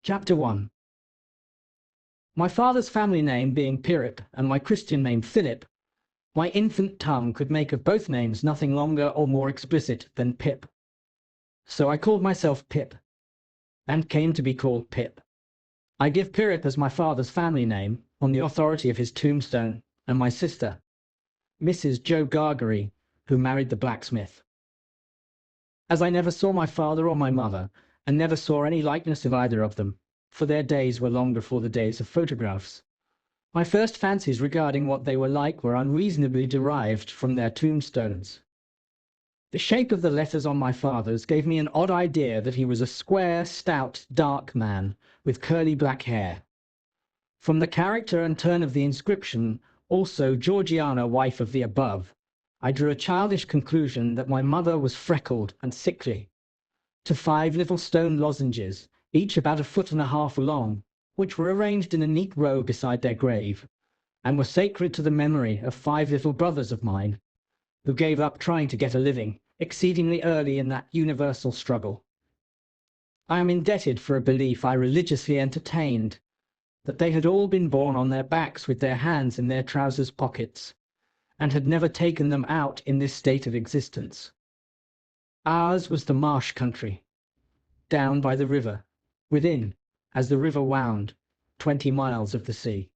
Chapter 1. My father's family name being Pirip and my Christian name Philip, my infant tongue could make of both names nothing longer or more explicit than Pip. So I called myself Pip, and came to be called Pip. I give Pirip as my father's family name, on the authority of his tombstone, and my sister, Mrs. Joe Gargery, who married the blacksmith. As I never saw my father or my mother, and never saw any likeness of either of them, for their days were long before the days of photographs, my first fancies regarding what they were like were unreasonably derived from their tombstones. The shape of the letters on my father's gave me an odd idea that he was a square, stout, dark man, with curly black hair. From the character and turn of the inscription, also Georgiana, wife of the above, I drew a childish conclusion that my mother was freckled and sickly. To 5 little stone lozenges, each about 1.5 feet long, which were arranged in a neat row beside their grave, and were sacred to the memory of 5 little brothers of mine, who gave up trying to get a living exceedingly early in that universal struggle. I am indebted for a belief I religiously entertained, that they had all been born on their backs with their hands in their trousers pockets, and had never taken them out in this state of existence. Ours was the marsh country, down by the river, within, as the river wound, 20 miles of the sea.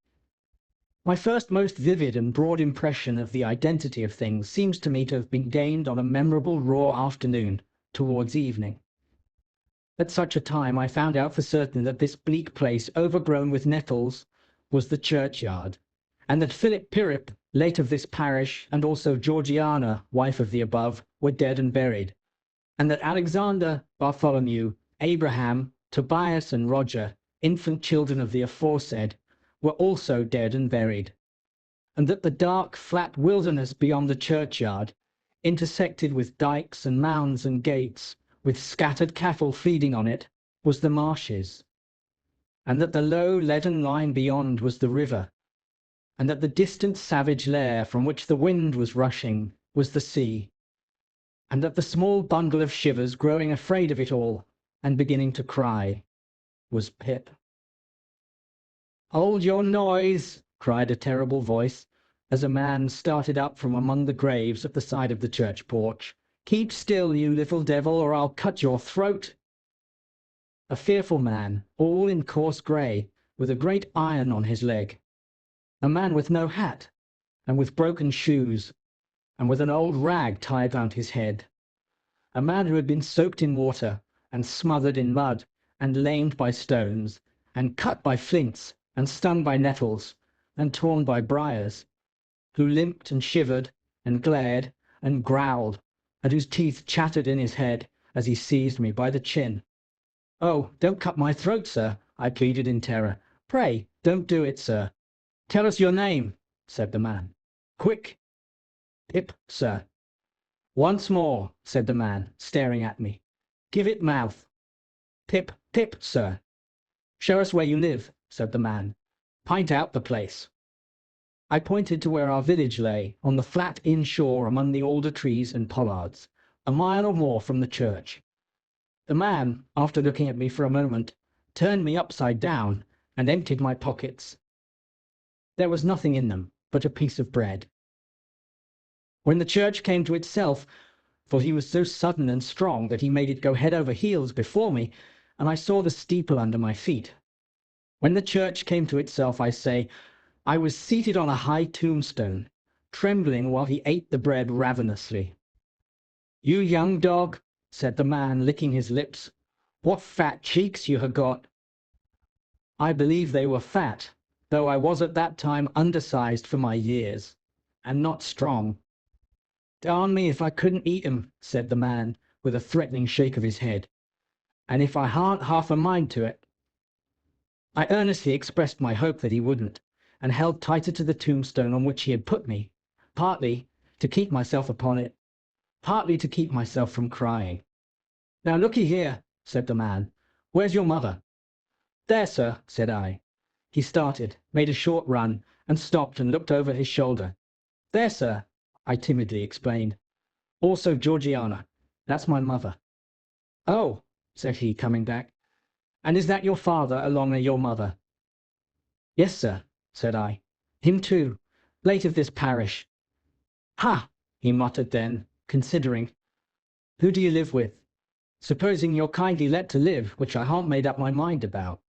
My first most vivid and broad impression of the identity of things seems to me to have been gained on a memorable raw afternoon, towards evening. At such a time I found out for certain that this bleak place overgrown with nettles was the churchyard, and that Philip Pirip, late of this parish, and also Georgiana, wife of the above, were dead and buried, and that Alexander, Bartholomew, Abraham, Tobias, and Roger, infant children of the aforesaid, were also dead and buried, and that the dark, flat wilderness beyond the churchyard, intersected with dikes and mounds and gates, with scattered cattle feeding on it, was the marshes, and that the low leaden line beyond was the river, and that the distant savage lair from which the wind was rushing was the sea, and that the small bundle of shivers growing afraid of it all, and beginning to cry, was Pip. "Hold your noise!" cried a terrible voice, as a man started up from among the graves at the side of the church porch. "Keep still, you little devil, or I'll cut your throat!" A fearful man, all in coarse grey, with a great iron on his leg. A man with no hat, and with broken shoes, and with an old rag tied round his head. A man who had been soaked in water, and smothered in mud, and lamed by stones, and cut by flints, and stung by nettles, and torn by briars, who limped and shivered, and glared, and growled, and whose teeth chattered in his head as he seized me by the chin. "Oh, don't cut my throat, sir," I pleaded in terror. "Pray, don't do it, sir." "Tell us your name," said the man. "Quick!" "Pip, sir." "Once more," said the man, staring at me. "Give it mouth." "Pip, Pip, sir." "Show us where you live," said the man. "Pint out the place." I pointed to where our village lay, on the flat inshore among the alder trees and pollards, a mile or more from the church. The man, after looking at me for a moment, turned me upside down, and emptied my pockets. There was nothing in them but a piece of bread. When the church came to itself, for he was so sudden and strong that he made it go head over heels before me, and I saw the steeple under my feet. When the church came to itself, I say, I was seated on a high tombstone, trembling while he ate the bread ravenously. "You young dog," said the man, licking his lips, "what fat cheeks you have got." I believe they were fat, though I was at that time undersized for my years, and not strong. "Darn me if I couldn't eat 'em," said the man, with a threatening shake of his head, "and if I harn't half a mind to it." I earnestly expressed my hope that he wouldn't, and held tighter to the tombstone on which he had put me, partly to keep myself upon it, partly to keep myself from crying. "Now look'ee here," said the man, "where's your mother?" "There, sir," said I. He started, made a short run, and stopped and looked over his shoulder. "There, sir," I timidly explained. "Also Georgiana. That's my mother." "Oh," said he, coming back. And is that your father along with your mother?" "Yes, sir," said I. "Him too, late of this parish." "Ha!" he muttered then, considering. "Who do you live with? Supposing you're kindly let to live, which I ha'n't made up my mind about."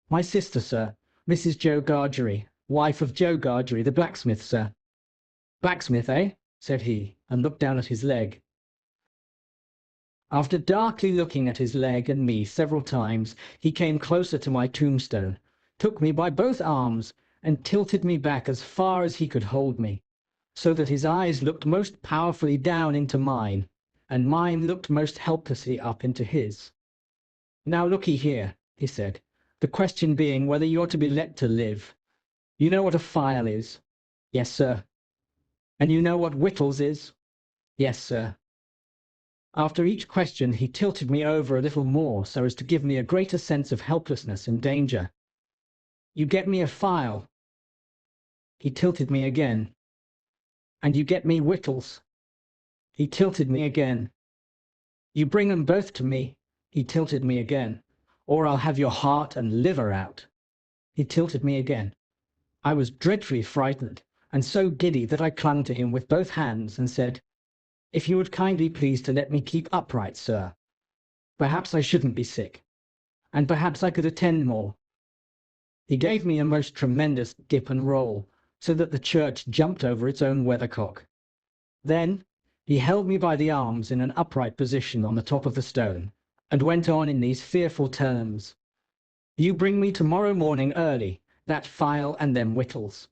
"My sister, sir, Mrs. Joe Gargery, wife of Joe Gargery, the blacksmith, sir." "Blacksmith, eh?" said he, and looked down at his leg. After darkly looking at his leg and me several times, he came closer to my tombstone, took me by both arms, and tilted me back as far as he could hold me, so that his eyes looked most powerfully down into mine, and mine looked most helplessly up into his. "Now look'ee here," he said, "the question being whether you're to be let to live. You know what a file is?" "Yes, sir." "And you know what whittles is?" "Yes, sir." After each question he tilted me over a little more so as to give me a greater sense of helplessness and danger. "You get me a file." He tilted me again. "And you get me whittles." He tilted me again. "You bring 'em both to me." He tilted me again. "Or I'll have your heart and liver out." He tilted me again. I was dreadfully frightened, and so giddy that I clung to him with both hands and said, "If you would kindly please to let me keep upright, sir, perhaps I shouldn't be sick, and perhaps I could attend more." He gave me a most tremendous dip and roll, so that the church jumped over its own weathercock. Then he held me by the arms in an upright position on the top of the stone, and went on in these fearful terms: "You bring me tomorrow morning early that file and them whittles.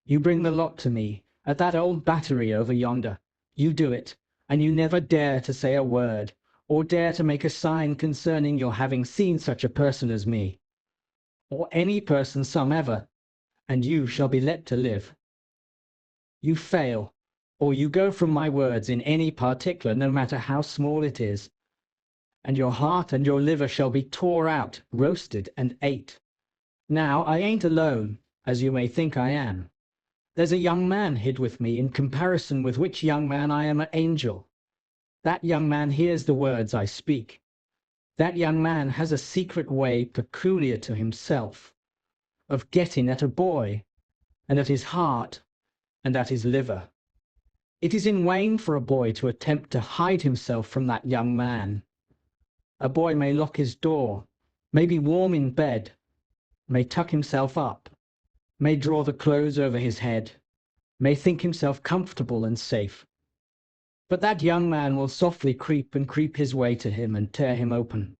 You bring the lot to me at that old battery over yonder. You do it, and you never dare to say a word, or dare to make a sign concerning your having seen such a person as me, or any person somever, and you shall be let to live. You fail, or you go from my words in any particular, no matter how small it is, and your heart and your liver shall be tore out, roasted, and ate. Now I ain't alone, as you may think I am. There's a young man hid with me, in comparison with which young man I am an angel. That young man hears the words I speak. That young man has a secret way peculiar to himself of getting at a boy, and at his heart, and at his liver. It is in vain for a boy to attempt to hide himself from that young man. A boy may lock his door, may be warm in bed, may tuck himself up, may draw the clothes over his head, may think himself comfortable and safe. But that young man will softly creep his way to him and tear him open.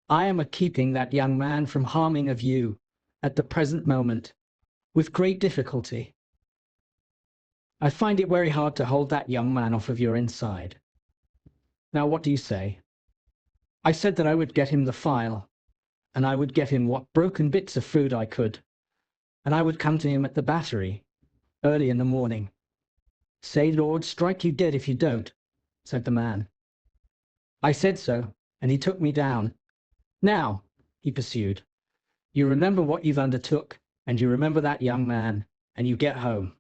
I am a-keeping that young man from harming of you, at the present moment, with great difficulty. I find it very hard to hold that young man off of your inside. Now what do you say?" I said that I would get him the file, and I would get him what broken bits of food I could, and I would come to him at the battery early in the morning. "Say, Lord, strike you dead if you don't," said the man. I said so, and he took me down. "Now," he pursued, "you remember what you've undertook, and you remember that young man, and you get home."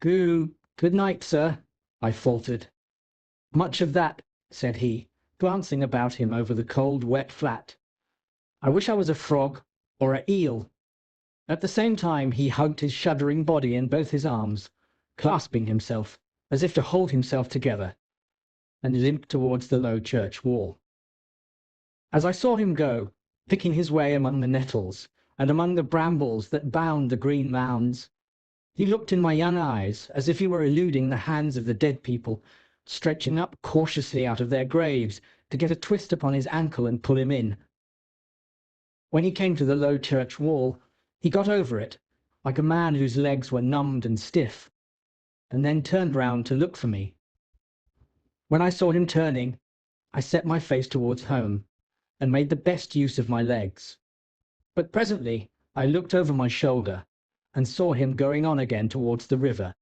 Good night, sir," I faltered. "Much of that," said he, glancing about him over the cold, wet flat. "I wish I was a frog, or a eel." At the same time he hugged his shuddering body in both his arms, clasping himself, as if to hold himself together, and limped towards the low church wall. As I saw him go, picking his way among the nettles, and among the brambles that bound the green mounds, he looked in my young eyes as if he were eluding the hands of the dead people, stretching up cautiously out of their graves to get a twist upon his ankle and pull him in. When he came to the low church wall, he got over it, like a man whose legs were numbed and stiff, and then turned round to look for me. When I saw him turning, I set my face towards home, and made the best use of my legs. But presently I looked over my shoulder, and saw him going on again towards the river,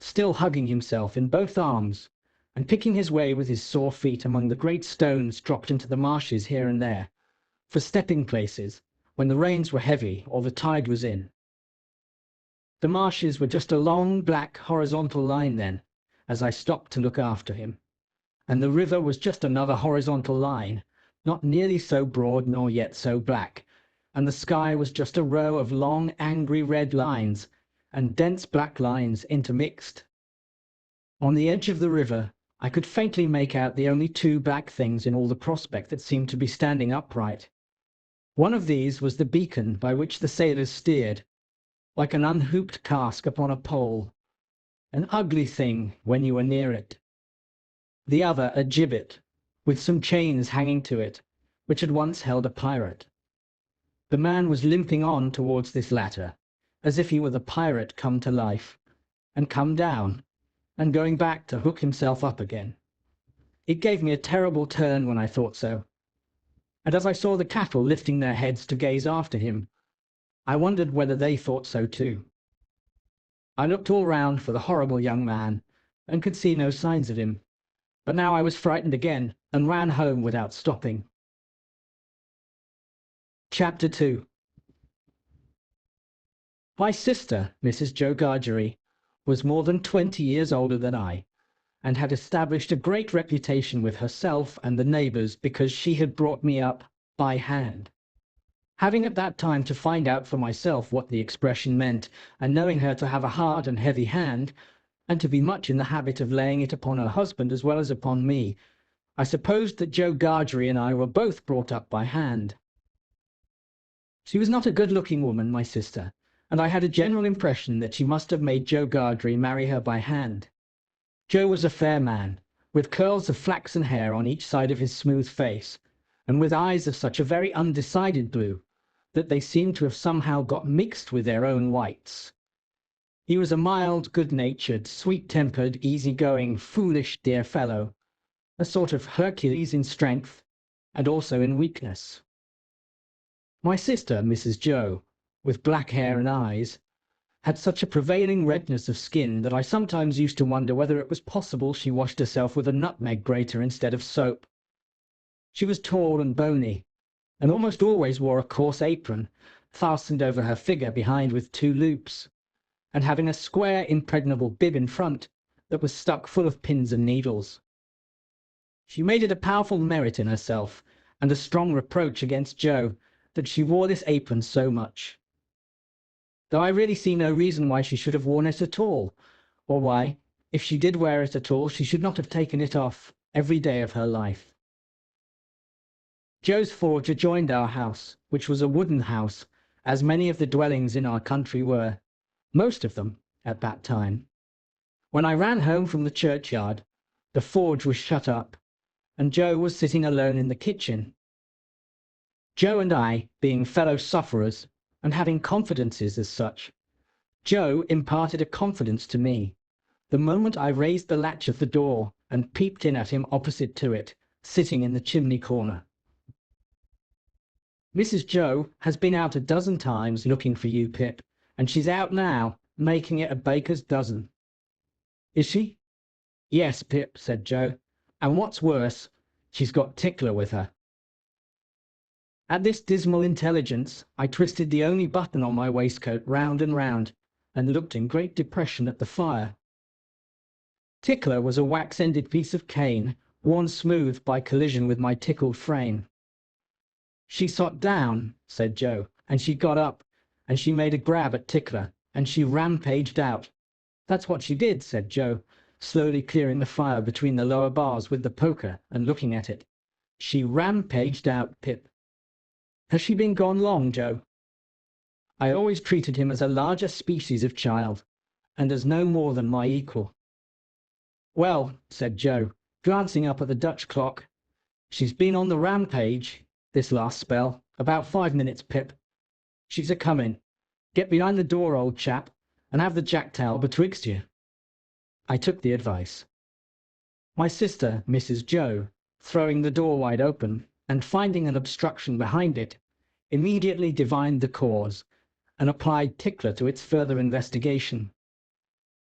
still hugging himself in both arms, and picking his way with his sore feet among the great stones dropped into the marshes here and there, for stepping places, when the rains were heavy or the tide was in. The marshes were just a long, black, horizontal line then, as I stopped to look after him, and the river was just another horizontal line, not nearly so broad nor yet so black, and the sky was just a row of long, angry red lines and dense black lines intermixed. On the edge of the river, I could faintly make out the only two black things in all the prospect that seemed to be standing upright. One of these was the beacon by which the sailors steered, like an unhooped cask upon a pole, an ugly thing when you were near it. The other a gibbet, with some chains hanging to it, which had once held a pirate. The man was limping on towards this latter, as if he were the pirate come to life, and come down, and going back to hook himself up again. It gave me a terrible turn when I thought so, and as I saw the cattle lifting their heads to gaze after him, I wondered whether they thought so too. I looked all round for the horrible young man, and could see no signs of him, but now I was frightened again, and ran home without stopping. Chapter 2. My sister, Mrs. Joe Gargery, was more than 20 years older than I, and had established a great reputation with herself and the neighbours because she had brought me up by hand. Having at that time to find out for myself what the expression meant, and knowing her to have a hard and heavy hand, and to be much in the habit of laying it upon her husband as well as upon me, I supposed that Joe Gargery and I were both brought up by hand. She was not a good-looking woman, my sister, and I had a general impression that she must have made Joe Gargery marry her by hand. Joe was a fair man, with curls of flaxen hair on each side of his smooth face, and with eyes of such a very undecided blue that they seemed to have somehow got mixed with their own whites. He was a mild, good-natured, sweet-tempered, easy-going, foolish, dear fellow, a sort of Hercules in strength, and also in weakness. My sister, Mrs. Joe, with black hair and eyes, had such a prevailing redness of skin that I sometimes used to wonder whether it was possible she washed herself with a nutmeg grater instead of soap. She was tall and bony, and almost always wore a coarse apron, fastened over her figure behind with 2 loops, and having a square impregnable bib in front that was stuck full of pins and needles. She made it a powerful merit in herself, and a strong reproach against Joe, that she wore this apron so much, though I really see no reason why she should have worn it at all, or why, if she did wear it at all, she should not have taken it off every day of her life. Joe's forge adjoined our house, which was a wooden house, as many of the dwellings in our country were, most of them, at that time. When I ran home from the churchyard, the forge was shut up, and Joe was sitting alone in the kitchen. Joe and I, being fellow sufferers, and having confidences as such, Joe imparted a confidence to me the moment I raised the latch of the door and peeped in at him opposite to it, sitting in the chimney corner. "Mrs. Joe has been out a dozen times looking for you, Pip, and she's out now, making it a baker's dozen." "Is she?" "Yes, Pip," said Joe, "and what's worse, she's got Tickler with her." At this dismal intelligence, I twisted the only button on my waistcoat round and round, and looked in great depression at the fire. Tickler was a wax-ended piece of cane, worn smooth by collision with my tickled frame. "She sot down," said Joe, "and she got up, and she made a grab at Tickler, and she rampaged out." "That's what she did," said Joe, slowly clearing the fire between the lower bars with the poker and looking at it. "She rampaged out, Pip." "Has she been gone long, Joe?" I always treated him as a larger species of child, and as no more than my equal. "Well," said Joe, glancing up at the Dutch clock, "she's been on the rampage this last spell, about 5 minutes, Pip. She's a-comin'. Get behind the door, old chap, and have the jack-towel betwixt you." I took the advice. My sister, Mrs. Joe, throwing the door wide open, and finding an obstruction behind it, immediately divined the cause, and applied Tickler to its further investigation.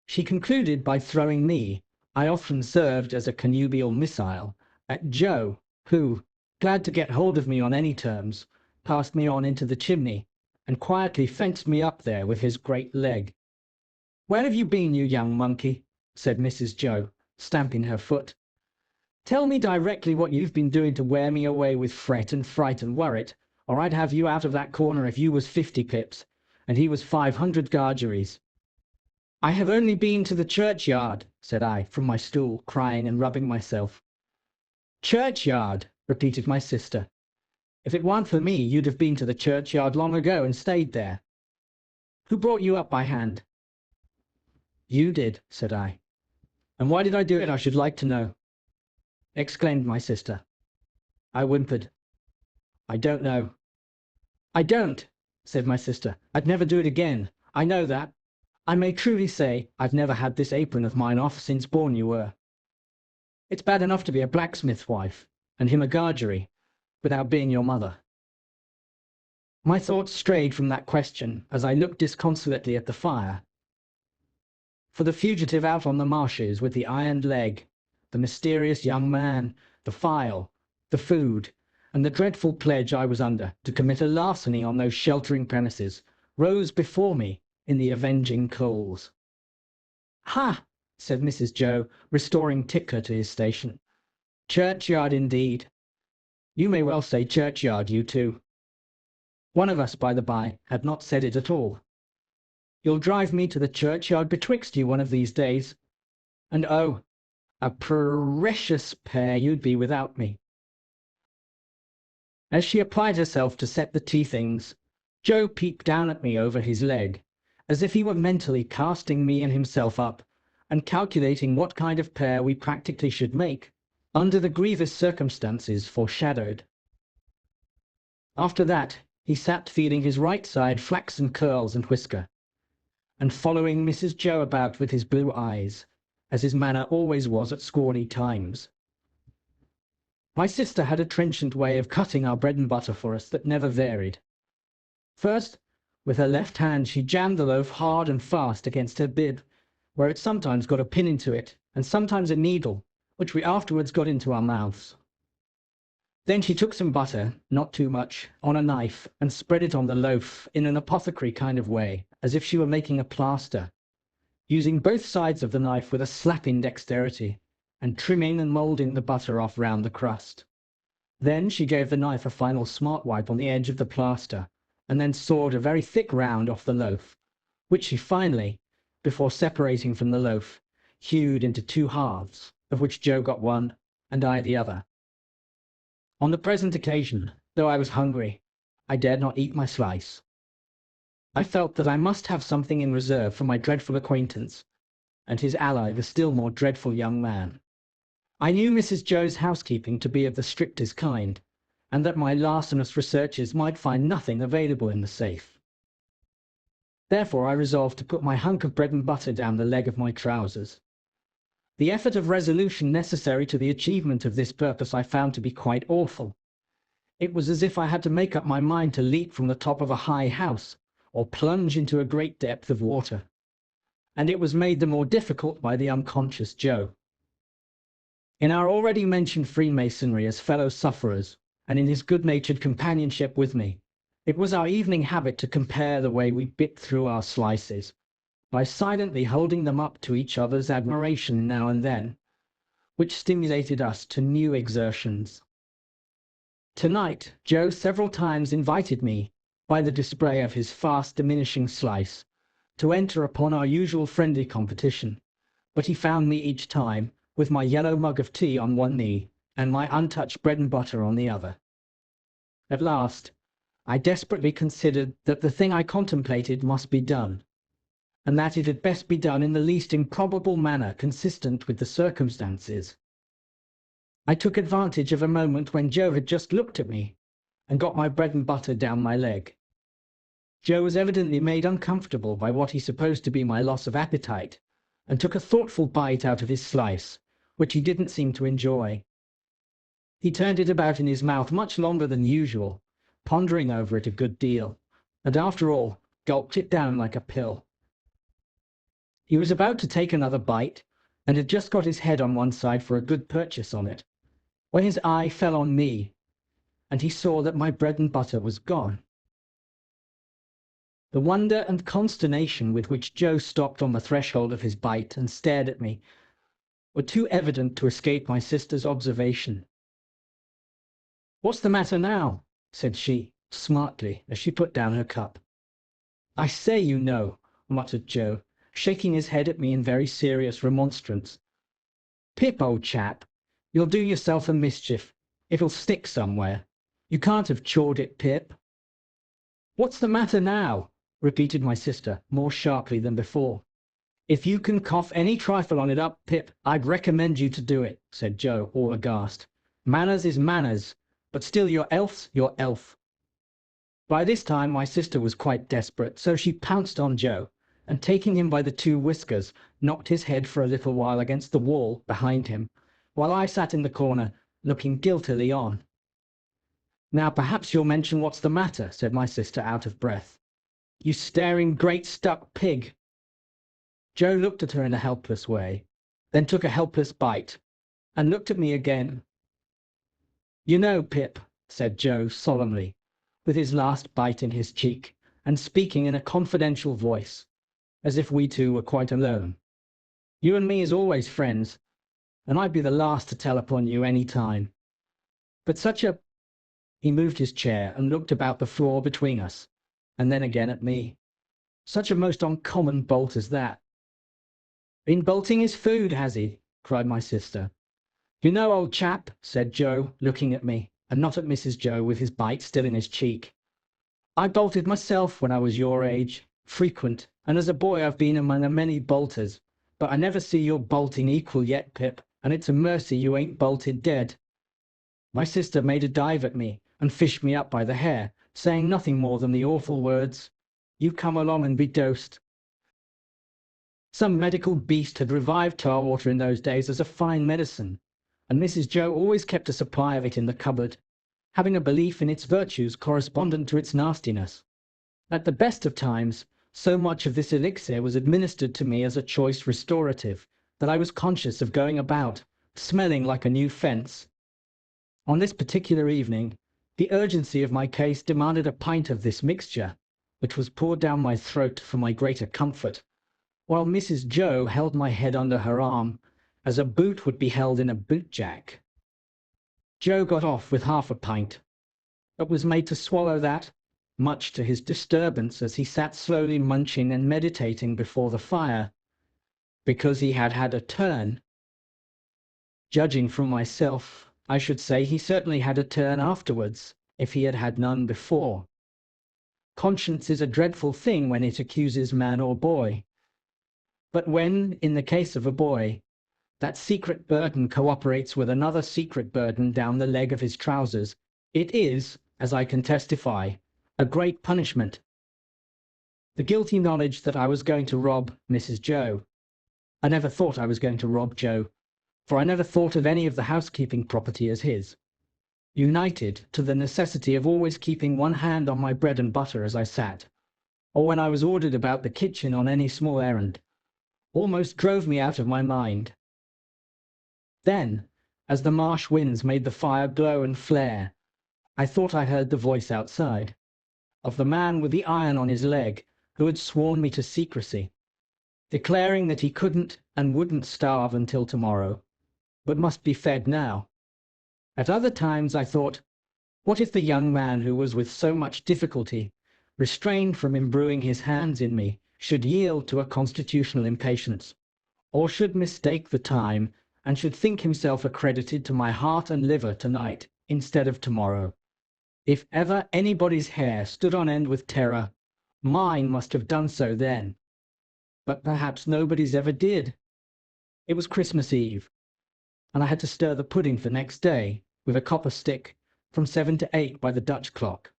She concluded by throwing me, I often served as a connubial missile, at Joe, who, glad to get hold of me on any terms, passed me on into the chimney, and quietly fenced me up there with his great leg. "Where have you been, you young monkey?" said Mrs. Joe, stamping her foot. Tell me directly what you've been doing to wear me away with fret and fright and worrit, or I'd have you out of that corner if you was 50 pips, and he was 500 gargeries." "I have only been to the churchyard," said I, from my stool, crying and rubbing myself. "Churchyard," repeated my sister. "If it weren't for me, you'd have been to the churchyard long ago and stayed there. Who brought you up by hand?" "You did," said I. "And why did I do it, I should like to know?" exclaimed my sister. I whimpered. "I don't know." "I don't," said my sister. "I'd never do it again. I know that. I may truly say I've never had this apron of mine off since born you were. It's bad enough to be a blacksmith's wife, and him a gargery, without being your mother." My thoughts strayed from that question as I looked disconsolately at the fire. For the fugitive out on the marshes with the ironed leg, the mysterious young man, the file, the food, and the dreadful pledge I was under to commit a larceny on those sheltering premises, rose before me in the avenging coals. "Ha!" said Mrs. Joe, restoring Ticker to his station. "Churchyard indeed. You may well say churchyard, you two." One of us, by the by, had not said it at all. "You'll drive me to the churchyard betwixt you one of these days. And oh, a precious pair you'd be without me." As she applied herself to set the tea things, Joe peeped down at me over his leg, as if he were mentally casting me and himself up, and calculating what kind of pair we practically should make, under the grievous circumstances foreshadowed. After that, he sat feeling his right side flaxen curls and whisker, and following Mrs. Joe about with his blue eyes, as his manner always was at scrawny times. My sister had a trenchant way of cutting our bread and butter for us that never varied. First, with her left hand she jammed the loaf hard and fast against her bib, where it sometimes got a pin into it, and sometimes a needle, which we afterwards got into our mouths. Then she took some butter, not too much, on a knife, and spread it on the loaf in an apothecary kind of way, as if she were making a plaster, using both sides of the knife with a slapping dexterity, and trimming and moulding the butter off round the crust. Then she gave the knife a final smart wipe on the edge of the plaster, and then sawed a very thick round off the loaf, which she finally, before separating from the loaf, hewed into 2 halves, of which Joe got one, and I the other. On the present occasion, though I was hungry, I dared not eat my slice. I felt that I must have something in reserve for my dreadful acquaintance, and his ally, the still more dreadful young man. I knew Mrs. Joe's housekeeping to be of the strictest kind, and that my larcenous researches might find nothing available in the safe. Therefore I resolved to put my hunk of bread and butter down the leg of my trousers. The effort of resolution necessary to the achievement of this purpose I found to be quite awful. It was as if I had to make up my mind to leap from the top of a high house, or plunge into a great depth of water. And it was made the more difficult by the unconscious Joe. In our already mentioned Freemasonry as fellow sufferers, and in his good-natured companionship with me, it was our evening habit to compare the way we bit through our slices, by silently holding them up to each other's admiration now and then, which stimulated us to new exertions. Tonight, Joe several times invited me, by the display of his fast diminishing slice, to enter upon our usual friendly competition, but he found me each time with my yellow mug of tea on one knee and my untouched bread and butter on the other. At last, I desperately considered that the thing I contemplated must be done, and that it had best be done in the least improbable manner consistent with the circumstances. I took advantage of a moment when Joe had just looked at me, and got my bread and butter down my leg. Joe was evidently made uncomfortable by what he supposed to be my loss of appetite, and took a thoughtful bite out of his slice, which he didn't seem to enjoy. He turned it about in his mouth much longer than usual, pondering over it a good deal, and after all gulped it down like a pill. He was about to take another bite, and had just got his head on one side for a good purchase on it, when his eye fell on me, and he saw that my bread and butter was gone. The wonder and consternation with which Joe stopped on the threshold of his bite and stared at me were too evident to escape my sister's observation. "What's the matter now?" said she, smartly, as she put down her cup. "I say, you know," muttered Joe, shaking his head at me in very serious remonstrance. "Pip, old chap, you'll do yourself a mischief. It'll stick somewhere. You can't have chawed it, Pip." "What's the matter now?" repeated my sister, more sharply than before. "If you can cough any trifle on it up, Pip, I'd recommend you to do it," said Joe, all aghast. "Manners is manners, but still your elf's your elf." By this time my sister was quite desperate, so she pounced on Joe, and taking him by the two whiskers, knocked his head for a little while against the wall behind him, while I sat in the corner, looking guiltily on. "Now perhaps you'll mention what's the matter," said my sister, out of breath. "You staring great stuck pig." Joe looked at her in a helpless way, then took a helpless bite, and looked at me again. "You know, Pip," said Joe solemnly, with his last bite in his cheek, and speaking in a confidential voice, as if we two were quite alone, "you and me is always friends, and I'd be the last to tell upon you any time. But such a—" He moved his chair and looked about the floor between us, and then again at me. "Such a most uncommon bolt as that." "Been bolting his food, has he?" cried my sister. "You know, old chap," said Joe, looking at me, and not at Mrs. Joe, with his bite still in his cheek, "I bolted myself when I was your age, frequent, and as a boy I've been among a many bolters, but I never see your bolting equal yet, Pip, and it's a mercy you ain't bolted dead." My sister made a dive at me, and fished me up by the hair, saying nothing more than the awful words, "You come along and be dosed." Some medical beast had revived tar water in those days as a fine medicine, and Mrs. Joe always kept a supply of it in the cupboard, having a belief in its virtues correspondent to its nastiness. At the best of times, so much of this elixir was administered to me as a choice restorative, that I was conscious of going about, smelling like a new fence. On this particular evening, the urgency of my case demanded a pint of this mixture, which was poured down my throat for my greater comfort, while Mrs. Joe held my head under her arm, as a boot would be held in a boot-jack. Joe got off with half a pint, but was made to swallow that, much to his disturbance, as he sat slowly munching and meditating before the fire, because he had had a turn. Judging from myself, I should say he certainly had a turn afterwards, if he had had none before. Conscience is a dreadful thing when it accuses man or boy. But when, in the case of a boy, that secret burden cooperates with another secret burden down the leg of his trousers, it is, as I can testify, a great punishment. The guilty knowledge that I was going to rob Mrs. Joe. I never thought I was going to rob Joe, for I never thought of any of the housekeeping property as his. United to the necessity of always keeping one hand on my bread and butter as I sat, or when I was ordered about the kitchen on any small errand, almost drove me out of my mind. Then, as the marsh winds made the fire glow and flare, I thought I heard the voice outside, of the man with the iron on his leg, who had sworn me to secrecy, declaring that he couldn't and wouldn't starve until tomorrow, but must be fed now. At other times I thought, what if the young man who was with so much difficulty restrained from imbruing his hands in me should yield to a constitutional impatience, or should mistake the time, and should think himself accredited to my heart and liver tonight instead of tomorrow. If ever anybody's hair stood on end with terror, mine must have done so then. But perhaps nobody's ever did. It was Christmas Eve, and I had to stir the pudding for next day with a copper stick from 7 to 8 by the Dutch clock.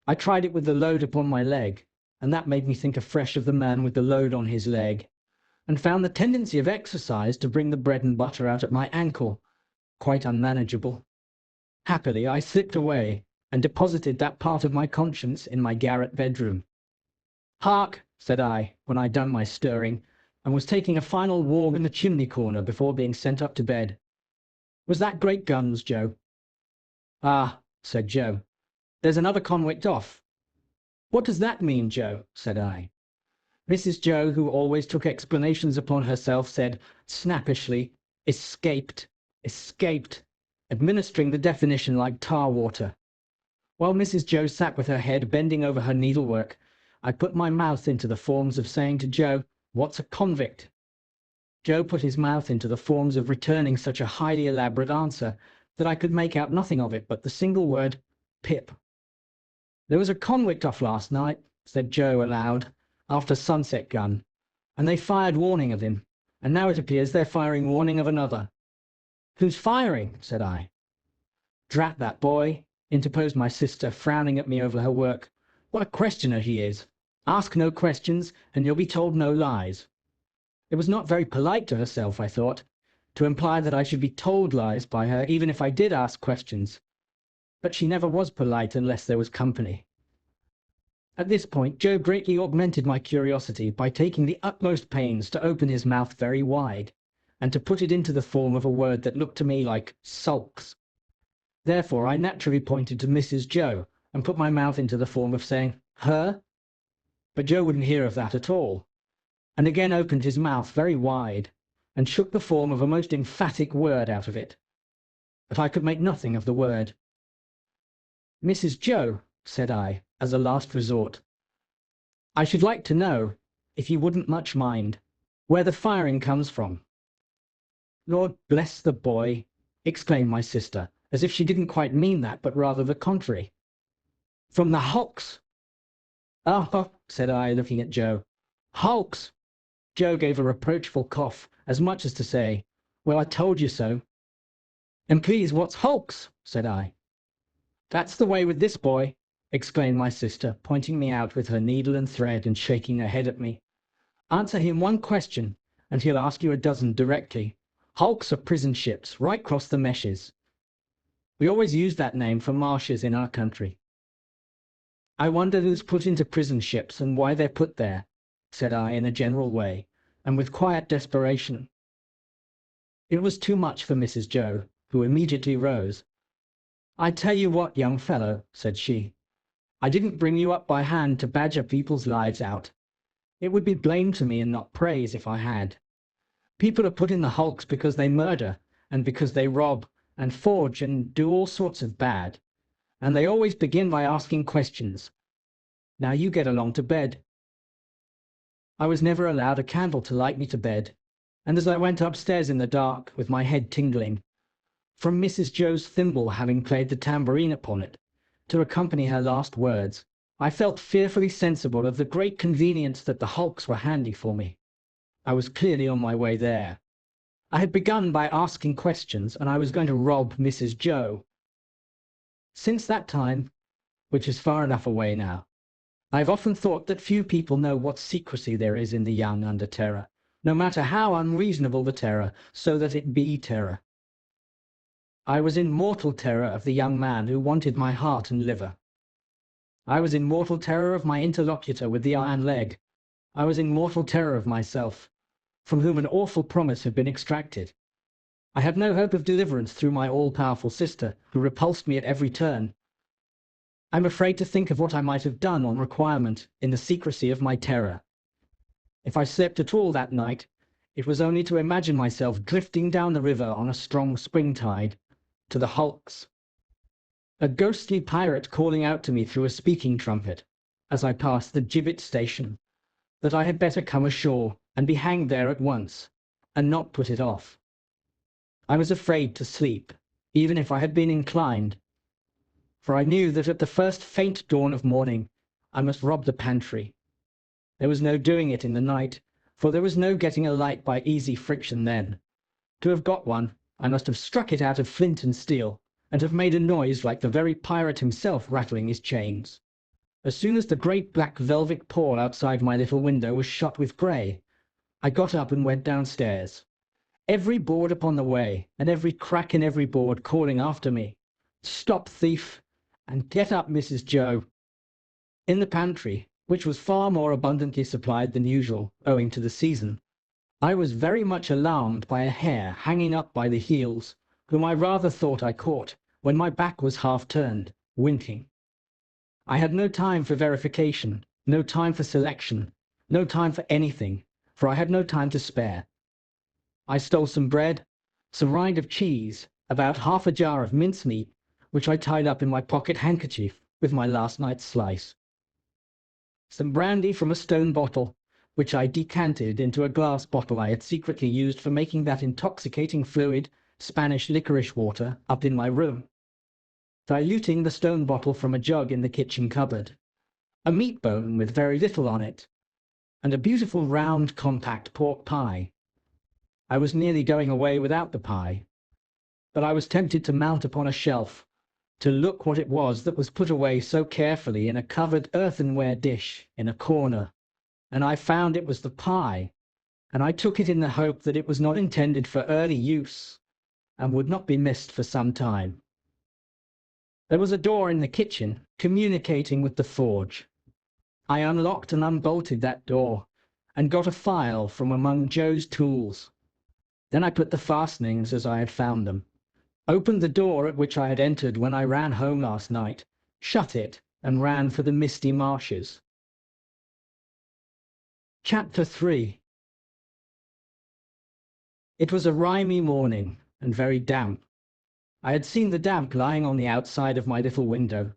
I tried it with the load upon my leg, and that made me think afresh of the man with the load on his leg, and found the tendency of exercise to bring the bread and butter out at my ankle quite unmanageable. Happily I slipped away, and deposited that part of my conscience in my garret bedroom. "Hark!" said I, when I'd done my stirring, and was taking a final walk in the chimney corner before being sent up to bed. "Was that great guns, Joe?" "Ah," said Joe, "there's another convict off." "What does that mean, Joe?" said I. Mrs. Joe, who always took explanations upon herself, said snappishly, "Escaped, escaped," administering the definition like tar water. While Mrs. Joe sat with her head bending over her needlework, I put my mouth into the forms of saying to Joe, "What's a convict?" Joe put his mouth into the forms of returning such a highly elaborate answer that I could make out nothing of it but the single word, "Pip." "There was a convict off last night," said Joe aloud, "after sunset gun, and they fired warning of him, and now it appears they're firing warning of another." "Who's firing?" said I. "Drat that boy," interposed my sister, frowning at me over her work. "What a questioner he is! Ask no questions, and you'll be told no lies." It was not very polite to herself, I thought, to imply that I should be told lies by her even if I did ask questions. But she never was polite unless there was company. At this point, Joe greatly augmented my curiosity by taking the utmost pains to open his mouth very wide, and to put it into the form of a word that looked to me like sulks. Therefore, I naturally pointed to Mrs. Joe, and put my mouth into the form of saying, "Her?" But Joe wouldn't hear of that at all, and again opened his mouth very wide, and shook the form of a most emphatic word out of it. But I could make nothing of the word. "Mrs. Joe," said I, as a last resort, "I should like to know, if you wouldn't much mind, where the firing comes from." "Lord bless the boy!" exclaimed my sister, as if she didn't quite mean that, but rather the contrary. "From the hulks." "Ah," said I, looking at Joe. "Hulks!" Joe gave a reproachful cough, as much as to say, "Well, I told you so." "And please, what's hulks?" said I. "That's the way with this boy," exclaimed my sister, pointing me out with her needle and thread and shaking her head at me. "Answer him one question, and he'll ask you a dozen directly. Hulks are prison ships, right across the meshes. We always use that name for marshes in our country." "I wonder who's put into prison ships and why they're put there," said I in a general way, and with quiet desperation. It was too much for Mrs. Joe, who immediately rose. "I tell you what, young fellow," said she, "I didn't bring you up by hand to badger people's lives out. It would be blame to me and not praise if I had. People are put in the hulks because they murder, and because they rob, and forge, and do all sorts of bad. And they always begin by asking questions. Now you get along to bed." I was never allowed a candle to light me to bed, and as I went upstairs in the dark, with my head tingling, from Mrs. Joe's thimble having played the tambourine upon it, to accompany her last words, I felt fearfully sensible of the great convenience that the hulks were handy for me. I was clearly on my way there. I had begun by asking questions, and I was going to rob Mrs. Joe. Since that time, which is far enough away now, I have often thought that few people know what secrecy there is in the young under terror, no matter how unreasonable the terror, so that it be terror. I was in mortal terror of the young man who wanted my heart and liver. I was in mortal terror of my interlocutor with the iron leg. I was in mortal terror of myself, from whom an awful promise had been extracted. I had no hope of deliverance through my all-powerful sister, who repulsed me at every turn. I'm afraid to think of what I might have done on requirement in the secrecy of my terror. If I slept at all that night, it was only to imagine myself drifting down the river on a strong spring tide, to the hulks. A ghostly pirate calling out to me through a speaking trumpet, as I passed the gibbet station, that I had better come ashore and be hanged there at once, and not put it off. I was afraid to sleep, even if I had been inclined, for I knew that at the first faint dawn of morning I must rob the pantry. There was no doing it in the night, for there was no getting a light by easy friction then. To have got one, I must have struck it out of flint and steel, and have made a noise like the very pirate himself rattling his chains. As soon as the great black velvet pall outside my little window was shot with grey, I got up and went downstairs. Every board upon the way, and every crack in every board calling after me, "Stop, thief!" and "Get up, Mrs. Joe!" In the pantry, which was far more abundantly supplied than usual, owing to the season, I was very much alarmed by a hare hanging up by the heels, whom I rather thought I caught, when my back was half turned, winking. I had no time for verification, no time for selection, No time for anything, for I had no time to spare. I stole some bread, some rind of cheese, about half a jar of mincemeat, which I tied up in my pocket handkerchief with my last night's slice, some brandy from a stone bottle, which I decanted into a glass bottle I had secretly used for making that intoxicating fluid, Spanish licorice water, up in my room, diluting the stone bottle from a jug in the kitchen cupboard, a meat bone with very little on it, and a beautiful round compact pork pie. I was nearly going away without the pie, but I was tempted to mount upon a shelf, to look what it was that was put away so carefully in a covered earthenware dish in a corner, and I found it was the pie, and I took it in the hope that it was not intended for early use, and would not be missed for some time. There was a door in the kitchen, communicating with the forge. I unlocked and unbolted that door, and got a file from among Joe's tools. Then I put the fastenings as I had found them, opened the door at which I had entered when I ran home last night, shut it, and ran for the misty marshes. Chapter 3. It was a rimy morning, and very damp. I had seen the damp lying on the outside of my little window,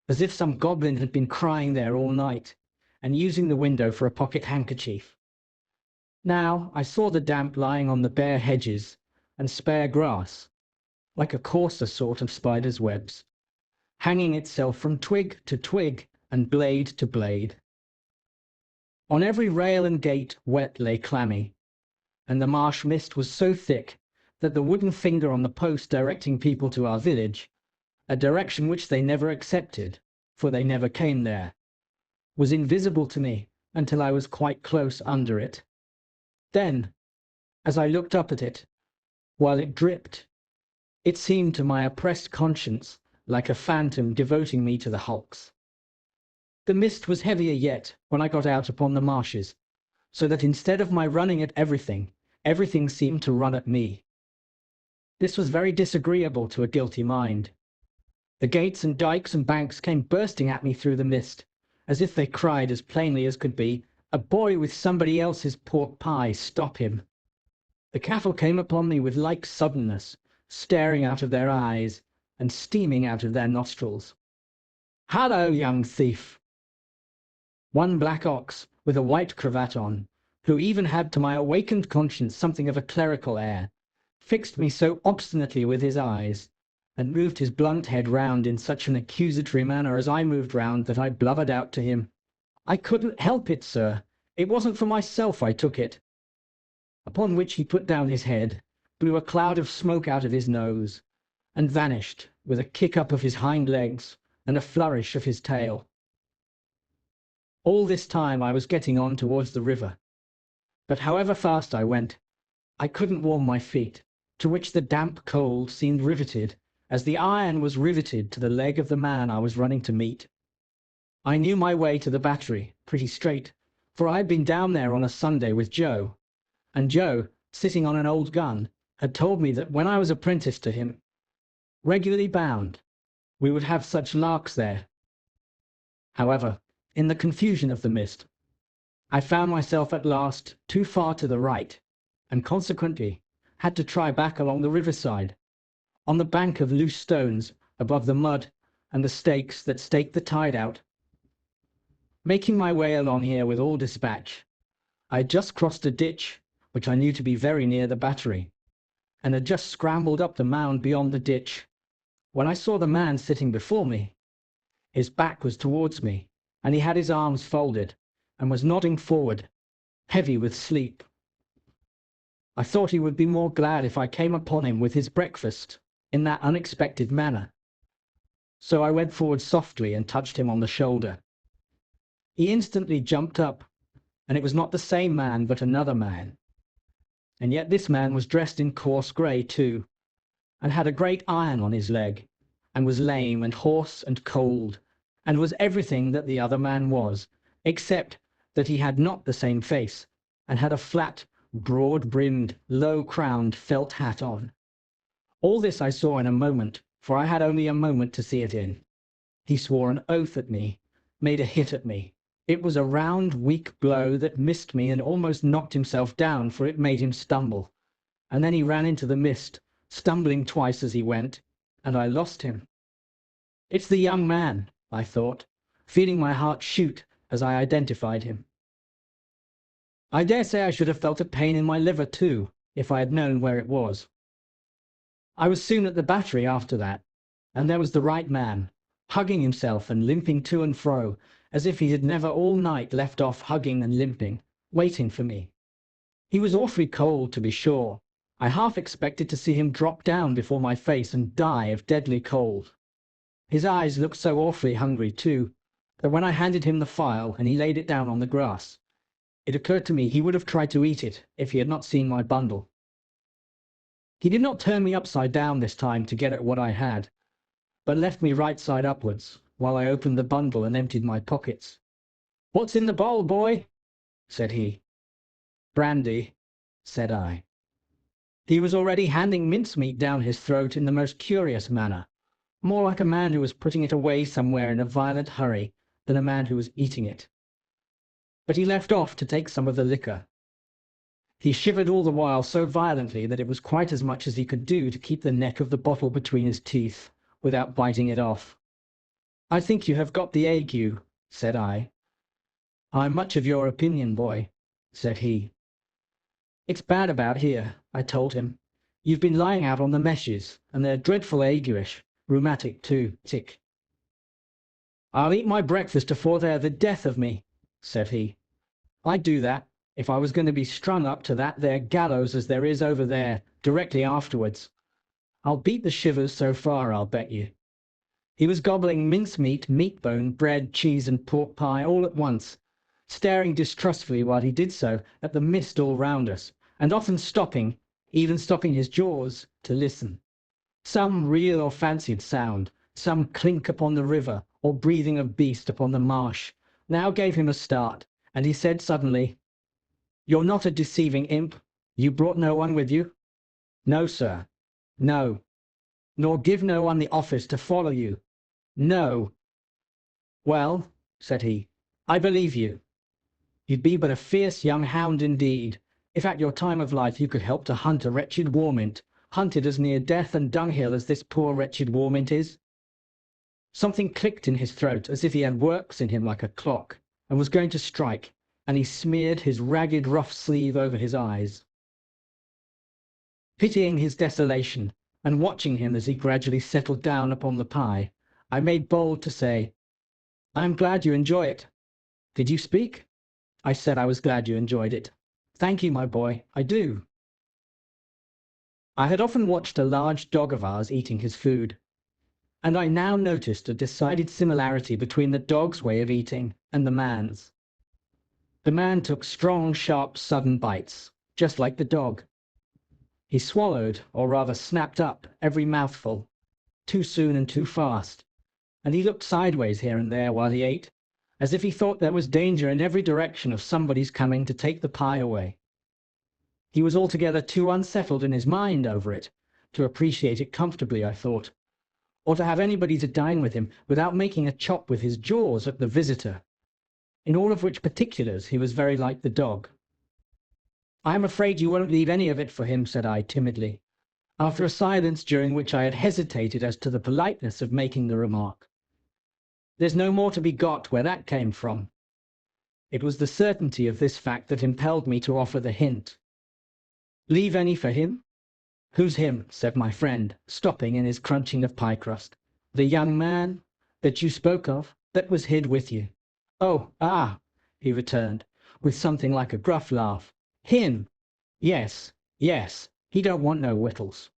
as if some goblin had been crying there all night, and using the window for a pocket handkerchief. Now I saw the damp lying on the bare hedges and spare grass, like a coarser sort of spider's webs, hanging itself from twig to twig and blade to blade. On every rail and gate wet lay clammy, and the marsh mist was so thick that the wooden finger on the post directing people to our village, a direction which they never accepted, for they never came there, was invisible to me until I was quite close under it. Then, as I looked up at it, while it dripped, it seemed to my oppressed conscience like a phantom devoting me to the hulks. The mist was heavier yet when I got out upon the marshes, so that instead of my running at everything, everything seemed to run at me. This was very disagreeable to a guilty mind. The gates and dikes and banks came bursting at me through the mist, as if they cried as plainly as could be, "A boy with somebody else's pork pie, stop him!" The cattle came upon me with like suddenness, staring out of their eyes and steaming out of their nostrils. "Hallo, young thief!" One black ox, with a white cravat on, who even had to my awakened conscience something of a clerical air, fixed me so obstinately with his eyes, and moved his blunt head round in such an accusatory manner as I moved round, that I blubbered out to him, "I couldn't help it, sir. It wasn't for myself I took it." Upon which he put down his head, blew a cloud of smoke out of his nose, and vanished with a kick up of his hind legs and a flourish of his tail. All this time I was getting on towards the river, but however fast I went, I couldn't warm my feet, to which the damp cold seemed riveted, as the iron was riveted to the leg of the man I was running to meet. I knew my way to the battery pretty straight, for I had been down there on a Sunday with Joe, and Joe, sitting on an old gun, had told me that when I was apprenticed to him, regularly bound, we would have such larks there. However, in the confusion of the mist, I found myself at last too far to the right, and consequently had to try back along the riverside, on the bank of loose stones above the mud and the stakes that staked the tide out. Making my way along here with all dispatch, I had just crossed a ditch which I knew to be very near the battery, and had just scrambled up the mound beyond the ditch, when I saw the man sitting before me. His back was towards me, and he had his arms folded, and was nodding forward, heavy with sleep. I thought he would be more glad if I came upon him with his breakfast in that unexpected manner. So I went forward softly and touched him on the shoulder. He instantly jumped up, and it was not the same man but another man. And yet this man was dressed in coarse grey too, and had a great iron on his leg, and was lame and hoarse and cold, and was everything that the other man was, except that he had not the same face, and had a flat, broad-brimmed, low-crowned felt hat on. All this I saw in a moment, for I had only a moment to see it in. He swore an oath at me, made a hit at me, It was a round, weak blow that missed me and almost knocked himself down, for it made him stumble. And then he ran into the mist, stumbling twice as he went, and I lost him. It's the young man, I thought, feeling my heart shoot as I identified him. I dare say I should have felt a pain in my liver too, if I had known where it was. I was soon at the battery after that, and there was the right man, hugging himself and limping to and fro, as if he had never all night left off hugging and limping, waiting for me. He was awfully cold, to be sure. I half expected to see him drop down before my face and die of deadly cold. His eyes looked so awfully hungry too, that when I handed him the file and he laid it down on the grass, it occurred to me he would have tried to eat it if he had not seen my bundle. He did not turn me upside down this time to get at what I had, but left me right side upwards, while I opened the bundle and emptied my pockets. "What's in the bowl, boy?" said he. "Brandy," said I. He was already handing mincemeat down his throat in the most curious manner, more like a man who was putting it away somewhere in a violent hurry than a man who was eating it. But he left off to take some of the liquor. He shivered all the while so violently that it was quite as much as he could do to keep the neck of the bottle between his teeth, without biting it off. "I think you have got the ague," said I. "I'm much of your opinion, boy," said he. "It's bad about here," I told him. "You've been lying out on the meshes, and they're dreadful aguish, rheumatic too, tick." "I'll eat my breakfast afore they're the death of me," said he. "I'd do that, if I was going to be strung up to that there gallows as there is over there, directly afterwards. I'll beat the shivers so far, I'll bet you." He was gobbling mincemeat, meat-bone, bread, cheese, and pork pie all at once, staring distrustfully while he did so at the mist all round us, and often stopping, even stopping his jaws, to listen. Some real or fancied sound, some clink upon the river, or breathing of beast upon the marsh, now gave him a start, and he said suddenly, "You're not a deceiving imp? You brought no one with you?" "No, sir." "No." "Nor give no one the office to follow you?" "No." "Well," said he, "I believe you. You'd be but a fierce young hound indeed, if at your time of life you could help to hunt a wretched warmint, hunted as near death and dunghill as this poor wretched warmint is." Something clicked in his throat as if he had works in him like a clock, and was going to strike, and he smeared his ragged rough sleeve over his eyes. Pitying his desolation, and watching him as he gradually settled down upon the pie, I made bold to say, "I am glad you enjoy it." "Did you speak?" I said I was glad you enjoyed it. "Thank you, my boy, I do." I had often watched a large dog of ours eating his food, and I now noticed a decided similarity between the dog's way of eating and the man's. The man took strong, sharp, sudden bites, just like the dog. He swallowed, or rather snapped up, every mouthful, too soon and too fast, and he looked sideways here and there while he ate, as if he thought there was danger in every direction of somebody's coming to take the pie away. He was altogether too unsettled in his mind over it to appreciate it comfortably, I thought, or to have anybody to dine with him without making a chop with his jaws at the visitor. In all of which particulars he was very like the dog. "I am afraid you won't leave any of it for him," said I timidly, after a silence during which I had hesitated as to the politeness of making the remark. "There's no more to be got where that came from." It was the certainty of this fact that impelled me to offer the hint. "Leave any for him?" "Who's him?" said my friend, stopping in his crunching of pie crust. "The young man that you spoke of, that was hid with you." "Oh, ah," he returned, with something like a gruff laugh. "Him? Yes, yes, he don't want no wittles."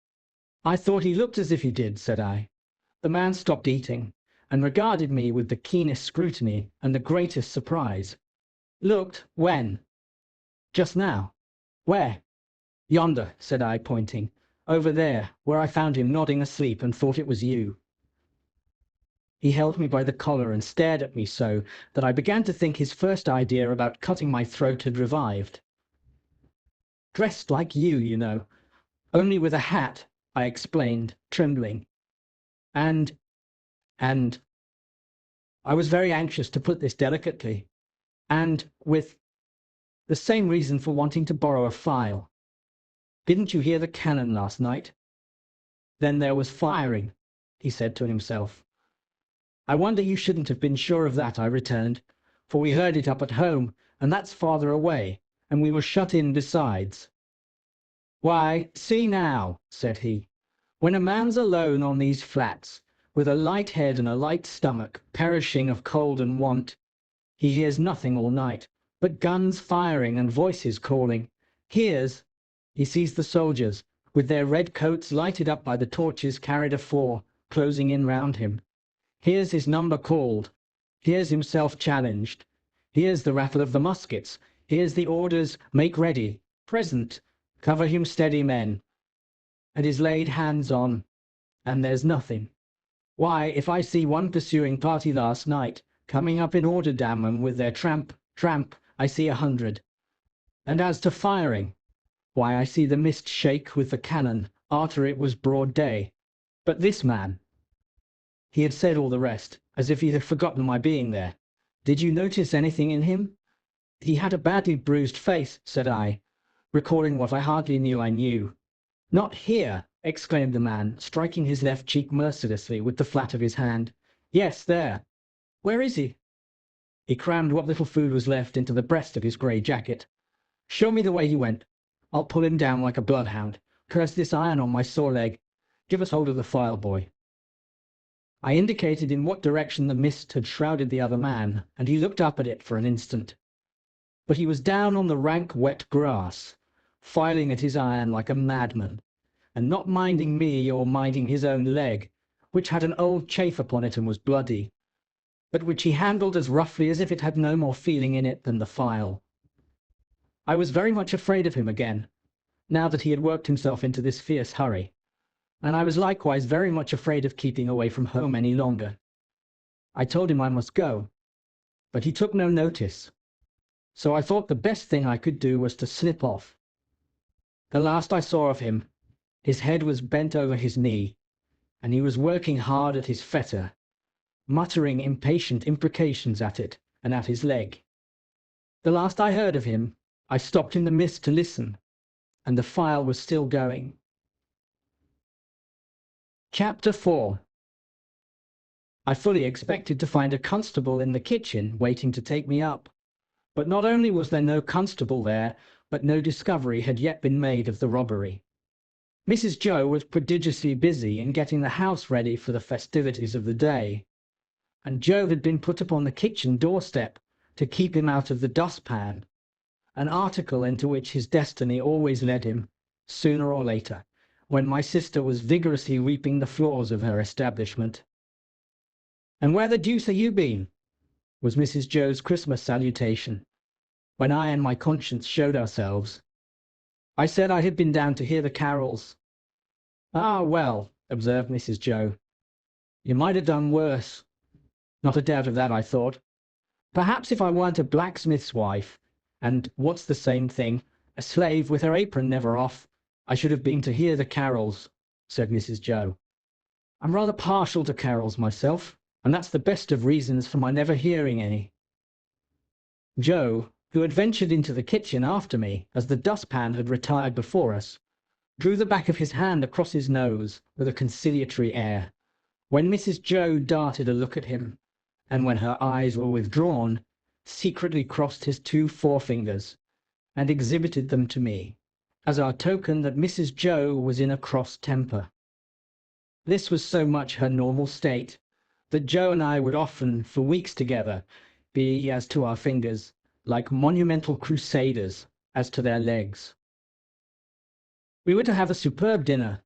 "I thought he looked as if he did," said I. The man stopped eating, and regarded me with the keenest scrutiny and the greatest surprise. "Looked? When?" "Just now." "Where?" "Yonder," said I, pointing. "Over there, where I found him nodding asleep and thought it was you." He held me by the collar and stared at me so that I began to think his first idea about cutting my throat had revived. "Dressed like you know, only with a hat," I explained, trembling. And I was very anxious to put this delicately, and with the same reason for wanting to borrow a file. Didn't you hear the cannon last night? Then there was firing, he said to himself. I wonder you shouldn't have been sure of that, I returned, for we heard it up at home, and that's farther away, and we were shut in besides. Why, see now, said he, when a man's alone on these flats, with a light head and a light stomach, perishing of cold and want, he hears nothing all night, but guns firing and voices calling. He sees the soldiers, with their red coats lighted up by the torches carried afore, closing in round him. Hears his number called, hears himself challenged, hears the rattle of the muskets, hears the orders, make ready, present, cover him steady men, and is laid hands on, and there's nothing. Why, if I see one pursuing party last night, coming up in order, damn 'em, with their tramp, tramp, I see 100. And as to firing, why, I see the mist shake with the cannon, arter it was broad day. But this man, he had said all the rest, as if he had forgotten my being there. Did you notice anything in him? He had a badly bruised face, said I, recalling what I hardly knew I knew. Not here, exclaimed the man, striking his left cheek mercilessly with the flat of his hand. Yes, there. Where is he? He crammed what little food was left into the breast of his grey jacket. Show me the way he went. I'll pull him down like a bloodhound. Curse this iron on my sore leg. Give us hold of the file, boy. I indicated in what direction the mist had shrouded the other man, and he looked up at it for an instant. But he was down on the rank, wet grass, filing at his iron like a madman, and not minding me or minding his own leg, which had an old chafe upon it and was bloody, but which he handled as roughly as if it had no more feeling in it than the file. I was very much afraid of him again, now that he had worked himself into this fierce hurry, and I was likewise very much afraid of keeping away from home any longer. I told him I must go, but he took no notice, so I thought the best thing I could do was to slip off. The last I saw of him, his head was bent over his knee, and he was working hard at his fetter, muttering impatient imprecations at it and at his leg. The last I heard of him, I stopped in the mist to listen, and the file was still going. Chapter 4. I fully expected to find a constable in the kitchen waiting to take me up, but not only was there no constable there, but no discovery had yet been made of the robbery. Mrs. Joe was prodigiously busy in getting the house ready for the festivities of the day, and Joe had been put upon the kitchen doorstep to keep him out of the dustpan, an article into which his destiny always led him, sooner or later, when my sister was vigorously sweeping the floors of her establishment. "And where the deuce have you been?" was Mrs. Joe's Christmas salutation, when I and my conscience showed ourselves. I said I had been down to hear the carols. "Ah, well," observed Mrs. Joe, "you might have done worse." Not a doubt of that, I thought. Perhaps if I weren't a blacksmith's wife, and, what's the same thing, a slave with her apron never off, I should have been to hear the carols, said Mrs. Joe. I'm rather partial to carols myself, and that's the best of reasons for my never hearing any. Joe, who had ventured into the kitchen after me, as the dustpan had retired before us, drew the back of his hand across his nose with a conciliatory air, when Mrs. Joe darted a look at him, and when her eyes were withdrawn, secretly crossed his 2 forefingers, and exhibited them to me, as our token that Mrs. Joe was in a cross temper. This was so much her normal state, that Joe and I would often, for weeks together, be, as to our fingers, like monumental crusaders as to their legs. We were to have a superb dinner,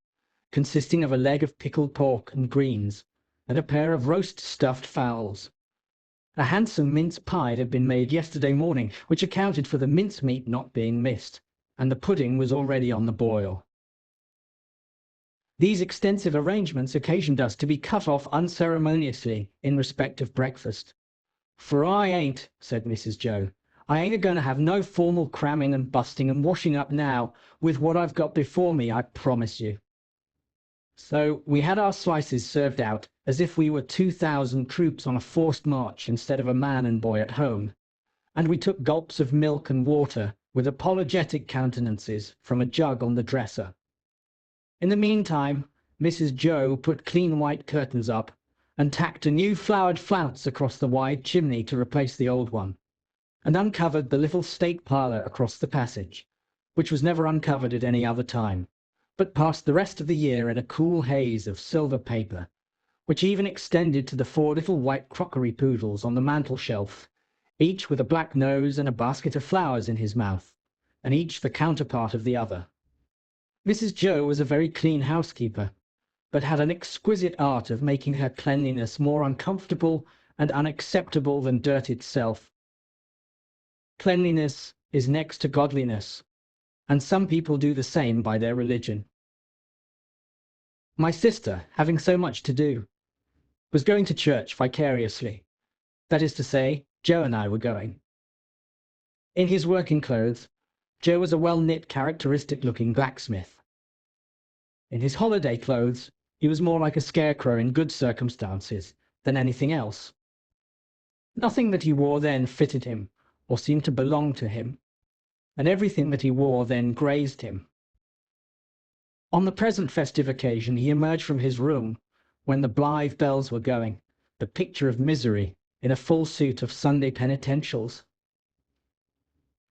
consisting of a leg of pickled pork and greens, and a pair of roast stuffed fowls. A handsome mince pie had been made yesterday morning, which accounted for the mincemeat not being missed, and the pudding was already on the boil. These extensive arrangements occasioned us to be cut off unceremoniously in respect of breakfast. "For I ain't," said Mrs. Joe, "I ain't a-going to have no formal cramming and busting and washing up now, with what I've got before me, I promise you." So we had our slices served out as if we were 2,000 troops on a forced march instead of a man and boy at home, and we took gulps of milk and water with apologetic countenances from a jug on the dresser. In the meantime, Mrs. Joe put clean white curtains up and tacked a new flowered flounce across the wide chimney to replace the old one, and uncovered the little state parlour across the passage, which was never uncovered at any other time, but passed the rest of the year in a cool haze of silver paper, which even extended to the 4 little white crockery poodles on the mantel-shelf, each with a black nose and a basket of flowers in his mouth, and each the counterpart of the other. Mrs. Joe was a very clean housekeeper, but had an exquisite art of making her cleanliness more uncomfortable and unacceptable than dirt itself. Cleanliness is next to godliness, and some people do the same by their religion. My sister, having so much to do, was going to church vicariously. That is to say, Joe and I were going. In his working clothes, Joe was a well-knit, characteristic-looking blacksmith. In his holiday clothes, he was more like a scarecrow in good circumstances than anything else. Nothing that he wore then fitted him or seemed to belong to him, and everything that he wore then grazed him. On the present festive occasion he emerged from his room when the blithe bells were going, the picture of misery, in a full suit of Sunday penitentials.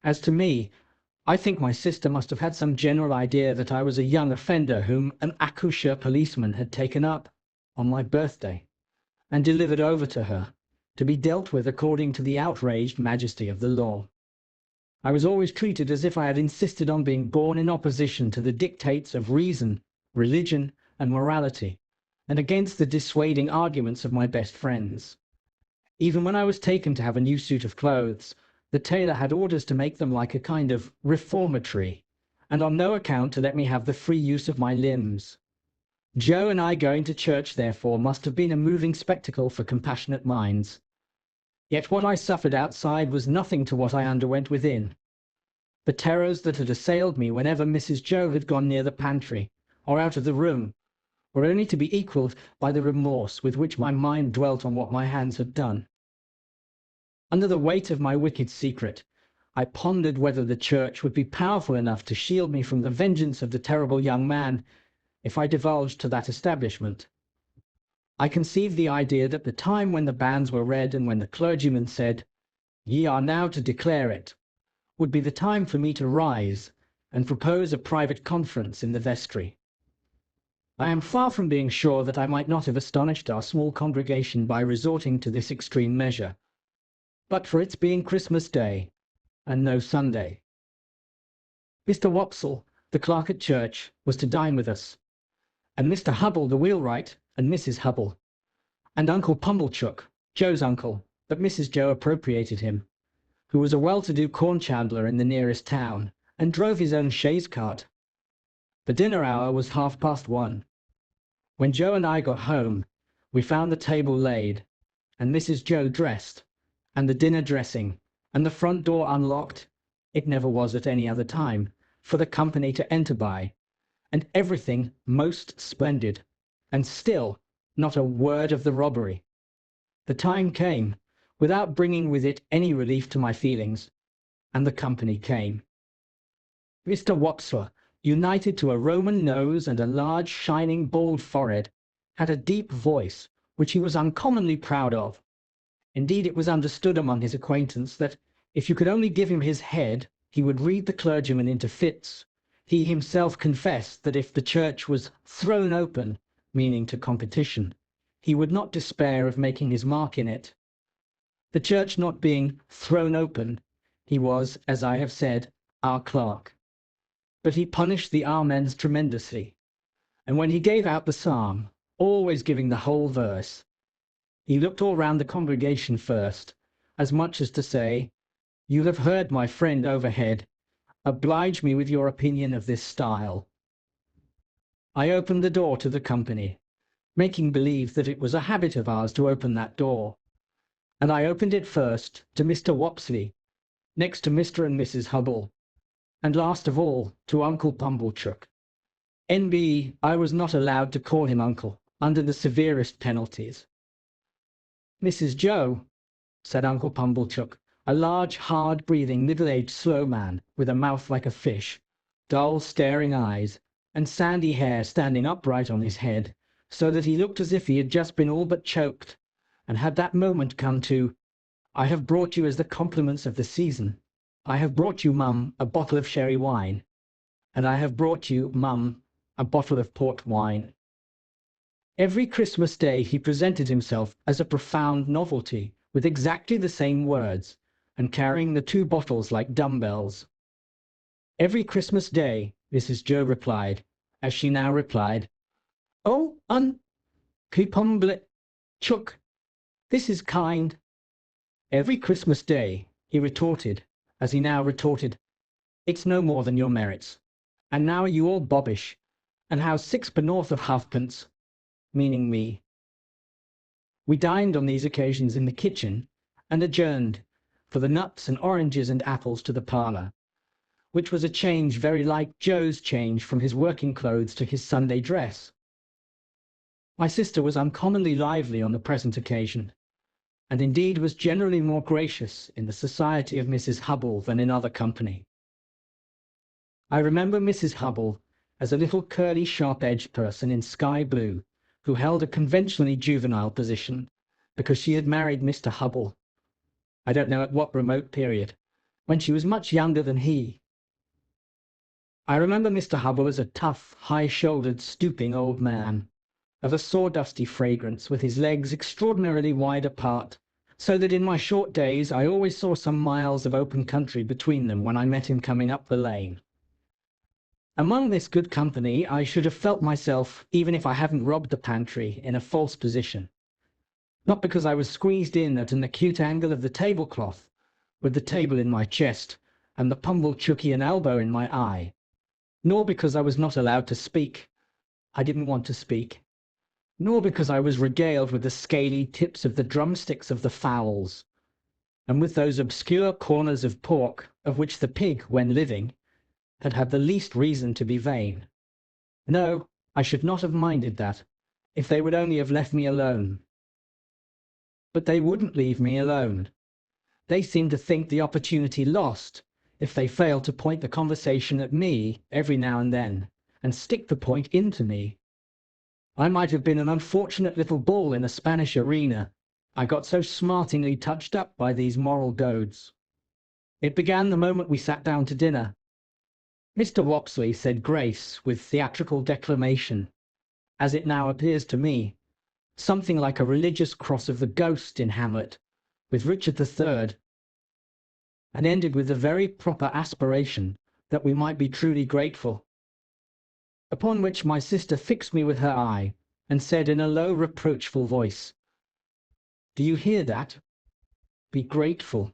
As to me, I think my sister must have had some general idea that I was a young offender whom an accoucheur policeman had taken up on my birthday and delivered over to her, to be dealt with according to the outraged majesty of the law. I was always treated as if I had insisted on being born in opposition to the dictates of reason, religion, and morality, and against the dissuading arguments of my best friends. Even when I was taken to have a new suit of clothes, the tailor had orders to make them like a kind of reformatory, and on no account to let me have the free use of my limbs. Joe and I going to church, therefore, must have been a moving spectacle for compassionate minds. Yet what I suffered outside was nothing to what I underwent within. The terrors that had assailed me whenever Mrs. Joe had gone near the pantry, or out of the room, were only to be equalled by the remorse with which my mind dwelt on what my hands had done. Under the weight of my wicked secret, I pondered whether the church would be powerful enough to shield me from the vengeance of the terrible young man if I divulged to that establishment. I conceived the idea that the time when the banns were read and when the clergyman said, "Ye are now to declare it," would be the time for me to rise and propose a private conference in the vestry. I am far from being sure that I might not have astonished our small congregation by resorting to this extreme measure, but for its being Christmas Day, and no Sunday. Mr. Wopsle, the clerk at church, was to dine with us, and Mr. Hubble, the wheelwright, and Mrs. Hubble, and Uncle Pumblechook, Joe's uncle, but Mrs. Joe appropriated him, who was a well-to-do corn chandler in the nearest town, and drove his own chaise cart. The dinner hour was 1:30. When Joe and I got home, we found the table laid, and Mrs. Joe dressed, and the dinner dressing, and the front door unlocked. It never was at any other time, for the company to enter by, and everything most splendid, and still not a word of the robbery. The time came, without bringing with it any relief to my feelings, and the company came. Mr. Wopsle, united to a Roman nose and a large, shining, bald forehead, had a deep voice, which he was uncommonly proud of. Indeed, it was understood among his acquaintance that, if you could only give him his head, he would read the clergyman into fits. He himself confessed that if the church was thrown open, meaning to competition, he would not despair of making his mark in it. The church not being thrown open, he was, as I have said, our clerk. But he punished the amens tremendously, and when he gave out the psalm, always giving the whole verse, he looked all round the congregation first, as much as to say, "You have heard my friend overhead. Oblige me with your opinion of this style." I opened the door to the company, making believe that it was a habit of ours to open that door, and I opened it first to Mr. Wopsle, next to Mr. and Mrs. Hubble, and last of all to Uncle Pumblechook. N.B. I was not allowed to call him uncle, under the severest penalties. "Mrs. Joe," said Uncle Pumblechook, a large, hard-breathing, middle-aged, slow man with a mouth like a fish, dull, staring eyes, and sandy hair standing upright on his head, so that he looked as if he had just been all but choked, and had that moment come to, "I have brought you as the compliments of the season. I have brought you, Mum, a bottle of sherry wine, and I have brought you, Mum, a bottle of port wine." Every Christmas Day he presented himself as a profound novelty, with exactly the same words, and carrying the 2 bottles like dumbbells. Every Christmas Day, Mrs. Joe replied, as she now replied, "Oh, keep humble, Chuck, this is kind." Every Christmas Day, he retorted, as he now retorted, "It's no more than your merits. And now are you all bobbish, and how's 6 of halfpence?" meaning me. We dined on these occasions in the kitchen, and adjourned for the nuts and oranges and apples to the parlour, which was a change very like Joe's change from his working clothes to his Sunday dress. My sister was uncommonly lively on the present occasion, and indeed was generally more gracious in the society of Mrs. Hubble than in other company. I remember Mrs. Hubble as a little curly, sharp-edged person in sky blue, who held a conventionally juvenile position, because she had married Mr. Hubble, I don't know at what remote period, when she was much younger than he. I remember Mr. Hubble as a tough, high-shouldered, stooping old man, of a sawdusty fragrance, with his legs extraordinarily wide apart, so that in my short days I always saw some miles of open country between them when I met him coming up the lane. Among this good company I should have felt myself, even if I hadn't robbed the pantry, in a false position. Not because I was squeezed in at an acute angle of the tablecloth, with the table in my chest, and the Pumblechuckian elbow in my eye, nor because I was not allowed to speak. I didn't want to speak. Nor because I was regaled with the scaly tips of the drumsticks of the fowls, and with those obscure corners of pork, of which the pig, when living, had the least reason to be vain. No, I should not have minded that, if they would only have left me alone. But they wouldn't leave me alone. They seemed to think the opportunity lost, if they failed to point the conversation at me every now and then, and stick the point into me. I might have been an unfortunate little bull in a Spanish arena, I got so smartingly touched up by these moral goads. It began the moment we sat down to dinner. Mr. Wopsley said grace with theatrical declamation, as it now appears to me, something like a religious cross of the ghost in Hamlet, with Richard III, and ended with the very proper aspiration that we might be truly grateful. Upon which my sister fixed me with her eye, and said in a low, reproachful voice, "Do you hear that? Be grateful."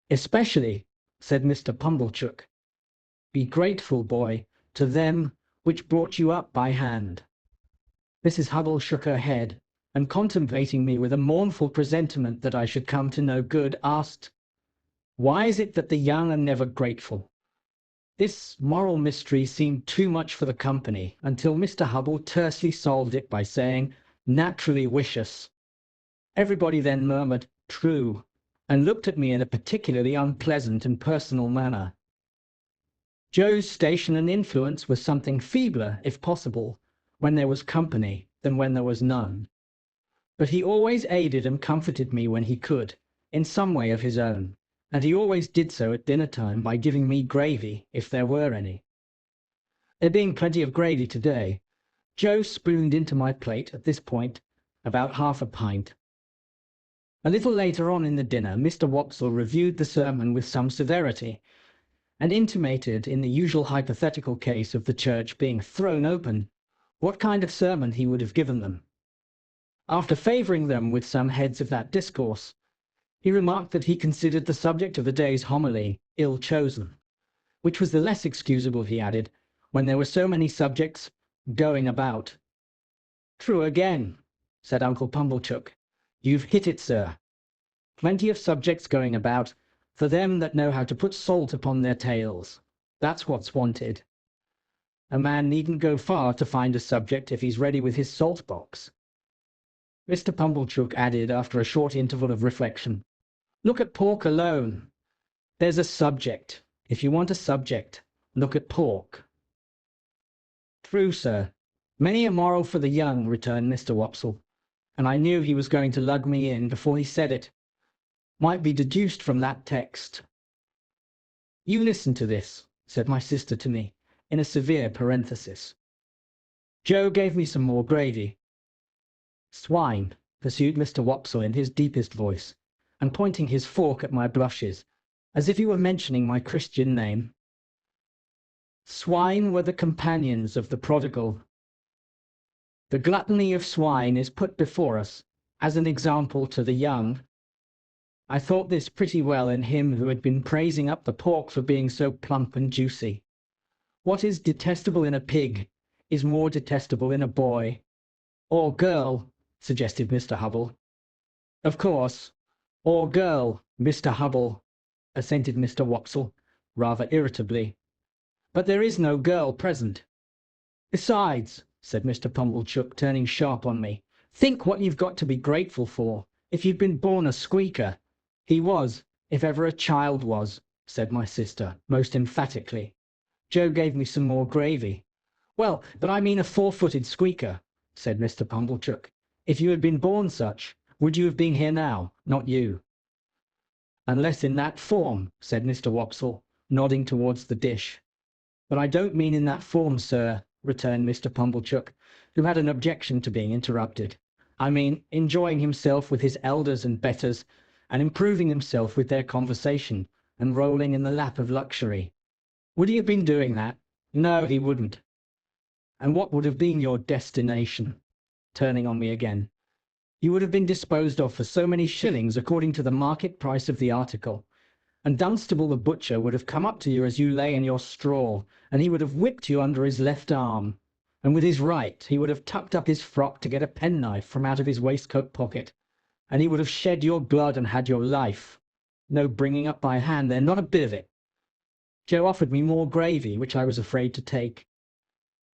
"Especially," said Mr. Pumblechook, "be grateful, boy, to them which brought you up by hand." Mrs. Hubble shook her head, and contemplating me with a mournful presentiment that I should come to no good, asked, "Why is it that the young are never grateful?" This moral mystery seemed too much for the company, until Mr. Hubble tersely solved it by saying, "Naturally wicious." Everybody then murmured, "True," and looked at me in a particularly unpleasant and personal manner. Joe's station and influence was something feebler, if possible, when there was company than when there was none. But he always aided and comforted me when he could, in some way of his own, and he always did so at dinner-time by giving me gravy, if there were any. There being plenty of gravy to-day, Joe spooned into my plate, at this point, about half a pint. A little later on in the dinner, Mr. Wopsle reviewed the sermon with some severity, and intimated, in the usual hypothetical case of the church being thrown open, what kind of sermon he would have given them. After favouring them with some heads of that discourse, he remarked that he considered the subject of the day's homily ill-chosen, which was the less excusable, he added, when there were so many subjects going about. "True again," said Uncle Pumblechook. "You've hit it, sir. Plenty of subjects going about, for them that know how to put salt upon their tails. That's what's wanted. A man needn't go far to find a subject if he's ready with his salt-box." Mr. Pumblechook added, after a short interval of reflection, Look at pork alone. There's a subject. If you want a subject, look at pork. True, sir. Many a moral for the young, returned Mr. Wopsle, and I knew he was going to lug me in before he said it. Might be deduced from that text. You listen to this, said my sister to me, in a severe parenthesis. Joe gave me some more gravy. Swine, pursued Mr. Wopsle in his deepest voice, and pointing his fork at my blushes, as if he were mentioning my Christian name. Swine were the companions of the prodigal. The gluttony of swine is put before us, as an example to the young. I thought this pretty well in him who had been praising up the pork for being so plump and juicy. What is detestable in a pig is more detestable in a boy. Or girl, suggested Mr. Hubble. Of course, or girl, Mr. Hubble, assented Mr. Wopsle, rather irritably. But there is no girl present. Besides, said Mr. Pumblechook, turning sharp on me, think what you've got to be grateful for, if you've been born a squeaker. He was, if ever a child was, said my sister, most emphatically. Joe gave me some more gravy. Well, but I mean a four-footed squeaker, said Mr. Pumblechook. If you had been born such, would you have been here now? Not you. Unless in that form, said Mr. Wopsle, nodding towards the dish. But I don't mean in that form, sir, returned Mr. Pumblechook, who had an objection to being interrupted. I mean enjoying himself with his elders and betters, and improving himself with their conversation, and rolling in the lap of luxury. Would he have been doing that? No, he wouldn't. And what would have been your destination? Turning on me again. You would have been disposed of for so many shillings according to the market price of the article, and Dunstable the butcher would have come up to you as you lay in your straw, and he would have whipped you under his left arm, and with his right he would have tucked up his frock to get a penknife from out of his waistcoat pocket, and he would have shed your blood and had your life. No bringing up by hand there, not a bit of it. Joe offered me more gravy, which I was afraid to take.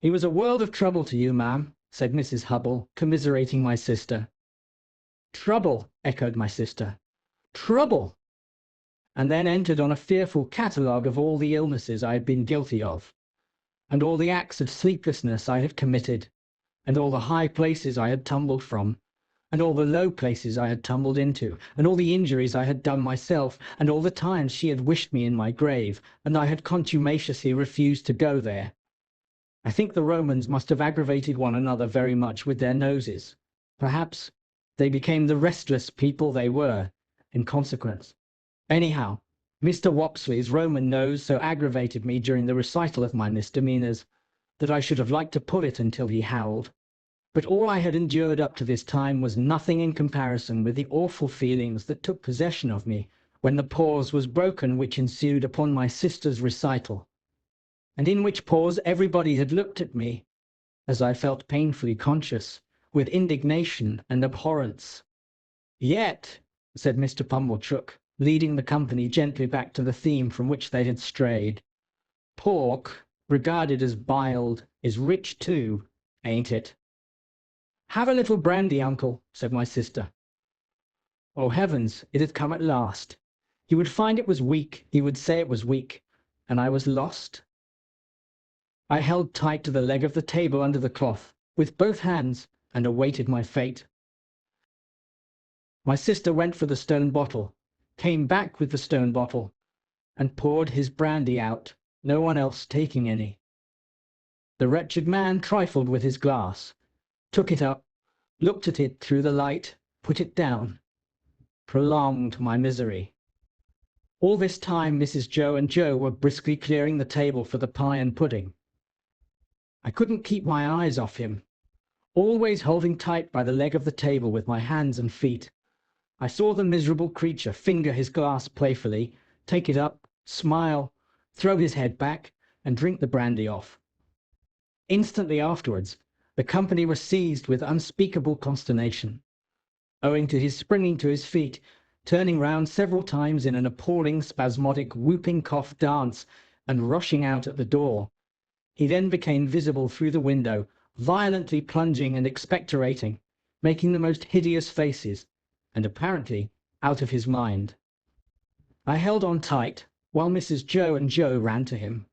He was a world of trouble to you, ma'am, said Mrs. Hubble, commiserating my sister. Trouble, echoed my sister. Trouble! And then entered on a fearful catalogue of all the illnesses I had been guilty of, and all the acts of sleeplessness I had committed, and all the high places I had tumbled from, and all the low places I had tumbled into, and all the injuries I had done myself, and all the times she had wished me in my grave, and I had contumaciously refused to go there. I think the Romans must have aggravated one another very much with their noses. Perhaps they became the restless people they were, in consequence. Anyhow, Mr. Wopsle's Roman nose so aggravated me during the recital of my misdemeanours that I should have liked to pull it until he howled. But all I had endured up to this time was nothing in comparison with the awful feelings that took possession of me when the pause was broken which ensued upon my sister's recital, and in which pause everybody had looked at me, as I felt painfully conscious, with indignation and abhorrence. Yet, said Mr. Pumblechook, leading the company gently back to the theme from which they had strayed, pork, regarded as biled, is rich too, ain't it? Have a little brandy, uncle, said my sister. Oh, heavens, it had come at last. He would find it was weak, he would say it was weak, and I was lost. I held tight to the leg of the table under the cloth, with both hands, and awaited my fate. My sister went for the stone bottle, came back with the stone bottle, and poured his brandy out, no one else taking any. The wretched man trifled with his glass, took it up, looked at it through the light, put it down, prolonged my misery. All this time Mrs. Joe and Joe were briskly clearing the table for the pie and pudding. I couldn't keep my eyes off him. Always holding tight by the leg of the table with my hands and feet, I saw the miserable creature finger his glass playfully, take it up, smile, throw his head back, and drink the brandy off. Instantly afterwards, the company were seized with unspeakable consternation, owing to his springing to his feet, turning round several times in an appalling, spasmodic, whooping cough dance, and rushing out at the door. He then became visible through the window, violently plunging and expectorating, making the most hideous faces, and apparently out of his mind. I held on tight, while Mrs. Joe and Joe ran to him.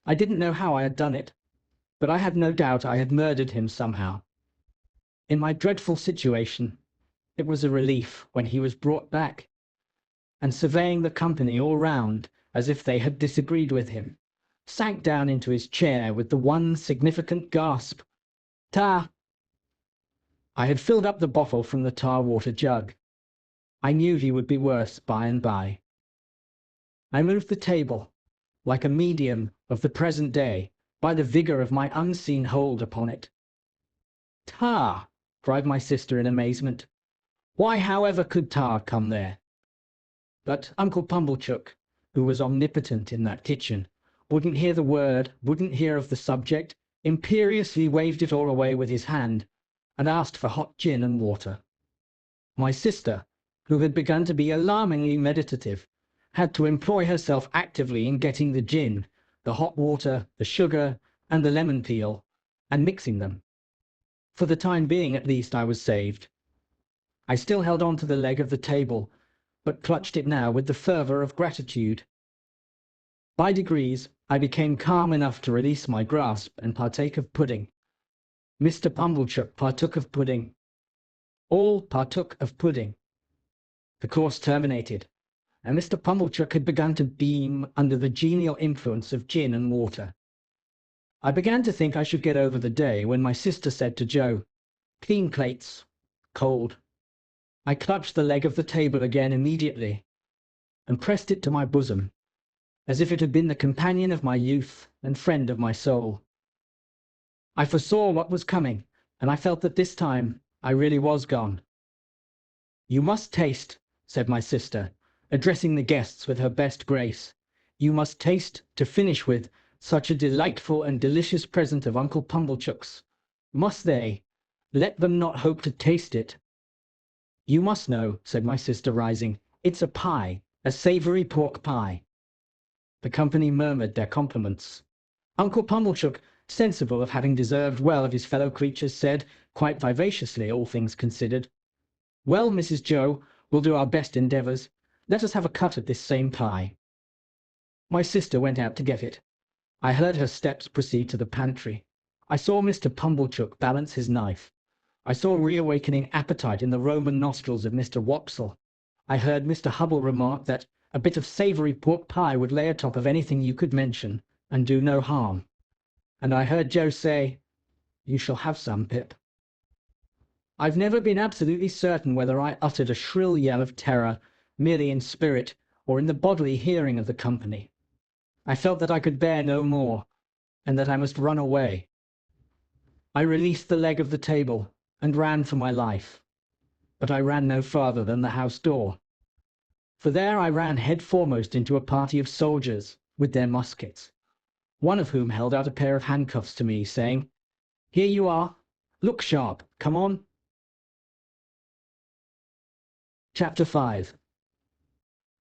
I didn't know how I had done it, but I had no doubt I had murdered him somehow. In my dreadful situation, it was a relief when he was brought back, and surveying the company all round as if they had disagreed with him, sank down into his chair with the one significant gasp, "Tar!" I had filled up the bottle from the tar-water jug. I knew he would be worse by and by. I moved the table, like a medium of the present day, by the vigour of my unseen hold upon it. "Tar!" cried my sister in amazement. "Why, however could tar come there?" But Uncle Pumblechook, who was omnipotent in that kitchen, wouldn't hear the word, wouldn't hear of the subject, imperiously waved it all away with his hand, and asked for hot gin and water. My sister, who had begun to be alarmingly meditative, had to employ herself actively in getting the gin, the hot water, the sugar, and the lemon peel, and mixing them. For the time being, at least, I was saved. I still held on to the leg of the table, but clutched it now with the fervour of gratitude. By degrees, I became calm enough to release my grasp and partake of pudding. Mr. Pumblechook partook of pudding. All partook of pudding. The course terminated, and Mr. Pumblechook had begun to beam under the genial influence of gin and water. I began to think I should get over the day when my sister said to Joe, "Clean plates. Cold." I clutched the leg of the table again immediately, and pressed it to my bosom, as if it had been the companion of my youth and friend of my soul. I foresaw what was coming, and I felt that this time I really was gone. "You must taste," said my sister, addressing the guests with her best grace. "You must taste, to finish with, such a delightful and delicious present of Uncle Pumblechook's. Must they? Let them not hope to taste it." "You must know," said my sister, rising. "It's a pie, a savoury pork pie." The company murmured their compliments. Uncle Pumblechook, sensible of having deserved well of his fellow creatures, said, quite vivaciously, all things considered, "Well, Mrs. Joe, we'll do our best endeavours. Let us have a cut at this same pie." My sister went out to get it. I heard her steps proceed to the pantry. I saw Mr. Pumblechook balance his knife. I saw reawakening appetite in the Roman nostrils of Mr. Wopsle. I heard Mr. Hubble remark that a bit of savoury pork pie would lay atop of anything you could mention, and do no harm. And I heard Joe say, "You shall have some, Pip." I've never been absolutely certain whether I uttered a shrill yell of terror, merely in spirit, or in the bodily hearing of the company. I felt that I could bear no more, and that I must run away. I released the leg of the table, and ran for my life. But I ran no farther than the house door. For there I ran head foremost into a party of soldiers, with their muskets, one of whom held out a pair of handcuffs to me, saying, "Here you are. Look sharp. Come on." Chapter 5.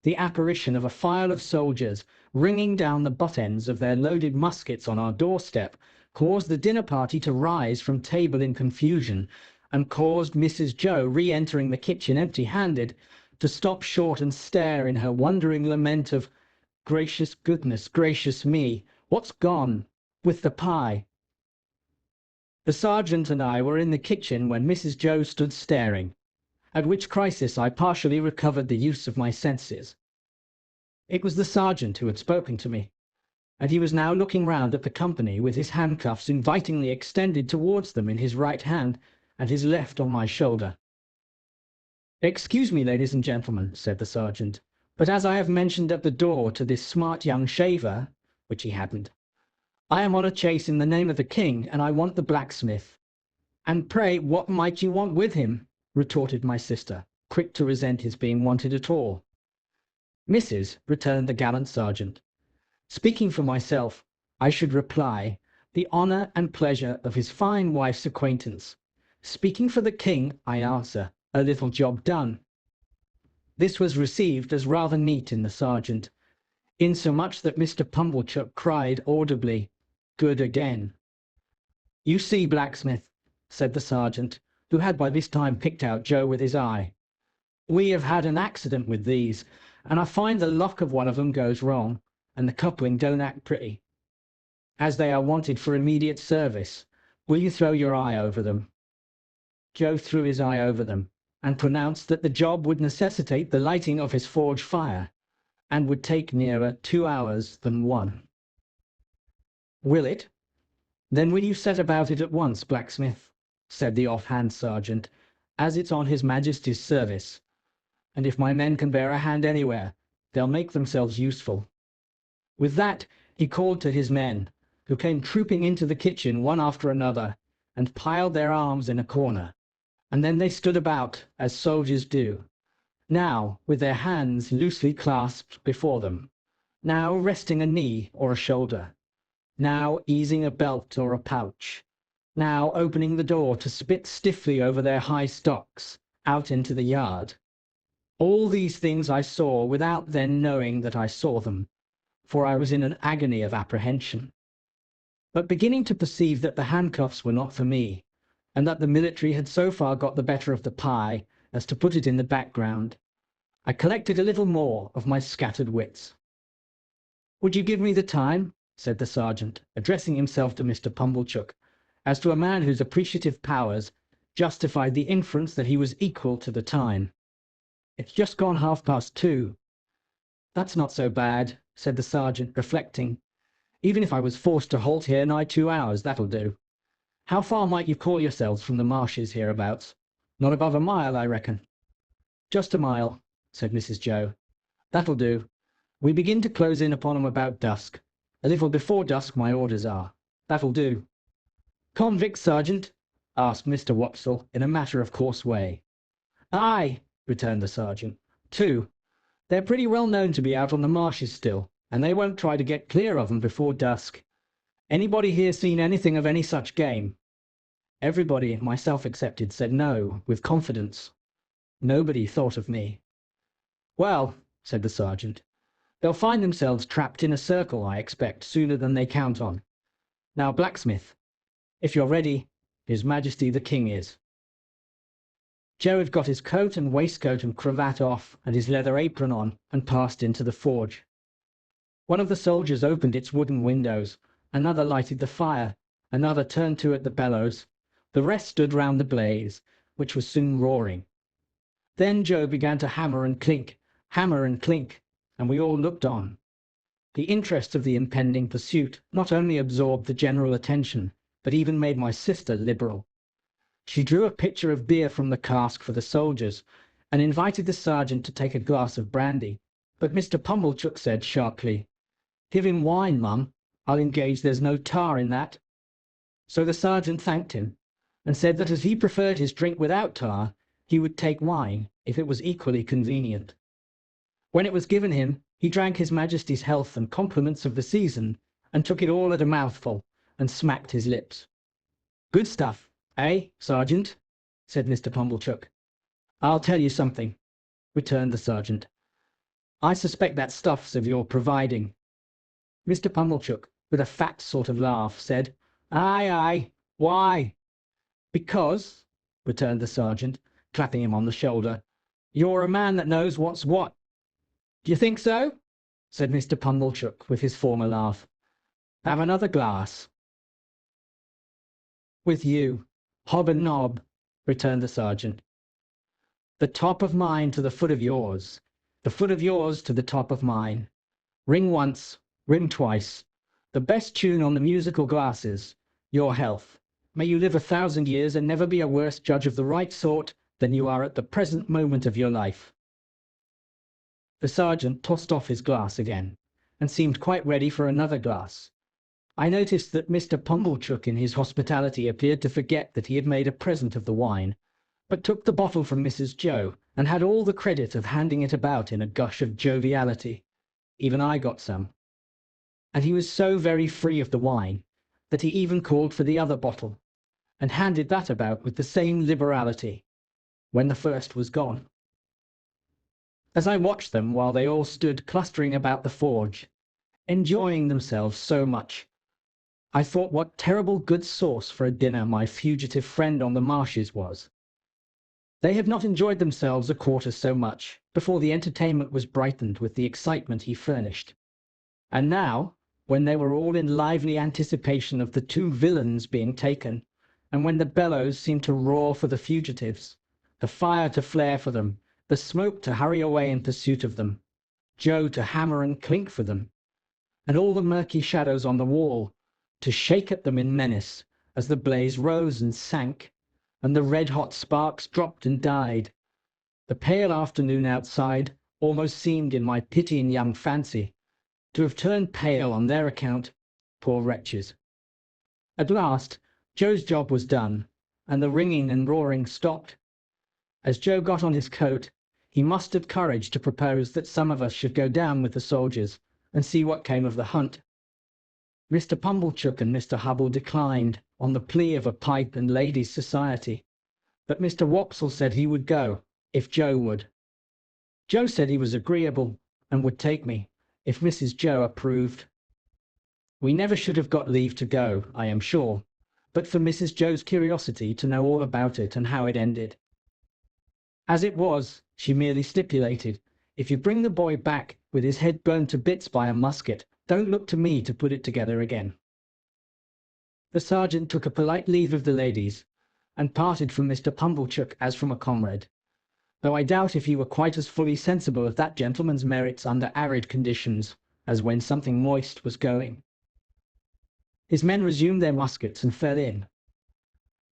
The apparition of a file of soldiers, ringing down the butt ends of their loaded muskets on our doorstep, caused the dinner party to rise from table in confusion, and caused Mrs. Joe, re-entering the kitchen empty-handed, to stop short and stare in her wondering lament of, "Gracious goodness, gracious me, what's gone with the pie?" The sergeant and I were in the kitchen when Mrs. Joe stood staring, at which crisis I partially recovered the use of my senses. It was the sergeant who had spoken to me, and he was now looking round at the company with his handcuffs invitingly extended towards them in his right hand, and his left on my shoulder. "Excuse me, ladies and gentlemen," said the sergeant, "but as I have mentioned at the door to this smart young shaver," which he hadn't, "I am on a chase in the name of the king, and I want the blacksmith." "And pray what might you want with him?" retorted my sister, quick to resent his being wanted at all. "Mrs.," returned the gallant sergeant, "speaking for myself, I should reply, the honour and pleasure of his fine wife's acquaintance. Speaking for the king, I answer, a little job done." This was received as rather neat in the sergeant, insomuch that Mr. Pumblechook cried audibly, "Good again." "You see, blacksmith," said the sergeant, who had by this time picked out Joe with his eye, "we have had an accident with these, and I find the lock of one of them goes wrong, and the coupling don't act pretty. As they are wanted for immediate service, will you throw your eye over them?" Joe threw his eye over them, and pronounced that the job would necessitate the lighting of his forge fire, and would take nearer 2 hours than 1. "Will it? Then will you set about it at once, blacksmith?" said the off-hand sergeant, "as it's on His Majesty's service, and if my men can bear a hand anywhere, they'll make themselves useful." With that he called to his men, who came trooping into the kitchen one after another, and piled their arms in a corner, and then they stood about, as soldiers do, now with their hands loosely clasped before them, now resting a knee or a shoulder, now easing a belt or a pouch, now opening the door to spit stiffly over their high stocks out into the yard. All these things I saw without then knowing that I saw them, for I was in an agony of apprehension. But beginning to perceive that the handcuffs were not for me, and that the military had so far got the better of the pie as to put it in the background, I collected a little more of my scattered wits. "Would you give me the time?" said the sergeant, addressing himself to Mr. Pumblechook, as to a man whose appreciative powers justified the inference that he was equal to the time. "It's just gone 2:30. "That's not so bad," said the sergeant, reflecting. "Even if I was forced to halt here nigh 2 hours, that'll do. How far might you call yourselves from the marshes hereabouts? Not above a mile, I reckon." "Just a mile," said Mrs. Joe. "That'll do. We begin to close in upon 'em about dusk. A little before dusk, my orders are. That'll do." "Convicts, sergeant?" asked Mr. Wopsle in a matter-of-course way. "Aye," returned the sergeant. "2. They're pretty well known to be out on the marshes still, and they won't try to get clear of 'em before dusk. Anybody here seen anything of any such game?" Everybody, myself excepted, said no, with confidence. Nobody thought of me. "Well," said the sergeant, "they'll find themselves trapped in a circle, I expect, sooner than they count on. Now, blacksmith, if you're ready, His Majesty the King is." Joe had got his coat and waistcoat and cravat off, and his leather apron on, and passed into the forge. One of the soldiers opened its wooden windows, another lighted the fire, another turned to at the bellows, the rest stood round the blaze, which was soon roaring. Then Joe began to hammer and clink, and we all looked on. The interest of the impending pursuit not only absorbed the general attention, but even made my sister liberal. She drew a pitcher of beer from the cask for the soldiers, and invited the sergeant to take a glass of brandy. But Mr. Pumblechook said sharply, "Give him wine, mum. I'll engage there's no tar in that." So the sergeant thanked him, and said that as he preferred his drink without tar, he would take wine, if it was equally convenient. When it was given him, he drank His Majesty's health and compliments of the season, and took it all at a mouthful, and smacked his lips. "Good stuff, eh, sergeant?" said Mr. Pumblechook. "I'll tell you something," returned the sergeant. "I suspect that stuff's of your providing." Mr. Pumblechook, with a fat sort of laugh, said, "Aye, aye. Why?" "Because," returned the sergeant, clapping him on the shoulder, "you're a man that knows what's what." "Do you think so?" said Mr. Pumblechook, with his former laugh. "Have another glass." "With you, hob and nob," returned the sergeant. "The top of mine to the foot of yours, the foot of yours to the top of mine. Ring once, ring twice. The best tune on the musical glasses. Your health. May you live 1,000 years and never be a worse judge of the right sort than you are at the present moment of your life." The sergeant tossed off his glass again, and seemed quite ready for another glass. I noticed that Mr. Pumblechook in his hospitality appeared to forget that he had made a present of the wine, but took the bottle from Mrs. Joe, and had all the credit of handing it about in a gush of joviality. Even I got some. And he was so very free of the wine, that he even called for the other bottle, and handed that about with the same liberality, when the first was gone. As I watched them while they all stood clustering about the forge, enjoying themselves so much, I thought what terrible good sauce for a dinner my fugitive friend on the marshes was. They had not enjoyed themselves a quarter so much before the entertainment was brightened with the excitement he furnished. And now, when they were all in lively anticipation of the two villains being taken, and when the bellows seemed to roar for the fugitives, the fire to flare for them, the smoke to hurry away in pursuit of them, Joe to hammer and clink for them, and all the murky shadows on the wall to shake at them in menace, as the blaze rose and sank, and the red-hot sparks dropped and died, the pale afternoon outside almost seemed, in my pitying young fancy, to have turned pale on their account, poor wretches. At last Joe's job was done, and the ringing and roaring stopped. As Joe got on his coat, he mustered courage to propose that some of us should go down with the soldiers and see what came of the hunt. Mr. Pumblechook and Mr. Hubble declined, on the plea of a pipe and ladies' society, but Mr. Wopsle said he would go, if Joe would. Joe said he was agreeable, and would take me, if Mrs. Joe approved. We never should have got leave to go, I am sure, but for Mrs. Joe's curiosity to know all about it and how it ended. As it was, she merely stipulated, if you bring the boy back with his head blown to bits by a musket, don't look to me to put it together again. The sergeant took a polite leave of the ladies, and parted from Mr. Pumblechook as from a comrade, though I doubt if he were quite as fully sensible of that gentleman's merits under arid conditions as when something moist was going. His men resumed their muskets and fell in.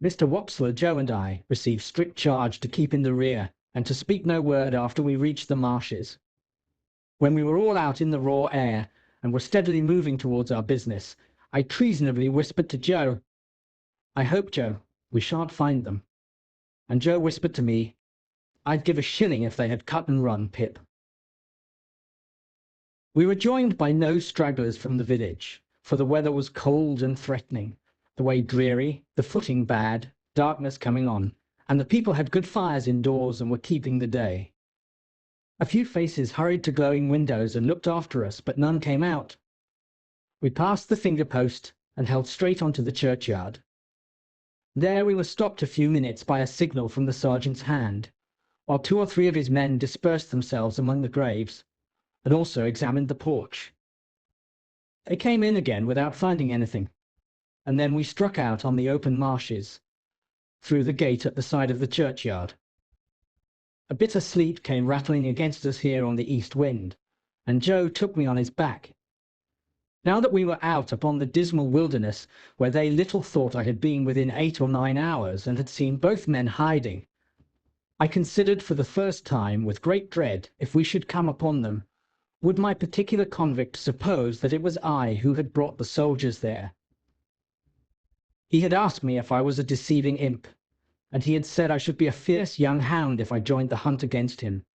Mr. Wopsle, Joe, and I received strict charge to keep in the rear and to speak no word after we reached the marshes. When we were all out in the raw air and were steadily moving towards our business, I treasonably whispered to Joe, "I hope, Joe, we shan't find them." And Joe whispered to me, "I'd give a shilling if they had cut and run, Pip." We were joined by no stragglers from the village, for the weather was cold and threatening, the way dreary, the footing bad, darkness coming on, and the people had good fires indoors and were keeping the day. A few faces hurried to glowing windows and looked after us, but none came out. We passed the finger-post and held straight on to the churchyard. There we were stopped a few minutes by a signal from the sergeant's hand, while 2 or 3 of his men dispersed themselves among the graves, and also examined the porch. They came in again without finding anything, and then we struck out on the open marshes, through the gate at the side of the churchyard. A bitter sleet came rattling against us here on the east wind, and Joe took me on his back. Now that we were out upon the dismal wilderness, where they little thought I had been within 8 or 9 hours, and had seen both men hiding, I considered for the first time with great dread if we should come upon them. Would my particular convict suppose that it was I who had brought the soldiers there? He had asked me if I was a deceiving imp, and he had said I should be a fierce young hound if I joined the hunt against him.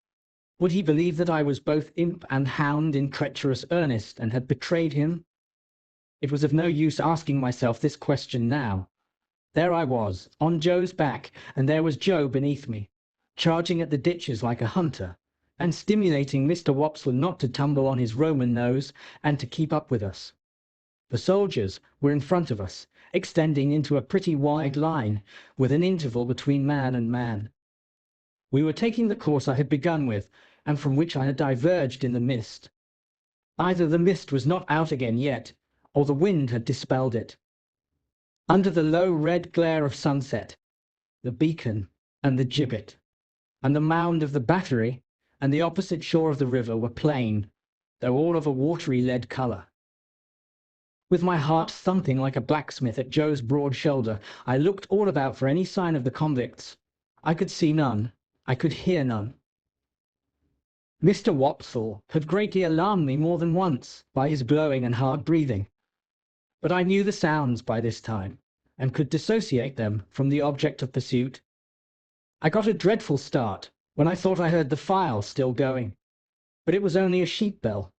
Would he believe that I was both imp and hound in treacherous earnest, and had betrayed him? It was of no use asking myself this question now. There I was, on Joe's back, and there was Joe beneath me, charging at the ditches like a hunter, and stimulating Mr. Wopsle not to tumble on his Roman nose, and to keep up with us. The soldiers were in front of us, extending into a pretty wide line, with an interval between man and man. We were taking the course I had begun with, and from which I had diverged in the mist. Either the mist was not out again yet, or the wind had dispelled it. Under the low red glare of sunset, the beacon and the gibbet, and the mound of the battery, and the opposite shore of the river were plain, though all of a watery lead colour. With my heart thumping like a blacksmith at Joe's broad shoulder, I looked all about for any sign of the convicts. I could see none. I could hear none. Mr. Wopsle had greatly alarmed me more than once by his blowing and hard breathing, but I knew the sounds by this time, and could dissociate them from the object of pursuit. I got a dreadful start when I thought I heard the file still going, but it was only a sheep bell.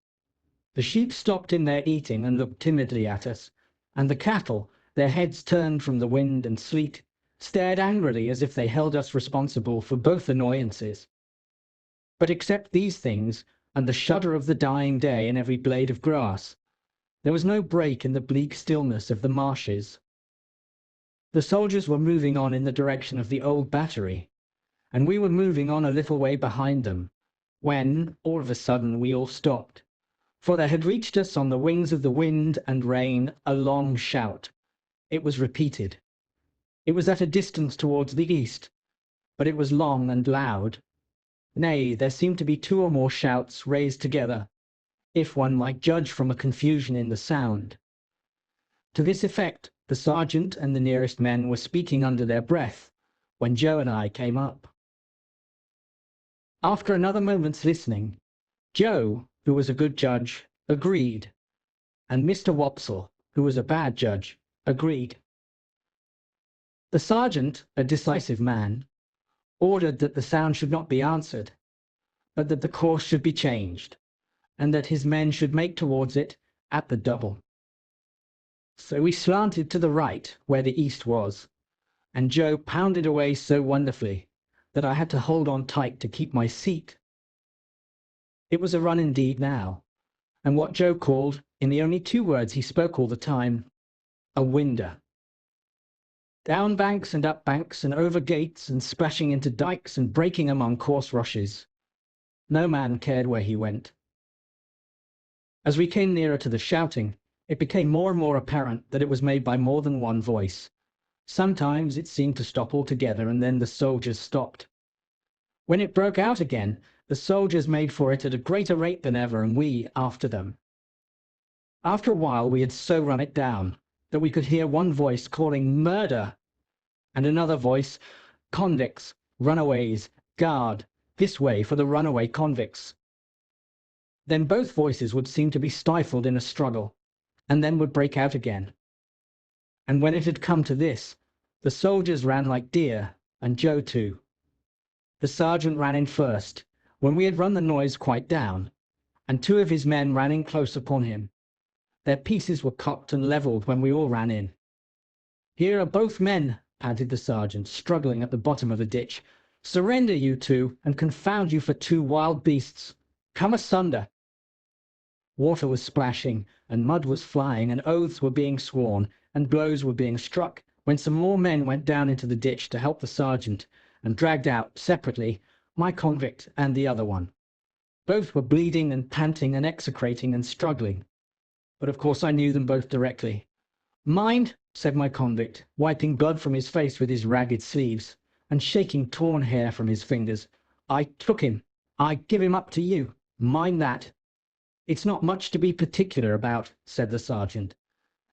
The sheep stopped in their eating and looked timidly at us, and the cattle, their heads turned from the wind and sleet, stared angrily as if they held us responsible for both annoyances. But except these things, and the shudder of the dying day in every blade of grass, there was no break in the bleak stillness of the marshes. The soldiers were moving on in the direction of the old battery, and we were moving on a little way behind them, when, all of a sudden, we all stopped. For there had reached us on the wings of the wind and rain a long shout. It was repeated. It was at a distance towards the east, but it was long and loud. Nay, there seemed to be 2 or more shouts raised together, if one might judge from a confusion in the sound. To this effect, the sergeant and the nearest men were speaking under their breath, when Joe and I came up. After another moment's listening, Joe, who was a good judge, agreed, and Mr. Wopsle, who was a bad judge, agreed. The sergeant, a decisive man, ordered that the sound should not be answered, but that the course should be changed, and that his men should make towards it at the double. So we slanted to the right, where the east was, and Joe pounded away so wonderfully that I had to hold on tight to keep my seat. It was a run indeed now, and what Joe called, in the only 2 words he spoke all the time, a winder. Down banks and up banks and over gates and splashing into dikes and breaking among coarse rushes. No man cared where he went. As we came nearer to the shouting, it became more and more apparent that it was made by more than one voice. Sometimes it seemed to stop altogether, and then the soldiers stopped. When it broke out again, the soldiers made for it at a greater rate than ever, and we after them. After a while we had so run it down that we could hear one voice calling "Murder!" and another voice, "Convicts, runaways, guard, this way for the runaway convicts." Then both voices would seem to be stifled in a struggle, and then would break out again. And when it had come to this, the soldiers ran like deer, and Joe too. The sergeant ran in first, when we had run the noise quite down, and 2 of his men ran in close upon him. Their pieces were cocked and levelled when we all ran in. "Here are both men," panted the sergeant, struggling at the bottom of the ditch. "Surrender, you 2, and confound you for 2 wild beasts. Come asunder." Water was splashing, and mud was flying, and oaths were being sworn, and blows were being struck, when some more men went down into the ditch to help the sergeant, and dragged out, separately, my convict and the other one. Both were bleeding and panting and execrating and struggling, but of course I knew them both directly. "Mind," said my convict, wiping blood from his face with his ragged sleeves, and shaking torn hair from his fingers. "I took him. I give him up to you. Mind that." "It's not much to be particular about," said the sergeant.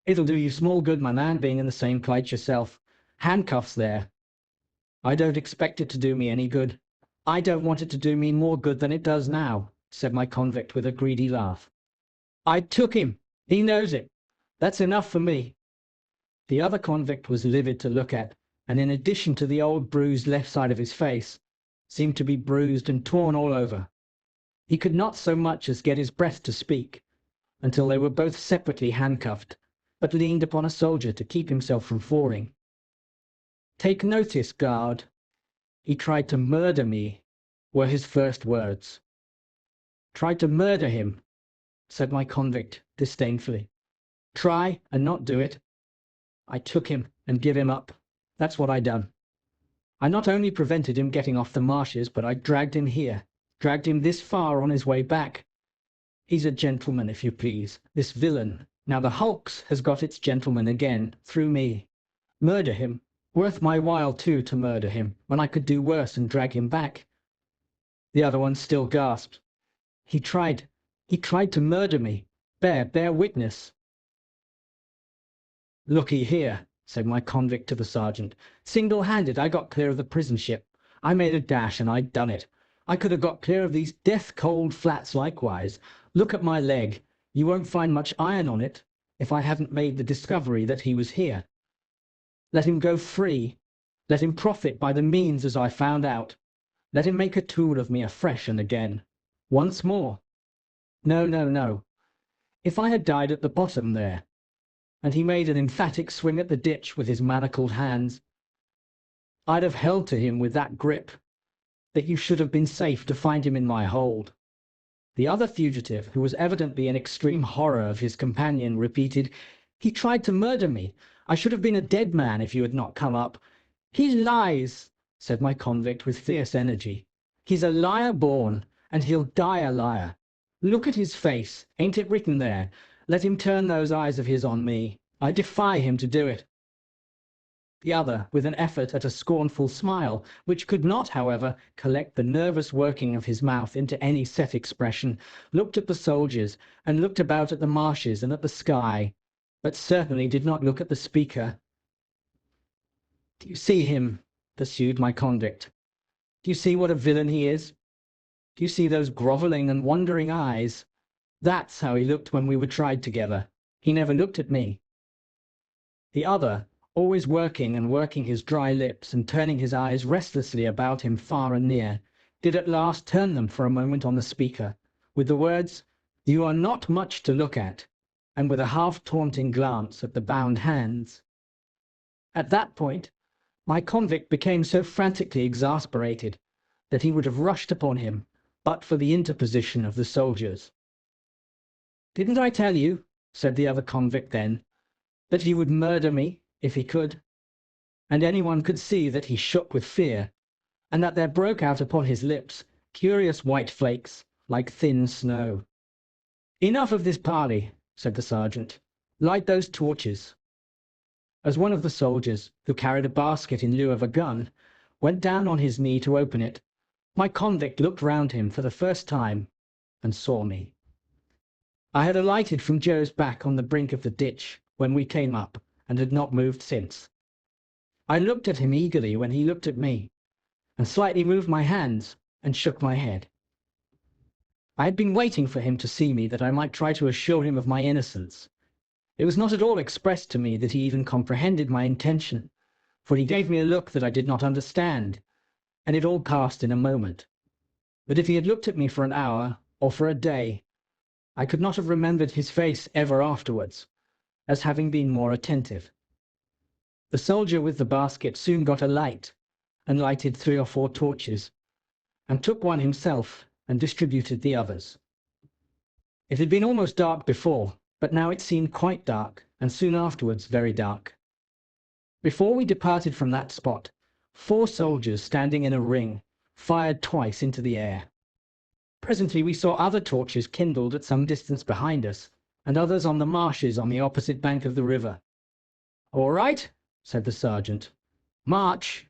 "It'll do you small good, my man, being in the same plight yourself. Handcuffs there." "I don't expect it to do me any good. I don't want it to do me more good than it does now," said my convict with a greedy laugh. "I took him. He knows it. That's enough for me." The other convict was livid to look at, and in addition to the old bruised left side of his face, seemed to be bruised and torn all over. He could not so much as get his breath to speak, until they were both separately handcuffed, but leaned upon a soldier to keep himself from falling. "Take notice, guard. He tried to murder me," were his first words. "Tried to murder him," said my convict disdainfully. "Try and not do it. I took him and give him up. That's what I done. I not only prevented him getting off the marshes, but I dragged him here, dragged him this far on his way back. He's a gentleman, if you please, this villain. Now the hulks has got its gentleman again, through me. Murder him. Worth my while, too, to murder him, when I could do worse and drag him back." The other one still gasped. He tried to murder me. Bear witness." "Looky here," said my convict to the sergeant. "Single-handed I got clear of the prison ship. I made a dash, and I'd done it. I could have got clear of these death-cold flats likewise. Look at my leg. You won't find much iron on it, if I hadn't made the discovery that he was here. Let him go free. Let him profit by the means as I found out. Let him make a tool of me afresh and again. Once more. No. If I had died at the bottom there," and he made an emphatic swing at the ditch with his manacled hands, "I'd have held to him with that grip, that you should have been safe to find him in my hold." The other fugitive, who was evidently in extreme horror of his companion, repeated, "He tried to murder me. I should have been a dead man if you had not come up. He lies. said my convict with fierce energy. "He's a liar born, and he'll die a liar. Look at his face. Ain't it written there? Let him turn those eyes of his on me. I defy him to do it." The other, with an effort at a scornful smile, which could not, however, collect the nervous working of his mouth into any set expression, looked at the soldiers, and looked about at the marshes and at the sky, but certainly did not look at the speaker. "Do you see him?" pursued my convict. "Do you see what a villain he is? Do you see those grovelling and wondering eyes? That's how he looked when we were tried together. He never looked at me." The other, always working and working his dry lips and turning his eyes restlessly about him far and near, did at last turn them for a moment on the speaker, with the words, "You are not much to look at," and with a half-taunting glance at the bound hands. At that point, my convict became so frantically exasperated that he would have rushed upon him, but for the interposition of the soldiers. "Didn't I tell you," said the other convict then, "that he would murder me if he could?" And anyone could see that he shook with fear, and that there broke out upon his lips curious white flakes, like thin snow. "Enough of this parley," said the sergeant. "Light those torches." As one of the soldiers, who carried a basket in lieu of a gun, went down on his knee to open it, my convict looked round him for the first time and saw me. I had alighted from Joe's back on the brink of the ditch when we came up, and had not moved since. I looked at him eagerly when he looked at me, and slightly moved my hands and shook my head. I had been waiting for him to see me that I might try to assure him of my innocence. It was not at all expressed to me that he even comprehended my intention, for he gave me a look that I did not understand, and it all passed in a moment. But if he had looked at me for an hour, or for a day, I could not have remembered his face ever afterwards, as having been more attentive. The soldier with the basket soon got a light, and lighted 3 or 4 torches, and took one himself and distributed the others. It had been almost dark before, but now it seemed quite dark, and soon afterwards very dark. Before we departed from that spot, 4 soldiers standing in a ring fired twice into the air. Presently we saw other torches kindled at some distance behind us, and others on the marshes on the opposite bank of the river. "All right," said the sergeant. "March!"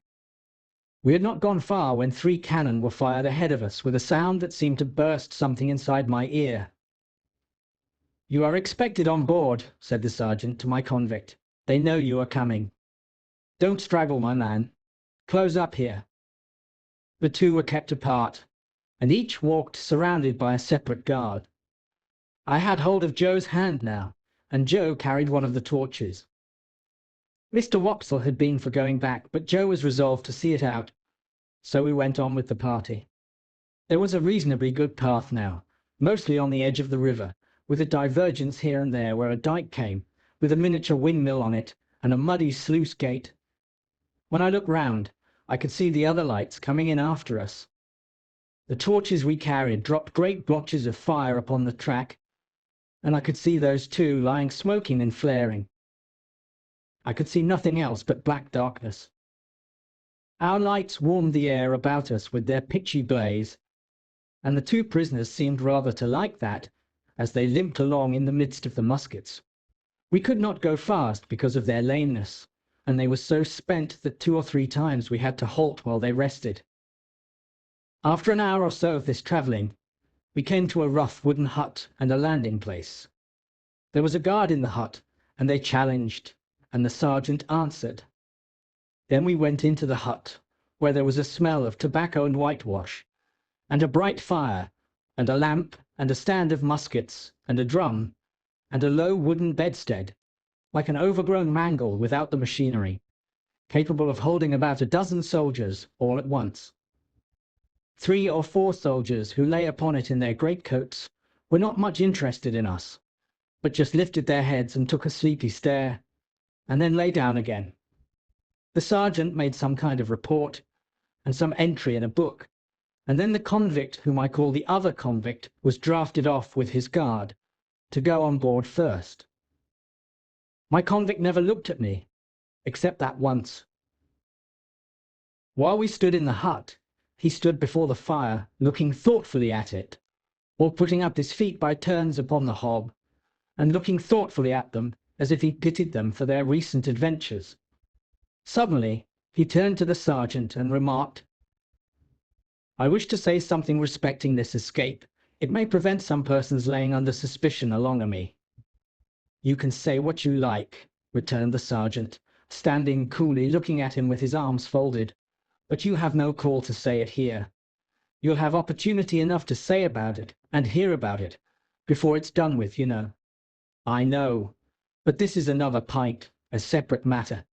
We had not gone far when 3 cannon were fired ahead of us with a sound that seemed to burst something inside my ear. "You are expected on board," said the sergeant to my convict. "They know you are coming. Don't straggle, my man. Close up here." The 2 were kept apart, and each walked surrounded by a separate guard. I had hold of Joe's hand now, and Joe carried one of the torches. Mr. Wopsle had been for going back, but Joe was resolved to see it out, so we went on with the party. There was a reasonably good path now, mostly on the edge of the river, with a divergence here and there where a dike came, with a miniature windmill on it, and a muddy sluice gate. When I looked round, I could see the other lights coming in after us. The torches we carried dropped great blotches of fire upon the track, and I could see those 2 lying smoking and flaring. I could see nothing else but black darkness. Our lights warmed the air about us with their pitchy blaze, and the 2 prisoners seemed rather to like that, as they limped along in the midst of the muskets. We could not go fast because of their lameness, and they were so spent that 2 or 3 times we had to halt while they rested. After an hour or so of this travelling, we came to a rough wooden hut and a landing place. There was a guard in the hut, and they challenged, and the sergeant answered. Then we went into the hut, where there was a smell of tobacco and whitewash, and a bright fire, and a lamp, and a stand of muskets, and a drum, and a low wooden bedstead, like an overgrown mangle without the machinery, capable of holding about a dozen soldiers all at once. 3 or 4 soldiers who lay upon it in their greatcoats were not much interested in us, but just lifted their heads and took a sleepy stare, and then lay down again. The sergeant made some kind of report, and some entry in a book, and then the convict whom I call the other convict was drafted off with his guard to go on board first. My convict never looked at me, except that once. While we stood in the hut, he stood before the fire, looking thoughtfully at it, or putting up his feet by turns upon the hob, and looking thoughtfully at them, as if he pitied them for their recent adventures. Suddenly, he turned to the sergeant and remarked, "I wish to say something respecting this escape. It may prevent some persons laying under suspicion along of me." "You can say what you like," returned the sergeant, standing coolly looking at him with his arms folded, "but you have no call to say it here. You'll have opportunity enough to say about it, and hear about it, before it's done with, you know." "I know, but this is another pint, a separate matter.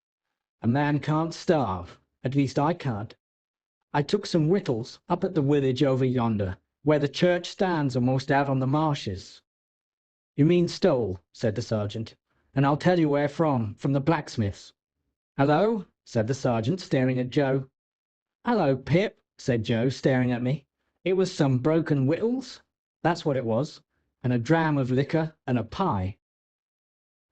A man can't starve, at least I can't. I took some victuals up at the village over yonder, where the church stands almost out on the marshes." "You mean stole," said the sergeant, "and I'll tell you where from the blacksmith's." "Hello," said the sergeant, staring at Joe. "Hello, Pip," said Joe, staring at me. "It was some broken victuals, that's what it was, and a dram of liquor and a pie."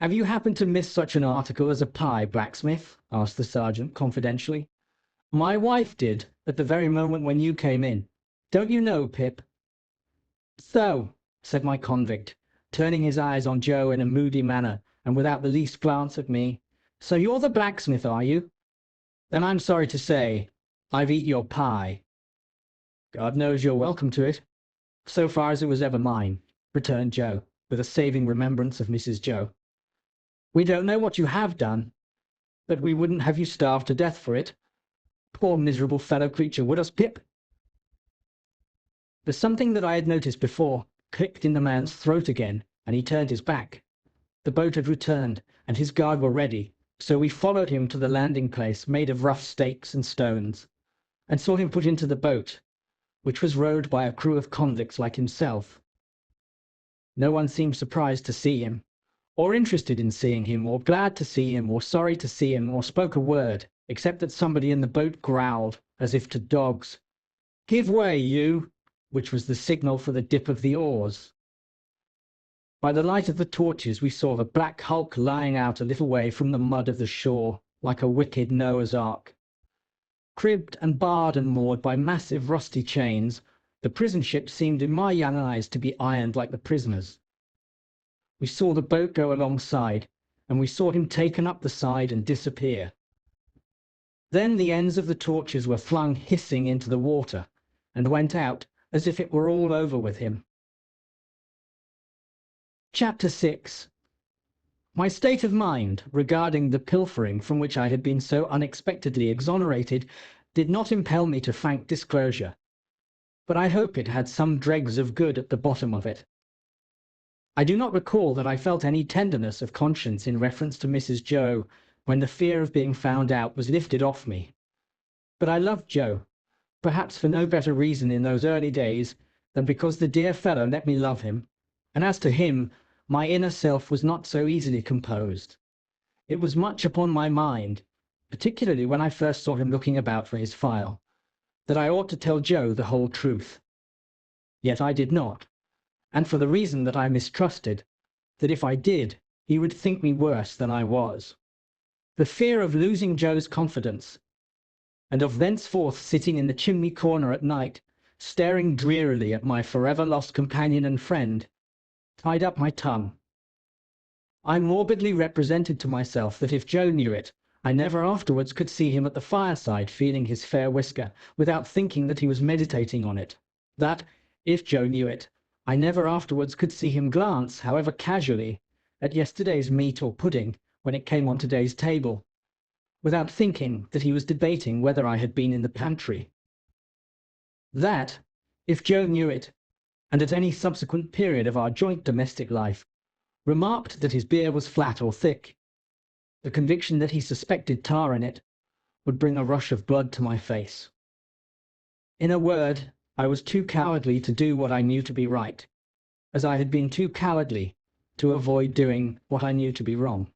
"Have you happened to miss such an article as a pie, blacksmith?" asked the sergeant confidentially. "My wife did, at the very moment when you came in. Don't you know, Pip?" "So," said my convict, turning his eyes on Joe in a moody manner, and without the least glance at me. "So you're the blacksmith, are you? Then I'm sorry to say I've eat your pie." "God knows you're welcome to it, so far as it was ever mine," returned Joe, with a saving remembrance of Mrs. Joe. "We don't know what you have done, but we wouldn't have you starve to death for it. Poor miserable fellow creature, would us, Pip?" The something that I had noticed before clicked in the man's throat again, and he turned his back. The boat had returned, and his guard were ready, so we followed him to the landing place made of rough stakes and stones, and saw him put into the boat, which was rowed by a crew of convicts like himself. No one seemed surprised to see him, or interested in seeing him, or glad to see him, or sorry to see him, or spoke a word, except that somebody in the boat growled, as if to dogs, "Give way, you," which was the signal for the dip of the oars. By the light of the torches we saw the black hulk lying out a little way from the mud of the shore, like a wicked Noah's Ark. Cribbed and barred and moored by massive rusty chains, the prison ship seemed in my young eyes to be ironed like the prisoners. We saw the boat go alongside, and we saw him taken up the side and disappear. Then the ends of the torches were flung hissing into the water, and went out as if it were all over with him. Chapter 6. My state of mind regarding the pilfering from which I had been so unexpectedly exonerated did not impel me to frank disclosure, but I hope it had some dregs of good at the bottom of it. I do not recall that I felt any tenderness of conscience in reference to Mrs. Joe when the fear of being found out was lifted off me. But I loved Joe, perhaps for no better reason in those early days than because the dear fellow let me love him, and as to him, my inner self was not so easily composed. It was much upon my mind, particularly when I first saw him looking about for his file, that I ought to tell Joe the whole truth. Yet I did not, and for the reason that I mistrusted, that if I did, he would think me worse than I was. The fear of losing Joe's confidence, and of thenceforth sitting in the chimney corner at night, staring drearily at my forever lost companion and friend, tied up my tongue. I morbidly represented to myself that if Joe knew it, I never afterwards could see him at the fireside feeling his fair whisker, without thinking that he was meditating on it. That, if Joe knew it, I never afterwards could see him glance, however casually, at yesterday's meat or pudding when it came on today's table, without thinking that he was debating whether I had been in the pantry. That, if Joe knew it, and at any subsequent period of our joint domestic life, remarked that his beer was flat or thick, the conviction that he suspected tar in it would bring a rush of blood to my face. In a word, I was too cowardly to do what I knew to be right, as I had been too cowardly to avoid doing what I knew to be wrong.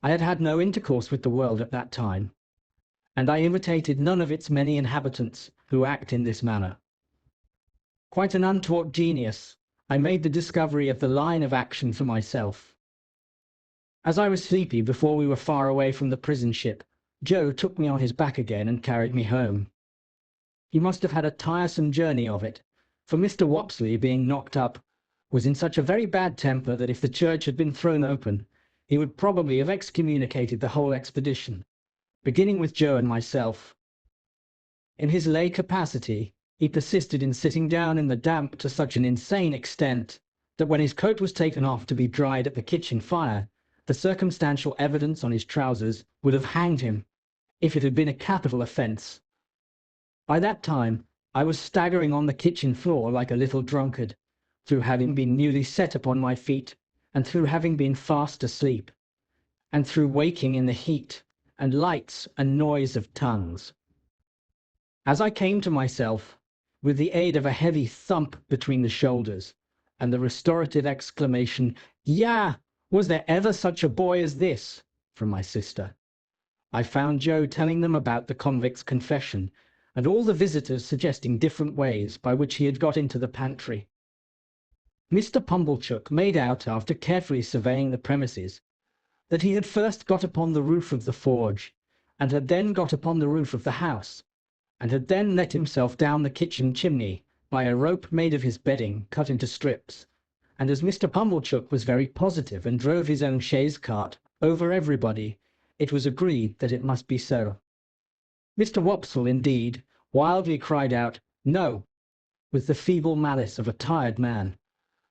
I had had no intercourse with the world at that time, and I imitated none of its many inhabitants who act in this manner. Quite an untaught genius, I made the discovery of the line of action for myself. As I was sleepy before we were far away from the prison ship, Joe took me on his back again and carried me home. He must have had a tiresome journey of it, for Mr. Wopsley, being knocked up, was in such a very bad temper that if the church had been thrown open, he would probably have excommunicated the whole expedition, beginning with Joe and myself. In his lay capacity, he persisted in sitting down in the damp to such an insane extent that when his coat was taken off to be dried at the kitchen fire, the circumstantial evidence on his trousers would have hanged him, if it had been a capital offence. By that time, I was staggering on the kitchen floor like a little drunkard, through having been newly set upon my feet, and through having been fast asleep, and through waking in the heat, and lights, and noise of tongues. As I came to myself, with the aid of a heavy thump between the shoulders, and the restorative exclamation, "Yah! Was there ever such a boy as this?" from my sister, I found Joe telling them about the convict's confession, and all the visitors suggesting different ways by which he had got into the pantry. Mr. Pumblechook made out, after carefully surveying the premises, that he had first got upon the roof of the forge, and had then got upon the roof of the house, and had then let himself down the kitchen chimney by a rope made of his bedding cut into strips, and as Mr. Pumblechook was very positive and drove his own chaise cart over everybody, it was agreed that it must be so. Mr. Wopsle, indeed, wildly cried out, "No," with the feeble malice of a tired man,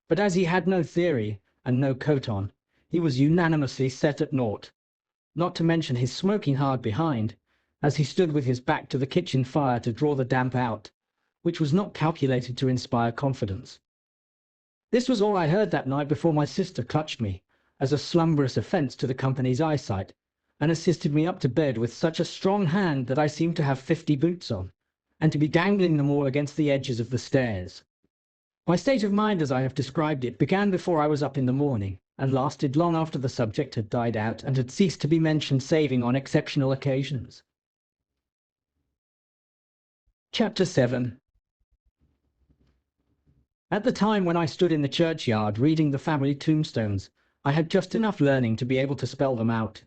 but as he had no theory, and no coat on, he was unanimously set at naught, not to mention his smoking hard behind, as he stood with his back to the kitchen fire to draw the damp out, which was not calculated to inspire confidence. This was all I heard that night before my sister clutched me, as a slumberous offence to the company's eyesight, and assisted me up to bed with such a strong hand that I seemed to have 50 boots on, and to be dangling them all against the edges of the stairs. My state of mind, as I have described it, began before I was up in the morning, and lasted long after the subject had died out and had ceased to be mentioned saving on exceptional occasions. Chapter 7. At the time when I stood in the churchyard reading the family tombstones, I had just enough learning to be able to spell them out.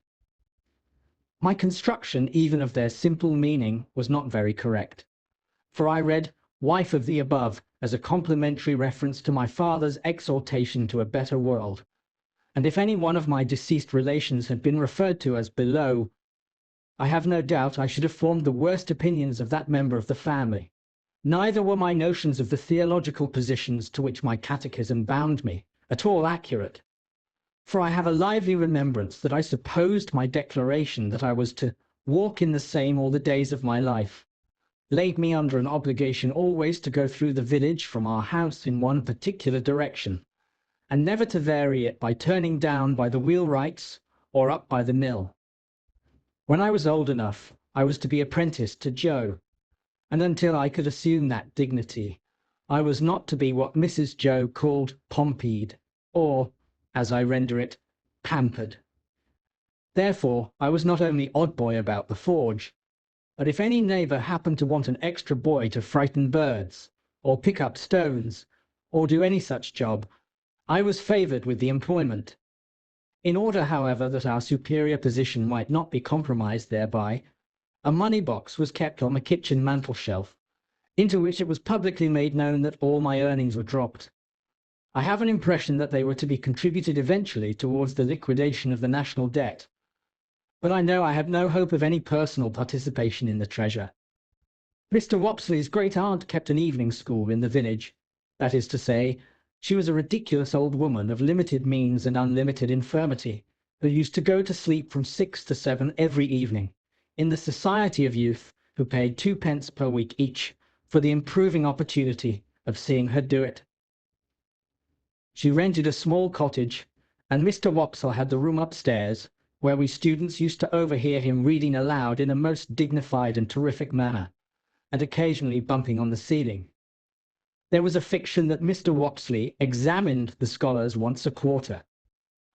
My construction even of their simple meaning was not very correct, for I read "wife of the above" as a complimentary reference to my father's exaltation to a better world, and if any one of my deceased relations had been referred to as below, I have no doubt I should have formed the worst opinions of that member of the family. Neither were my notions of the theological positions to which my catechism bound me at all accurate, for I have a lively remembrance that I supposed my declaration that I was to walk in the same all the days of my life laid me under an obligation always to go through the village from our house in one particular direction, and never to vary it by turning down by the wheelwrights or up by the mill. When I was old enough, I was to be apprenticed to Joe, and until I could assume that dignity, I was not to be what Mrs. Joe called pompied, or, as I render it, pampered. Therefore, I was not only odd boy about the forge, but if any neighbour happened to want an extra boy to frighten birds, or pick up stones, or do any such job, I was favoured with the employment. In order, however, that our superior position might not be compromised thereby, a money-box was kept on the kitchen mantel-shelf, into which it was publicly made known that all my earnings were dropped. I have an impression that they were to be contributed eventually towards the liquidation of the national debt, but I know I have no hope of any personal participation in the treasure. Mr. Wopsley's great-aunt kept an evening school in the village. That is to say, she was a ridiculous old woman of limited means and unlimited infirmity, who used to go to sleep from 6 to 7 every evening, in the society of youth, who paid 2 pence per week each for the improving opportunity of seeing her do it. She rented a small cottage, and Mr. Wopsle had the room upstairs, where we students used to overhear him reading aloud in a most dignified and terrific manner, and occasionally bumping on the ceiling. There was a fiction that Mr. Wopsley examined the scholars once a quarter.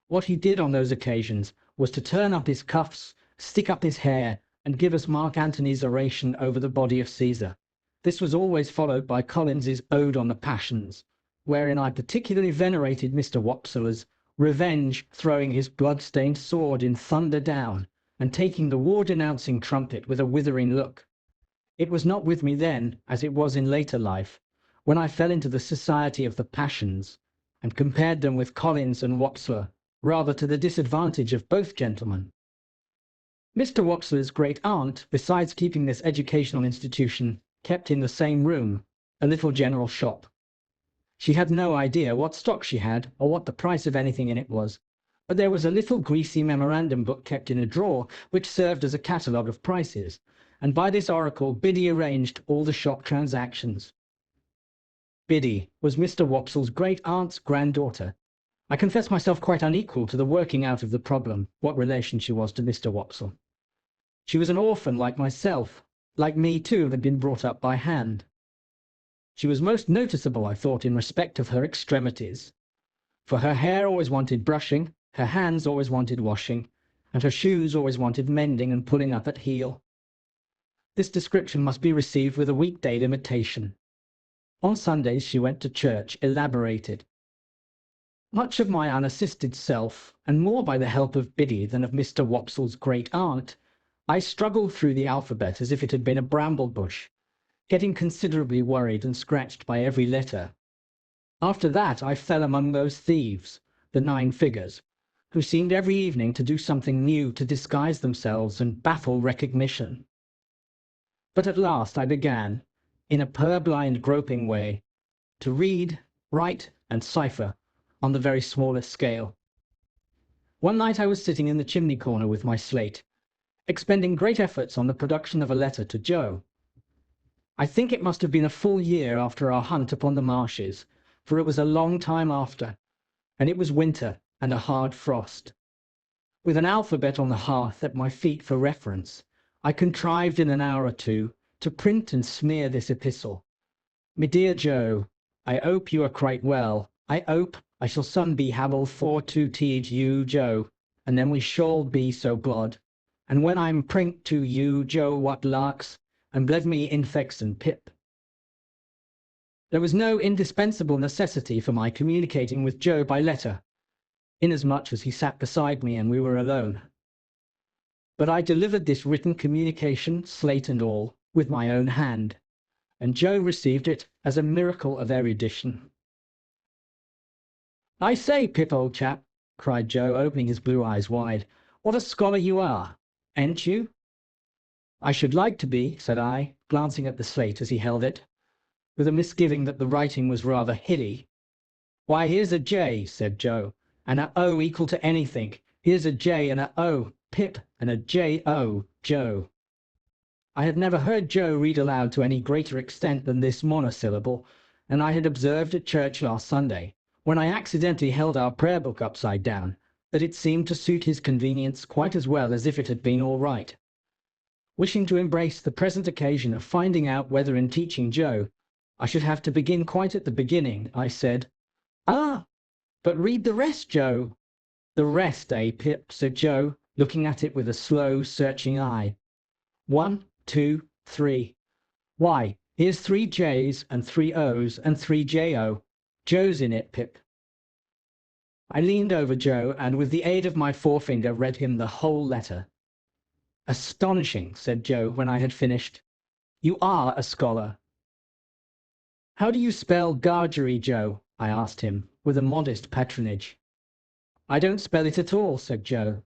What he did on those occasions was to turn up his cuffs, stick up his hair, and give us Mark Antony's oration over the body of Caesar. This was always followed by Collins's Ode on the Passions, wherein I particularly venerated Mr. Wopsle as Revenge throwing his blood-stained sword in thunder down, and taking the war-denouncing trumpet with a withering look. It was not with me then, as it was in later life, when I fell into the society of the passions, and compared them with Collins and Wopsler, rather to the disadvantage of both gentlemen. Mr. Wopsler's great-aunt, besides keeping this educational institution, kept in the same room a little general shop. She had no idea what stock she had, or what the price of anything in it was, but there was a little greasy memorandum book kept in a drawer, which served as a catalogue of prices, and by this oracle Biddy arranged all the shop transactions. Biddy was Mr. Wopsle's great-aunt's granddaughter. I confess myself quite unequal to the working out of the problem, what relation she was to Mr. Wopsle. She was an orphan like myself, like me too, had been brought up by hand. She was most noticeable, I thought, in respect of her extremities, for her hair always wanted brushing, her hands always wanted washing, and her shoes always wanted mending and pulling up at heel. This description must be received with a weekday limitation. On Sundays she went to church, elaborated. Much of my unassisted self, and more by the help of Biddy than of Mr. Wopsle's great-aunt, I struggled through the alphabet as if it had been a bramble bush, getting considerably worried and scratched by every letter. After that I fell among those thieves, the 9 figures, who seemed every evening to do something new to disguise themselves and baffle recognition. But at last I began, in a purblind groping way, to read, write, and cipher on the very smallest scale. One night I was sitting in the chimney corner with my slate, expending great efforts on the production of a letter to Joe. I think it must have been a full year after our hunt upon the marshes, for it was a long time after, and it was winter and a hard frost. With an alphabet on the hearth at my feet for reference, I contrived in an hour or two to print and smear this epistle. "Me dear Joe, I hope you are quite well. I hope I shall soon be able for to teach you, Joe, and then we shall be so glad. And when I'm prink to you, Joe, what larks, and bless me infex and Pip." There was no indispensable necessity for my communicating with Joe by letter, inasmuch as he sat beside me and we were alone. But I delivered this written communication, slate and all, with my own hand, and Joe received it as a miracle of erudition. "I say, Pip, old chap," cried Joe, opening his blue eyes wide, "what a scholar you are, ain't you?" "I should like to be," said I, glancing at the slate as he held it, with a misgiving that the writing was rather hilly. "Why, here's a J," said Joe, "and a O equal to anything. Here's a J and a O, Pip, and a J-O, Joe." I had never heard Joe read aloud to any greater extent than this monosyllable, and I had observed at church last Sunday, when I accidentally held our prayer book upside down, that it seemed to suit his convenience quite as well as if it had been all right. Wishing to embrace the present occasion of finding out whether in teaching Joe I should have to begin quite at the beginning, I said, "Ah, but read the rest, Joe." "The rest, eh, Pip?" said Joe, looking at it with a slow, searching eye. 1, 2, 3. Why, here's 3 J's and 3 O's and 3 J-O. Joe's in it, Pip." I leaned over Joe and with the aid of my forefinger read him the whole letter. "Astonishing," said Joe when I had finished. "You are a scholar." "How do you spell Gargery, Joe?" I asked him, with a modest patronage. "I don't spell it at all," said Joe.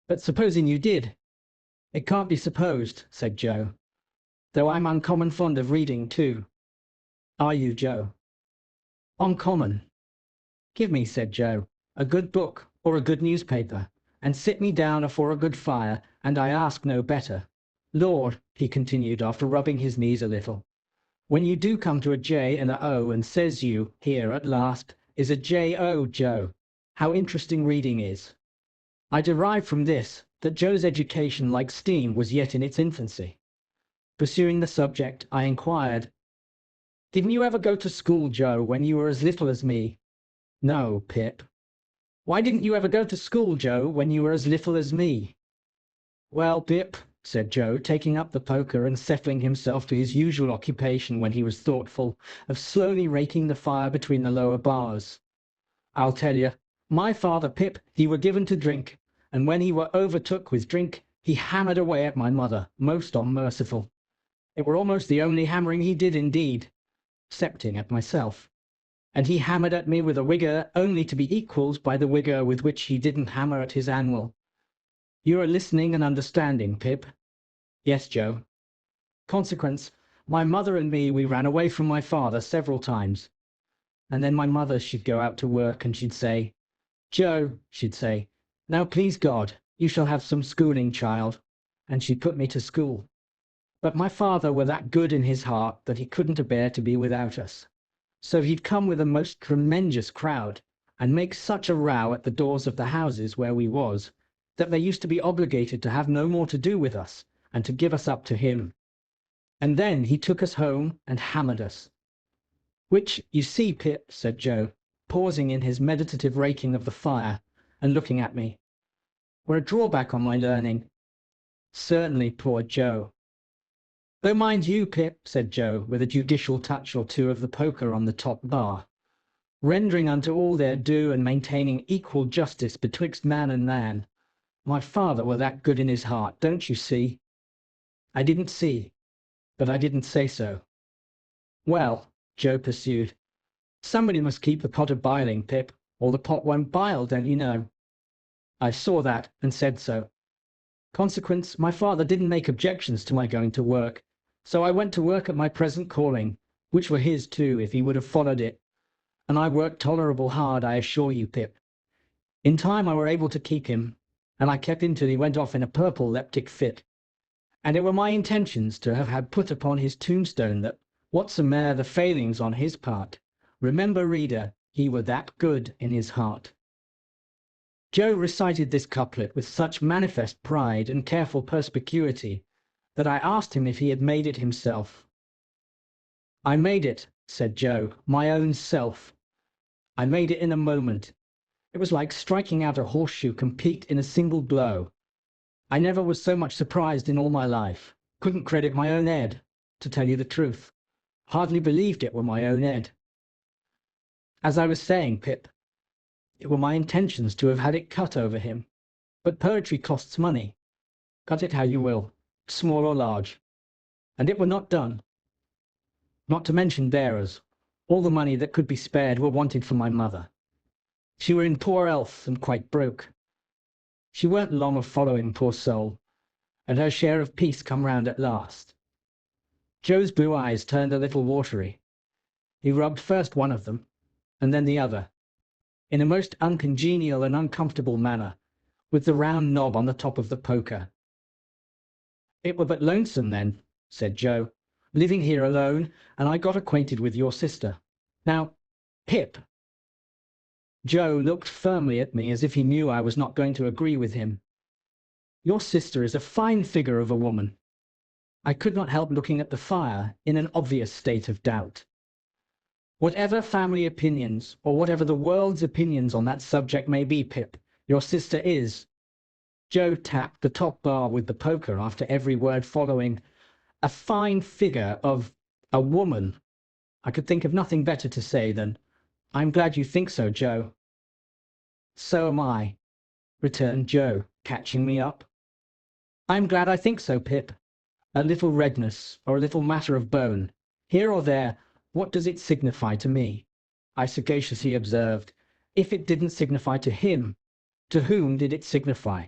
"But supposing you did?" "It can't be supposed," said Joe, "though I'm uncommon fond of reading too." "Are you, Joe?" "Uncommon." "Give me," said Joe, "a good book or a good newspaper, and sit me down afore a good fire, and I ask no better. Lord," he continued, after rubbing his knees a little, "when you do come to a J and a O, and says you, here at last is a J-O, Joe, how interesting reading is." I derived from this that Joe's education, like steam, was yet in its infancy. Pursuing the subject, I inquired, "Didn't you ever go to school, Joe, when you were as little as me?" "No, Pip." "Why didn't you ever go to school, Joe, when you were as little as me?" "Well, Pip," said Joe, taking up the poker and settling himself to his usual occupation when he was thoughtful, of slowly raking the fire between the lower bars, "I'll tell you. My father, Pip, he were given to drink, and when he were overtook with drink, He hammered away at my mother, most unmerciful. It were almost the only hammering he did indeed, excepting at myself. And he hammered at me with a vigour only to be equalled by the vigour with which he didn't hammer at his annual. You are listening and understanding, Pip? Yes, Joe. Consequence, my mother and me, we ran away from my father several times. And then my mother, she'd go out to work and she'd say, Joe, she'd say, now please God, you shall have some schooling, child. And she'd put me to school. But my father were that good in his heart that he couldn't bear to be without us. So he'd come with a most tremendous crowd, and make such a row at the doors of the houses where we was, that they used to be obligated to have no more to do with us, and to give us up to him. And then he took us home and hammered us. Which, you see, Pip, said Joe, pausing in his meditative raking of the fire, and looking at me, were a drawback on my learning. Certainly, poor Joe. Though mind you, Pip, said Joe, with a judicial touch or two of the poker on the top bar, rendering unto all their due and maintaining equal justice betwixt man and man, my father were that good in his heart, don't you see? I didn't see, but I didn't say so. Well, Joe pursued, somebody must keep the pot a-biling, Pip, or the pot won't bile, don't you know? I saw that, and said so. Consequence, my father didn't make objections to my going to work, so I went to work at my present calling, which were his too, if he would have followed it. And I worked tolerable hard, I assure you, Pip. In time I were able to keep him, and I kept him till he went off in a purple-leptic fit. And it were my intentions to have had put upon his tombstone that, whatsome'er the failings on his part, remember, reader, he were that good in his heart. Joe recited this couplet with such manifest pride and careful perspicuity that I asked him if he had made it himself. I made it, said Joe, my own self. I made it in a moment. It was like striking out a horseshoe complete in a single blow. I never was so much surprised in all my life. Couldn't credit my own head, to tell you the truth. Hardly believed it were my own head. As I was saying, Pip, it were my intentions to have had it cut over him. But poetry costs money. Cut it how you will, small or large. And it were not done. Not to mention bearers. All the money that could be spared were wanted for my mother. She were in poor health and quite broke. She weren't long of following, poor soul, and her share of peace come round at last. Joe's blue eyes turned a little watery. He rubbed first one of them, and then the other, in a most uncongenial and uncomfortable manner, with the round knob on the top of the poker. It were but lonesome then, said Joe, living here alone, and I got acquainted with your sister. Now, Pip. Joe looked firmly at me as if he knew I was not going to agree with him. Your sister is a fine figure of a woman. I could not help looking at the fire in an obvious state of doubt. Whatever family opinions, or whatever the world's opinions on that subject may be, Pip, your sister is. Joe tapped the top bar with the poker after every word following, a fine figure of a woman. I could think of nothing better to say than, I'm glad you think so, Joe. So am I, returned Joe, catching me up. I'm glad I think so, Pip. A little redness, or a little matter of bone, here or there, what does it signify to me? I sagaciously observed. If it didn't signify to him, to whom did it signify?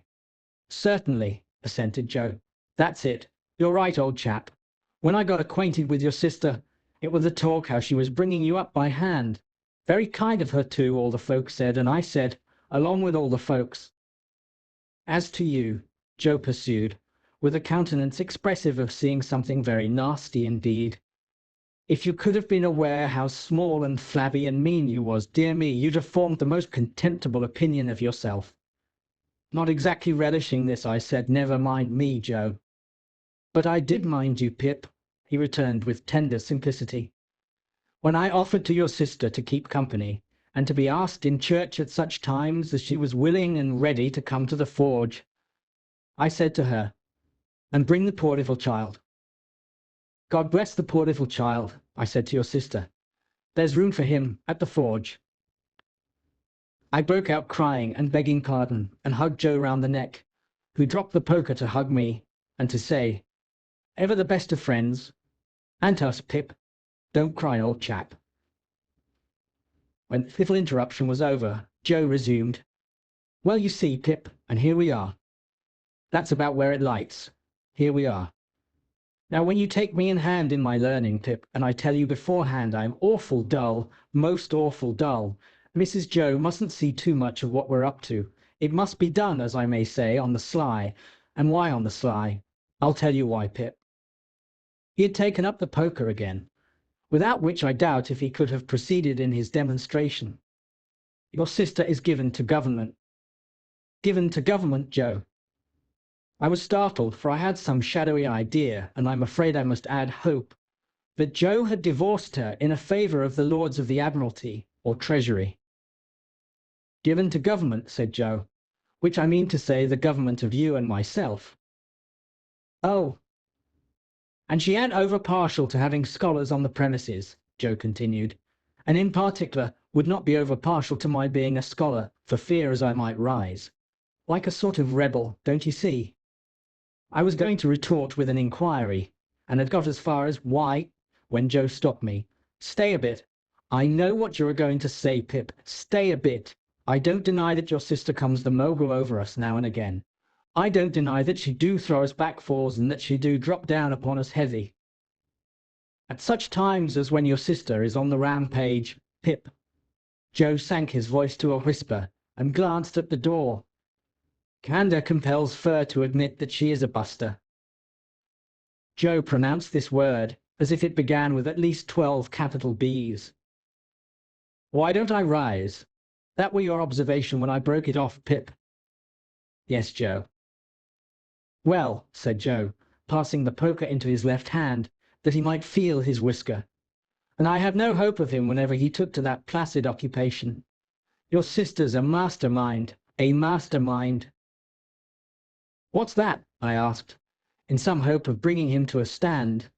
Certainly, assented Joe. That's it. You're right, old chap. When I got acquainted with your sister, it was the talk how she was bringing you up by hand. Very kind of her too, all the folks said, and I said, along with all the folks. As to you, Joe pursued, with a countenance expressive of seeing something very nasty indeed, if you could have been aware how small and flabby and mean you was, dear me, you'd have formed the most contemptible opinion of yourself. Not exactly relishing this, I said, never mind me, Joe. But I did mind you, Pip, he returned with tender simplicity. When I offered to your sister to keep company, and to be asked in church at such times as she was willing and ready to come to the forge, I said to her, and bring the poor little child. God bless the poor little child, I said to your sister. There's room for him at the forge. I broke out crying and begging pardon, and hugged Joe round the neck. who dropped the poker to hug me and to say, "Ever the best of friends. And us, Pip. Don't cry, old chap." When the little interruption was over, Joe resumed, "Well, you see, Pip, and here we are. That's about where it lights. Here we are. Now, when you take me in hand in my learning, Pip, and I tell you beforehand I'm awful dull, most awful dull, Mrs. Joe mustn't see too much of what we're up to. It must be done, as I may say, on the sly. And why on the sly? I'll tell you why, Pip." He had taken up the poker again, without which I doubt if he could have proceeded in his demonstration. "Your sister is given to government." "Given to government, Joe?" I was startled, for I had some shadowy idea, and I'm afraid I must add hope, that Joe had divorced her in a favour of the Lords of the Admiralty, or Treasury. "Given to government," said Joe, "which I mean to say the government of you and myself." "Oh, and she ain't over partial to having scholars on the premises," Joe continued, "and in particular would not be over partial to my being a scholar, for fear as I might rise. Like a sort of rebel, don't you see?" I was going to retort with an inquiry, and had got as far as "Why?" when Joe stopped me. "Stay a bit. I know what you are going to say, Pip. Stay a bit. I don't deny that your sister comes the mogul over us now and again. I don't deny that she do throw us back falls and that she do drop down upon us heavy. At such times as when your sister is on the rampage, Pip." Joe sank his voice to a whisper and glanced at the door. "Candour compels Fur to admit that she is a buster." Joe pronounced this word as if it began with at least 12 capital B's. "Why don't I rise? That were your observation when I broke it off, Pip." "Yes, Joe." "Well," said Joe, passing the poker into his left hand, that he might feel his whisker, "and I had no hope of him whenever he took to that placid occupation. Your sister's a mastermind, a mastermind." "What's that?" I asked, in some hope of bringing him to a stand.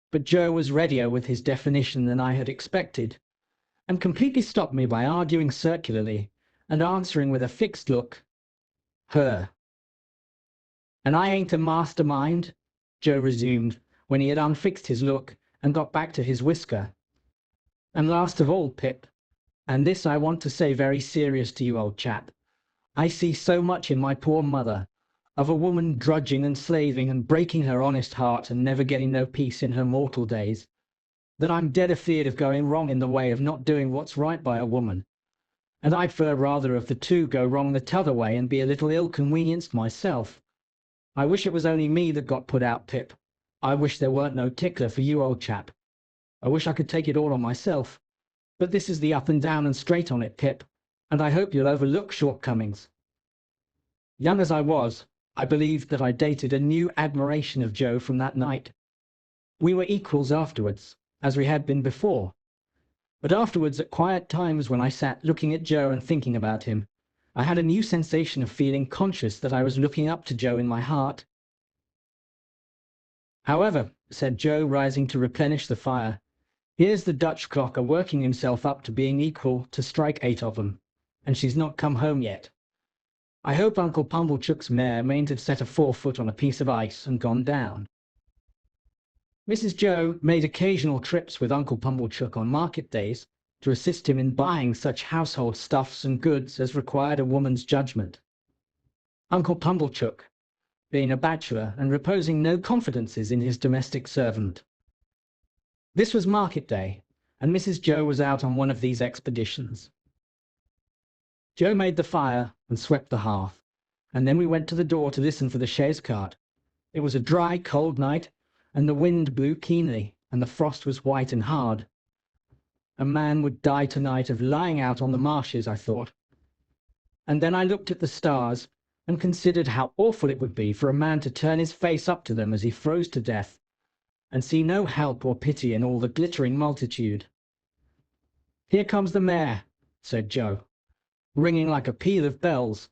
But Joe was readier with his definition than I had expected, and completely stopped me by arguing circularly, and answering with a fixed look, "Her." "And I ain't a mastermind," Joe resumed, when he had unfixed his look and got back to his whisker. "And last of all, Pip, and this I want to say very serious to you, old chap, I see so much in my poor mother, of a woman drudging and slaving and breaking her honest heart and never getting no peace in her mortal days, that I'm dead afeard of going wrong in the way of not doing what's right by a woman. And I'd fur rather of the two go wrong the t'other way and be a little ill-convenienced myself. I wish it was only me that got put out, Pip. I wish there weren't no tickler for you, old chap. I wish I could take it all on myself. But this is the up and down and straight on it, Pip, and I hope you'll overlook shortcomings." Young as I was, I believed that I dated a new admiration of Joe from that night. We were equals afterwards, as we had been before. But afterwards, at quiet times when I sat looking at Joe and thinking about him, I had a new sensation of feeling conscious that I was looking up to Joe in my heart. "However," said Joe, rising to replenish the fire, "here's the Dutch clock a-working himself up to being equal to strike 8 of 'em, and she's not come home yet. I hope Uncle Pumblechook's mare mayn't have set a forefoot on a piece of ice and gone down." Mrs. Joe made occasional trips with Uncle Pumblechook on market days to assist him in buying such household stuffs and goods as required a woman's judgment. Uncle Pumblechook being a bachelor and reposing no confidences in his domestic servant. This was market day, and Mrs. Joe was out on one of these expeditions. Joe made the fire and swept the hearth, and then we went to the door to listen for the chaise cart. It was a dry, cold night, and the wind blew keenly, and the frost was white and hard. A man would die tonight of lying out on the marshes, I thought. And then I looked at the stars, and considered how awful it would be for a man to turn his face up to them as he froze to death, and see no help or pity in all the glittering multitude. "Here comes the mare," said Joe, ringing like a peal of bells.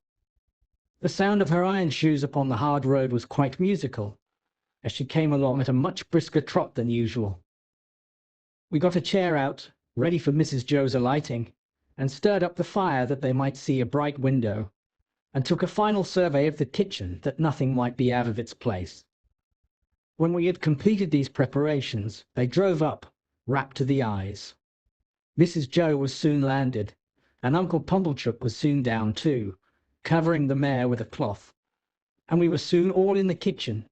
The sound of her iron shoes upon the hard road was quite musical, as she came along at a much brisker trot than usual. We got a chair out, ready for Mrs. Joe's alighting, and stirred up the fire that they might see a bright window, and took a final survey of the kitchen that nothing might be out of its place. When we had completed these preparations, they drove up, wrapped to the eyes. Mrs. Joe was soon landed, and Uncle Pumblechook was soon down too, covering the mare with a cloth, and we were soon all in the kitchen,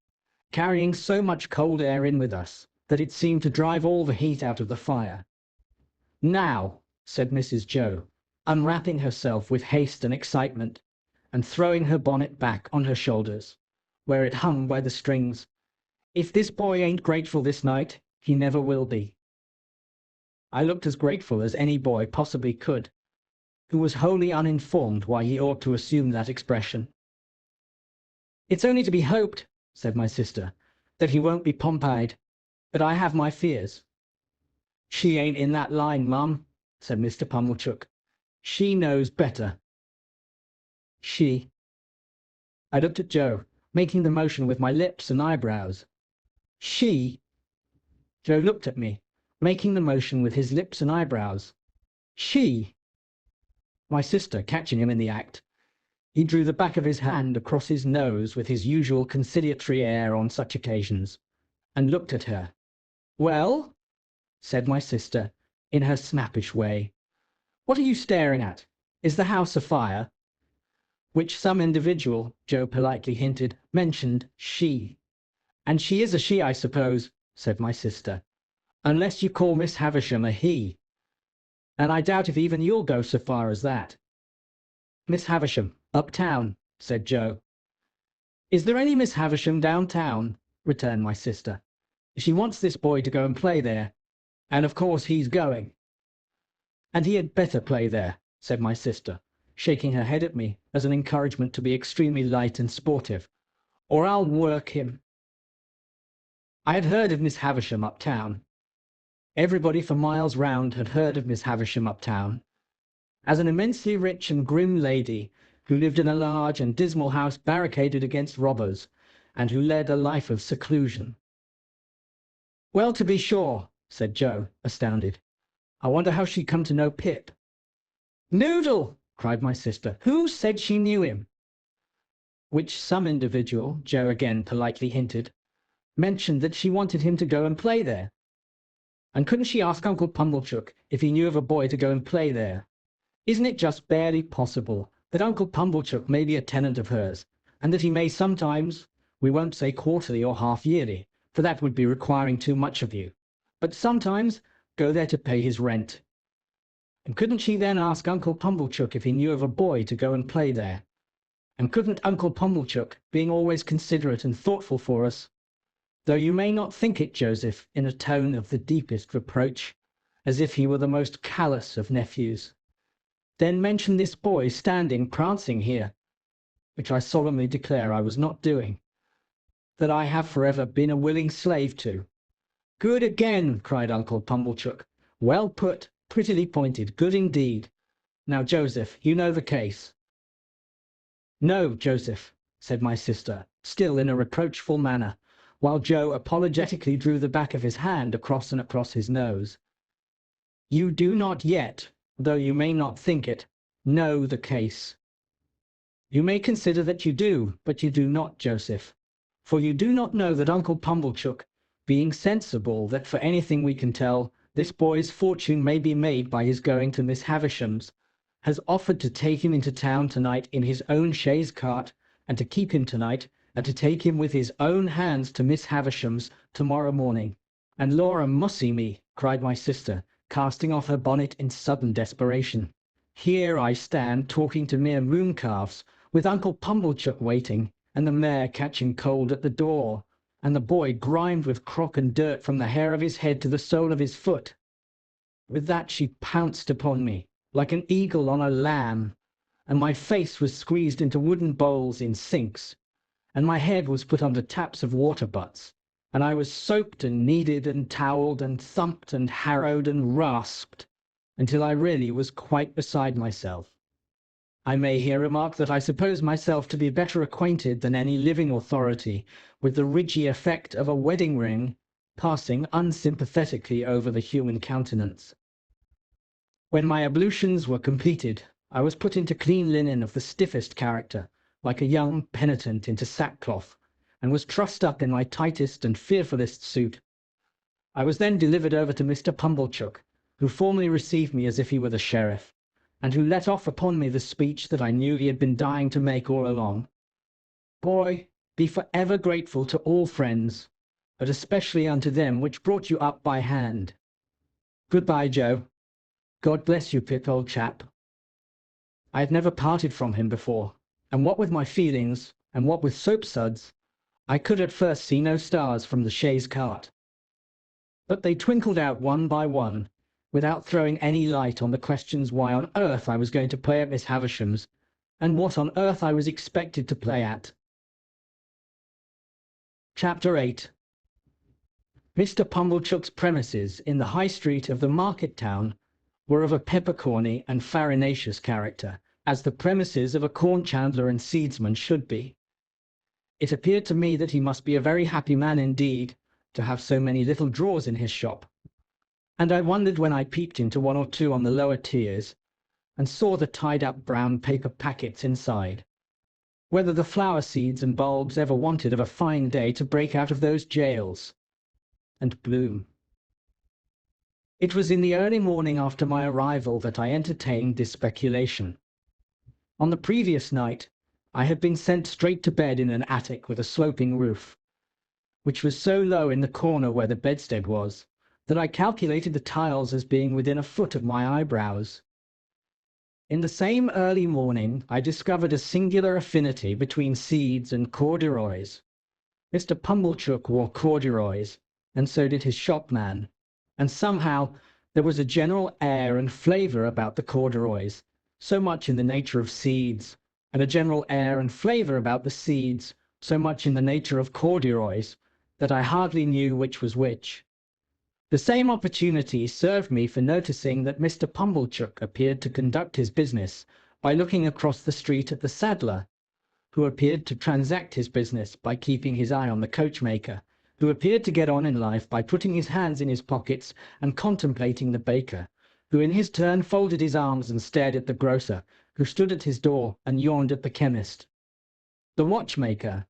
carrying so much cold air in with us that it seemed to drive all the heat out of the fire. "Now," said Mrs. Joe, unwrapping herself with haste and excitement, and throwing her bonnet back on her shoulders, where it hung by the strings, "if this boy ain't grateful this night, he never will be." I looked as grateful as any boy possibly could, who was wholly uninformed why he ought to assume that expression. "It's only to be hoped," said my sister, "that he won't be pompied, but I have my fears." "She ain't in that line, Mum," said Mr. Pumblechook. "She knows better." "She?" I looked at Joe, making the motion with my lips and eyebrows. "She?" Joe looked at me, making the motion with his lips and eyebrows. "She?" My sister, catching him in the act, he drew the back of his hand across his nose with his usual conciliatory air on such occasions, and looked at her. "Well?" said my sister, in her snappish way. "What are you staring at? Is the house afire?" Which some individual, Joe politely hinted, mentioned she. "And she is a she, I suppose," said my sister, "unless you call Miss Havisham a he. And I doubt if even you'll go so far as that." "Miss Havisham, uptown," said Joe. "Is there any Miss Havisham downtown?" returned my sister. "She wants this boy to go and play there, and of course he's going." "And he had better play there," said my sister, shaking her head at me as an encouragement to be extremely light and sportive, "or I'll work him." I had heard of Miss Havisham uptown. Everybody for miles round had heard of Miss Havisham uptown, as an immensely rich and grim lady who lived in a large and dismal house barricaded against robbers, and who led a life of seclusion. "Well, to be sure," said Joe, astounded. "I wonder how she come to know Pip." "Noodle!" cried my sister. "Who said she knew him?" Which some individual, Joe again politely hinted, mentioned that she wanted him to go and play there. And couldn't she ask Uncle Pumblechook if he knew of a boy to go and play there? Isn't it just barely possible that Uncle Pumblechook may be a tenant of hers, and that he may sometimes, we won't say quarterly or half-yearly, for that would be requiring too much of you, but sometimes go there to pay his rent? And couldn't she then ask Uncle Pumblechook if he knew of a boy to go and play there? And couldn't Uncle Pumblechook, being always considerate and thoughtful for us, though you may not think it, Joseph, in a tone of the deepest reproach, as if he were the most callous of nephews, then mention this boy standing prancing here, which I solemnly declare I was not doing, that I have forever been a willing slave to? "Good again!" cried Uncle Pumblechook. "Well put, prettily pointed, good indeed. Now, Joseph, you know the case." "No, Joseph," said my sister, still in a reproachful manner, while Joe apologetically drew the back of his hand across and across his nose. "You do not yet, though you may not think it, know the case. You may consider that you do, but you do not, Joseph. For you do not know that Uncle Pumblechook, being sensible that for anything we can tell, this boy's fortune may be made by his going to Miss Havisham's, has offered to take him into town tonight in his own chaise cart, and to keep him tonight, and to take him with his own hands to Miss Havisham's tomorrow morning." "And Laura mussy me," cried my sister, casting off her bonnet in sudden desperation. "Here I stand talking to mere mooncalves, with Uncle Pumblechook waiting, and the mare catching cold at the door, and the boy grimed with crock and dirt from the hair of his head to the sole of his foot." With that she pounced upon me, like an eagle on a lamb, and my face was squeezed into wooden bowls in sinks, and my head was put under taps of water butts, and I was soaped and kneaded and towelled and thumped and harrowed and rasped, until I really was quite beside myself. I may here remark that I suppose myself to be better acquainted than any living authority with the ridgy effect of a wedding ring passing unsympathetically over the human countenance. When my ablutions were completed, I was put into clean linen of the stiffest character, like a young penitent into sackcloth, and was trussed up in my tightest and fearfullest suit. I was then delivered over to Mr. Pumblechook, who formally received me as if he were the sheriff, and who let off upon me the speech that I knew he had been dying to make all along. Boy, be for ever grateful to all friends, but especially unto them which brought you up by hand. Goodbye, Joe. God bless you, Pip, old chap. I had never parted from him before, and what with my feelings, and what with soapsuds, I could at first see no stars from the chaise cart. But they twinkled out one by one, without throwing any light on the questions why on earth I was going to play at Miss Havisham's, and what on earth I was expected to play at. Chapter 8. Mr. Pumblechook's premises in the High Street of the market town were of a peppercorny and farinaceous character, as the premises of a corn chandler and seedsman should be. It appeared to me that he must be a very happy man indeed, to have so many little drawers in his shop, and I wondered when I peeped into one or two on the lower tiers, and saw the tied-up brown paper packets inside, whether the flower seeds and bulbs ever wanted of a fine day to break out of those jails and bloom. It was in the early morning after my arrival that I entertained this speculation. On the previous night I had been sent straight to bed in an attic with a sloping roof, which was so low in the corner where the bedstead was, that I calculated the tiles as being within a foot of my eyebrows. In the same early morning I discovered a singular affinity between seeds and corduroys. Mr. Pumblechook wore corduroys, and so did his shopman, and somehow there was a general air and flavour about the corduroys, so much in the nature of seeds, and a general air and flavour about the seeds, so much in the nature of corduroys, that I hardly knew which was which. The same opportunity served me for noticing that Mr. Pumblechook appeared to conduct his business by looking across the street at the saddler, who appeared to transact his business by keeping his eye on the coachmaker, who appeared to get on in life by putting his hands in his pockets and contemplating the baker, who in his turn folded his arms and stared at the grocer, who stood at his door and yawned at the chemist. The watchmaker,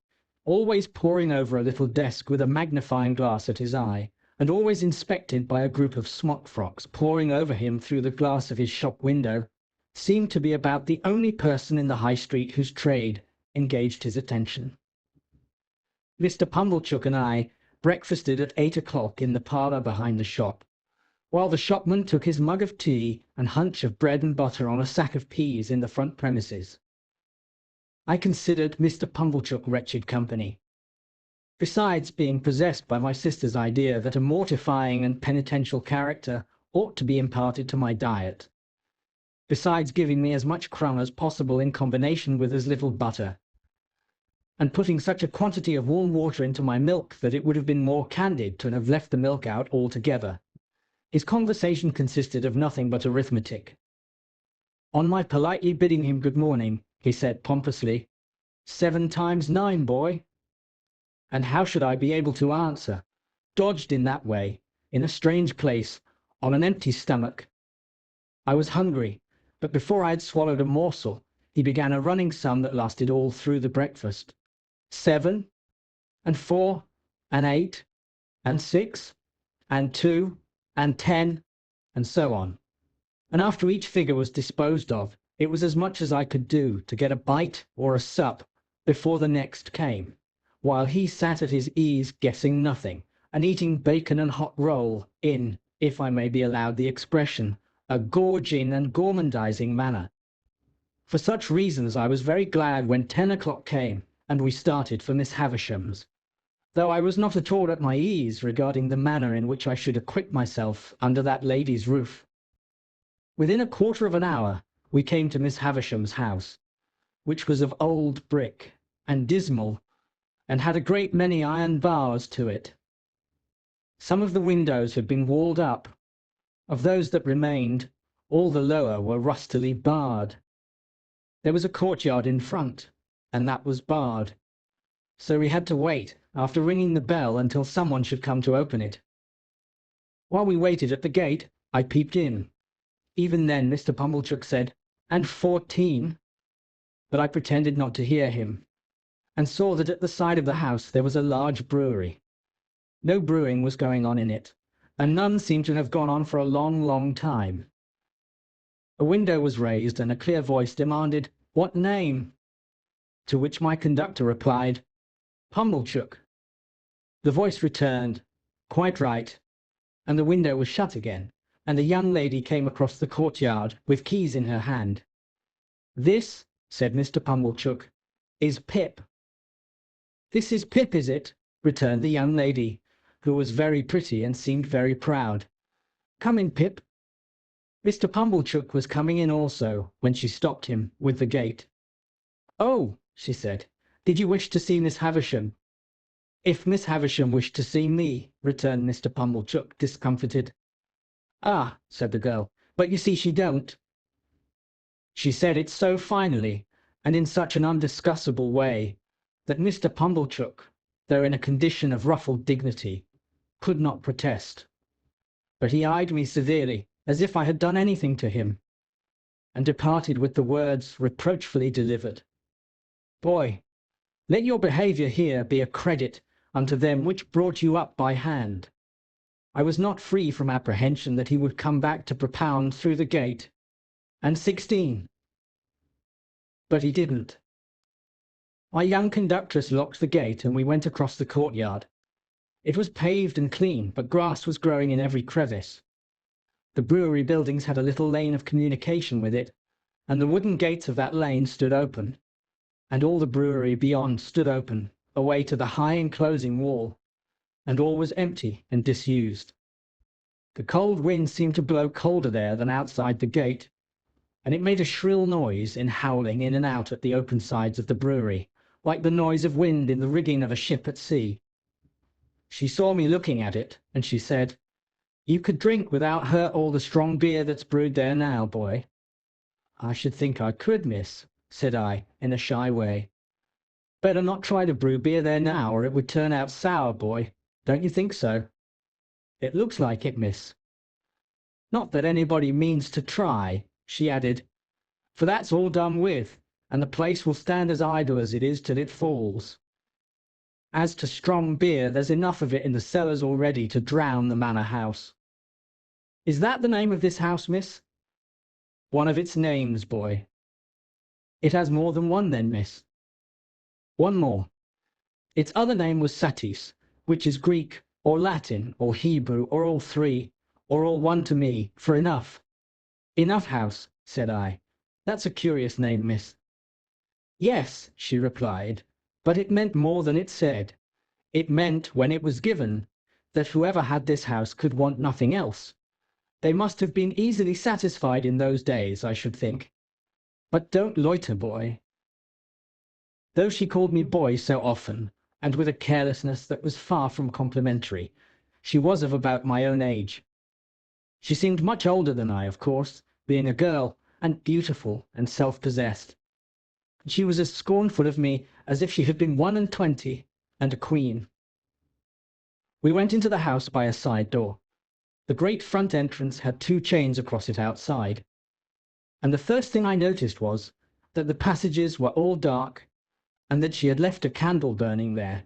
always poring over a little desk with a magnifying glass at his eye, and always inspected by a group of smock-frocks poring over him through the glass of his shop window, seemed to be about the only person in the High Street whose trade engaged his attention. Mr. Pumblechook and I breakfasted at 8 o'clock in the parlour behind the shop, while the shopman took his mug of tea and hunch of bread and butter on a sack of peas in the front premises. I considered Mr. Pumblechook wretched company, besides being possessed by my sister's idea that a mortifying and penitential character ought to be imparted to my diet, besides giving me as much crumb as possible in combination with as little butter, and putting such a quantity of warm water into my milk that it would have been more candid to have left the milk out altogether. His conversation consisted of nothing but arithmetic. On my politely bidding him good morning, he said pompously, 7 times 9, boy. And how should I be able to answer, dodged in that way, in a strange place, on an empty stomach? I was hungry, but before I had swallowed a morsel, he began a running sum that lasted all through the breakfast. 7, and 4, and 8, and 6, and 2, and 10, and so on. And after each figure was disposed of, it was as much as I could do to get a bite or a sup before the next came, while he sat at his ease guessing nothing, and eating bacon and hot roll in, if I may be allowed the expression, a gorging and gormandizing manner. For such reasons I was very glad when 10 o'clock came, and we started for Miss Havisham's, though I was not at all at my ease regarding the manner in which I should acquit myself under that lady's roof. Within a quarter of an hour we came to Miss Havisham's house, which was of old brick, and dismal, and had a great many iron bars to it. Some of the windows had been walled up. Of those that remained, all the lower were rustily barred. There was a courtyard in front, and that was barred. So we had to wait, after ringing the bell, until someone should come to open it. While we waited at the gate, I peeped in. Even then Mr. Pumblechook said, And 14? But I pretended not to hear him, and saw that at the side of the house there was a large brewery. No brewing was going on in it, and none seemed to have gone on for a long, long time. A window was raised, and a clear voice demanded, "What name?" To which my conductor replied, "Pumblechook." The voice returned, "Quite right," and the window was shut again, and a young lady came across the courtyard with keys in her hand. "This," said Mr. Pumblechook, "is Pip." "This is Pip, is it?" returned the young lady, who was very pretty and seemed very proud. "Come in, Pip." Mr. Pumblechook was coming in also, when she stopped him with the gate. "Oh," she said, "did you wish to see Miss Havisham?" "If Miss Havisham wished to see me," returned Mr. Pumblechook, discomfited. "Ah," said the girl, "but you see she don't." She said it so finally, and in such an undiscussable way, that Mr. Pumblechook, though in a condition of ruffled dignity, could not protest. But he eyed me severely, as if I had done anything to him, and departed with the words reproachfully delivered, "Boy, let your behaviour here be a credit unto them which brought you up by hand." I was not free from apprehension that he would come back to propound through the gate, and 16. But he didn't. My young conductress locked the gate, and we went across the courtyard. It was paved and clean, but grass was growing in every crevice. The brewery buildings had a little lane of communication with it, and the wooden gates of that lane stood open, and all the brewery beyond stood open, away to the high enclosing wall, and all was empty and disused. The cold wind seemed to blow colder there than outside the gate, and it made a shrill noise in howling in and out at the open sides of the brewery, like the noise of wind in the rigging of a ship at sea. She saw me looking at it, and she said, "You could drink without hurt all the strong beer that's brewed there now, boy." "I should think I could, miss," said I, in a shy way. "Better not try to brew beer there now, or it would turn out sour, boy. Don't you think so?" "It looks like it, miss." "Not that anybody means to try," she added, "for that's all done with, and the place will stand as idle as it is till it falls. As to strong beer, there's enough of it in the cellars already to drown the manor house." "Is that the name of this house, miss?" "One of its names, boy." "It has more than one then, miss?" "One more. Its other name was Satis, which is Greek, or Latin, or Hebrew, or all three, or all one to me, for enough." "Enough House," said I. "That's a curious name, miss." "Yes," she replied, "but it meant more than it said. It meant, when it was given, that whoever had this house could want nothing else. They must have been easily satisfied in those days, I should think. But don't loiter, boy." Though she called me boy so often, and with a carelessness that was far from complimentary, she was of about my own age. She seemed much older than I, of course, being a girl, and beautiful and self-possessed. She was as scornful of me as if she had been 21, and a queen. We went into the house by a side door. The great front entrance had 2 chains across it outside, and the first thing I noticed was that the passages were all dark, and that she had left a candle burning there.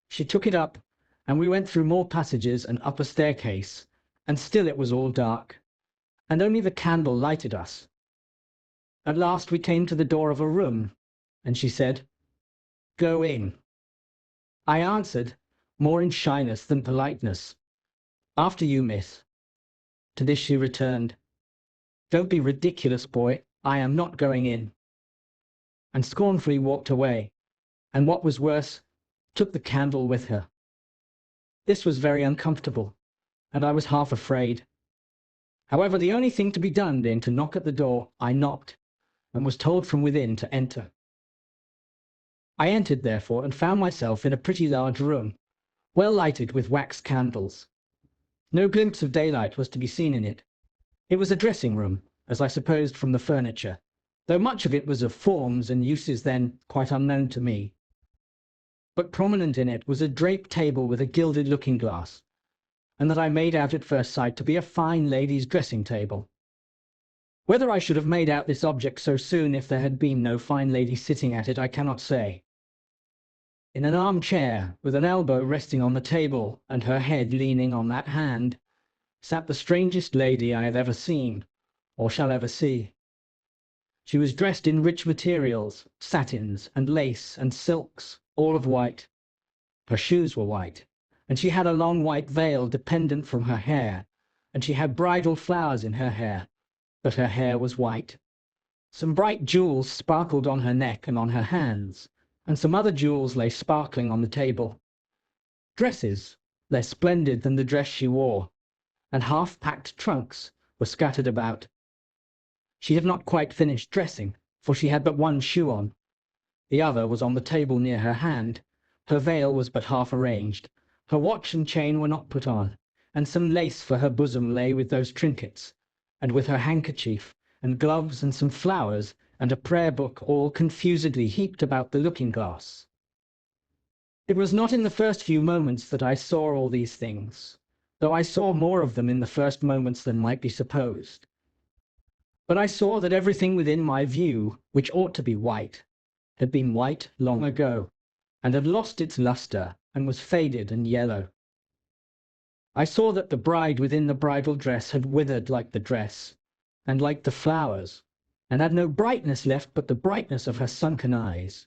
She took it up, and we went through more passages and up a staircase, and still it was all dark, and only the candle lighted us. At last we came to the door of a room, and she said, "Go in." I answered, more in shyness than politeness, "After you, miss." To this she returned, "Don't be ridiculous, boy, I am not going in," and scornfully walked away, and what was worse, took the candle with her. This was very uncomfortable, and I was half afraid. However, the only thing to be done being to knock at the door, I knocked, and was told from within to enter. I entered, therefore, and found myself in a pretty large room, well lighted with wax candles. No glimpse of daylight was to be seen in it. It was a dressing room, as I supposed from the furniture, though much of it was of forms and uses then quite unknown to me. But prominent in it was a draped table with a gilded looking-glass, and that I made out at first sight to be a fine lady's dressing-table. Whether I should have made out this object so soon if there had been no fine lady sitting at it, I cannot say. In an armchair, with an elbow resting on the table and her head leaning on that hand, sat the strangest lady I have ever seen, or shall ever see. She was dressed in rich materials, satins and lace and silks, all of white. Her shoes were white, and she had a long white veil dependent from her hair, and she had bridal flowers in her hair, but her hair was white. Some bright jewels sparkled on her neck and on her hands, and some other jewels lay sparkling on the table. Dresses, less splendid than the dress she wore, and half-packed trunks were scattered about. She had not quite finished dressing, for she had but one shoe on. The other was on the table near her hand. Her veil was but half arranged. Her watch and chain were not put on, and some lace for her bosom lay with those trinkets, and with her handkerchief, and gloves, and some flowers, and a prayer-book all confusedly heaped about the looking-glass. It was not in the first few moments that I saw all these things, though I saw more of them in the first moments than might be supposed. But I saw that everything within my view, which ought to be white, had been white long ago, and had lost its lustre, and was faded and yellow. I saw that the bride within the bridal dress had withered like the dress, and like the flowers, and had no brightness left but the brightness of her sunken eyes.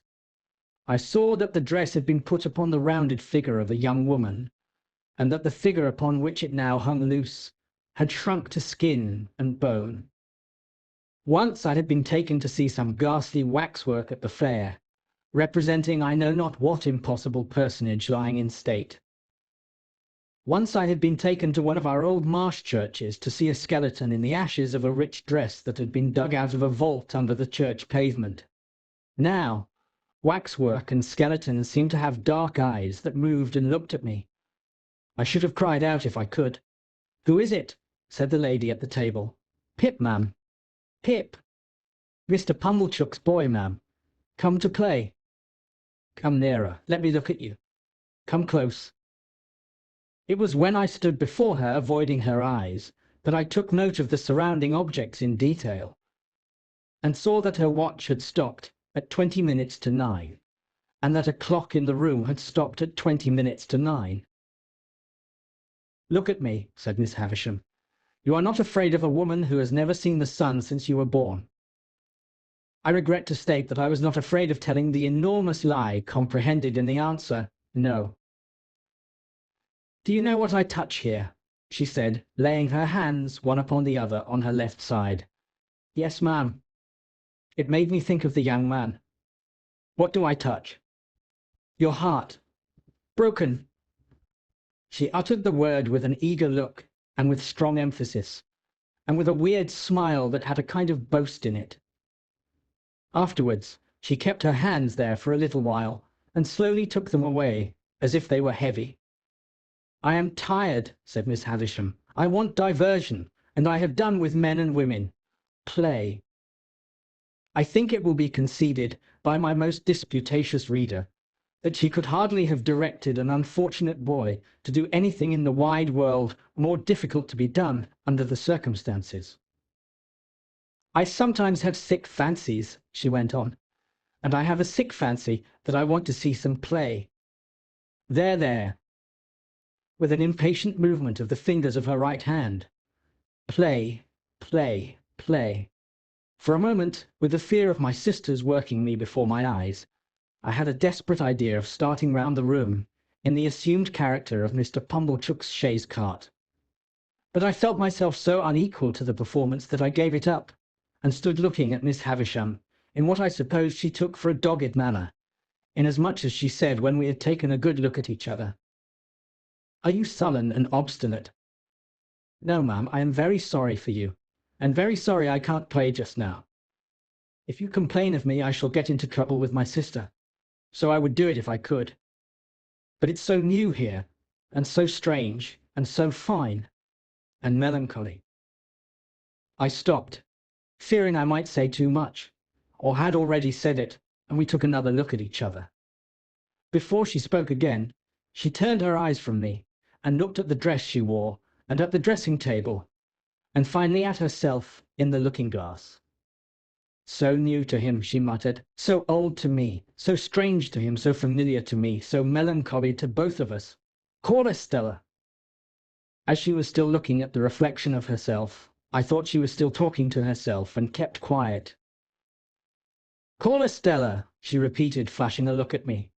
I saw that the dress had been put upon the rounded figure of a young woman, and that the figure upon which it now hung loose had shrunk to skin and bone. Once I had been taken to see some ghastly waxwork at the fair, representing I know not what impossible personage lying in state. Once I had been taken to one of our old marsh churches to see a skeleton in the ashes of a rich dress that had been dug out of a vault under the church pavement. Now, waxwork and skeletons seemed to have dark eyes that moved and looked at me. I should have cried out if I could. "Who is it?" said the lady at the table. "Pip, ma'am." "Pip." "Mr. Pumblechook's boy, ma'am. Come to play." "Come nearer. Let me look at you. Come close." It was when I stood before her, avoiding her eyes, that I took note of the surrounding objects in detail, and saw that her watch had stopped at 20 minutes to 9, and that a clock in the room had stopped at 20 minutes to 9. "Look at me," said Miss Havisham. "You are not afraid of a woman who has never seen the sun since you were born." I regret to state that I was not afraid of telling the enormous lie comprehended in the answer, "No." "Do you know what I touch here?" she said, laying her hands one upon the other on her left side. "Yes, ma'am." It made me think of the young man. "What do I touch?" "Your heart. Broken." She uttered the word with an eager look, and with strong emphasis, and with a weird smile that had a kind of boast in it. Afterwards, she kept her hands there for a little while, and slowly took them away, as if they were heavy. "I am tired," said Miss Havisham. "I want diversion, and I have done with men and women. Play." I think it will be conceded by my most disputatious reader that she could hardly have directed an unfortunate boy to do anything in the wide world more difficult to be done under the circumstances. "I sometimes have sick fancies," she went on, "and I have a sick fancy that I want to see some play. There, there," with an impatient movement of the fingers of her right hand. "Play, play, play." For a moment, with the fear of my sisters working me before my eyes, I had a desperate idea of starting round the room in the assumed character of Mr. Pumblechook's chaise cart. But I felt myself so unequal to the performance that I gave it up, and stood looking at Miss Havisham in what I suppose she took for a dogged manner, inasmuch as she said when we had taken a good look at each other, "Are you sullen and obstinate?" "No, ma'am, I am very sorry for you, and very sorry I can't play just now. If you complain of me, I shall get into trouble with my sister, so I would do it if I could. But it's so new here, and so strange, and so fine, and melancholy." I stopped, fearing I might say too much, or had already said it, and we took another look at each other. Before she spoke again, she turned her eyes from me, and looked at the dress she wore, and at the dressing-table, and finally at herself in the looking-glass. "So new to him," she muttered, "so old to me, so strange to him, so familiar to me, so melancholy to both of us. Call Estella." As she was still looking at the reflection of herself, I thought she was still talking to herself, and kept quiet. "Call Estella," she repeated, flashing a look at me.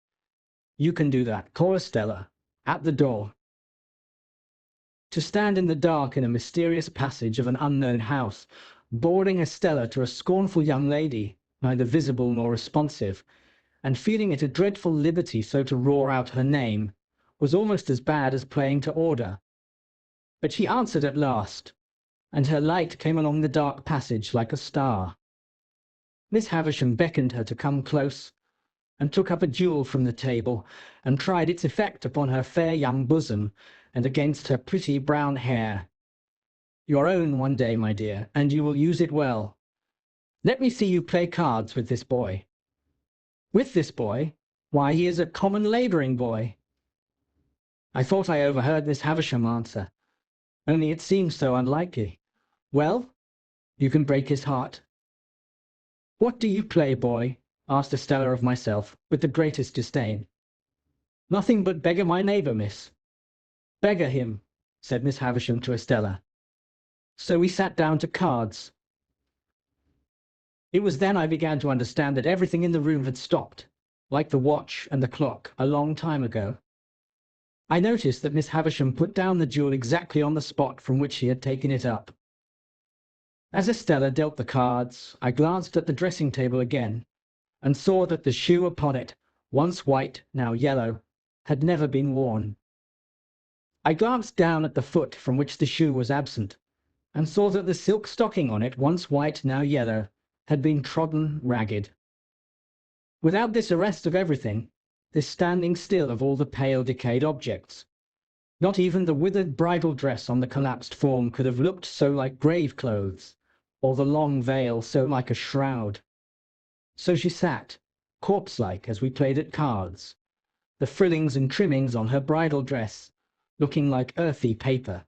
"You can do that. Call Estella. At the door." To stand in the dark in a mysterious passage of an unknown house, boarding Estella to a scornful young lady, neither visible nor responsive, and feeling it a dreadful liberty so to roar out her name, was almost as bad as playing to order. But she answered at last, and her light came along the dark passage like a star. Miss Havisham beckoned her to come close, and took up a jewel from the table, and tried its effect upon her fair young bosom, and against her pretty brown hair. "Your own one day, my dear, and you will use it well. Let me see you play cards with this boy." "With this boy? Why, he is a common labouring boy." I thought I overheard Miss Havisham answer, only it seems so unlikely. "Well, you can break his heart." "What do you play, boy?" asked Estella of myself, with the greatest disdain. "Nothing but beggar my neighbour, miss." "Beggar him," said Miss Havisham to Estella. So we sat down to cards. It was then I began to understand that everything in the room had stopped, like the watch and the clock, a long time ago. I noticed that Miss Havisham put down the jewel exactly on the spot from which she had taken it up. As Estella dealt the cards, I glanced at the dressing table again, and saw that the shoe upon it, once white, now yellow, had never been worn. I glanced down at the foot from which the shoe was absent, and saw that the silk stocking on it, once white, now yellow, had been trodden ragged. Without this arrest of everything, this standing still of all the pale, decayed objects, not even the withered bridal dress on the collapsed form could have looked so like grave clothes, or the long veil so like a shroud. So she sat, corpse-like, as we played at cards, the frillings and trimmings on her bridal dress looking like earthy paper.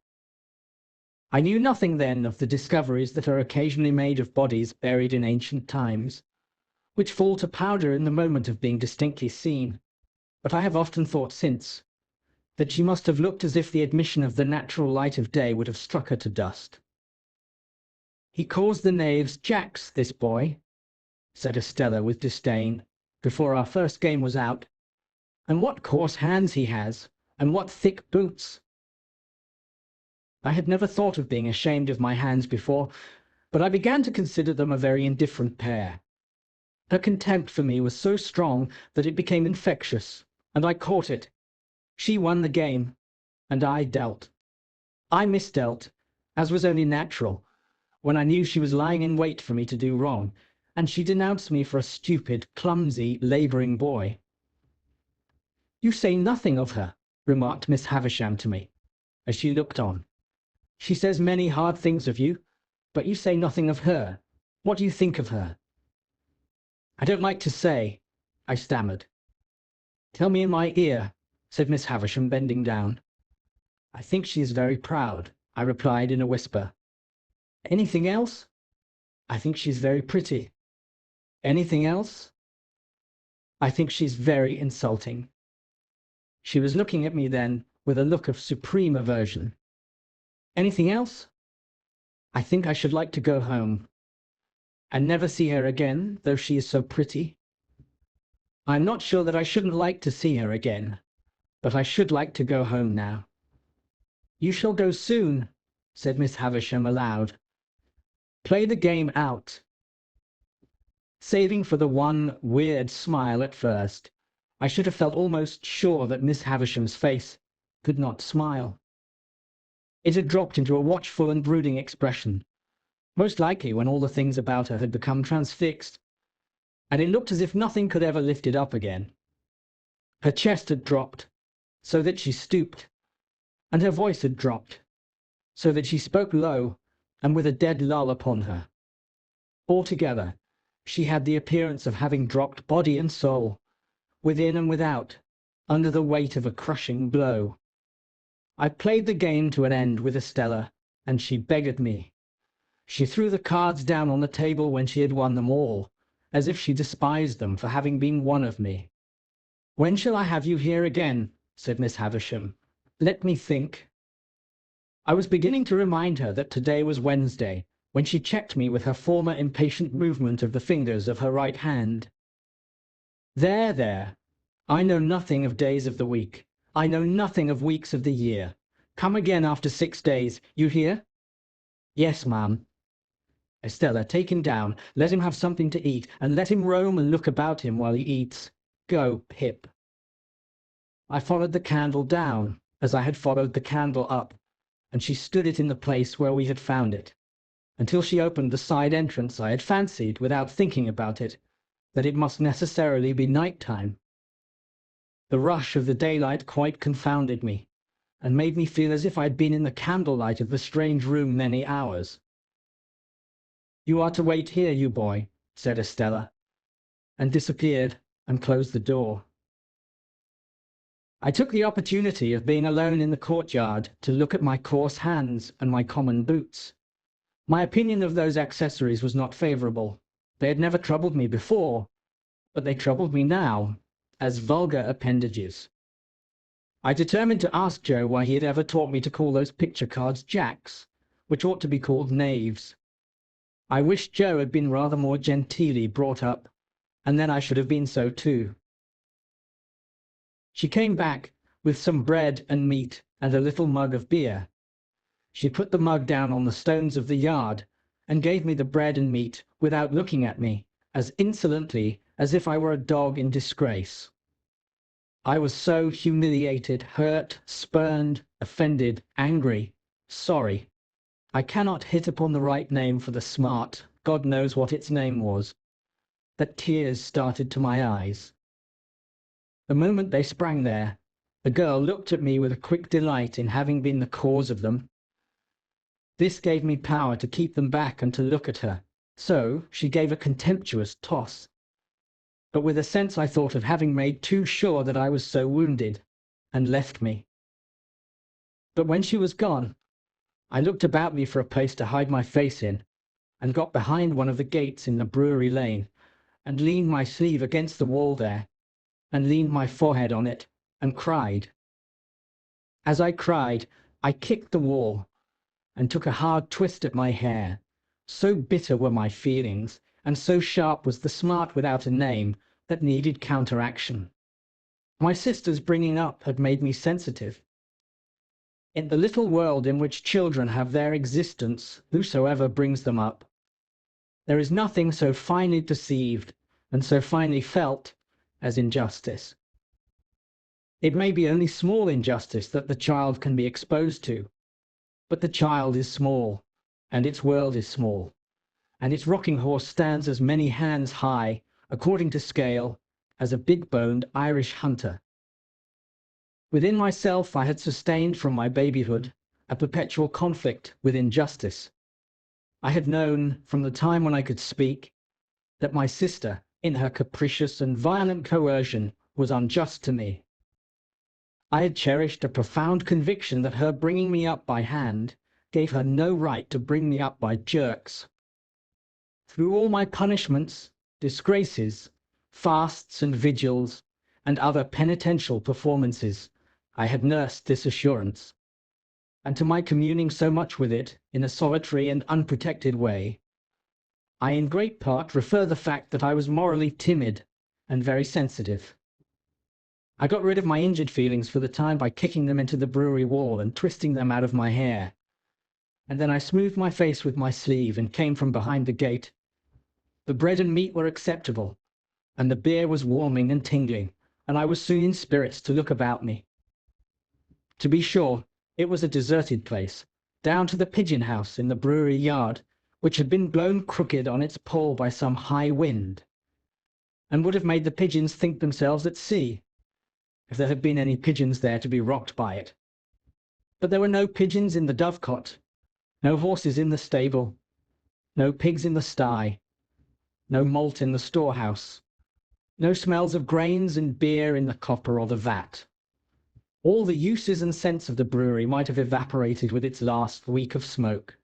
I knew nothing then of the discoveries that are occasionally made of bodies buried in ancient times, which fall to powder in the moment of being distinctly seen, but I have often thought since that she must have looked as if the admission of the natural light of day would have struck her to dust. "He calls the knaves jacks, this boy," said Estella with disdain, before our first game was out. "And what coarse hands he has, and what thick boots!" I had never thought of being ashamed of my hands before, but I began to consider them a very indifferent pair. Her contempt for me was so strong that it became infectious, and I caught it. She won the game, and I dealt. I misdealt, as was only natural, when I knew she was lying in wait for me to do wrong, and she denounced me for a stupid, clumsy, labouring boy. "You say nothing of her," remarked Miss Havisham to me, as she looked on. "She says many hard things of you, but you say nothing of her. What do you think of her?" "I don't like to say," I stammered. "Tell me in my ear," said Miss Havisham, bending down. "I think she is very proud," I replied in a whisper. "Anything else?" "I think she's very pretty." "Anything else?" "I think she's very insulting." She was looking at me then with a look of supreme aversion. "Anything else?" "I think I should like to go home." "And never see her again, though she is so pretty?" "I'm not sure that I shouldn't like to see her again, but I should like to go home now." "You shall go soon," said Miss Havisham aloud. "Play the game out." Saving for the one weird smile at first, I should have felt almost sure that Miss Havisham's face could not smile. It had dropped into a watchful and brooding expression, most likely when all the things about her had become transfixed, and it looked as if nothing could ever lift it up again. Her chest had dropped, so that she stooped, and her voice had dropped, so that she spoke low and with a dead lull upon her. Altogether, she had the appearance of having dropped body and soul, within and without, under the weight of a crushing blow. I played the game to an end with Estella, and she beggared me. She threw the cards down on the table when she had won them all, as if she despised them for having been one of me. "When shall I have you here again?" said Miss Havisham. "Let me think." I was beginning to remind her that today was Wednesday, when she checked me with her former impatient movement of the fingers of her right hand. "There, there. I know nothing of days of the week. I know nothing of weeks of the year. Come again after 6 days, you hear?" "Yes, ma'am." "Estella, take him down. Let him have something to eat, and let him roam and look about him while he eats. Go, Pip." I followed the candle down, as I had followed the candle up, and she stood it in the place where we had found it, until she opened the side entrance. I had fancied, without thinking about it, that it must necessarily be night time. The rush of the daylight quite confounded me, and made me feel as if I had been in the candlelight of the strange room many hours. "You are to wait here, you boy," said Estella, and disappeared and closed the door. I took the opportunity of being alone in the courtyard to look at my coarse hands and my common boots. My opinion of those accessories was not favorable. They had never troubled me before, but they troubled me now, as vulgar appendages. I determined to ask Joe why he had ever taught me to call those picture cards jacks, which ought to be called knaves. I wished Joe had been rather more genteelly brought up, and then I should have been so too. She came back with some bread and meat and a little mug of beer. She put the mug down on the stones of the yard, and gave me the bread and meat without looking at me, as insolently as if I were a dog in disgrace. I was so humiliated, hurt, spurned, offended, angry, sorry. I cannot hit upon the right name for the smart, God knows what its name was, that tears started to my eyes. The moment they sprang there, the girl looked at me with a quick delight in having been the cause of them. This gave me power to keep them back and to look at her, so she gave a contemptuous toss, but with a sense, I thought, of having made too sure that I was so wounded, and left me. But when she was gone, I looked about me for a place to hide my face in, and got behind one of the gates in the brewery lane, and leaned my sleeve against the wall there, and leaned my forehead on it, and cried. As I cried, I kicked the wall, and took a hard twist at my hair. So bitter were my feelings, and so sharp was the smart without a name that needed counteraction. My sister's bringing up had made me sensitive. In the little world in which children have their existence, whosoever brings them up, there is nothing so finely deceived and so finely felt as injustice. It may be only small injustice that the child can be exposed to, but the child is small, and its world is small, and its rocking horse stands as many hands high, according to scale, as a big-boned Irish hunter. Within myself I had sustained from my babyhood a perpetual conflict with injustice. I had known, from the time when I could speak, that my sister, in her capricious and violent coercion, was unjust to me. I had cherished a profound conviction that her bringing me up by hand gave her no right to bring me up by jerks. Through all my punishments, disgraces, fasts and vigils, and other penitential performances, I had nursed this assurance, and to my communing so much with it in a solitary and unprotected way, I in great part refer the fact that I was morally timid and very sensitive. I got rid of my injured feelings for the time by kicking them into the brewery wall and twisting them out of my hair, and then I smoothed my face with my sleeve and came from behind the gate. The bread and meat were acceptable, and the beer was warming and tingling, and I was soon in spirits to look about me. To be sure, it was a deserted place, down to the pigeon-house in the brewery yard, which had been blown crooked on its pole by some high wind, and would have made the pigeons think themselves at sea, if there had been any pigeons there to be rocked by it. But there were no pigeons in the dovecot, no horses in the stable, no pigs in the sty, no malt in the storehouse, no smells of grains and beer in the copper or the vat. All the uses and scents of the brewery might have evaporated with its last week of smoke.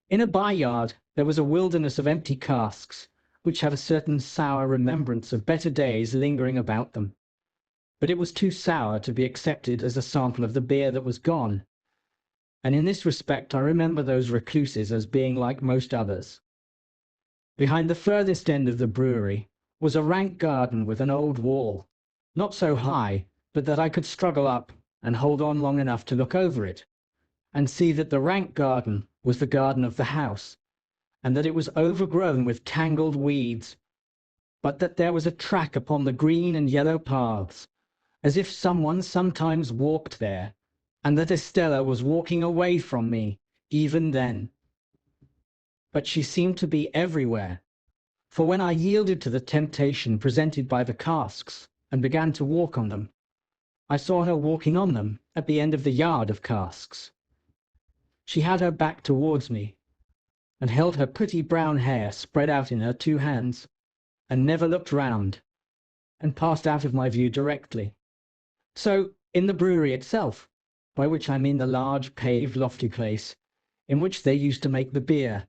In a byard there was a wilderness of empty casks, which had a certain sour remembrance of better days lingering about them. But it was too sour to be accepted as a sample of the beer that was gone, and in this respect I remember those recluses as being like most others. Behind the furthest end of the brewery was a rank garden with an old wall, not so high but that I could struggle up and hold on long enough to look over it, and see that the rank garden was the garden of the house, and that it was overgrown with tangled weeds, but that there was a track upon the green and yellow paths, as if someone sometimes walked there, and that Estella was walking away from me even then. But she seemed to be everywhere, for when I yielded to the temptation presented by the casks and began to walk on them, I saw her walking on them at the end of the yard of casks. She had her back towards me, and held her pretty brown hair spread out in her two hands, and never looked round, and passed out of my view directly. So, in the brewery itself, by which I mean the large paved lofty place in which they used to make the beer,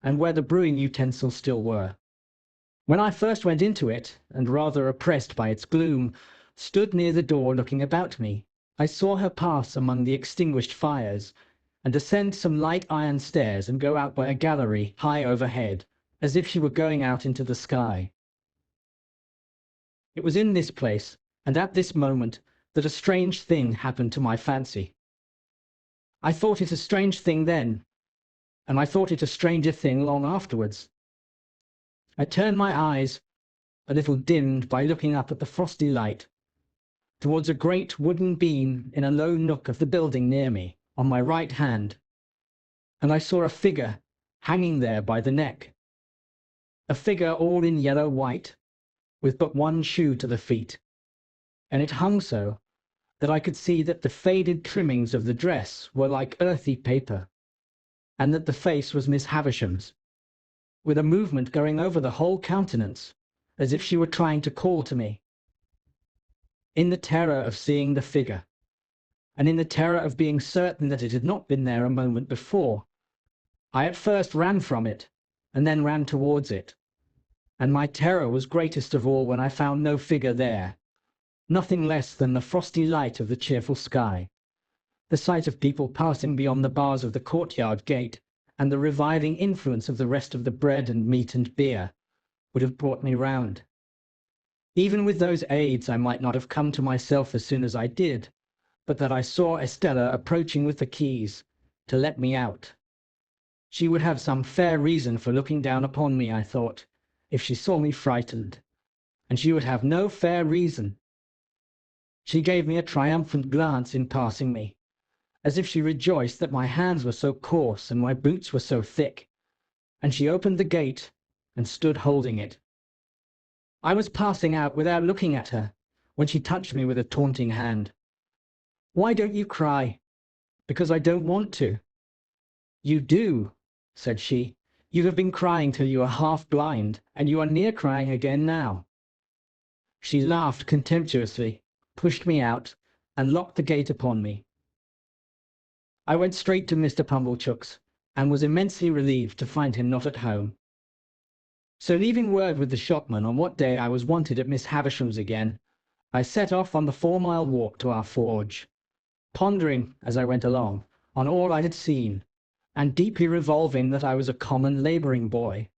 and where the brewing utensils still were, when I first went into it, and rather oppressed by its gloom, stood near the door looking about me, I saw her pass among the extinguished fires, and ascend some light iron stairs and go out by a gallery high overhead, as if she were going out into the sky. It was in this place, and at this moment, that a strange thing happened to my fancy. I thought it a strange thing then, and I thought it a stranger thing long afterwards. I turned my eyes, a little dimmed by looking up at the frosty light, towards a great wooden beam in a low nook of the building near me, on my right hand, and I saw a figure hanging there by the neck, a figure all in yellow white, with but one shoe to the feet, and it hung so that I could see that the faded trimmings of the dress were like earthy paper, and that the face was Miss Havisham's, with a movement going over the whole countenance, as if she were trying to call to me. In the terror of seeing the figure, and in the terror of being certain that it had not been there a moment before, I at first ran from it, and then ran towards it, and my terror was greatest of all when I found no figure there, nothing less than the frosty light of the cheerful sky. The sight of people passing beyond the bars of the courtyard gate, and the reviving influence of the rest of the bread and meat and beer, would have brought me round. Even with those aids I might not have come to myself as soon as I did, but that I saw Estella approaching with the keys, to let me out. She would have some fair reason for looking down upon me, I thought, if she saw me frightened, and she would have no fair reason. She gave me a triumphant glance in passing me, as if she rejoiced that my hands were so coarse and my boots were so thick, and she opened the gate and stood holding it. I was passing out without looking at her, when she touched me with a taunting hand. "Why don't you cry?" "Because I don't want to." "You do," said she. "You have been crying till you are half blind, and you are near crying again now." She laughed contemptuously, pushed me out, and locked the gate upon me. I went straight to Mr. Pumblechook's, and was immensely relieved to find him not at home. So, leaving word with the shopman on what day I was wanted at Miss Havisham's again, I set off on the 4-mile walk to our forge, pondering, as I went along, on all I had seen, and deeply revolving that I was a common labouring boy,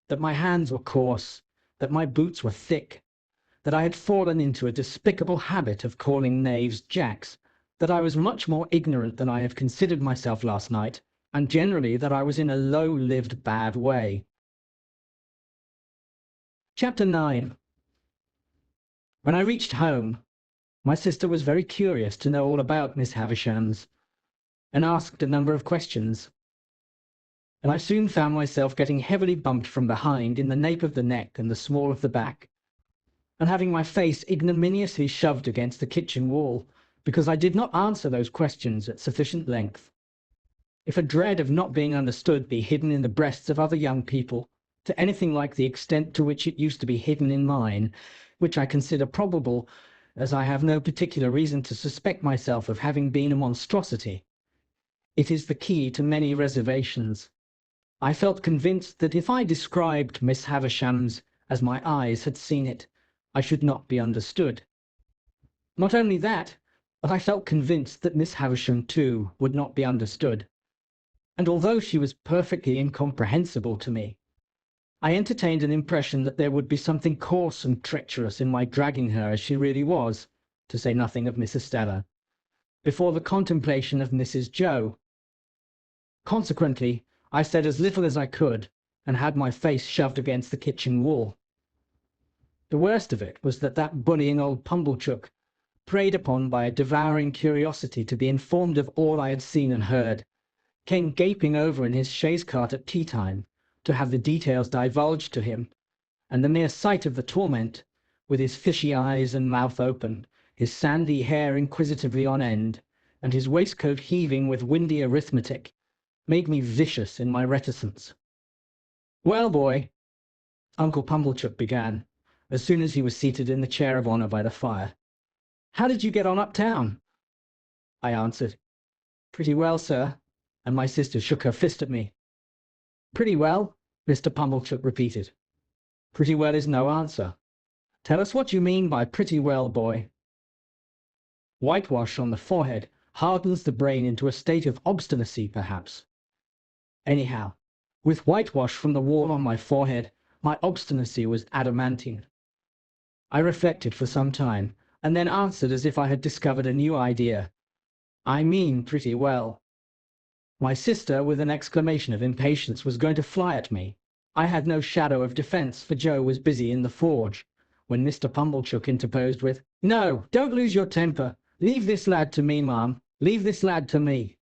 that my hands were coarse, that my boots were thick, that I had fallen into a despicable habit of calling knaves jacks, that I was much more ignorant than I have considered myself last night, and generally that I was in a low-lived bad way. Chapter 9. When I reached home, my sister was very curious to know all about Miss Havisham's, and asked a number of questions, and I soon found myself getting heavily bumped from behind in the nape of the neck and the small of the back, and having my face ignominiously shoved against the kitchen wall, because I did not answer those questions at sufficient length. If a dread of not being understood be hidden in the breasts of other young people, to anything like the extent to which it used to be hidden in mine, which I consider probable, as I have no particular reason to suspect myself of having been a monstrosity, it is the key to many reservations. I felt convinced that if I described Miss Havisham's as my eyes had seen it, I should not be understood. Not only that, but I felt convinced that Miss Havisham, too, would not be understood. And although she was perfectly incomprehensible to me, I entertained an impression that there would be something coarse and treacherous in my dragging her as she really was, to say nothing of Miss Estella, before the contemplation of Mrs. Joe. Consequently, I said as little as I could, and had my face shoved against the kitchen wall. The worst of it was that bullying old Pumblechook, preyed upon by a devouring curiosity to be informed of all I had seen and heard, came gaping over in his chaise cart at tea time, to have the details divulged to him, and the mere sight of the torment, with his fishy eyes and mouth open, his sandy hair inquisitively on end, and his waistcoat heaving with windy arithmetic, made me vicious in my reticence. "Well, boy," Uncle Pumblechook began, as soon as he was seated in the chair of honour by the fire, "how did you get on uptown?" I answered, "Pretty well, sir," and my sister shook her fist at me. "Pretty well," Mr. Pumblechook repeated. "Pretty well is no answer. Tell us what you mean by pretty well, boy." Whitewash on the forehead hardens the brain into a state of obstinacy, perhaps. Anyhow, with whitewash from the wall on my forehead, my obstinacy was adamantine. I reflected for some time, and then answered as if I had discovered a new idea. "I mean pretty well." My sister, with an exclamation of impatience, was going to fly at me. I had no shadow of defence, for Joe was busy in the forge, when Mr. Pumblechook interposed with, "No, don't lose your temper. Leave this lad to me, ma'am. Leave this lad to me."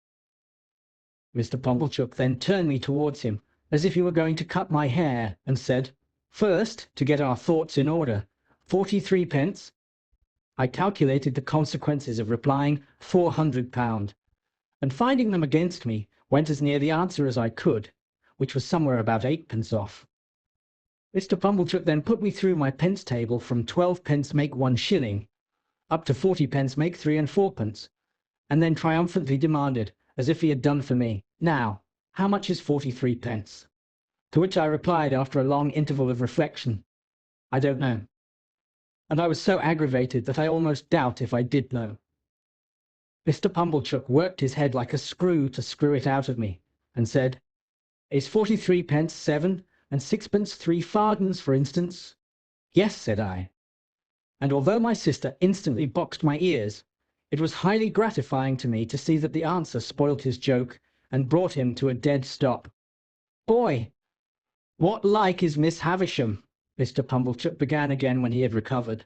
Mr. Pumblechook then turned me towards him, as if he were going to cut my hair, and said, "First, to get our thoughts in order, 43 pence." I calculated the consequences of replying £400, and finding them against me, went as near the answer as I could, which was somewhere about 8 pence off. Mr. Pumblechook then put me through my pence table from 12 pence make 1 shilling, up to 40 pence make 3 and 4 pence, and then triumphantly demanded, as if he had done for me, "Now, how much is 43 pence?" To which I replied, after a long interval of reflection, "I don't know." And I was so aggravated that I almost doubt if I did know. Mr. Pumblechook worked his head like a screw to screw it out of me, and said, "Is 43 pence 7, and 6 pence 3 fardens, for instance?" "Yes," said I. And although my sister instantly boxed my ears, it was highly gratifying to me to see that the answer spoilt his joke, and brought him to a dead stop. "Boy, what like is Miss Havisham?" Mr. Pumblechook began again when he had recovered,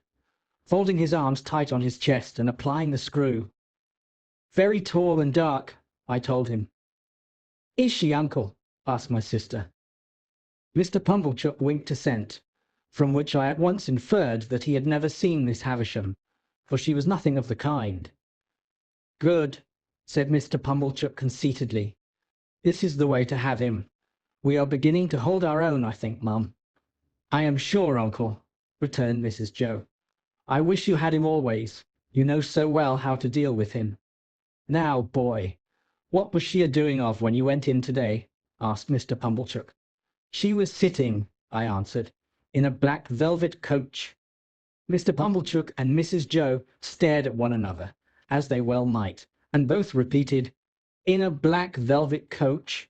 folding his arms tight on his chest and applying the screw. "Very tall and dark," I told him. "Is she, uncle?" asked my sister. Mr. Pumblechook winked assent, from which I at once inferred that he had never seen Miss Havisham, for she was nothing of the kind. "Good," said Mr. Pumblechook conceitedly. "This is the way to have him. We are beginning to hold our own, I think, mum." "I am sure, uncle," returned Mrs. Joe. "I wish you had him always. You know so well how to deal with him." "Now, boy, what was she a-doing of when you went in to-day?" asked Mr. Pumblechook. "She was sitting," I answered, "in a black velvet coach." Mr. Pumblechook and Mrs. Joe stared at one another, as they well might, and both repeated, "In a black velvet coach?"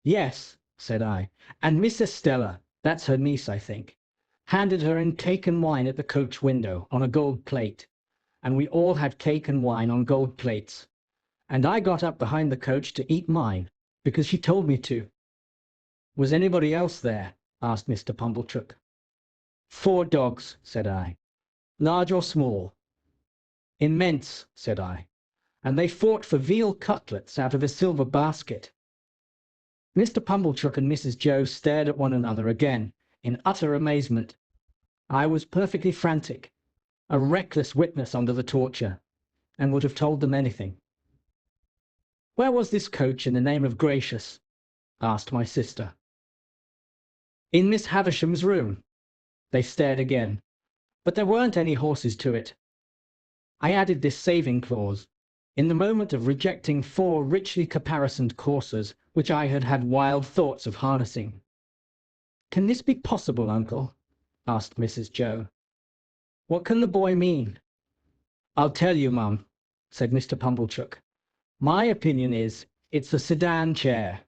"Yes," said I, "and Miss Estella, that's her niece, I think, handed her in cake and wine at the coach window on a gold plate, and we all had cake and wine on gold plates, and I got up behind the coach to eat mine, because she told me to." "Was anybody else there?" asked Mr. Pumblechook. "4 dogs," said I. "Large or small?" "Immense," said I, "and they fought for veal cutlets out of a silver basket." Mr. Pumblechook and Mrs. Joe stared at one another again, in utter amazement. I was perfectly frantic, a reckless witness under the torture, and would have told them anything. "Where was this coach, in the name of gracious?" asked my sister. "In Miss Havisham's room." They stared again, but there weren't any horses to it. I added this saving clause: in the moment of rejecting 4 richly caparisoned coursers which I had had wild thoughts of harnessing. "Can this be possible, uncle?" asked Mrs. Joe. "What can the boy mean?" "I'll tell you, mum," said Mr. Pumblechook. "My opinion is, it's a sedan chair.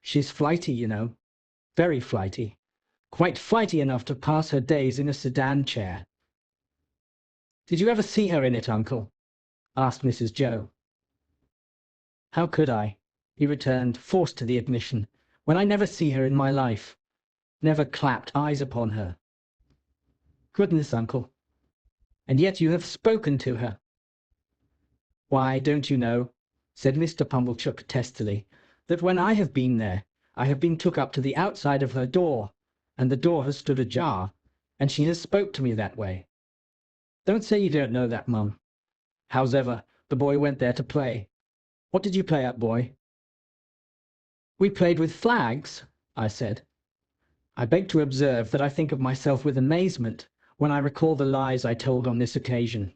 She's flighty, you know. Very flighty. Quite flighty enough to pass her days in a sedan chair." "Did you ever see her in it, uncle?" asked Mrs. Joe. "How could I," he returned, forced to the admission, "when I never see her in my life, never clapped eyes upon her?" "Goodness, uncle! And yet you have spoken to her." "Why, don't you know," said Mr. Pumblechook testily, "that when I have been there, I have been took up to the outside of her door, and the door has stood ajar, and she has spoke to me that way. Don't say you don't know that, mum. Hows'ever, the boy went there to play. What did you play at, boy?" "We played with flags," I said. I beg to observe that I think of myself with amazement when I recall the lies I told on this occasion.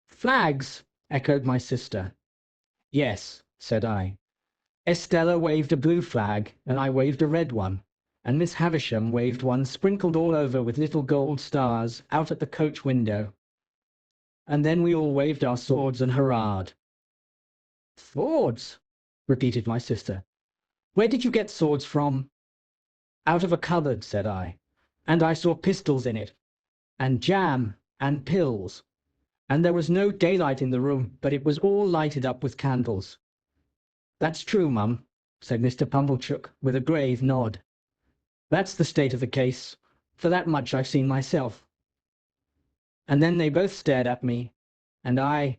"Flags!" echoed my sister. "Yes," said I. "Estella waved a blue flag, and I waved a red one, and Miss Havisham waved one sprinkled all over with little gold stars out at the coach window. And then we all waved our swords and hurrahed." "Swords!" repeated my sister. "Where did you get swords from?" "Out of a cupboard," said I, "and I saw pistols in it, and jam, and pills, and there was no daylight in the room, but it was all lighted up with candles." "That's true, mum," said Mr. Pumblechook, with a grave nod. "That's the state of the case. For that much I've seen myself." And then they both stared at me, and I,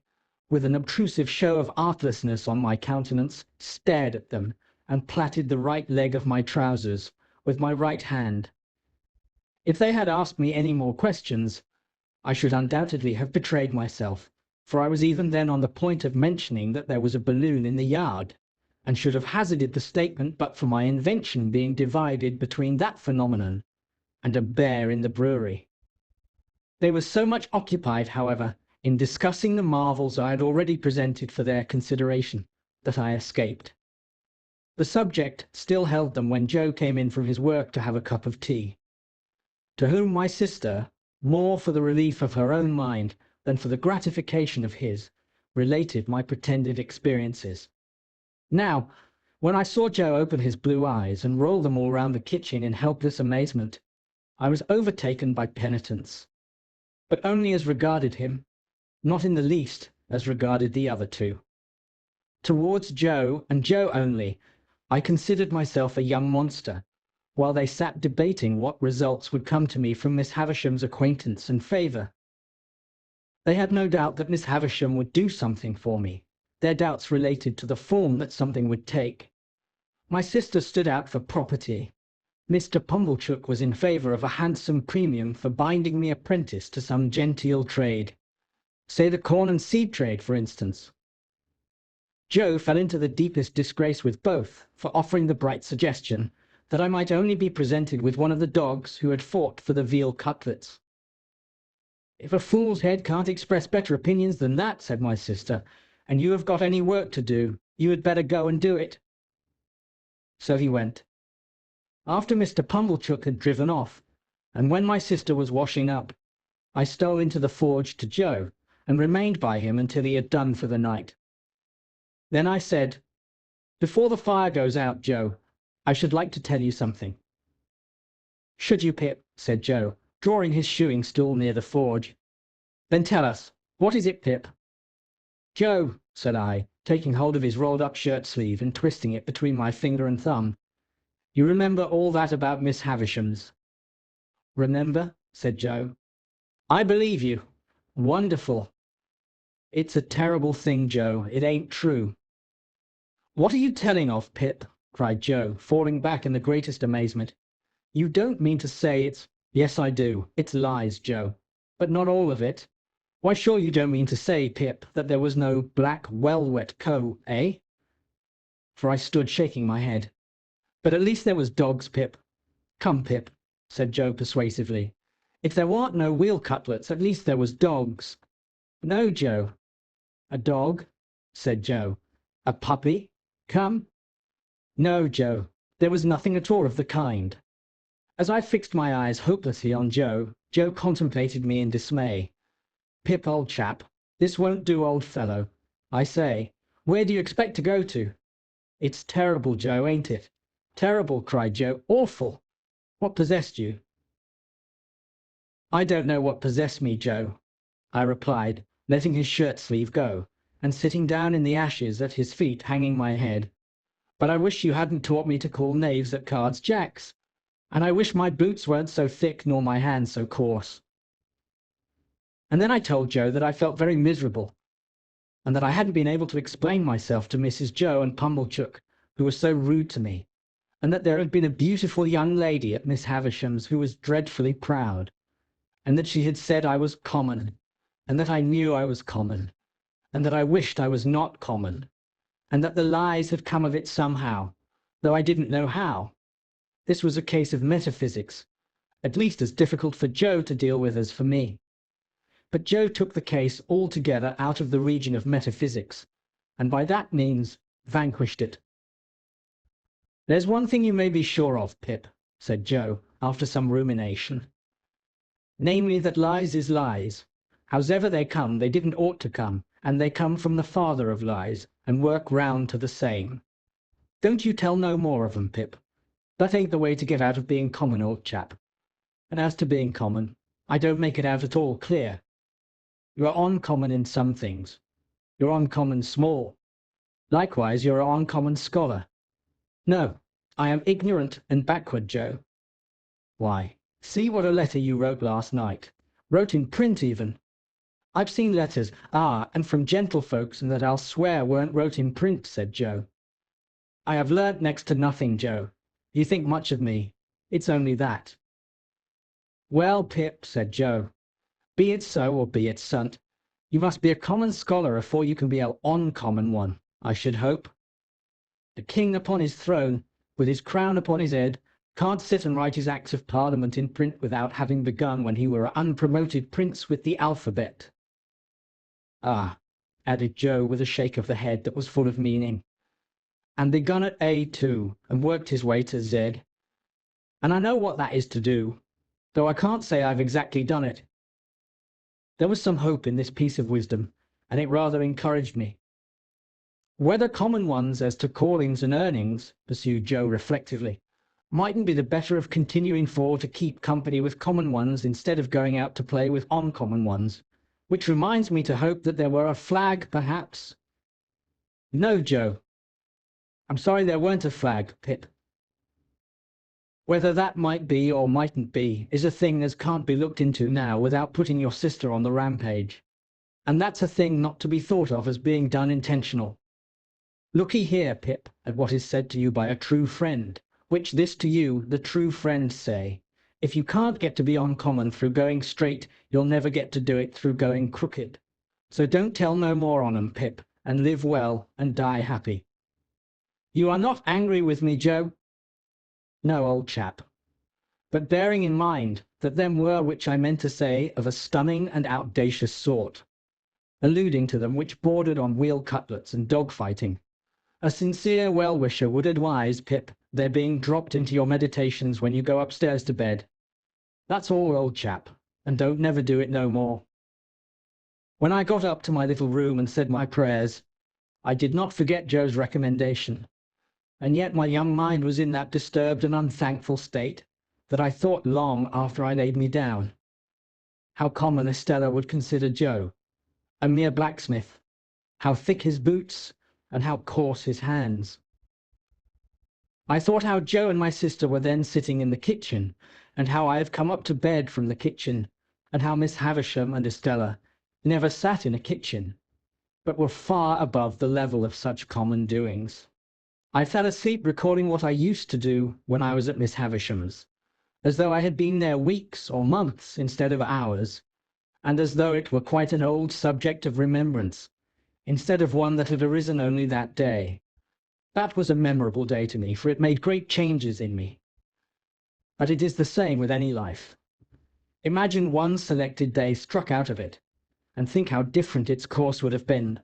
with an obtrusive show of artlessness on my countenance, stared at them, and plaited the right leg of my trousers with my right hand. If they had asked me any more questions, I should undoubtedly have betrayed myself, for I was even then on the point of mentioning that there was a balloon in the yard, and should have hazarded the statement but for my invention being divided between that phenomenon and a bear in the brewery. They were so much occupied, however, in discussing the marvels I had already presented for their consideration, that I escaped. The subject still held them when Joe came in from his work to have a cup of tea, to whom my sister, more for the relief of her own mind than for the gratification of his, related my pretended experiences. Now, when I saw Joe open his blue eyes and roll them all round the kitchen in helpless amazement, I was overtaken by penitence, but only as regarded him, not in the least as regarded the other two. Towards Joe, and Joe only, I considered myself a young monster, while they sat debating what results would come to me from Miss Havisham's acquaintance and favour. They had no doubt that Miss Havisham would do something for me. Their doubts related to the form that something would take. My sister stood out for property. Mr. Pumblechook was in favour of a handsome premium for binding me apprentice to some genteel trade, say the corn and seed trade, for instance. Joe fell into the deepest disgrace with both for offering the bright suggestion that I might only be presented with one of the dogs who had fought for the veal cutlets. "If a fool's head can't express better opinions than that," said my sister, "and you have got any work to do, you had better go and do it." So he went. After Mr. Pumblechook had driven off, and when my sister was washing up, I stole into the forge to Joe, and remained by him until he had done for the night. Then I said, "Before the fire goes out, Joe, I should like to tell you something." "Should you, Pip?" said Joe, drawing his shoeing stool near the forge. "Then tell us. What is it, Pip?" "Joe," said I, taking hold of his rolled-up shirt-sleeve and twisting it between my finger and thumb, "you remember all that about Miss Havisham's?" "Remember?" said Joe. "I believe you. Wonderful." "It's a terrible thing, Joe. It ain't true." "What are you telling of, Pip?" cried Joe, falling back in the greatest amazement. "You don't mean to say it's—" "Yes, I do. It's lies, Joe. But not all of it. Why, sure you don't mean to say, Pip, that there was no black well-wet cow, eh?" For I stood shaking my head. "But at least there was dogs, Pip." "Come, Pip," said Joe persuasively. "If there warn't no veal cutlets, at least there was dogs." "No, Joe." "A dog?" said Joe. "A puppy? Come?" "No, Joe, there was nothing at all of the kind." As I fixed my eyes hopelessly on Joe, Joe contemplated me in dismay. "Pip, old chap, this won't do, old fellow. I say, where do you expect to go to?" "It's terrible, Joe, ain't it?" "Terrible!" cried Joe. "Awful! What possessed you?" "I don't know what possessed me, Joe," I replied, letting his shirt sleeve go, and sitting down in the ashes at his feet, hanging my head. "But I wish you hadn't taught me to call knaves at cards jacks, and I wish my boots weren't so thick nor my hands so coarse." And then I told Joe that I felt very miserable, and that I hadn't been able to explain myself to Mrs. Joe and Pumblechook, who were so rude to me, and that there had been a beautiful young lady at Miss Havisham's who was dreadfully proud, and that she had said I was common, and that I knew I was common, and that I wished I was not common, and that the lies had come of it somehow, though I didn't know how. This was a case of metaphysics, at least as difficult for Joe to deal with as for me. But Joe took the case altogether out of the region of metaphysics, and by that means vanquished it. "There's one thing you may be sure of, Pip," said Joe, after some rumination, "namely that lies is lies. Hows'ever they come, they didn't ought to come, and they come from the father of lies, and work round to the same. Don't you tell no more of 'em, Pip. That ain't the way to get out of being common, old chap. And as to being common, I don't make it out at all clear. You're uncommon in some things. You're uncommon small. Likewise you're an uncommon scholar. No, I am ignorant and backward, Joe. Why, see what a letter you wrote last night. Wrote in print even. I've seen letters, and from gentlefolks, and that I'll swear weren't wrote in print," said Joe. "I have learnt next to nothing, Joe. You think much of me. It's only that." "Well, Pip," said Joe, "be it so or be it sunt, you must be a common scholar afore you can be a uncommon one, I should hope. The king upon his throne, with his crown upon his head, can't sit and write his acts of parliament in print without having begun when he were a unpromoted prince with the alphabet." "Ah," added Joe with a shake of the head that was full of meaning, "and begun at A too, and worked his way to Z. And I know what that is to do, though I can't say I've exactly done it." There was some hope in this piece of wisdom, and it rather encouraged me. "Whether common ones as to callings and earnings," pursued Joe reflectively, "mightn't be the better of continuing for to keep company with common ones instead of going out to play with uncommon ones, which reminds me to hope that there were a flag, perhaps." "No, Joe. I'm sorry there weren't a flag, Pip. Whether that might be or mightn't be is a thing as can't be looked into now without putting your sister on the rampage, and that's a thing not to be thought of as being done intentional. Look'ee here, Pip, at what is said to you by a true friend, which this to you the true friend say: if you can't get to be uncommon through going straight, you'll never get to do it through going crooked. So don't tell no more on 'em, Pip, and live well and die happy. You are not angry with me, Joe?" "No, old chap. But bearing in mind that them were which I meant to say of a stunning and outdacious sort, alluding to them which bordered on weal cutlets and dog fighting, a sincere well-wisher would advise, Pip, their being dropped into your meditations when you go upstairs to bed. That's all, old chap, and don't never do it no more." When I got up to my little room and said my prayers, I did not forget Joe's recommendation, and yet my young mind was in that disturbed and unthankful state that I thought long after I laid me down. How common Estella would consider Joe, a mere blacksmith, how thick his boots, and how coarse his hands. I thought how Joe and my sister were then sitting in the kitchen, and how I have come up to bed from the kitchen, and how Miss Havisham and Estella never sat in a kitchen, but were far above the level of such common doings. I fell asleep recalling what I used to do when I was at Miss Havisham's, as though I had been there weeks or months instead of hours, and as though it were quite an old subject of remembrance, instead of one that had arisen only that day. That was a memorable day to me, for it made great changes in me. But it is the same with any life. Imagine one selected day struck out of it, and think how different its course would have been.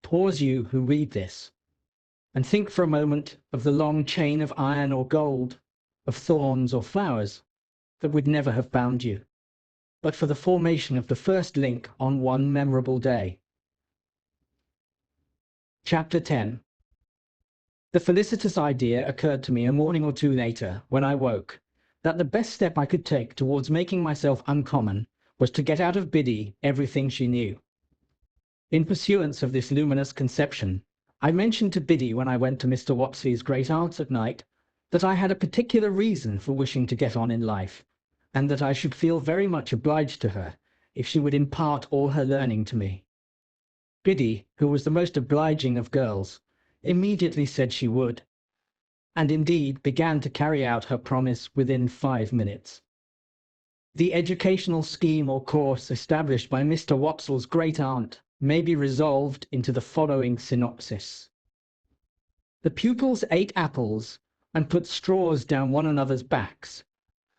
Pause, you who read this, and think for a moment of the long chain of iron or gold, of thorns or flowers, that would never have bound you, but for the formation of the first link on one memorable day. Chapter 10. The felicitous idea occurred to me a morning or two later, when I woke, that the best step I could take towards making myself uncommon was to get out of Biddy everything she knew. In pursuance of this luminous conception, I mentioned to Biddy when I went to Mr. Wopsley's great aunt's at night that I had a particular reason for wishing to get on in life, and that I should feel very much obliged to her if she would impart all her learning to me. Biddy, who was the most obliging of girls, immediately said she would, and indeed began to carry out her promise within 5 minutes. The educational scheme or course established by Mr. Wopsle's great aunt may be resolved into the following synopsis. The pupils ate apples and put straws down one another's backs,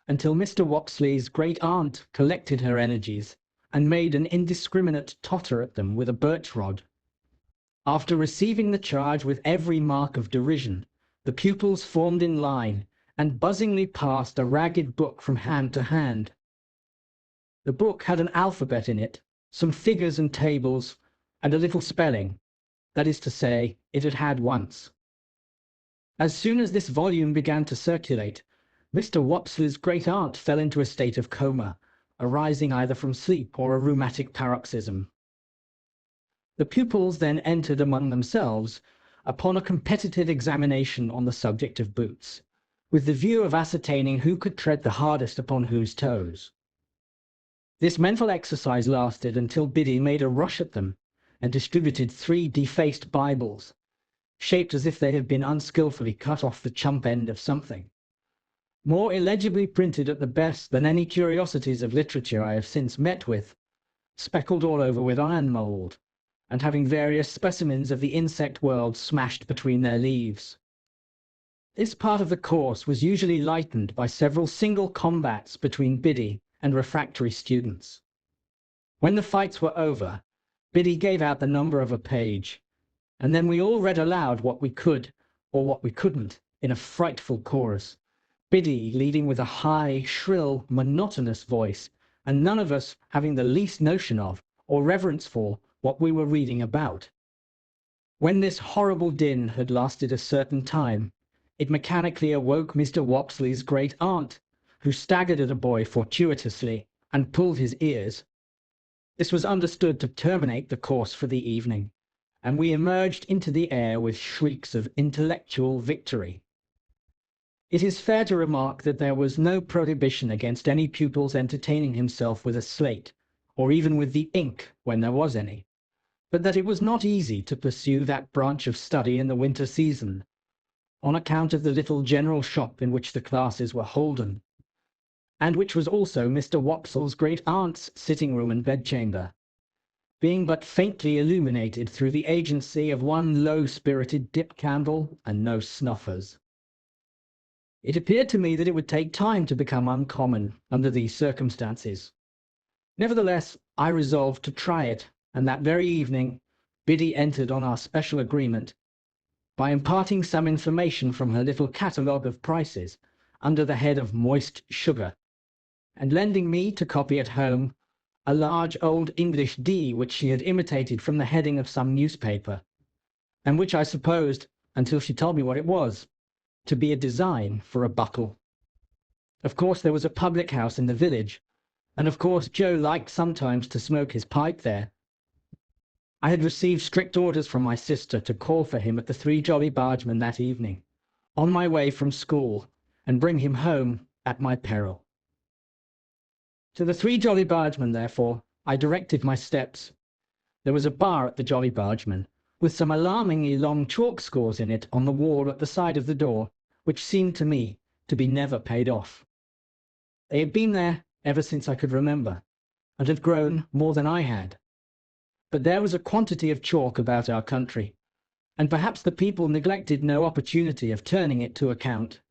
until Mr. Wopsley's great aunt collected her energies and made an indiscriminate totter at them with a birch rod. After receiving the charge with every mark of derision, the pupils formed in line and buzzingly passed a ragged book from hand to hand. The book had an alphabet in it, some figures and tables, and a little spelling. That is to say, it had had once. As soon as this volume began to circulate, Mr. Wopsley's great aunt fell into a state of coma, arising either from sleep or a rheumatic paroxysm. The pupils then entered among themselves upon a competitive examination on the subject of boots, with the view of ascertaining who could tread the hardest upon whose toes. This mental exercise lasted until Biddy made a rush at them and distributed 3 defaced Bibles, shaped as if they had been unskilfully cut off the chump end of something, more illegibly printed at the best than any curiosities of literature I have since met with, speckled all over with iron mould, and having various specimens of the insect world smashed between their leaves. This part of the course was usually lightened by several single combats between Biddy and refractory students. When the fights were over, Biddy gave out the number of a page, and then we all read aloud what we could, or what we couldn't, in a frightful chorus, Biddy leading with a high, shrill, monotonous voice, and none of us having the least notion of, or reverence for, what we were reading about. When this horrible din had lasted a certain time, it mechanically awoke Mr. Wopsley's great aunt, who staggered at a boy fortuitously and pulled his ears. This was understood to terminate the course for the evening, and we emerged into the air with shrieks of intellectual victory. It is fair to remark that there was no prohibition against any pupil's entertaining himself with a slate, or even with the ink when there was any, but that it was not easy to pursue that branch of study in the winter season, on account of the little general shop in which the classes were holden, and which was also Mr. Wopsle's great aunt's sitting-room and bedchamber, being but faintly illuminated through the agency of one low-spirited dip candle and no snuffers. It appeared to me that it would take time to become uncommon under these circumstances. Nevertheless, I resolved to try it, and that very evening Biddy entered on our special agreement by imparting some information from her little catalogue of prices under the head of moist sugar, and lending me to copy at home a large old English D which she had imitated from the heading of some newspaper, and which I supposed, until she told me what it was, to be a design for a buckle. Of course there was a public house in the village, and of course Joe liked sometimes to smoke his pipe there. I had received strict orders from my sister to call for him at the Three Jolly Bargemen that evening, on my way from school, and bring him home at my peril. To the Three Jolly Bargemen, therefore, I directed my steps. There was a bar at the Jolly Bargemen, with some alarmingly long chalk scores in it on the wall at the side of the door, which seemed to me to be never paid off. They had been there ever since I could remember, and had grown more than I had. But there was a quantity of chalk about our country, and perhaps the people neglected no opportunity of turning it to account.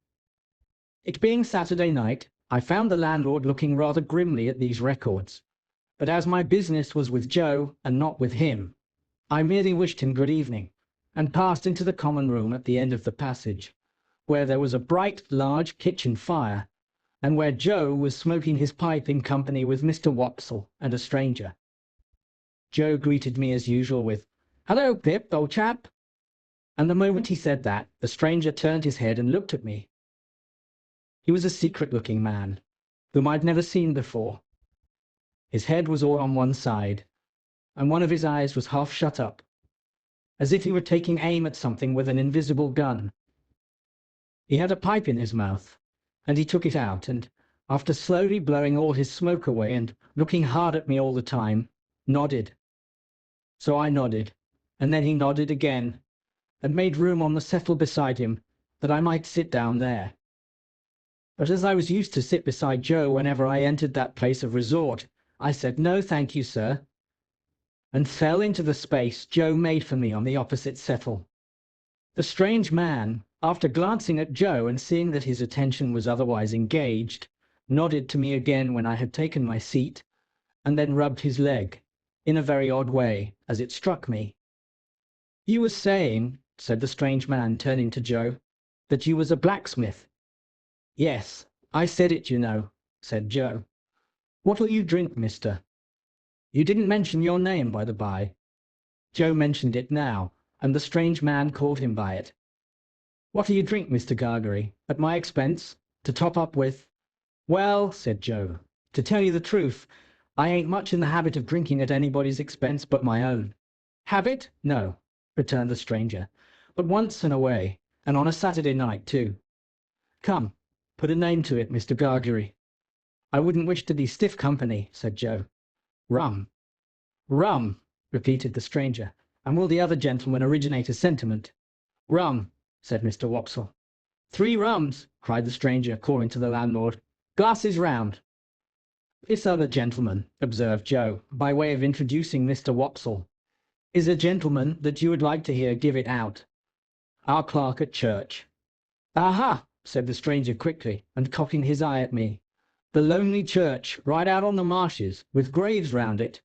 It being Saturday night, I found the landlord looking rather grimly at these records, but as my business was with Joe and not with him, I merely wished him good evening, and passed into the common room at the end of the passage, where there was a bright, large kitchen fire, and where Joe was smoking his pipe in company with Mr. Wopsle and a stranger. Joe greeted me as usual with, "Hello, Pip, old chap," and the moment he said that, the stranger turned his head and looked at me. He was a secret-looking man, whom I'd never seen before. His head was all on one side, and one of his eyes was half shut up, as if he were taking aim at something with an invisible gun. He had a pipe in his mouth, and he took it out, and, after slowly blowing all his smoke away and looking hard at me all the time, nodded. So I nodded, and then he nodded again, and made room on the settle beside him, that I might sit down there. But as I was used to sit beside Joe whenever I entered that place of resort, I said, "No, thank you, sir," and fell into the space Joe made for me on the opposite settle. The strange man, after glancing at Joe and seeing that his attention was otherwise engaged, nodded to me again when I had taken my seat, and then rubbed his leg, in a very odd way, as it struck me. "You were saying," said the strange man, turning to Joe, "that you was a blacksmith." "Yes, I said it, you know," said Joe. "What'll you drink, mister? You didn't mention your name, by the by." Joe mentioned it now, and the strange man called him by it. "What'll you drink, Mr. Gargery, at my expense, to top up with?" "Well," said Joe, "to tell you the truth, I ain't much in the habit of drinking at anybody's expense but my own." "Habit? No," returned the stranger, "but once in a way, and on a Saturday night, too. Come, put a name to it, Mr. Gargery." "I wouldn't wish to be stiff company," said Joe. "Rum." "Rum," repeated the stranger, "and will the other gentleman originate a sentiment?" "Rum," said Mr. Wopsle. "Three rums," cried the stranger, calling to the landlord. "Glasses round." "This other gentleman," observed Joe, by way of introducing Mr. Wopsle, "is a gentleman that you would like to hear give it out. Our clerk at church." "Aha!" said the stranger quickly, and cocking his eye at me. "The lonely church, right out on the marshes, with graves round it."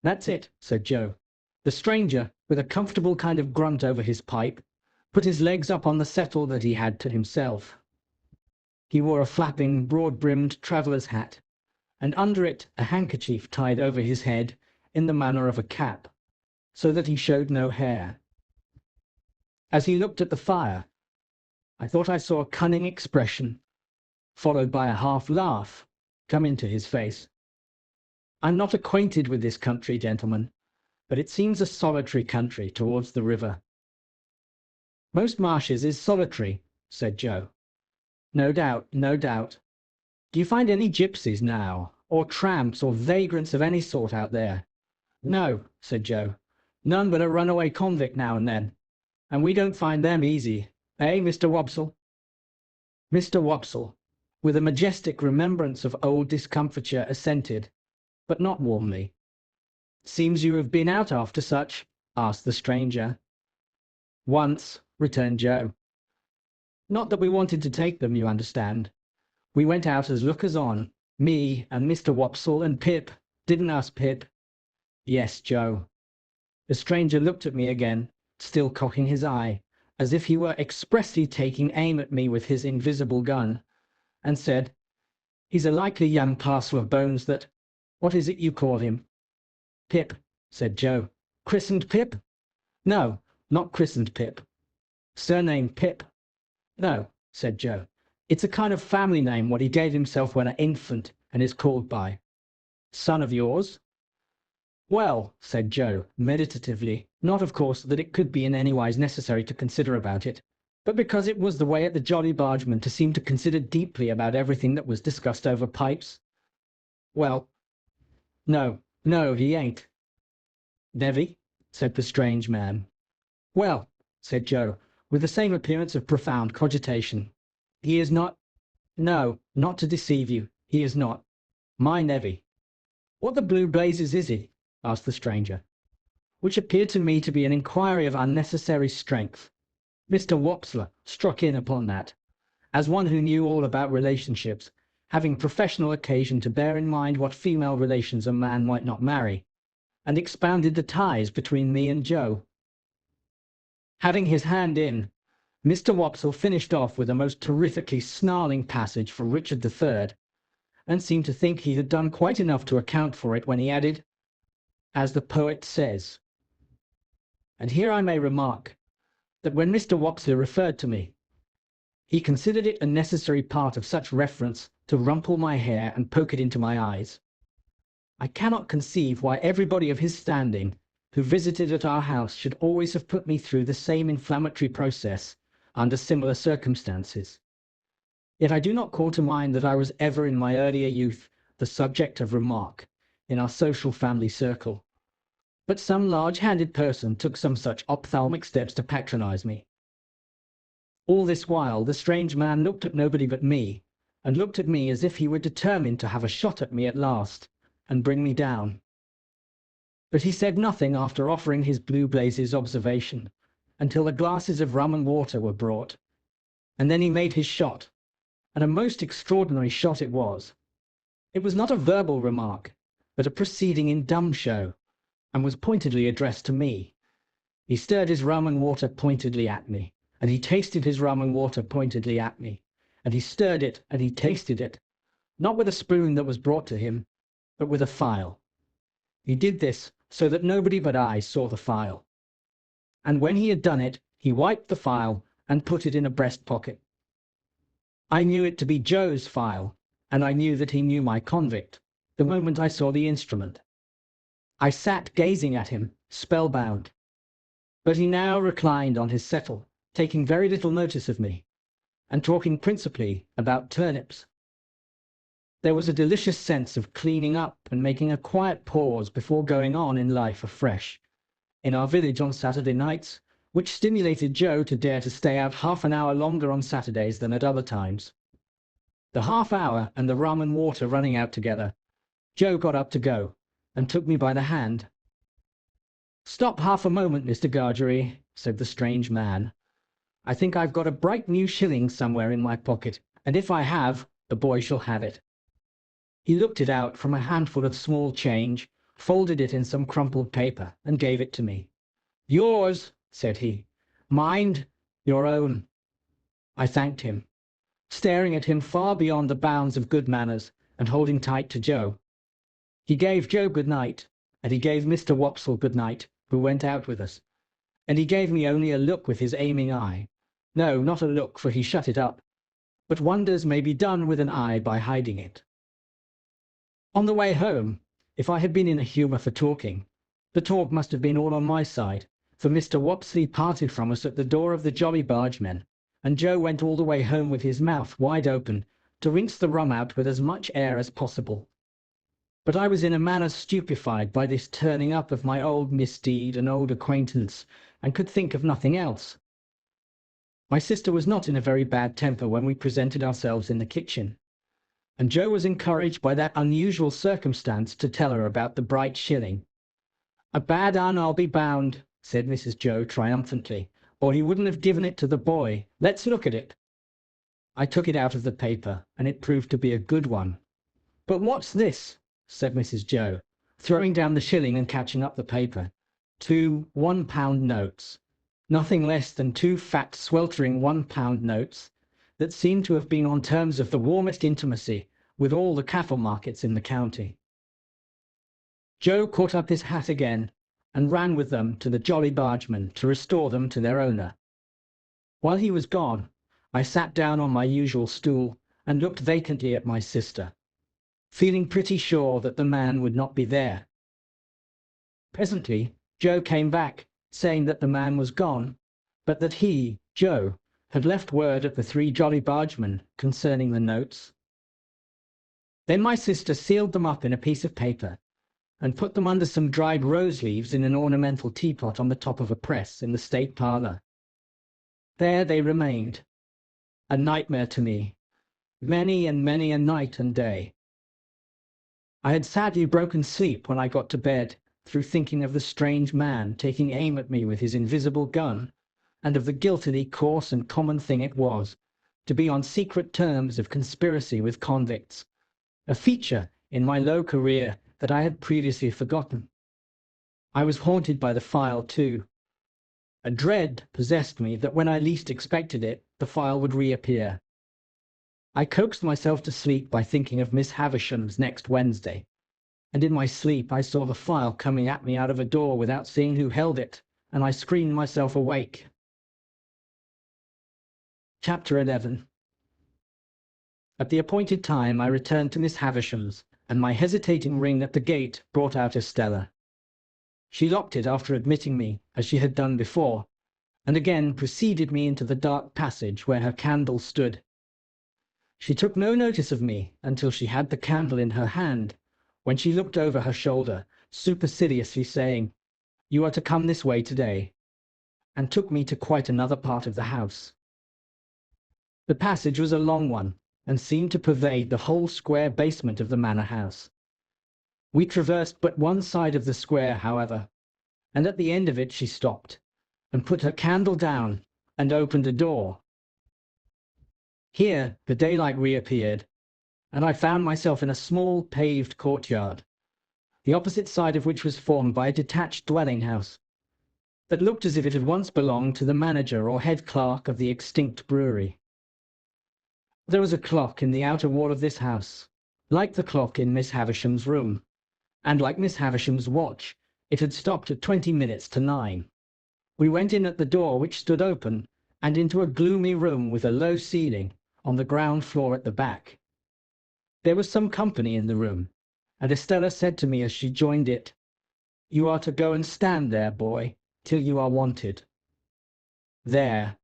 "That's it," said Joe. The stranger, with a comfortable kind of grunt over his pipe, put his legs up on the settle that he had to himself. He wore a flapping, broad-brimmed traveller's hat, and under it a handkerchief tied over his head in the manner of a cap, so that he showed no hair. As he looked at the fire, I thought I saw a cunning expression, followed by a half-laugh, come into his face. "I'm not acquainted with this country, gentlemen, but it seems a solitary country towards the river." "Most marshes is solitary," said Joe. "No doubt, no doubt. Do you find any gypsies now, or tramps, or vagrants of any sort out there?" "No," said Joe. "None but a runaway convict now and then, and we don't find them easy, eh, Mr. Wopsle?" Mr. Wopsle, with a majestic remembrance of old discomfiture, assented, but not warmly. "Seems you have been out after such?" asked the stranger. "Once," returned Joe. "Not that we wanted to take them, you understand. We went out as lookers-on, me and Mr. Wopsle and Pip. Didn't us, Pip?" "Yes, Joe." The stranger looked at me again, still cocking his eye, as if he were expressly taking aim at me with his invisible gun, and said, "He's a likely young parcel of bones that— What is it you call him?" "Pip," said Joe. "Christened Pip?" "No, not christened Pip." "Surname Pip?" "No," said Joe. "It's a kind of family name what he gave himself when an infant, and is called by." "Son of yours?" "Well," said Joe, meditatively, not, of course, that it could be in any wise necessary to consider about it, but because it was the way at the Jolly Bargeman to seem to consider deeply about everything that was discussed over pipes. "Well, no, he ain't." "Nevy?" said the strange man. "Well," said Joe, with the same appearance of profound cogitation, "he is not— No, not to deceive you, he is not. My nevy." "What the blue blazes is he?" asked the stranger, which appeared to me to be an inquiry of unnecessary strength. Mr. Wopsle struck in upon that, as one who knew all about relationships, having professional occasion to bear in mind what female relations a man might not marry, and expounded the ties between me and Joe. Having his hand in, Mr. Wopsle finished off with a most terrifically snarling passage for Richard III, and seemed to think he had done quite enough to account for it when he added, as the poet says. And here I may remark that when Mr. Wopsle referred to me, he considered it a necessary part of such reference to rumple my hair and poke it into my eyes. I cannot conceive why everybody of his standing who visited at our house should always have put me through the same inflammatory process under similar circumstances. Yet I do not call to mind that I was ever in my earlier youth the subject of remark in our social family circle, but some large-handed person took some such ophthalmic steps to patronize me. All this while the strange man looked at nobody but me, and looked at me as if he were determined to have a shot at me at last, and bring me down. But he said nothing after offering his blue blazes observation, until the glasses of rum and water were brought, and then he made his shot, and a most extraordinary shot it was. It was not a verbal remark, but a proceeding in dumb show, and was pointedly addressed to me. He stirred his rum and water pointedly at me, and he tasted his rum and water pointedly at me, and he stirred it and he tasted it, not with a spoon that was brought to him, but with a file. He did this so that nobody but I saw the file. And when he had done it, he wiped the file and put it in a breast pocket. I knew it to be Joe's file, and I knew that he knew my convict, the moment I saw the instrument. I sat gazing at him, spellbound. But he now reclined on his settle, taking very little notice of me, and talking principally about turnips. There was a delicious sense of cleaning up and making a quiet pause before going on in life afresh, in our village on Saturday nights, which stimulated Joe to dare to stay out half an hour longer on Saturdays than at other times. The half hour and the rum and water running out together, Joe got up to go, and took me by the hand. "Stop half a moment, Mr. Gargery," said the strange man. "I think I've got a bright new shilling somewhere in my pocket, and if I have, the boy shall have it." He looked it out from a handful of small change, folded it in some crumpled paper, and gave it to me. "Yours," said he. "Mind, your own." I thanked him, staring at him far beyond the bounds of good manners, and holding tight to Joe. He gave Joe good night, and he gave Mr. Wopsle good night, who went out with us, and he gave me only a look with his aiming eye. No, not a look, for he shut it up, but wonders may be done with an eye by hiding it. On the way home, if I had been in a humour for talking, the talk must have been all on my side, for Mr. Wopsle parted from us at the door of the Jolly Bargemen, and Joe went all the way home with his mouth wide open, to rinse the rum out with as much air as possible. But I was in a manner stupefied by this turning up of my old misdeed and old acquaintance, and could think of nothing else. My sister was not in a very bad temper when we presented ourselves in the kitchen, and Joe was encouraged by that unusual circumstance to tell her about the bright shilling. "A bad un, I'll be bound," said Mrs. Joe triumphantly, "or he wouldn't have given it to the boy. Let's look at it." I took it out of the paper, and it proved to be a good one. "But what's this?" said Mrs. Joe, throwing down the shilling and catching up the paper. 2 £1 notes. Nothing less than 2 fat, sweltering £1 notes, that seemed to have been on terms of the warmest intimacy with all the cattle markets in the county. Joe caught up his hat again, and ran with them to the Jolly Bargemen to restore them to their owner. While he was gone, I sat down on my usual stool, and looked vacantly at my sister, feeling pretty sure that the man would not be there. Presently Joe came back, saying that the man was gone, but that he, Joe, had left word at the 3 Jolly Bargemen concerning the notes. Then my sister sealed them up in a piece of paper, and put them under some dried rose leaves in an ornamental teapot on the top of a press in the state parlour. There they remained, a nightmare to me, many and many a night and day. I had sadly broken sleep when I got to bed, through thinking of the strange man taking aim at me with his invisible gun, and of the guiltily coarse and common thing it was to be on secret terms of conspiracy with convicts, a feature in my low career that I had previously forgotten. I was haunted by the file too. A dread possessed me that when I least expected it, the file would reappear. I coaxed myself to sleep by thinking of Miss Havisham's next Wednesday, and in my sleep I saw the file coming at me out of a door without seeing who held it, and I screamed myself awake. Chapter 11. At the appointed time I returned to Miss Havisham's, and my hesitating ring at the gate brought out Estella. She locked it after admitting me, as she had done before, and again preceded me into the dark passage where her candle stood. She took no notice of me until she had the candle in her hand, when she looked over her shoulder, superciliously saying, "You are to come this way today," and took me to quite another part of the house. The passage was a long one, and seemed to pervade the whole square basement of the manor house. We traversed but one side of the square, however, and at the end of it she stopped, and put her candle down, and opened a door. Here the daylight reappeared, and I found myself in a small paved courtyard, the opposite side of which was formed by a detached dwelling house, that looked as if it had once belonged to the manager or head clerk of the extinct brewery. There was a clock in the outer wall of this house, like the clock in Miss Havisham's room, and like Miss Havisham's watch, it had stopped at 20 minutes to 9. We went in at the door, which stood open, and into a gloomy room with a low ceiling, on the ground floor at the back. There was some company in the room, and Estella said to me as she joined it, "You are to go and stand there, boy, till you are wanted." There,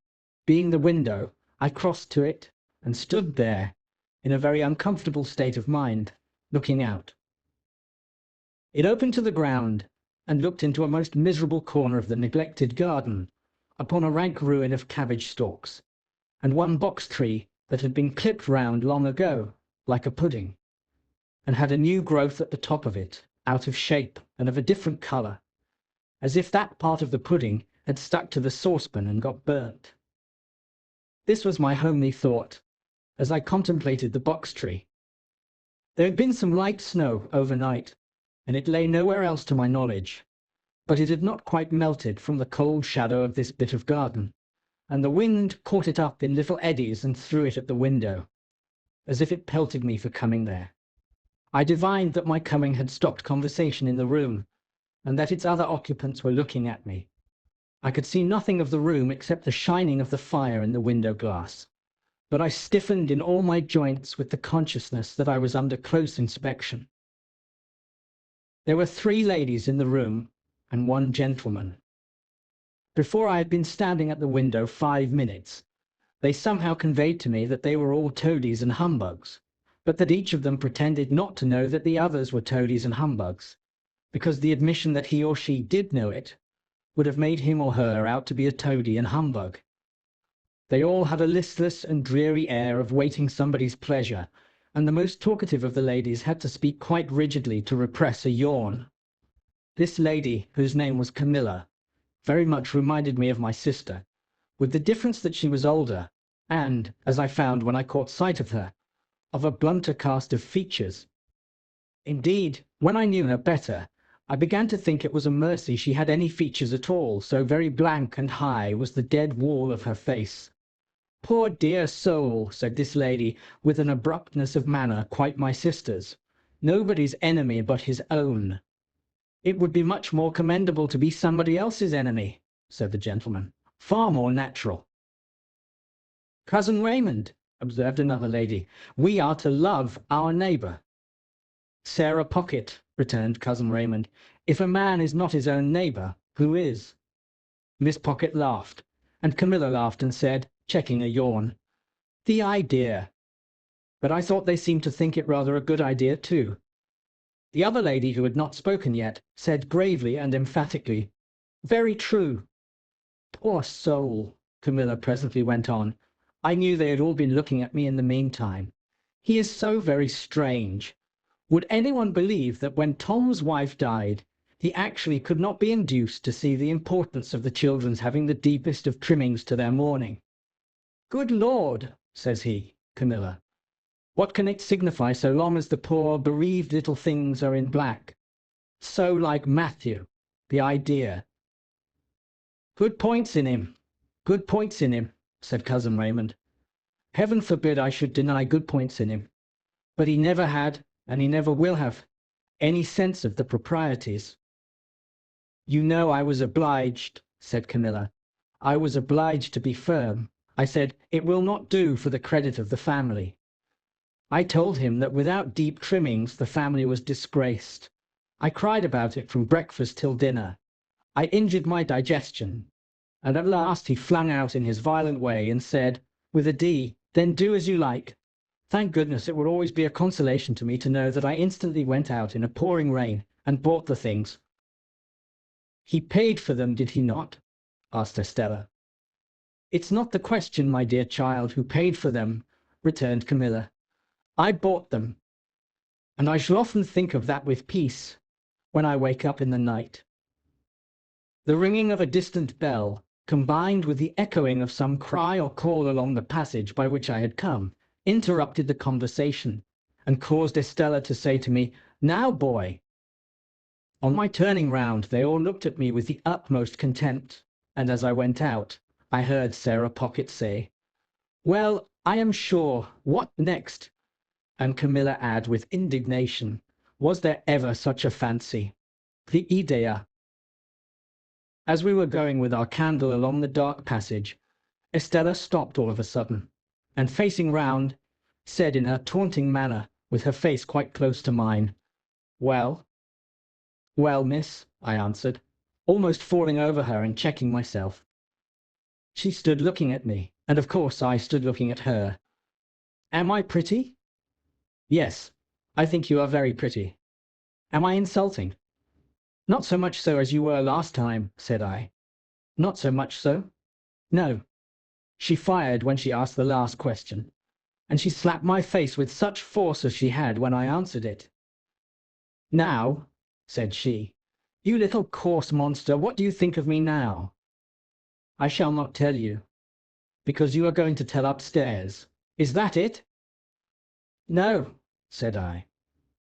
being the window, I crossed to it, and stood there, in a very uncomfortable state of mind, looking out. It opened to the ground, and looked into a most miserable corner of the neglected garden, upon a rank ruin of cabbage stalks, and one box tree that had been clipped round long ago, like a pudding, and had a new growth at the top of it, out of shape and of a different colour, as if that part of the pudding had stuck to the saucepan and got burnt. This was my homely thought, as I contemplated the box tree. There had been some light snow overnight, and it lay nowhere else to my knowledge, but it had not quite melted from the cold shadow of this bit of garden, and the wind caught it up in little eddies and threw it at the window, as if it pelted me for coming there. I divined that my coming had stopped conversation in the room, and that its other occupants were looking at me. I could see nothing of the room except the shining of the fire in the window glass, but I stiffened in all my joints with the consciousness that I was under close inspection. There were 3 ladies in the room, and 1 gentleman. Before I had been standing at the window 5 minutes, they somehow conveyed to me that they were all toadies and humbugs, but that each of them pretended not to know that the others were toadies and humbugs, because the admission that he or she did know it would have made him or her out to be a toady and humbug. They all had a listless and dreary air of waiting somebody's pleasure, and the most talkative of the ladies had to speak quite rigidly to repress a yawn. This lady, whose name was Camilla, very much reminded me of my sister, with the difference that she was older, and, as I found when I caught sight of her, of a blunter cast of features. Indeed, when I knew her better, I began to think it was a mercy she had any features at all, so very blank and high was the dead wall of her face. "Poor dear soul," said this lady, with an abruptness of manner quite my sister's, "nobody's enemy but his own." "It would be much more commendable to be somebody else's enemy," said the gentleman. "Far more natural." "Cousin Raymond," observed another lady, "we are to love our neighbour." "Sarah Pocket," returned Cousin Raymond, "if a man is not his own neighbour, who is?" Miss Pocket laughed, and Camilla laughed and said, checking a yawn, "The idea!" But I thought they seemed to think it rather a good idea too. The other lady, who had not spoken yet, said gravely and emphatically, "Very true." "Poor soul," Camilla presently went on, "I knew they had all been looking at me in the meantime. He is so very strange. Would anyone believe that when Tom's wife died, he actually could not be induced to see the importance of the children's having the deepest of trimmings to their mourning? 'Good Lord,' says he, Camilla, 'what can it signify so long as the poor bereaved little things are in black?' So like Matthew. The idea. Good points in him. Good points in him, said Cousin Raymond. Heaven forbid I should deny good points in him. But he never had, and he never will have, any sense of the proprieties. You know I was obliged, said Camilla. I was obliged to be firm. I said, it will not do for the credit of the family. I told him that without deep trimmings the family was disgraced. I cried about it from breakfast till dinner. I injured my digestion. And at last he flung out in his violent way and said, with a D, then do as you like. Thank goodness it would always be a consolation to me to know that I instantly went out in a pouring rain and bought the things. He paid for them, did he not? Asked Estella. It's not the question, my dear child, who paid for them, returned Camilla. I bought them. And I shall often think of that with peace, when I wake up in the night. The ringing of a distant bell, combined with the echoing of some cry or call along the passage by which I had come, interrupted the conversation, and caused Estella to say to me, Now, boy. On my turning round, they all looked at me with the utmost contempt, and as I went out, I heard Sarah Pocket say, Well, I am sure, what next? And Camilla add with indignation, Was there ever such a fancy? The idea. As we were going with our candle along the dark passage, Estella stopped all of a sudden, and facing round, said in her taunting manner, with her face quite close to mine, Well? Well, miss, I answered, almost falling over her and checking myself. She stood looking at me, and of course I stood looking at her. Am I pretty? Yes, I think you are very pretty. Am I insulting? Not so much so as you were last time, said I. Not so much so? No. She fired when she asked the last question, and she slapped my face with such force as she had when I answered it. Now, said she, you little coarse monster, what do you think of me now? I shall not tell you, because you are going to tell upstairs. Is that it? No, said I.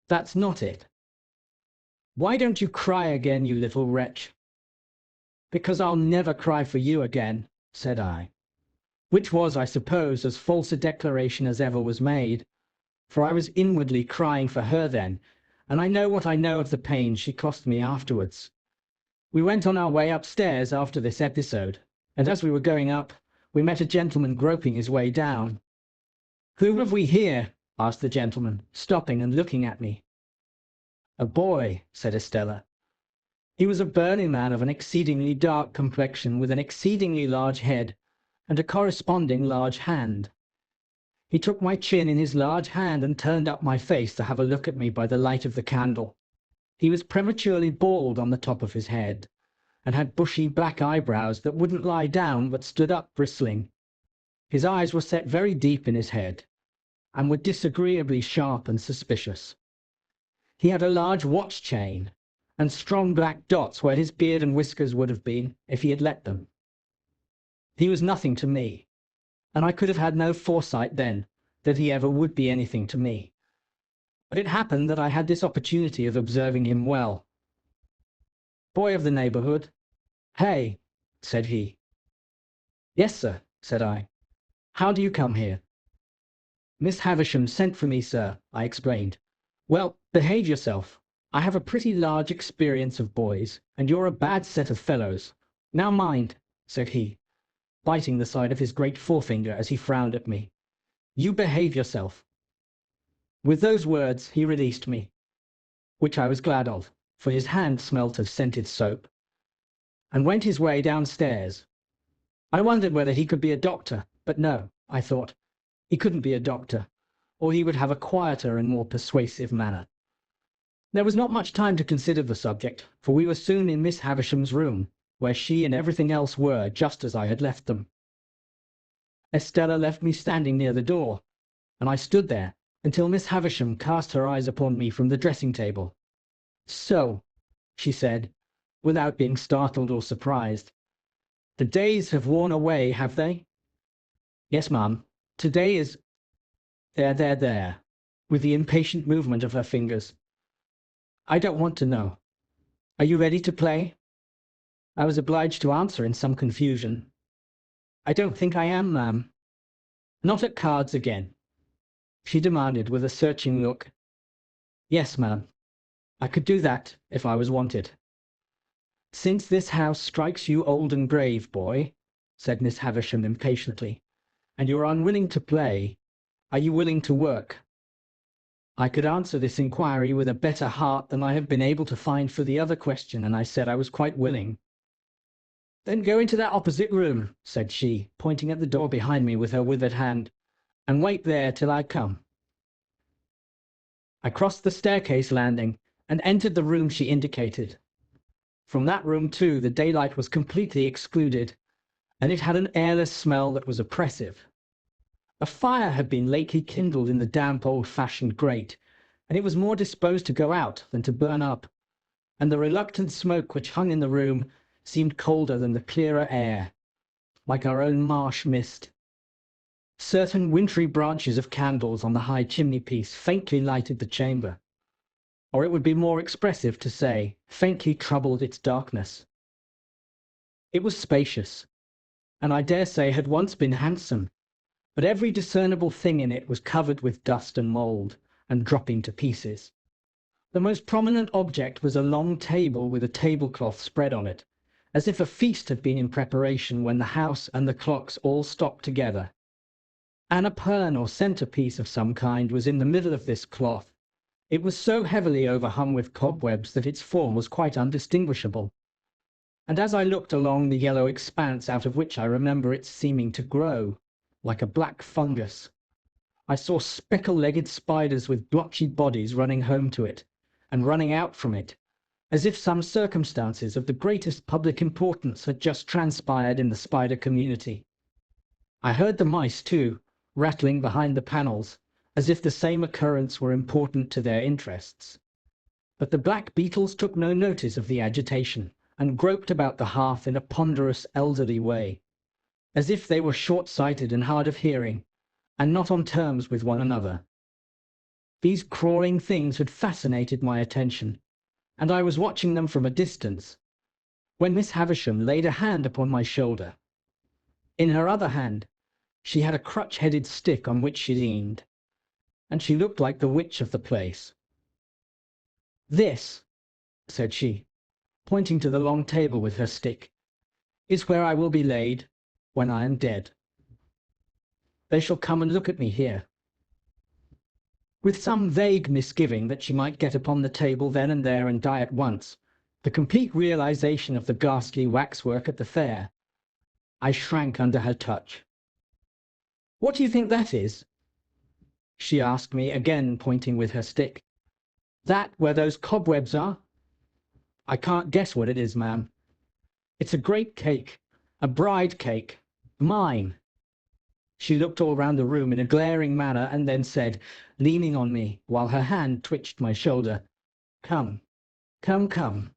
That's not it. Why don't you cry again, you little wretch? Because I'll never cry for you again, said I. Which was, I suppose, as false a declaration as ever was made, for I was inwardly crying for her then, and I know what I know of the pain she cost me afterwards. We went on our way upstairs after this episode, and as we were going up, we met a gentleman groping his way down. Who have we here? Asked the gentleman, stopping and looking at me. A boy, said Estella. He was a burly man of an exceedingly dark complexion, with an exceedingly large head, and a corresponding large hand. He took my chin in his large hand and turned up my face to have a look at me by the light of the candle. He was prematurely bald on the top of his head, and had bushy black eyebrows that wouldn't lie down but stood up bristling. His eyes were set very deep in his head, and were disagreeably sharp and suspicious. He had a large watch chain, and strong black dots where his beard and whiskers would have been if he had let them. He was nothing to me, and I could have had no foresight then that he ever would be anything to me. But it happened that I had this opportunity of observing him well. Boy of the neighborhood. Hey, said he. Yes, sir, said I. How do you come here? Miss Havisham sent for me, sir, I explained. Well, behave yourself. I have a pretty large experience of boys, and you're a bad set of fellows. Now mind, said he, biting the side of his great forefinger as he frowned at me. You behave yourself. With those words he released me, which I was glad of, for his hand smelt of scented soap, and went his way downstairs. I wondered whether he could be a doctor, but no, I thought, he couldn't be a doctor, or he would have a quieter and more persuasive manner. There was not much time to consider the subject, for we were soon in Miss Havisham's room, where she and everything else were just as I had left them. Estella left me standing near the door, and I stood there until Miss Havisham cast her eyes upon me from the dressing-table. So, she said, without being startled or surprised, the days have worn away, have they? Yes, ma'am. Today is... There, with the impatient movement of her fingers. I don't want to know. Are you ready to play? I was obliged to answer in some confusion. "I don't think I am, ma'am." "Not at cards again?" she demanded with a searching look. "Yes, ma'am. I could do that if I was wanted." "Since this house strikes you old and grave, boy," said Miss Havisham impatiently, "and you're unwilling to play, are you willing to work?" I could answer this inquiry with a better heart than I have been able to find for the other question, and I said I was quite willing. "Then go into that opposite room," said she, pointing at the door behind me with her withered hand, "and wait there till I come." I crossed the staircase landing and entered the room she indicated. From that room, too, the daylight was completely excluded, and it had an airless smell that was oppressive. A fire had been lately kindled in the damp old-fashioned grate, and it was more disposed to go out than to burn up, and the reluctant smoke which hung in the room seemed colder than the clearer air, like our own marsh mist. Certain wintry branches of candles on the high chimney-piece faintly lighted the chamber, or it would be more expressive to say, faintly troubled its darkness. It was spacious, and I dare say had once been handsome, but every discernible thing in it was covered with dust and mould, and dropping to pieces. The most prominent object was a long table with a tablecloth spread on it, as if a feast had been in preparation when the house and the clocks all stopped together. An epergne or centrepiece of some kind was in the middle of this cloth. It was so heavily overhung with cobwebs that its form was quite undistinguishable, and as I looked along the yellow expanse out of which I remember its seeming to grow, like a black fungus, I saw speckle-legged spiders with blotchy bodies running home to it, and running out from it, as if some circumstances of the greatest public importance had just transpired in the spider community. I heard the mice, too, rattling behind the panels, as if the same occurrence were important to their interests. But the black beetles took no notice of the agitation, and groped about the hearth in a ponderous, elderly way, as if they were short-sighted and hard of hearing, and not on terms with one another. These crawling things had fascinated my attention, and I was watching them from a distance, when Miss Havisham laid a hand upon my shoulder. In her other hand she had a crutch-headed stick on which she leaned, and she looked like the witch of the place. "This," said she, pointing to the long table with her stick, "is where I will be laid when I am dead. They shall come and look at me here." With some vague misgiving that she might get upon the table then and there and die at once, the complete realization of the ghastly waxwork at the fair, I shrank under her touch. "What do you think that is?" she asked me, again pointing with her stick. "That where those cobwebs are?" "I can't guess what it is, ma'am. It's a great cake, a bride cake, mine." She looked all round the room in a glaring manner, and then said, leaning on me, while her hand twitched my shoulder, "Come, come, come,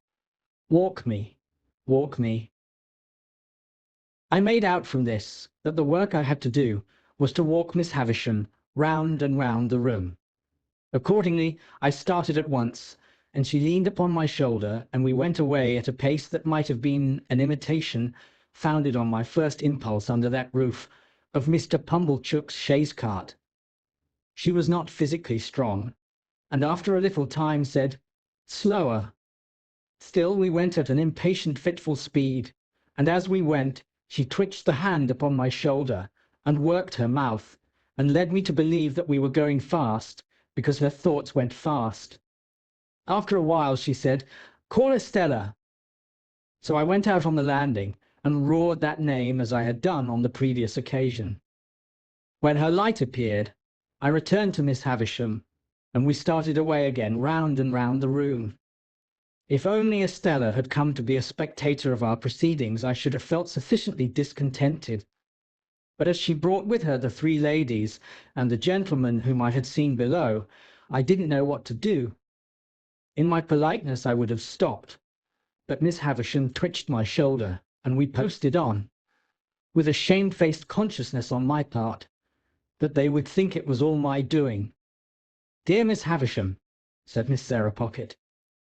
walk me, walk me." I made out from this that the work I had to do was to walk Miss Havisham round and round the room. Accordingly, I started at once, and she leaned upon my shoulder, and we went away at a pace that might have been an imitation, founded on my first impulse under that roof, of Mr. Pumblechook's chaise cart. She was not physically strong, and after a little time said, "Slower." Still we went at an impatient, fitful speed, and as we went she twitched the hand upon my shoulder, and worked her mouth, and led me to believe that we were going fast, because her thoughts went fast. After a while she said, "Call Estella." So I went out on the landing, and roared that name as I had done on the previous occasion. When her light appeared, I returned to Miss Havisham, and we started away again round and round the room. If only Estella had come to be a spectator of our proceedings, I should have felt sufficiently discontented. But as she brought with her the three ladies and the gentleman whom I had seen below, I didn't know what to do. In my politeness I would have stopped, but Miss Havisham twitched my shoulder, and we posted on, with a shamefaced consciousness on my part that they would think it was all my doing. "Dear Miss Havisham," said Miss Sarah Pocket,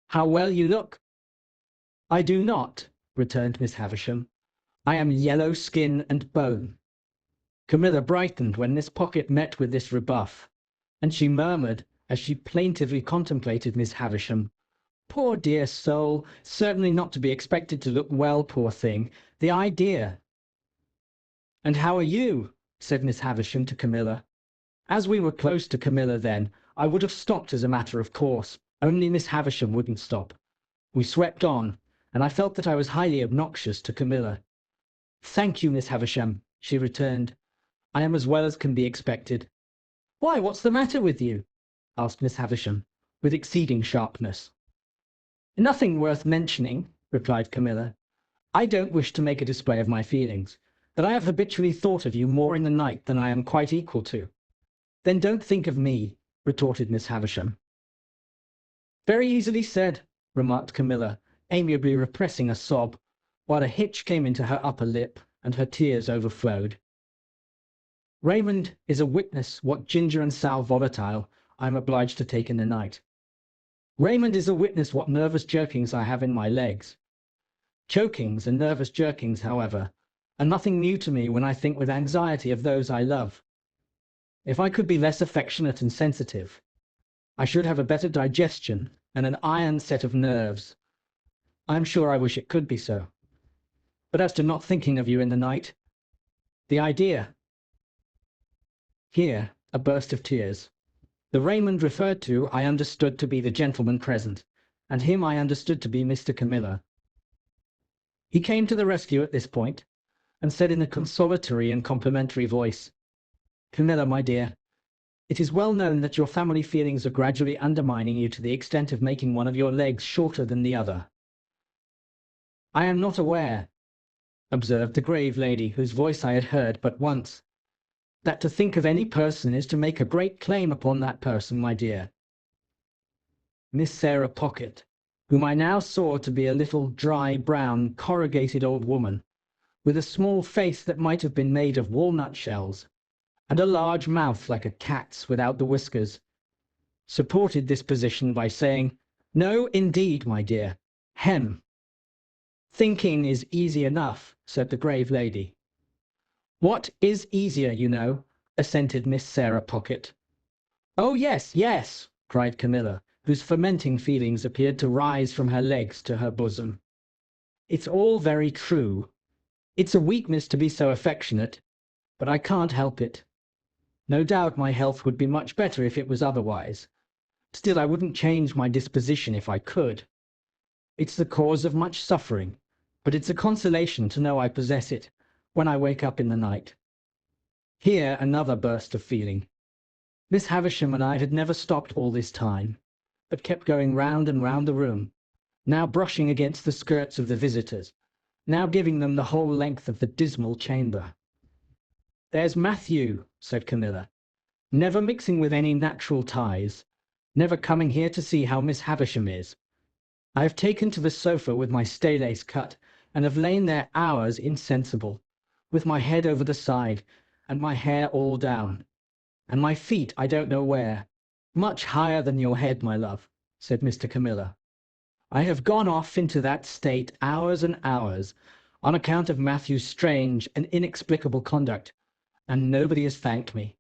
"how well you look!" "I do not," returned Miss Havisham. "I am yellow skin and bone." Camilla brightened when Miss Pocket met with this rebuff, and she murmured, as she plaintively contemplated Miss Havisham, "Poor dear soul, certainly not to be expected to look well, poor thing. The idea!" "And how are you?" said Miss Havisham to Camilla. As we were close to Camilla then, I would have stopped as a matter of course, only Miss Havisham wouldn't stop. We swept on, and I felt that I was highly obnoxious to Camilla. "Thank you, Miss Havisham," she returned. "I am as well as can be expected." "Why, what's the matter with you?" asked Miss Havisham, with exceeding sharpness. "Nothing worth mentioning," replied Camilla. "I don't wish to make a display of my feelings, but I have habitually thought of you more in the night than I am quite equal to." "Then don't think of me," retorted Miss Havisham. "Very easily said," remarked Camilla, amiably repressing a sob, while a hitch came into her upper lip, and her tears overflowed. "Raymond is a witness what ginger and sal volatile I am obliged to take in the night. Raymond is a witness what nervous jerkings I have in my legs. Chokings and nervous jerkings, however, are nothing new to me when I think with anxiety of those I love. If I could be less affectionate and sensitive, I should have a better digestion and an iron set of nerves. I am sure I wish it could be so. But as to not thinking of you in the night, the idea—" Here a burst of tears. The Raymond referred to I understood to be the gentleman present, and him I understood to be Mr. Camilla. He came to the rescue at this point, and said in a consolatory and complimentary voice, "Camilla, my dear, it is well known that your family feelings are gradually undermining you to the extent of making one of your legs shorter than the other." "I am not aware," observed the grave lady, whose voice I had heard but once, "that to think of any person is to make a great claim upon that person, my dear." Miss Sarah Pocket, whom I now saw to be a little dry, brown, corrugated old woman, with a small face that might have been made of walnut shells, and a large mouth like a cat's without the whiskers, supported this position by saying, "No, indeed, my dear. Hem." "Thinking is easy enough," said the grave lady. "What is easier, you know," assented Miss Sarah Pocket. "Oh, yes, yes," cried Camilla, whose fermenting feelings appeared to rise from her legs to her bosom. "It's all very true. It's a weakness to be so affectionate, but I can't help it. No doubt my health would be much better if it was otherwise. Still, I wouldn't change my disposition if I could. It's the cause of much suffering, but it's a consolation to know I possess it when I wake up in the night." Here another burst of feeling. Miss Havisham and I had never stopped all this time, but kept going round and round the room, now brushing against the skirts of the visitors, now giving them the whole length of the dismal chamber. "There's Matthew," said Camilla, "never mixing with any natural ties, never coming here to see how Miss Havisham is. I have taken to the sofa with my staylace cut, and have lain there hours insensible, with my head over the side, and my hair all down, and my feet I don't know where." "Much higher than your head, my love," said Mr. Camilla. "I have gone off into that state hours and hours, on account of Matthew's strange and inexplicable conduct, and nobody has thanked me."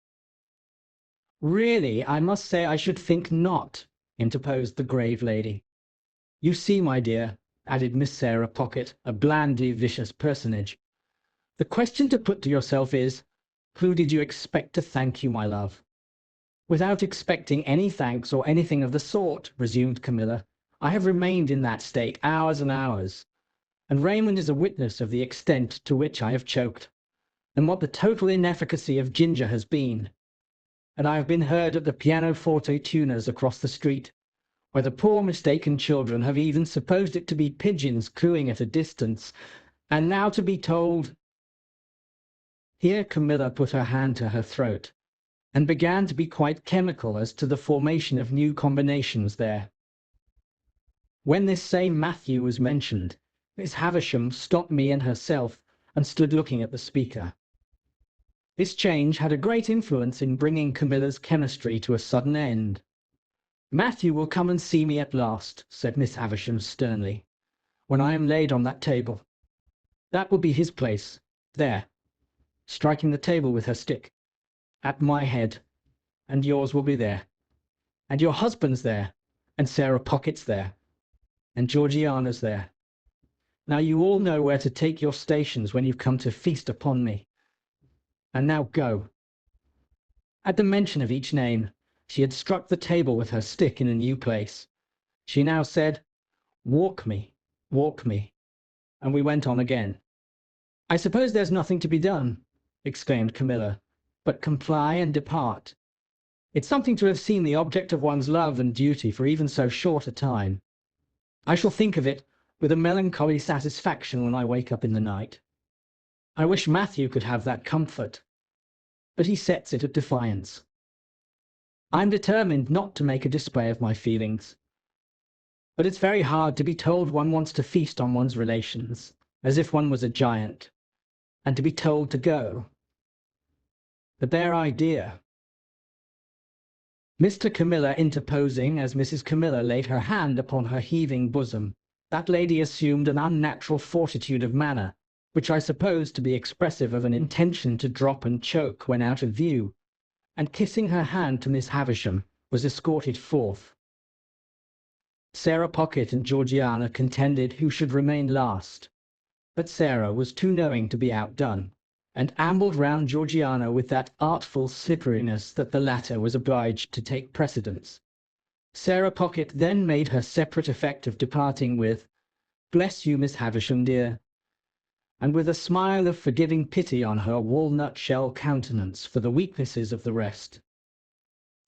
"Really, I must say I should think not," interposed the grave lady. "You see, my dear," added Miss Sarah Pocket, a blandly vicious personage, "the question to put to yourself is, who did you expect to thank you, my love?" "Without expecting any thanks or anything of the sort," resumed Camilla, "I have remained in that state hours and hours, and Raymond is a witness of the extent to which I have choked, and what the total inefficacy of ginger has been. And I have been heard at the pianoforte tuners across the street, where the poor mistaken children have even supposed it to be pigeons cooing at a distance, and now to be told—" Here Camilla put her hand to her throat, and began to be quite chemical as to the formation of new combinations there. When this same Matthew was mentioned, Miss Havisham stopped me and herself, and stood looking at the speaker. This change had a great influence in bringing Camilla's chemistry to a sudden end. "Matthew will come and see me at last," said Miss Havisham sternly, "when I am laid on that table, That will be his place, there, striking the table with her stick, at my head, and yours will be there, and your husband's there, and Sarah Pocket's there, and Georgiana's there. Now you all know where to take your stations when you've come to feast upon me. And now go." At the mention of each name, she had struck the table with her stick in a new place. She now said, walk me," and we went on again. "I suppose there's nothing to be done," exclaimed Camilla, "but comply and depart. It's something to have seen the object of one's love and duty for even so short a time. I shall think of it with a melancholy satisfaction when I wake up in the night. I wish Matthew could have that comfort, but he sets it at defiance. I'm determined not to make a display of my feelings, but it's very hard to be told one wants to feast on one's relations, as if one was a giant, and to be told to go. But their idea—" Mr. Camilla interposing as Mrs. Camilla laid her hand upon her heaving bosom, that lady assumed an unnatural fortitude of manner, which I supposed to be expressive of an intention to drop and choke when out of view, and kissing her hand to Miss Havisham, was escorted forth. Sarah Pocket and Georgiana contended who should remain last, but Sarah was too knowing to be outdone, and ambled round Georgiana with that artful slipperiness that the latter was obliged to take precedence. Sarah Pocket then made her separate effect of departing with, "Bless you, Miss Havisham, dear," and with a smile of forgiving pity on her walnut-shell countenance for the weaknesses of the rest.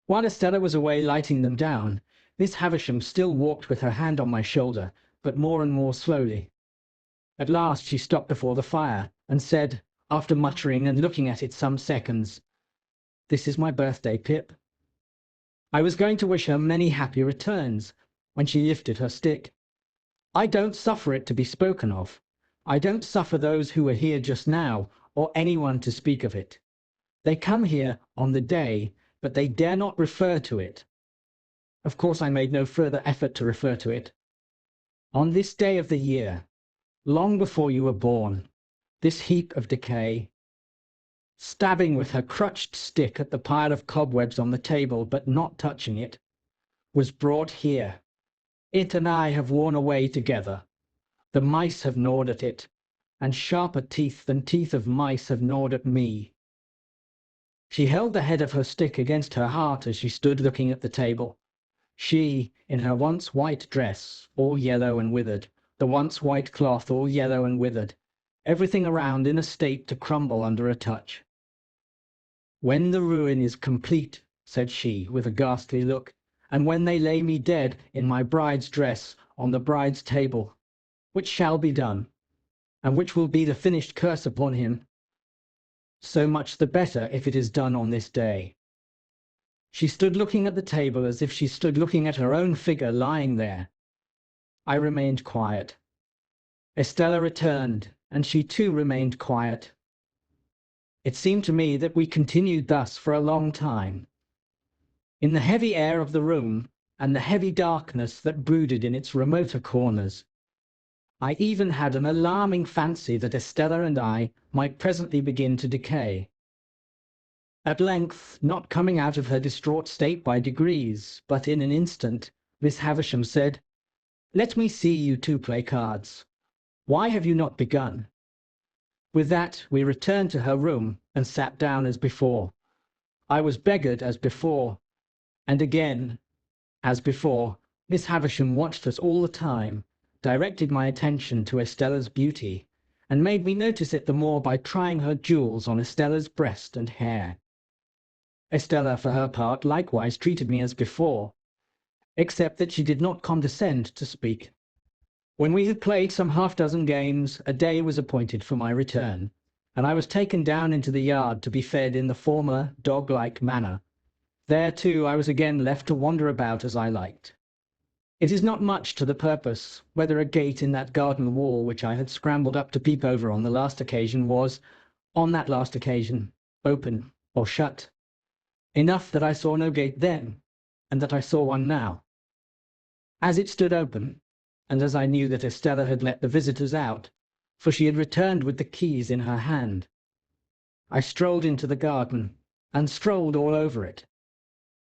While Estella was away lighting them down, Miss Havisham still walked with her hand on my shoulder, but more and more slowly. At last she stopped before the fire, and said, after muttering and looking at it some seconds, "This is my birthday, Pip." I was going to wish her many happy returns, when she lifted her stick. I don't suffer it to be spoken of. I don't suffer those who were here just now, or anyone to speak of it. They come here on the day, but they dare not refer to it. Of course I made no further effort to refer to it. On this day of the year, long before you were born, this heap of decay, stabbing with her crutched stick at the pile of cobwebs on the table but not touching it, was brought here. It and I have worn away together. The mice have gnawed at it, and sharper teeth than teeth of mice have gnawed at me. She held the head of her stick against her heart as she stood looking at the table. She, in her once white dress, all yellow and withered, the once white cloth all yellow and withered, everything around in a state to crumble under a touch. "When the ruin is complete," said she, with a ghastly look, "and when they lay me dead in my bride's dress on the bride's table, which shall be done, and which will be the finished curse upon him, so much the better if it is done on this day." She stood looking at the table as if she stood looking at her own figure lying there. I remained quiet. Estella returned, and she too remained quiet. It seemed to me that we continued thus for a long time. In the heavy air of the room, and the heavy darkness that brooded in its remoter corners, I even had an alarming fancy that Estella and I might presently begin to decay. At length, not coming out of her distraught state by degrees, but in an instant, Miss Havisham said, "Let me see you two play cards. Why have you not begun?" With that we returned to her room and sat down as before. I was beggared as before, and again, as before, Miss Havisham watched us all the time, directed my attention to Estella's beauty, and made me notice it the more by trying her jewels on Estella's breast and hair. Estella, for her part, likewise treated me as before, except that she did not condescend to speak. When we had played some half-dozen games, a day was appointed for my return, and I was taken down into the yard to be fed in the former dog-like manner. There, too, I was again left to wander about as I liked. It is not much to the purpose whether a gate in that garden wall which I had scrambled up to peep over on the last occasion was, on that last occasion, open or shut. Enough that I saw no gate then, and that I saw one now. As it stood open, and as I knew that Estella had let the visitors out, for she had returned with the keys in her hand. I strolled into the garden, and strolled all over it.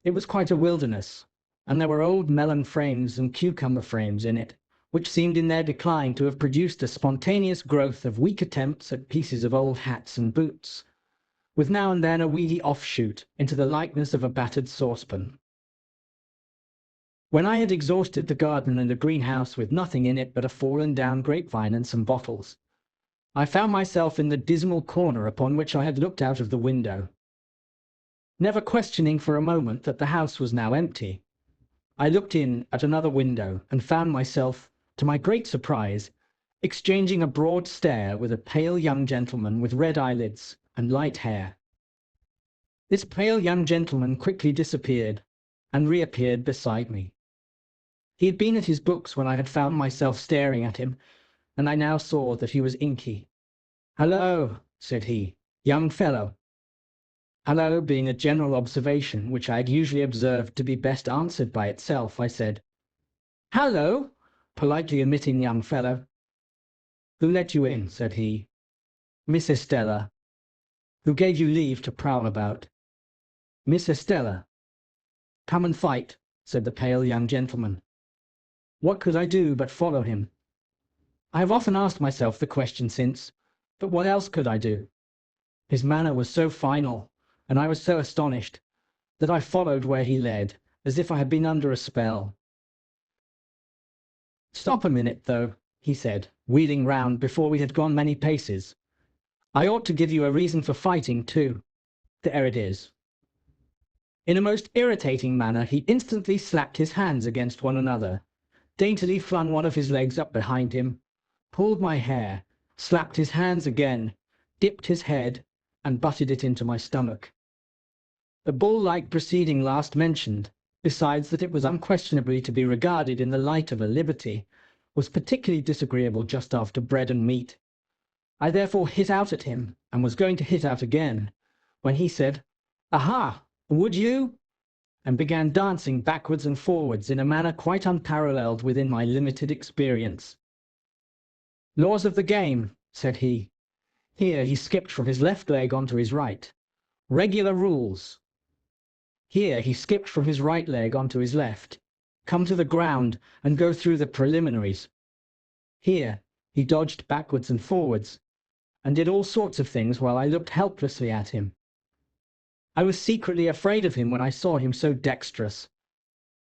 It was quite a wilderness, and there were old melon frames and cucumber frames in it, which seemed in their decline to have produced a spontaneous growth of weak attempts at pieces of old hats and boots, with now and then a weedy offshoot into the likeness of a battered saucepan. When I had exhausted the garden and the greenhouse with nothing in it but a fallen-down grapevine and some bottles, I found myself in the dismal corner upon which I had looked out of the window. Never questioning for a moment that the house was now empty, I looked in at another window and found myself, to my great surprise, exchanging a broad stare with a pale young gentleman with red eyelids and light hair. This pale young gentleman quickly disappeared and reappeared beside me. He had been at his books when I had found myself staring at him, and I now saw that he was inky. "Hello," said he, "young fellow." Hello being a general observation which I had usually observed to be best answered by itself, I said, "Hallo," politely omitting young fellow. "Who let you in?" said he. "Miss Estella." "Who gave you leave to prowl about?" "Miss Estella." "Come and fight," said the pale young gentleman. What could I do but follow him? I have often asked myself the question since, but what else could I do? His manner was so final, and I was so astonished, that I followed where he led, as if I had been under a spell. "Stop a minute, though," he said, wheeling round before we had gone many paces. "I ought to give you a reason for fighting, too. There it is." In a most irritating manner he instantly slapped his hands against one another, daintily flung one of his legs up behind him, pulled my hair, slapped his hands again, dipped his head, and butted it into my stomach. The bull-like proceeding last mentioned, besides that it was unquestionably to be regarded in the light of a liberty, was particularly disagreeable just after bread and meat. I therefore hit out at him, and was going to hit out again, when he said, "Aha! Would you?" and began dancing backwards and forwards in a manner quite unparalleled within my limited experience. "Laws of the game," said he. Here he skipped from his left leg onto his right. "Regular rules." Here he skipped from his right leg onto his left. "Come to the ground and go through the preliminaries." Here he dodged backwards and forwards, and did all sorts of things while I looked helplessly at him. I was secretly afraid of him when I saw him so dexterous,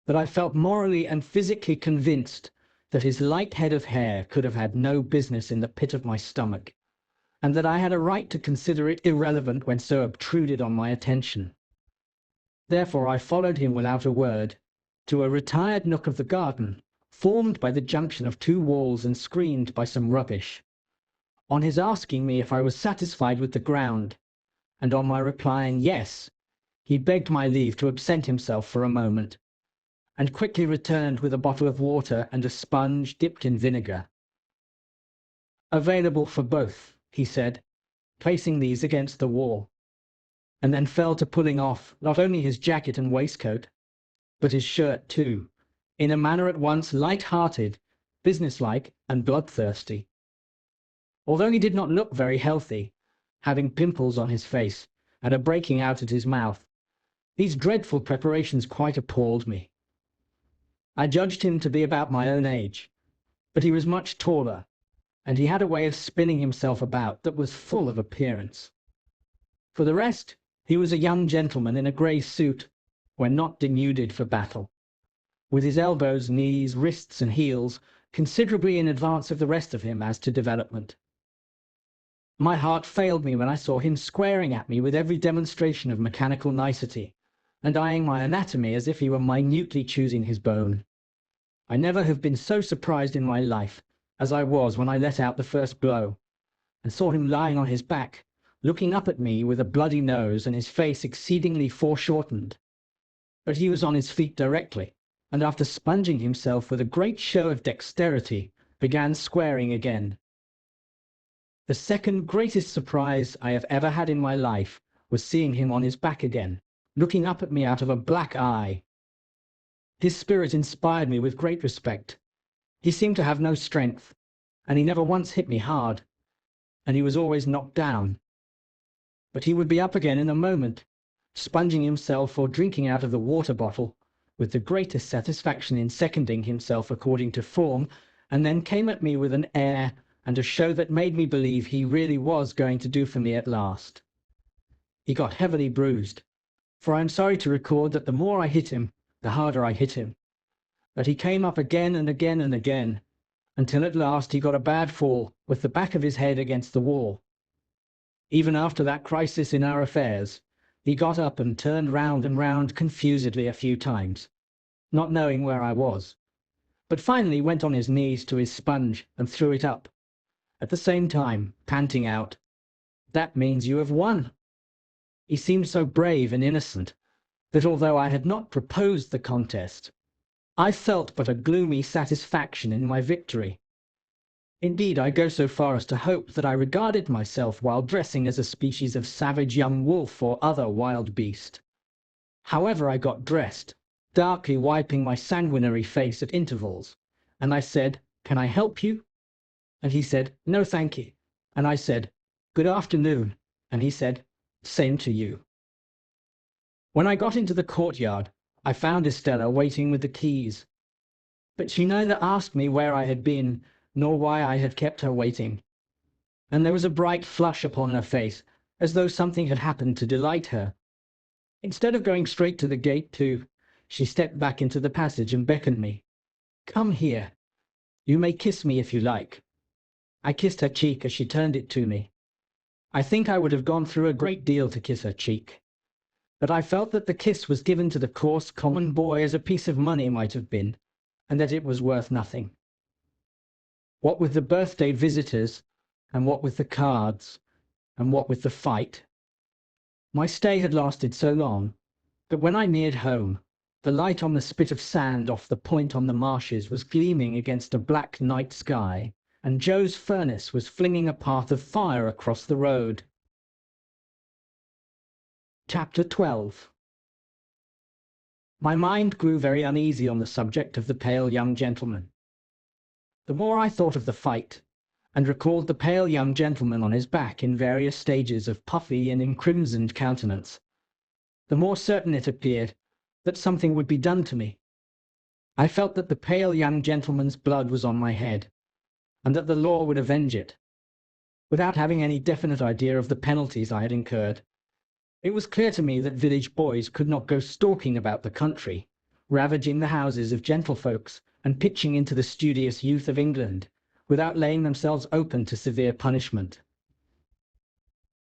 but I felt morally and physically convinced that his light head of hair could have had no business in the pit of my stomach, and that I had a right to consider it irrelevant when so obtruded on my attention. Therefore I followed him without a word to a retired nook of the garden, formed by the junction of two walls and screened by some rubbish. On his asking me if I was satisfied with the ground, and on my replying yes, he begged my leave to absent himself for a moment, and quickly returned with a bottle of water and a sponge dipped in vinegar. "Available for both," he said, placing these against the wall, and then fell to pulling off not only his jacket and waistcoat, but his shirt too, in a manner at once light-hearted, businesslike, and bloodthirsty. Although he did not look very healthy, having pimples on his face and a breaking out at his mouth, these dreadful preparations quite appalled me. I judged him to be about my own age, but he was much taller, and he had a way of spinning himself about that was full of appearance. For the rest, he was a young gentleman in a grey suit, when not denuded for battle, with his elbows, knees, wrists, and heels considerably in advance of the rest of him as to development. My heart failed me when I saw him squaring at me with every demonstration of mechanical nicety, and eyeing my anatomy as if he were minutely choosing his bone. I never have been so surprised in my life as I was when I let out the first blow, and saw him lying on his back, looking up at me with a bloody nose and his face exceedingly foreshortened. But he was on his feet directly, and after sponging himself with a great show of dexterity, began squaring again. The second greatest surprise I have ever had in my life was seeing him on his back again, looking up at me out of a black eye. His spirit inspired me with great respect. He seemed to have no strength, and he never once hit me hard, and he was always knocked down. But he would be up again in a moment, sponging himself or drinking out of the water bottle, with the greatest satisfaction in seconding himself according to form, and then came at me with an air and a show that made me believe he really was going to do for me at last. He got heavily bruised, for I am sorry to record that the more I hit him, the harder I hit him. But he came up again and again and again, until at last he got a bad fall with the back of his head against the wall. Even after that crisis in our affairs, he got up and turned round and round confusedly a few times, not knowing where I was, but finally went on his knees to his sponge and threw it up, at the same time panting out, "That means you have won." He seemed so brave and innocent that although I had not proposed the contest, I felt but a gloomy satisfaction in my victory. Indeed, I go so far as to hope that I regarded myself while dressing as a species of savage young wolf or other wild beast. However, I got dressed, darkly wiping my sanguinary face at intervals, and I said, "Can I help you?" And he said, "No, thank you." And I said, "Good afternoon." And he said, "Same to you." When I got into the courtyard, I found Estella waiting with the keys, but she neither asked me where I had been, nor why I had kept her waiting, and there was a bright flush upon her face, as though something had happened to delight her. Instead of going straight to the gate, too, she stepped back into the passage and beckoned me. "Come here. You may kiss me if you like." I kissed her cheek as she turned it to me. I think I would have gone through a great deal to kiss her cheek, but I felt that the kiss was given to the coarse common boy as a piece of money might have been, and that it was worth nothing. What with the birthday visitors, and what with the cards, and what with the fight, my stay had lasted so long that when I neared home, the light on the spit of sand off the point on the marshes was gleaming against a black night sky, and Joe's furnace was flinging a path of fire across the road. Chapter 12. My mind grew very uneasy on the subject of the pale young gentleman. The more I thought of the fight, and recalled the pale young gentleman on his back in various stages of puffy and encrimsoned countenance, the more certain it appeared that something would be done to me. I felt that the pale young gentleman's blood was on my head, and that the law would avenge it, without having any definite idea of the penalties I had incurred. It was clear to me that village boys could not go stalking about the country, ravaging the houses of gentlefolks, and pitching into the studious youth of England, without laying themselves open to severe punishment.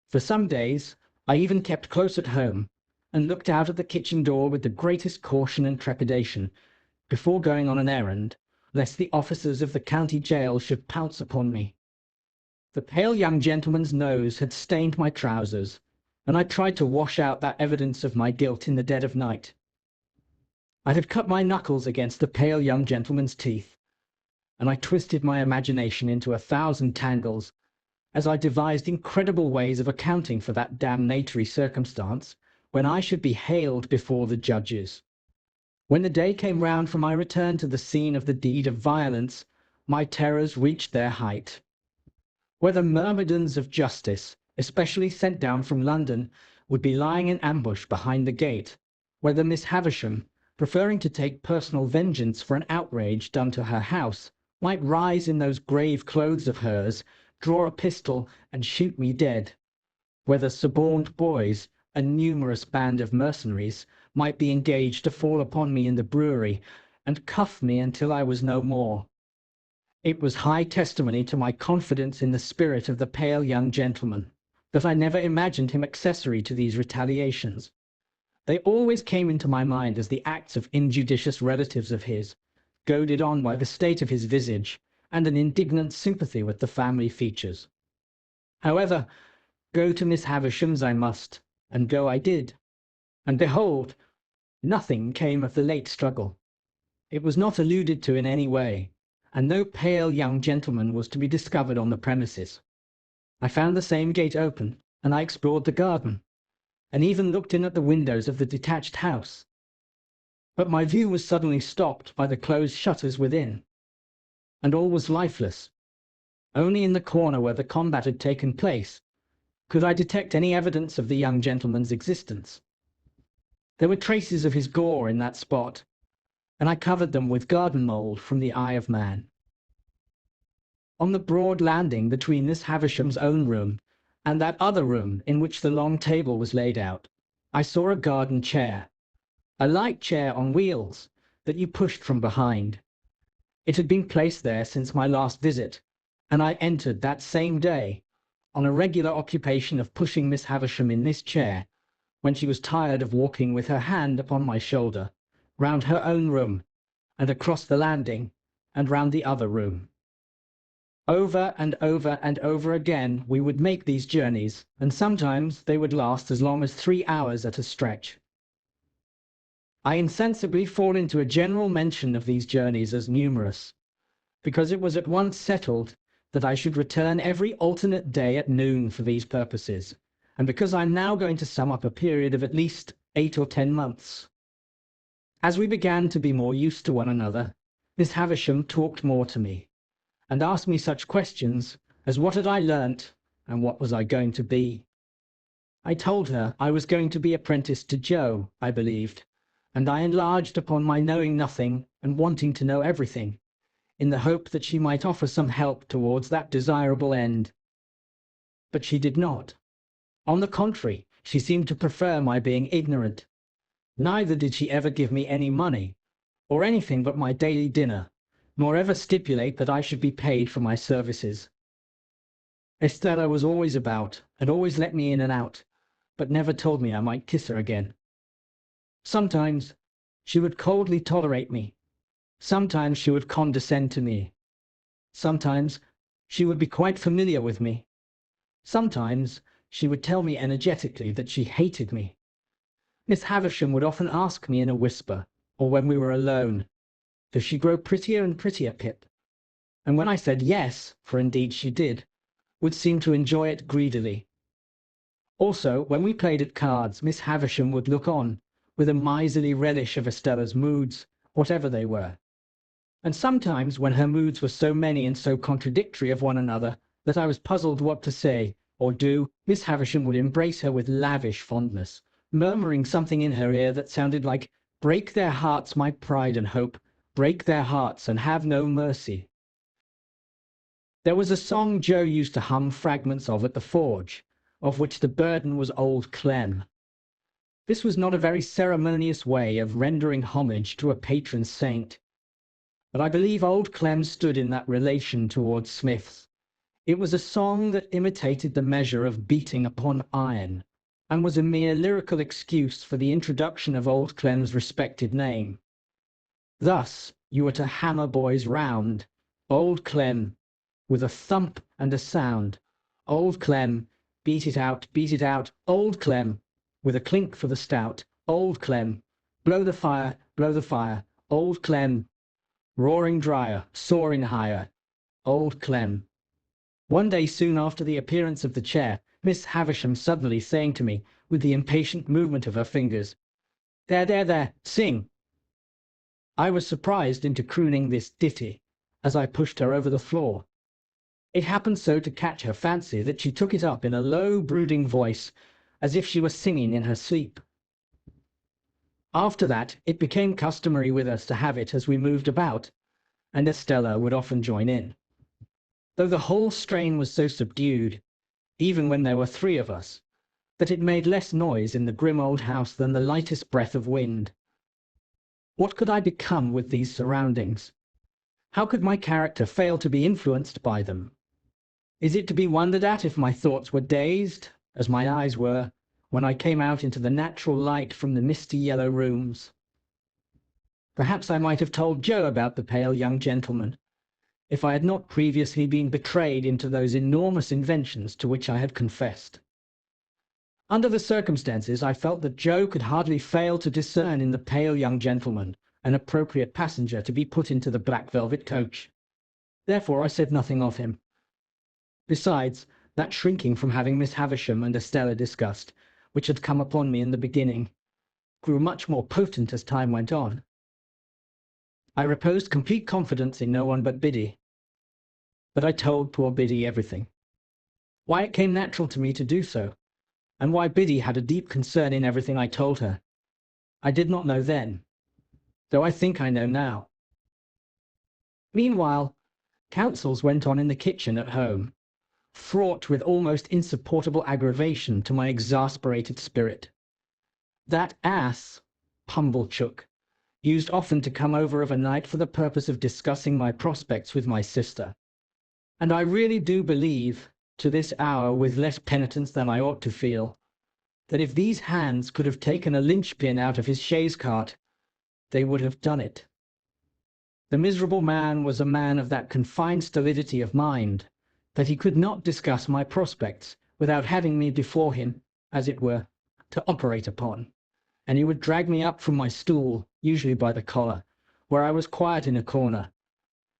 For some days I even kept close at home, and looked out at the kitchen door with the greatest caution and trepidation, before going on an errand, lest the officers of the county jail should pounce upon me. The pale young gentleman's nose had stained my trousers, and I tried to wash out that evidence of my guilt in the dead of night. I had cut my knuckles against the pale young gentleman's teeth, and I twisted my imagination into 1,000 tangles, as I devised incredible ways of accounting for that damnatory circumstance when I should be haled before the judges. When the day came round for my return to the scene of the deed of violence, my terrors reached their height. Whether myrmidons of justice, especially sent down from London, would be lying in ambush behind the gate, whether Miss Havisham, preferring to take personal vengeance for an outrage done to her house, might rise in those grave clothes of hers, draw a pistol, and shoot me dead, whether suborned boys, a numerous band of mercenaries, might be engaged to fall upon me in the brewery, and cuff me until I was no more. It was high testimony to my confidence in the spirit of the pale young gentleman, that I never imagined him accessory to these retaliations. They always came into my mind as the acts of injudicious relatives of his, goaded on by the state of his visage, and an indignant sympathy with the family features. However, go to Miss Havisham's I must, and go I did. And behold, nothing came of the late struggle. It was not alluded to in any way, and no pale young gentleman was to be discovered on the premises. I found the same gate open, and I explored the garden, and even looked in at the windows of the detached house. But my view was suddenly stopped by the closed shutters within, and all was lifeless. Only in the corner where the combat had taken place could I detect any evidence of the young gentleman's existence. There were traces of his gore in that spot, and I covered them with garden mould from the eye of man. On the broad landing between Miss Havisham's own room and that other room in which the long table was laid out, I saw a garden chair, a light chair on wheels that you pushed from behind. It had been placed there since my last visit, and I entered that same day on a regular occupation of pushing Miss Havisham in this chair when she was tired of walking with her hand upon my shoulder, round her own room, and across the landing, and round the other room. Over and over and over again we would make these journeys, and sometimes they would last as long as 3 hours at a stretch. I insensibly fall into a general mention of these journeys as numerous, because it was at once settled that I should return every alternate day at noon for these purposes, and because I am now going to sum up a period of at least 8 or 10 months. As we began to be more used to one another, Miss Havisham talked more to me, and asked me such questions as what had I learnt, and what was I going to be. I told her I was going to be apprenticed to Joe, I believed, and I enlarged upon my knowing nothing and wanting to know everything, in the hope that she might offer some help towards that desirable end. But she did not. On the contrary, she seemed to prefer my being ignorant. Neither did she ever give me any money, or anything but my daily dinner, nor ever stipulate that I should be paid for my services. Estella was always about, and always let me in and out, but never told me I might kiss her again. Sometimes she would coldly tolerate me. Sometimes she would condescend to me. Sometimes she would be quite familiar with me. Sometimes she would tell me energetically that she hated me. Miss Havisham would often ask me in a whisper, or when we were alone, "Does she grow prettier and prettier, Pip?" And when I said yes, for indeed she did, would seem to enjoy it greedily. Also, when we played at cards, Miss Havisham would look on, with a miserly relish of Estella's moods, whatever they were. And sometimes, when her moods were so many and so contradictory of one another that I was puzzled what to say or do, Miss Havisham would embrace her with lavish fondness, murmuring something in her ear that sounded like, "Break their hearts, my pride and hope, break their hearts and have no mercy." There was a song Joe used to hum fragments of at the forge, of which the burden was Old Clem. This was not a very ceremonious way of rendering homage to a patron saint, but I believe Old Clem stood in that relation towards Smith's. It was a song that imitated the measure of beating upon iron, and was a mere lyrical excuse for the introduction of Old Clem's respected name. Thus you were to hammer boys round, Old Clem, with a thump and a sound. Old Clem, beat it out, Old Clem, with a clink for the stout. Old Clem, blow the fire, Old Clem, roaring drier, soaring higher, Old Clem. One day soon after the appearance of the chair, Miss Havisham suddenly saying to me, with the impatient movement of her fingers, "There, sing!" I was surprised into crooning this ditty, as I pushed her over the floor. It happened so to catch her fancy that she took it up in a low, brooding voice, as if she were singing in her sleep. After that, it became customary with us to have it as we moved about, and Estella would often join in, though the whole strain was so subdued, even when there were 3 of us, that it made less noise in the grim old house than the lightest breath of wind. What could I become with these surroundings? How could my character fail to be influenced by them? Is it to be wondered at if my thoughts were dazed, as my eyes were, when I came out into the natural light from the misty yellow rooms? Perhaps I might have told Joe about the pale young gentleman, if I had not previously been betrayed into those enormous inventions to which I had confessed. Under the circumstances, I felt that Joe could hardly fail to discern in the pale young gentleman an appropriate passenger to be put into the black velvet coach. Therefore I said nothing of him. Besides, that shrinking from having Miss Havisham and Estella discussed, which had come upon me in the beginning, grew much more potent as time went on. I reposed complete confidence in no one but Biddy. But I told poor Biddy everything. Why it came natural to me to do so, and why Biddy had a deep concern in everything I told her, I did not know then, though I think I know now. Meanwhile, councils went on in the kitchen at home, fraught with almost insupportable aggravation to my exasperated spirit. That ass, Pumblechook, used often to come over of a night for the purpose of discussing my prospects with my sister, and I really do believe, to this hour with less penitence than I ought to feel, that if these hands could have taken a linchpin out of his chaise cart, they would have done it. The miserable man was a man of that confined stolidity of mind, that he could not discuss my prospects without having me before him, as it were, to operate upon, and he would drag me up from my stool, usually by the collar, where I was quiet in a corner,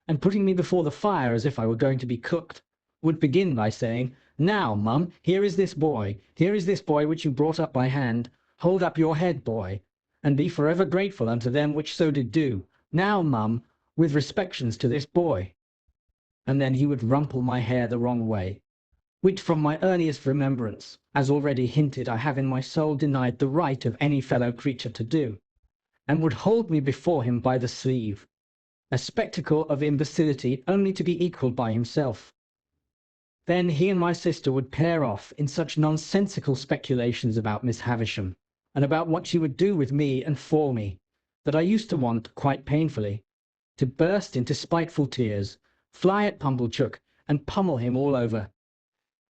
and putting me before the fire as if I were going to be cooked, would begin by saying, "Now, mum, here is this boy which you brought up by hand. Hold up your head, boy, and be forever grateful unto them which so did do. Now, mum, with respections to this boy." And then he would rumple my hair the wrong way, which from my earliest remembrance, as already hinted, I have in my soul denied the right of any fellow creature to do, and would hold me before him by the sleeve, a spectacle of imbecility only to be equalled by himself. Then he and my sister would pair off in such nonsensical speculations about Miss Havisham, and about what she would do with me and for me, that I used to want, quite painfully, to burst into spiteful tears, fly at Pumblechook, and pummel him all over.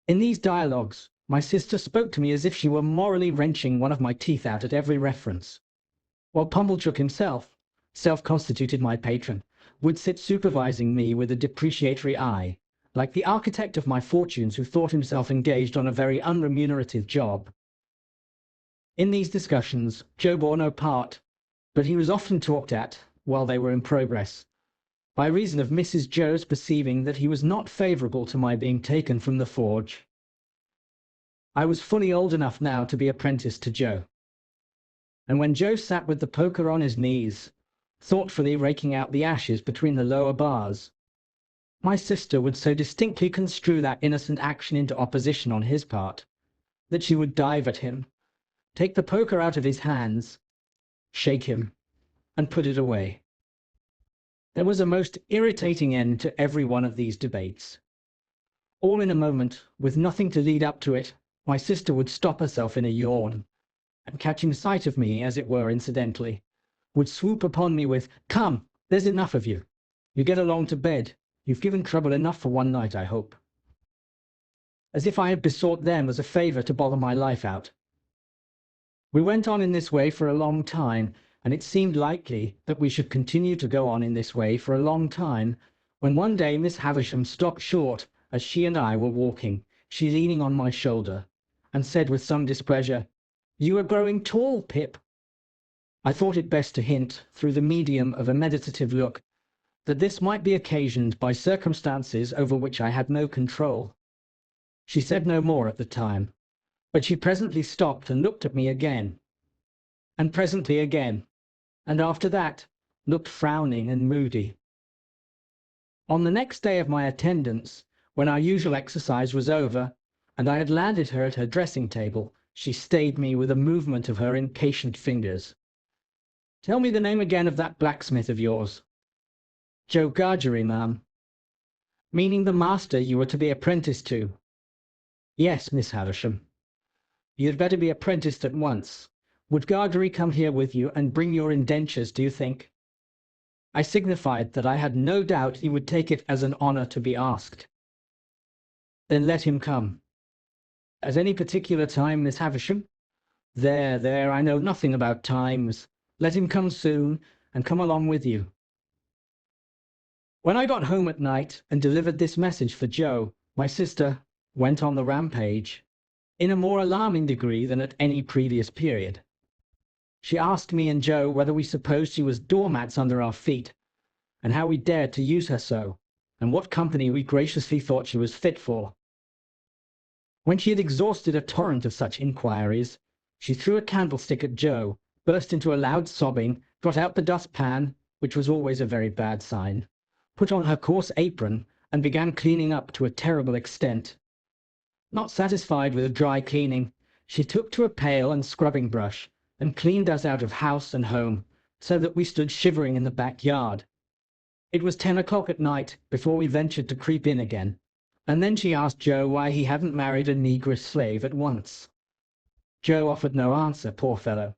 In these dialogues, my sister spoke to me as if she were morally wrenching one of my teeth out at every reference, while Pumblechook himself, self-constituted my patron, would sit supervising me with a depreciatory eye, like the architect of my fortunes who thought himself engaged on a very unremunerative job. In these discussions, Joe bore no part, but he was often talked at, while they were in progress, by reason of Mrs. Joe's perceiving that he was not favourable to my being taken from the forge. I was fully old enough now to be apprenticed to Joe, and when Joe sat with the poker on his knees, thoughtfully raking out the ashes between the lower bars, my sister would so distinctly construe that innocent action into opposition on his part, that she would dive at him, take the poker out of his hands, shake him, and put it away. There was a most irritating end to every one of these debates. All in a moment, with nothing to lead up to it, my sister would stop herself in a yawn, and catching sight of me, as it were incidentally, would swoop upon me with, "Come, there's enough of you. You get along to bed. You've given trouble enough for one night, I hope." As if I had besought them as a favour to bother my life out. We went on in this way for a long time, and it seemed likely that we should continue to go on in this way for a long time, when one day Miss Havisham stopped short as she and I were walking, she leaning on my shoulder, and said with some displeasure, "You are growing tall, Pip." I thought it best to hint, through the medium of a meditative look, that this might be occasioned by circumstances over which I had no control. She said no more at the time, but she presently stopped and looked at me again, and presently again, and after that looked frowning and moody. On the next day of my attendance, when our usual exercise was over, and I had landed her at her dressing-table, she stayed me with a movement of her impatient fingers. "Tell me the name again of that blacksmith of yours." "Joe Gargery, ma'am." "Meaning the master you were to be apprenticed to?" "Yes, Miss Havisham." "You had better be apprenticed at once. Would Gargery come here with you and bring your indentures, do you think?" I signified that I had no doubt he would take it as an honour to be asked. "Then let him come." "At any particular time, Miss Havisham?" There, I know nothing about times. Let him come soon, and come along with you." When I got home at night and delivered this message for Joe, my sister went on the rampage, in a more alarming degree than at any previous period. She asked me and Joe whether we supposed she was doormats under our feet, and how we dared to use her so, and what company we graciously thought she was fit for. When she had exhausted a torrent of such inquiries, she threw a candlestick at Joe, burst into a loud sobbing, got out the dustpan, which was always a very bad sign, put on her coarse apron, and began cleaning up to a terrible extent. Not satisfied with a dry cleaning, she took to a pail and scrubbing brush, and cleaned us out of house and home, so that we stood shivering in the backyard. It was 10 o'clock at night before we ventured to creep in again, and then she asked Joe why he hadn't married a negress slave at once. Joe offered no answer, poor fellow,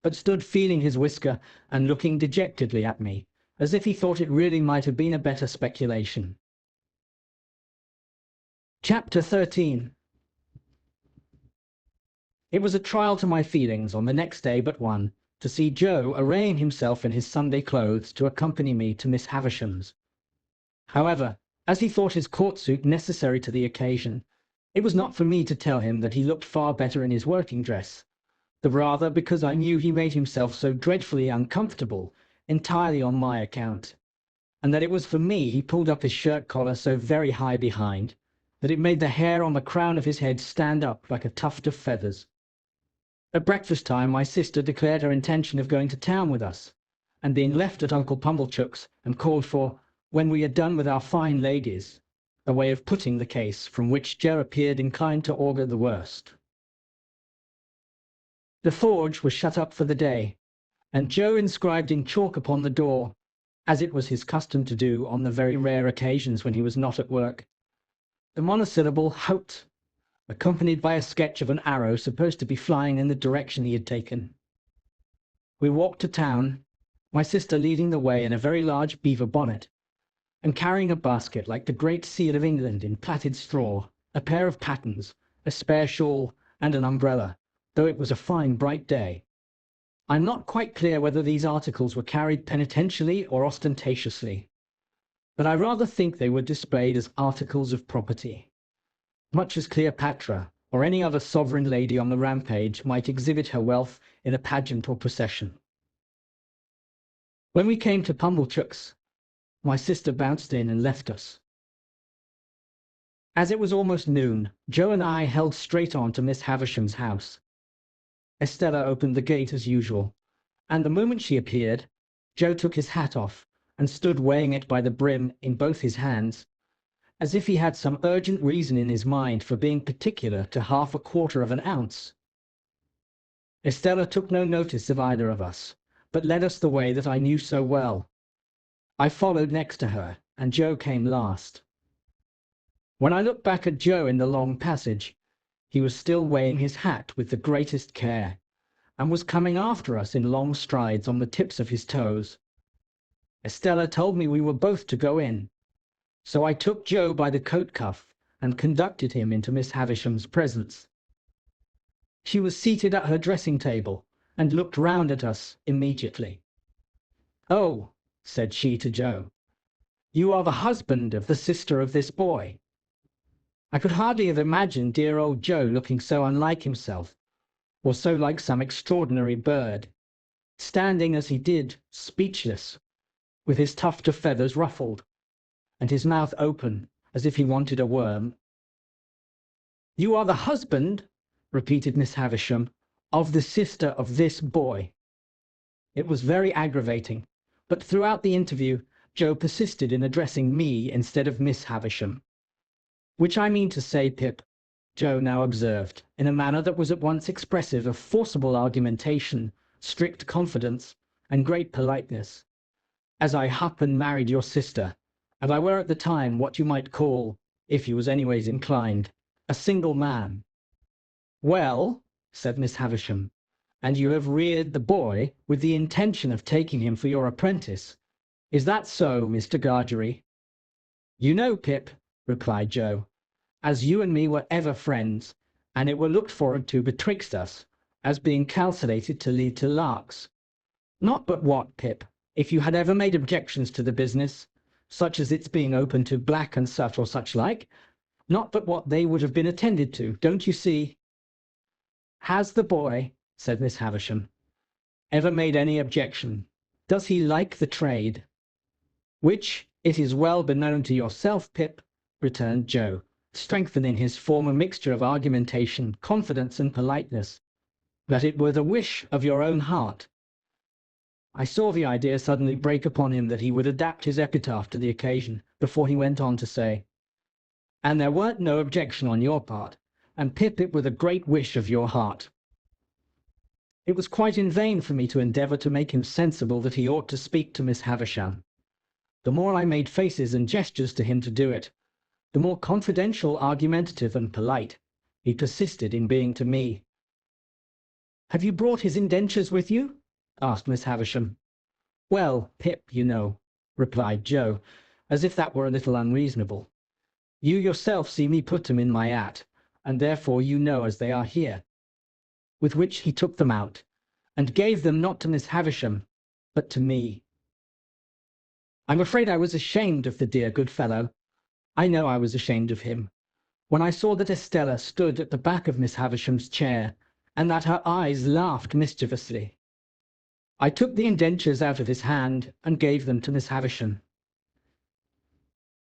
but stood feeling his whisker and looking dejectedly at me, as if he thought it really might have been a better speculation. Chapter 13. It was a trial to my feelings on the next day but one to see Joe arraying himself in his Sunday clothes to accompany me to Miss Havisham's. However, as he thought his court suit necessary to the occasion, it was not for me to tell him that he looked far better in his working dress, the rather because I knew he made himself so dreadfully uncomfortable entirely on my account, and that it was for me he pulled up his shirt collar so very high behind that it made the hair on the crown of his head stand up like a tuft of feathers. At breakfast time my sister declared her intention of going to town with us, and being left at Uncle Pumblechook's, and called for, when we had done with our fine ladies, a way of putting the case from which Joe appeared inclined to augur the worst. The forge was shut up for the day, and Joe inscribed in chalk upon the door, as it was his custom to do on the very rare occasions when he was not at work, the monosyllable "Hout," accompanied by a sketch of an arrow supposed to be flying in the direction he had taken. We walked to town, my sister leading the way in a very large beaver bonnet, and carrying a basket like the Great Seal of England in plaited straw, a pair of pattens, a spare shawl, and an umbrella, though it was a fine bright day. I am not quite clear whether these articles were carried penitentially or ostentatiously, but I rather think they were displayed as articles of property, much as Cleopatra or any other sovereign lady on the rampage might exhibit her wealth in a pageant or procession. When we came to Pumblechook's, my sister bounced in and left us. As it was almost noon, Joe and I held straight on to Miss Havisham's house. Estella opened the gate as usual, and the moment she appeared, Joe took his hat off and stood weighing it by the brim in both his hands, as if he had some urgent reason in his mind for being particular to 1/4 of an ounce. Estella took no notice of either of us, but led us the way that I knew so well. I followed next to her, and Joe came last. When I looked back at Joe in the long passage, he was still weighing his hat with the greatest care, and was coming after us in long strides on the tips of his toes. Estella told me we were both to go in, so I took Joe by the coat cuff and conducted him into Miss Havisham's presence. She was seated at her dressing table, and looked round at us immediately. "Oh," said she to Joe, "you are the husband of the sister of this boy." I could hardly have imagined dear old Joe looking so unlike himself, or so like some extraordinary bird, standing as he did, speechless, with his tuft of feathers ruffled, and his mouth open, as if he wanted a worm. "You are the husband," repeated Miss Havisham, "of the sister of this boy." It was very aggravating, but throughout the interview Joe persisted in addressing me instead of Miss Havisham. "Which I mean to say, Pip," Joe now observed, in a manner that was at once expressive of forcible argumentation, strict confidence, and great politeness, "as I happen married your sister, and I were at the time what you might call, if you was anyways inclined, a single man." "Well," said Miss Havisham, "and you have reared the boy with the intention of taking him for your apprentice. Is that so, Mr. Gargery?" "You know, Pip," replied Joe, "as you and me were ever friends, and it were looked forward to betwixt us, as being calculated to lead to larks. Not but what, Pip, if you had ever made objections to the business, such as its being open to black and such or such like, not but what they would have been attended to, don't you see?" "Has the boy," said Miss Havisham, "ever made any objection? Does he like the trade?" "Which it is well beknown to yourself, Pip," returned Joe, strengthening his former mixture of argumentation, confidence, and politeness, "that it were the wish of your own heart." I saw the idea suddenly break upon him that he would adapt his epitaph to the occasion, before he went on to say, "And there weren't no objection on your part, and Pip, it with a great wish of your heart." It was quite in vain for me to endeavour to make him sensible that he ought to speak to Miss Havisham. The more I made faces and gestures to him to do it, the more confidential, argumentative, and polite he persisted in being to me. "Have you brought his indentures with you?" asked Miss Havisham. "Well, Pip, you know," replied Joe, as if that were a little unreasonable. "You yourself see me put them in my hat, and therefore you know as they are here." With which he took them out, and gave them not to Miss Havisham, but to me. I'm afraid I was ashamed of the dear good fellow. I know I was ashamed of him, when I saw that Estella stood at the back of Miss Havisham's chair, and that her eyes laughed mischievously. I took the indentures out of his hand, and gave them to Miss Havisham.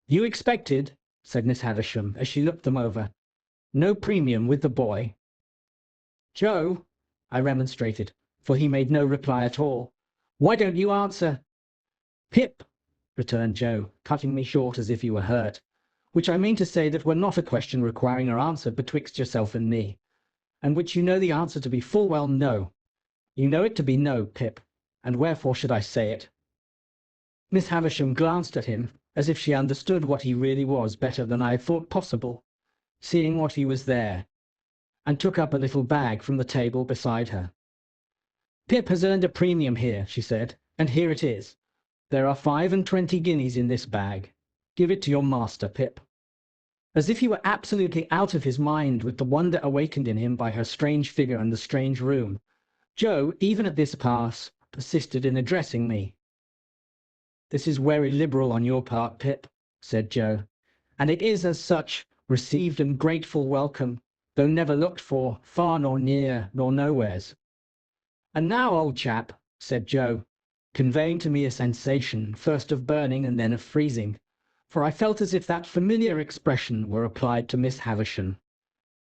"You expected," said Miss Havisham, as she looked them over, "no premium with the boy?" "Joe," I remonstrated, for he made no reply at all, "why don't you answer?" "Pip," returned Joe, cutting me short as if he were hurt, "which I mean to say that were not a question requiring an answer betwixt yourself and me, and which you know the answer to be full well no. You know it to be no, Pip, and wherefore should I say it?" Miss Havisham glanced at him, as if she understood what he really was better than I thought possible, seeing what he was there, and took up a little bag from the table beside her. "Pip has earned a premium here," she said, "and here it is. There are 25 guineas in this bag. Give it to your master, Pip." As if he were absolutely out of his mind with the wonder awakened in him by her strange figure and the strange room, Joe, even at this pass, persisted in addressing me. "This is very liberal on your part, Pip," said Joe, "and it is as such received and grateful welcome, though never looked for, far nor near, nor nowheres." "And now, old chap," said Joe, conveying to me a sensation first of burning and then of freezing, for I felt as if that familiar expression were applied to Miss Havisham.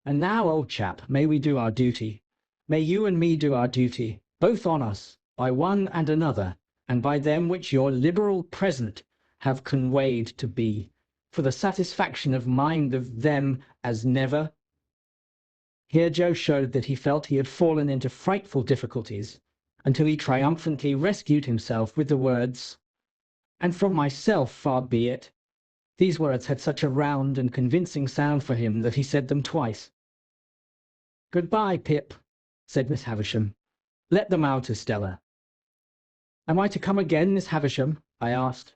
"And now, old chap, may we do our duty? May you and me do our duty, both on us, by one and another, and by them which your liberal present have conveyed to be, for the satisfaction of mind of them as never." Here Joe showed that he felt he had fallen into frightful difficulties, until he triumphantly rescued himself with the words, "And from myself far be it." These words had such a round and convincing sound for him that he said them twice. "Good-bye, Pip," said Miss Havisham. "Let them out, Estella." "Am I to come again, Miss Havisham?" I asked.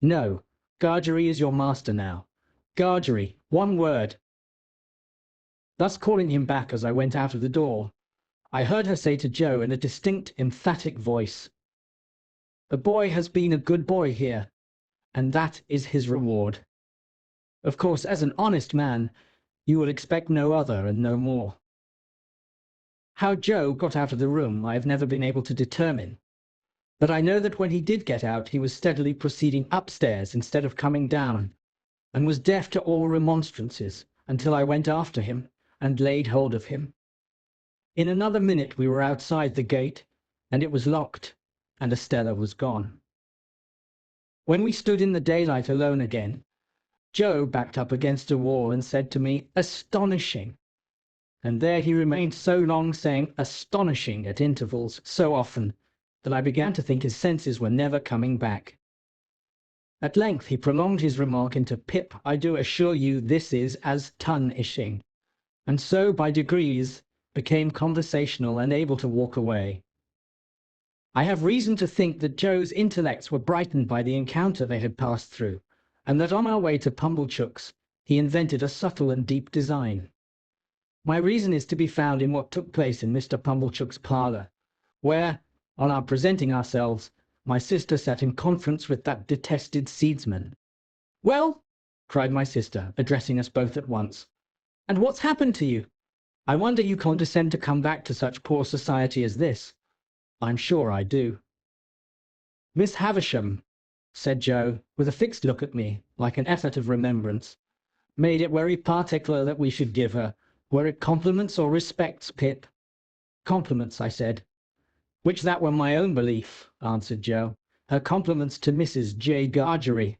"No. Gargery is your master now. Gargery, one word." Thus calling him back as I went out of the door, I heard her say to Joe in a distinct, emphatic voice, "The boy has been a good boy here, and that is his reward. Of course, as an honest man, you will expect no other and no more." How Joe got out of the room I have never been able to determine, but I know that when he did get out he was steadily proceeding upstairs instead of coming down, and was deaf to all remonstrances until I went after him and laid hold of him. In another minute we were outside the gate, and it was locked, and Estella was gone. When we stood in the daylight alone again, Joe backed up against a wall and said to me, "Astonishing!" And there he remained so long, saying "astonishing" at intervals so often, that I began to think his senses were never coming back. At length he prolonged his remark into, "Pip, I do assure you this is as ton-ishing," and so by degrees became conversational and able to walk away. I have reason to think that Joe's intellects were brightened by the encounter they had passed through, and that on our way to Pumblechook's he invented a subtle and deep design. My reason is to be found in what took place in Mr. Pumblechook's parlour, where, on our presenting ourselves, my sister sat in conference with that detested seedsman. "Well," cried my sister, addressing us both at once, "and what's happened to you? I wonder you condescend to come back to such poor society as this." "I'm sure I do." "Miss Havisham," said Joe, with a fixed look at me, like an effort of remembrance, "made it very particular that we should give her. Were it compliments or respects, Pip?" "Compliments," I said. "Which that were my own belief," answered Joe. "Her compliments to Mrs. J. Gargery."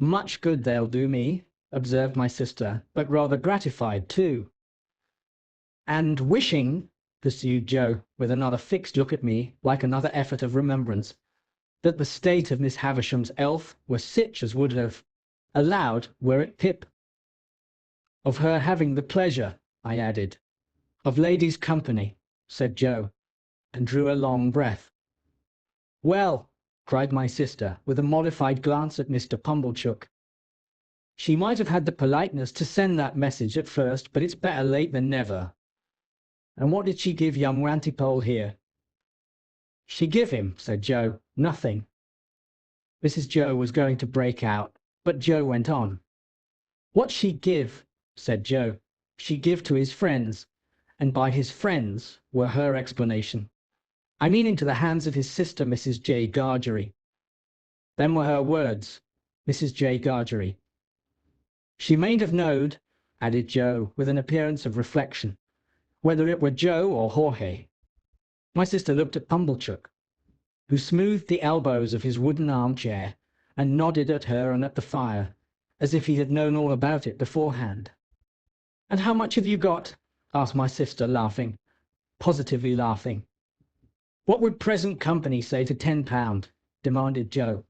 Much good they'll do me, observed my sister, but rather gratified too. And wishing, pursued Joe, with another fixed look at me, like another effort of remembrance, that the state of Miss Havisham's health were sich as would have allowed, were it Pip. Of her having the pleasure, I added. Of ladies' company, said Joe, and drew a long breath. Well, cried my sister, with a modified glance at Mr. Pumblechook, she might have had the politeness to send that message at first, but it's better late than never. And what did she give young Rantipole here? She give him, said Joe, nothing. Mrs. Joe was going to break out, but Joe went on. What she give, said Joe, she give to his friends, and by his friends were her explanation. I mean into the hands of his sister, Mrs. J. Gargery. Them were her words, Mrs. J. Gargery. She mayn't have knowed, added Joe, with an appearance of reflection, whether it were Joe or Jorge. My sister looked at Pumblechook, who smoothed the elbows of his wooden armchair and nodded at her and at the fire, as if he had known all about it beforehand. And how much have you got? Asked my sister, laughing, positively laughing. What would present company say to £10? Demanded Joe.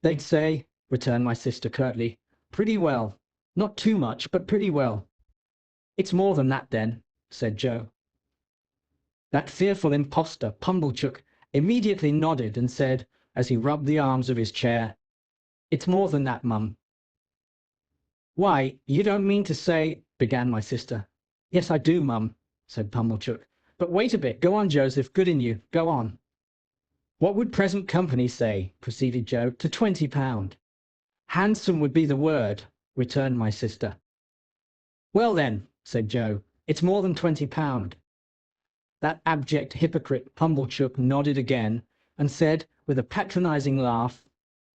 They'd say, returned my sister curtly, pretty well. Not too much, but pretty well. It's more than that, then, said Joe. That fearful impostor, Pumblechook, immediately nodded and said, as he rubbed the arms of his chair, It's more than that, Mum. Why, you don't mean to say, began my sister. Yes, I do, Mum, said Pumblechook. But wait a bit. Go on, Joseph. Good in you. Go on. What would present company say, proceeded Joe, to £20? Handsome would be the word, returned my sister. Well then, said Joe, it's more than £20. That abject hypocrite Pumblechook nodded again, and said, with a patronizing laugh,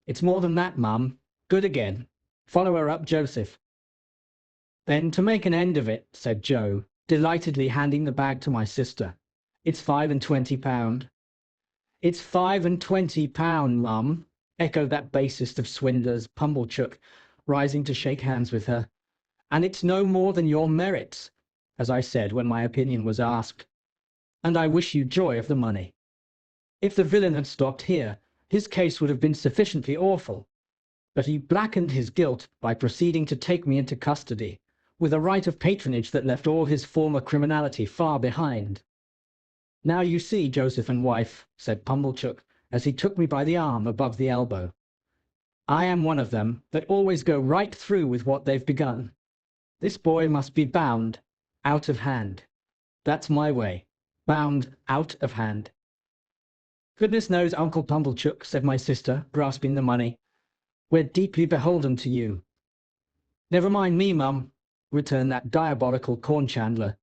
It's more than that, Mum. Good again. Follow her up, Joseph. Then, to make an end of it, said Joe, delightedly handing the bag to my sister, it's £25. It's £25, Mum, echoed that basest of swindlers, Pumblechook, rising to shake hands with her. And it's no more than your merits, as I said when my opinion was asked. And I wish you joy of the money. If the villain had stopped here, his case would have been sufficiently awful. But he blackened his guilt by proceeding to take me into custody, with a right of patronage that left all his former criminality far behind. Now you see, Joseph and wife, said Pumblechook, as he took me by the arm above the elbow, I am one of them that always go right through with what they've begun. This boy must be bound out of hand. That's my way. Bound out of hand. Goodness knows, Uncle Pumblechook, said my sister, grasping the money, we're deeply beholden to you. Never mind me, Mum, returned that diabolical corn chandler.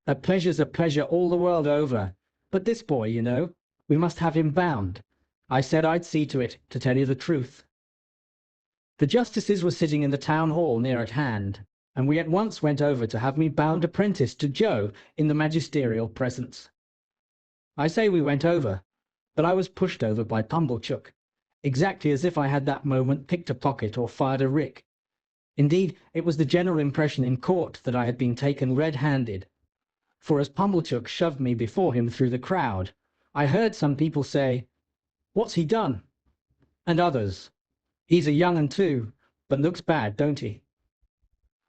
A pleasure's a pleasure all the world over, but this boy, you know, we must have him bound. I said I'd see to it, to tell you the truth. The justices were sitting in the town hall near at hand, and we at once went over to have me bound apprentice to Joe in the magisterial presence. I say we went over, but I was pushed over by Pumblechook, exactly as if I had that moment picked a pocket or fired a rick. Indeed, it was the general impression in court that I had been taken red-handed, for as Pumblechook shoved me before him through the crowd, I heard some people say, What's he done? And others, He's a young un too, but looks bad, don't he?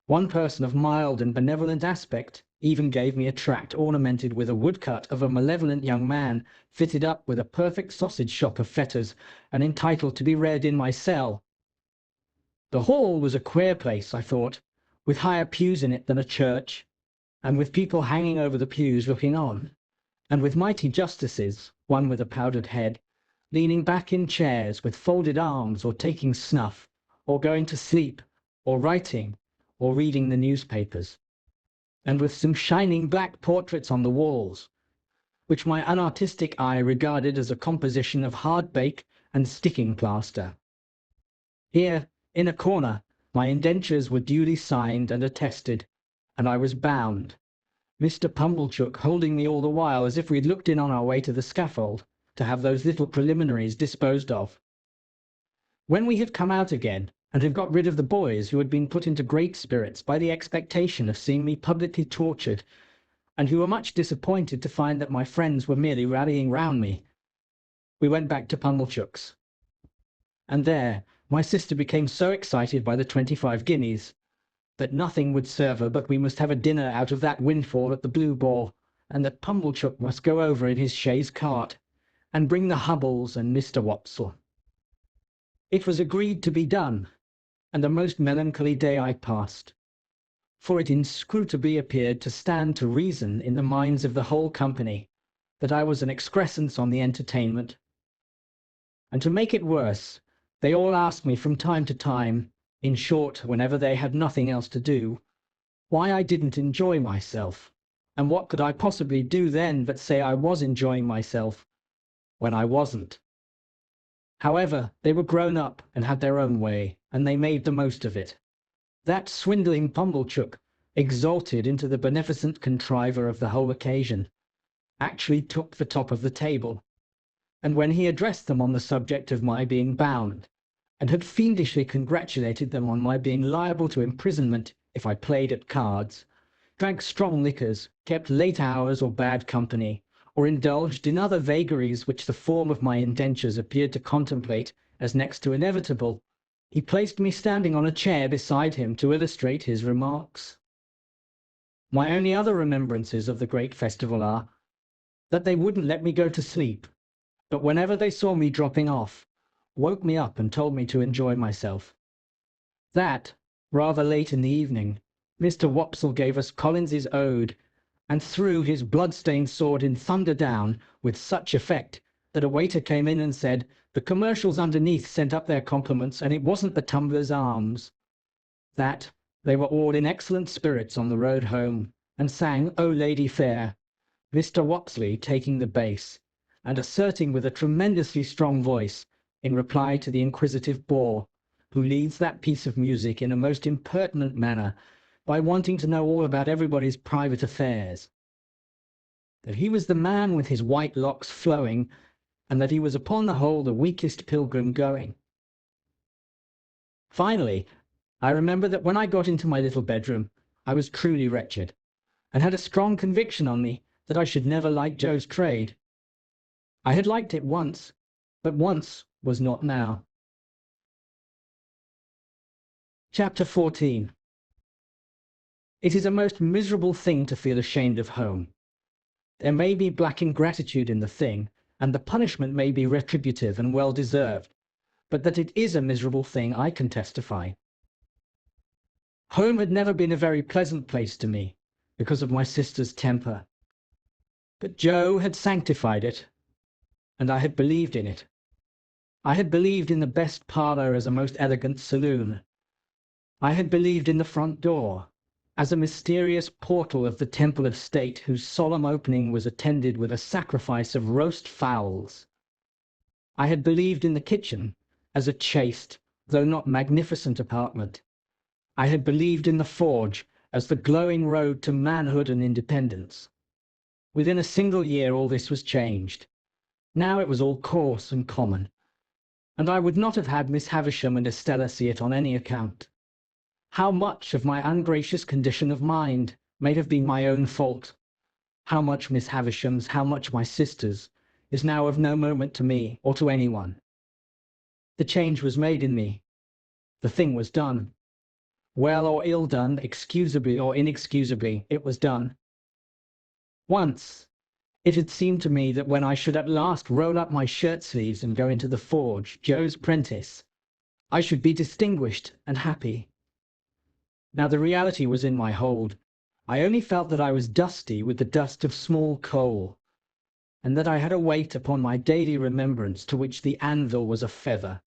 One person of mild and benevolent aspect even gave me a tract ornamented with a woodcut of a malevolent young man fitted up with a perfect sausage shop of fetters and entitled to be read in my cell. The hall was a queer place, I thought, with higher pews in it than a church, and with people hanging over the pews looking on, and with mighty justices, one with a powdered head, leaning back in chairs with folded arms, or taking snuff, or going to sleep, or writing, or reading the newspapers, and with some shining black portraits on the walls, which my unartistic eye regarded as a composition of hard-bake and sticking plaster. Here, in a corner, my indentures were duly signed and attested, and I was bound, Mr. Pumblechook holding me all the while as if we'd looked in on our way to the scaffold, to have those little preliminaries disposed of. When we had come out again, and had got rid of the boys who had been put into great spirits by the expectation of seeing me publicly tortured, and who were much disappointed to find that my friends were merely rallying round me. We went back to Pumblechook's. And there, my sister became so excited by the 25 guineas that nothing would serve her but we must have a dinner out of that windfall at the Blue Boar, and that Pumblechook must go over in his chaise cart, and bring the Hubbles and Mr. Wopsle. It was agreed to be done, and a most melancholy day I passed, for it inscrutably appeared to stand to reason in the minds of the whole company that I was an excrescence on the entertainment. And to make it worse, they all asked me from time to time, in short, whenever they had nothing else to do, why I didn't enjoy myself, and what could I possibly do then but say I was enjoying myself, when I wasn't. However, they were grown up and had their own way, and they made the most of it. That swindling Pumblechook, exalted into the beneficent contriver of the whole occasion, actually took the top of the table, and when he addressed them on the subject of my being bound, and had fiendishly congratulated them on my being liable to imprisonment if I played at cards, drank strong liquors, kept late hours or bad company, or indulged in other vagaries which the form of my indentures appeared to contemplate as next to inevitable, he placed me standing on a chair beside him to illustrate his remarks. My only other remembrances of the great festival are, that they wouldn't let me go to sleep, but whenever they saw me dropping off, woke me up and told me to enjoy myself. That, rather late in the evening, Mr. Wopsle gave us Collins's Ode, and threw his blood-stained sword in thunder down with such effect that a waiter came in and said the commercials underneath sent up their compliments and it wasn't the Tumbler's Arms. That they were all in excellent spirits on the road home, and sang O Lady Fair, Mr. Wopsle taking the bass, and asserting with a tremendously strong voice, in reply to the inquisitive bore, who leads that piece of music in a most impertinent manner by wanting to know all about everybody's private affairs, that he was the man with his white locks flowing, and that he was upon the whole the weakest pilgrim going. Finally, I remember that when I got into my little bedroom, I was truly wretched, and had a strong conviction on me that I should never like Joe's trade. I had liked it once, but once was not now. Chapter 14. It is a most miserable thing to feel ashamed of home. There may be black ingratitude in the thing, and the punishment may be retributive and well-deserved, but that it is a miserable thing I can testify. Home had never been a very pleasant place to me, because of my sister's temper. But Joe had sanctified it, and I had believed in it. I had believed in the best parlour as a most elegant saloon. I had believed in the front door as a mysterious portal of the temple of state whose solemn opening was attended with a sacrifice of roast fowls. I had believed in the kitchen as a chaste, though not magnificent apartment. I had believed in the forge as the glowing road to manhood and independence. Within a single year all this was changed. Now it was all coarse and common, and I would not have had Miss Havisham and Estella see it on any account. How much of my ungracious condition of mind may have been my own fault, how much Miss Havisham's, how much my sister's, is now of no moment to me or to anyone. The change was made in me. The thing was done. Well or ill done, excusably or inexcusably, it was done. Once, it had seemed to me that when I should at last roll up my shirt-sleeves and go into the forge, Joe's prentice, I should be distinguished and happy. Now the reality was in my hold. I only felt that I was dusty with the dust of small coal, and that I had a weight upon my daily remembrance to which the anvil was a feather.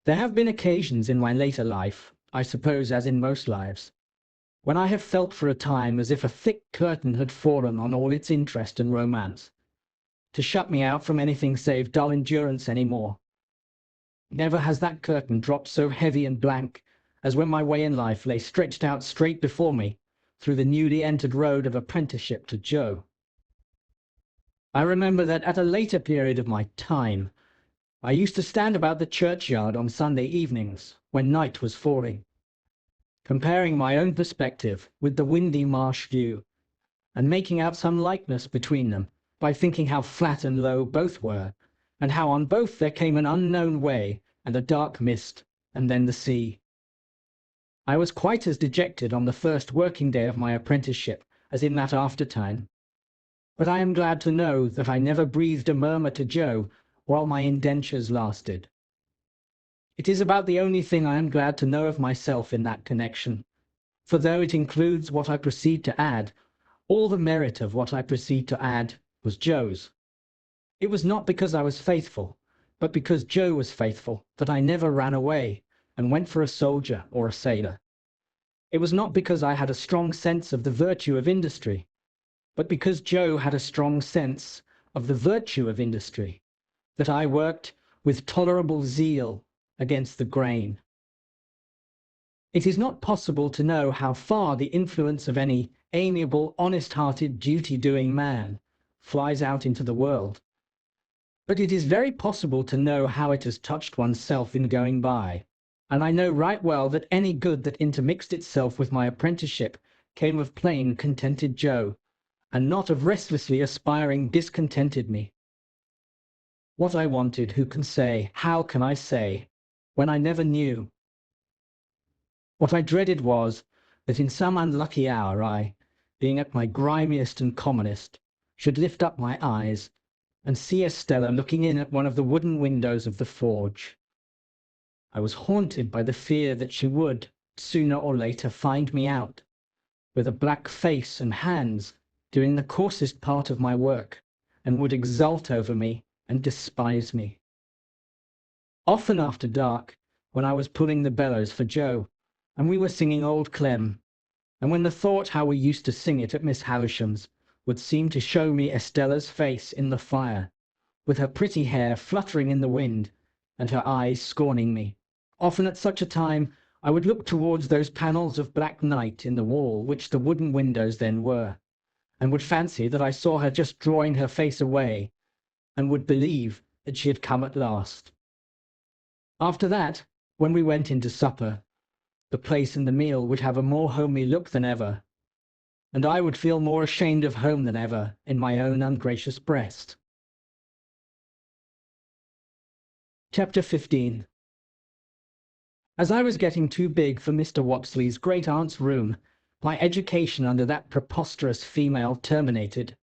There have been occasions in my later life, I suppose as in most lives, when I have felt for a time as if a thick curtain had fallen on all its interest and romance, to shut me out from anything save dull endurance any more. Never has that curtain dropped so heavy and blank as when my way in life lay stretched out straight before me through the newly entered road of apprenticeship to Joe. I remember that at a later period of my time, I used to stand about the churchyard on Sunday evenings when night was falling, comparing my own perspective with the windy marsh view, and making out some likeness between them by thinking how flat and low both were, and how on both there came an unknown way and a dark mist, and then the sea. I was quite as dejected on the first working day of my apprenticeship as in that after-time, but I am glad to know that I never breathed a murmur to Joe while my indentures lasted. It is about the only thing I am glad to know of myself in that connection, for though it includes what I proceed to add, all the merit of what I proceed to add was Joe's. It was not because I was faithful, but because Joe was faithful, that I never ran away and went for a soldier or a sailor. It was not because I had a strong sense of the virtue of industry, but because Joe had a strong sense of the virtue of industry, that I worked with tolerable zeal against the grain. It is not possible to know how far the influence of any amiable, honest-hearted, duty-doing man flies out into the world, but it is very possible to know how it has touched oneself in going by, and I know right well that any good that intermixed itself with my apprenticeship came of plain, contented Joe, and not of restlessly aspiring, discontented me. What I wanted, who can say, how can I say, when I never knew? What I dreaded was, that in some unlucky hour I, being at my grimiest and commonest, should lift up my eyes, and see Estella looking in at one of the wooden windows of the forge. I was haunted by the fear that she would, sooner or later, find me out, with a black face and hands, doing the coarsest part of my work, and would exult over me and despise me. Often after dark, when I was pulling the bellows for Joe, and we were singing Old Clem, and when the thought how we used to sing it at Miss Havisham's would seem to show me Estella's face in the fire, with her pretty hair fluttering in the wind, and her eyes scorning me, often at such a time I would look towards those panels of black night in the wall which the wooden windows then were, and would fancy that I saw her just drawing her face away, and would believe that she had come at last. After that, when we went into supper, the place and the meal would have a more homely look than ever, and I would feel more ashamed of home than ever in my own ungracious breast. Chapter 15. As I was getting too big for Mr. Wopsley's great-aunt's room, my education under that preposterous female terminated.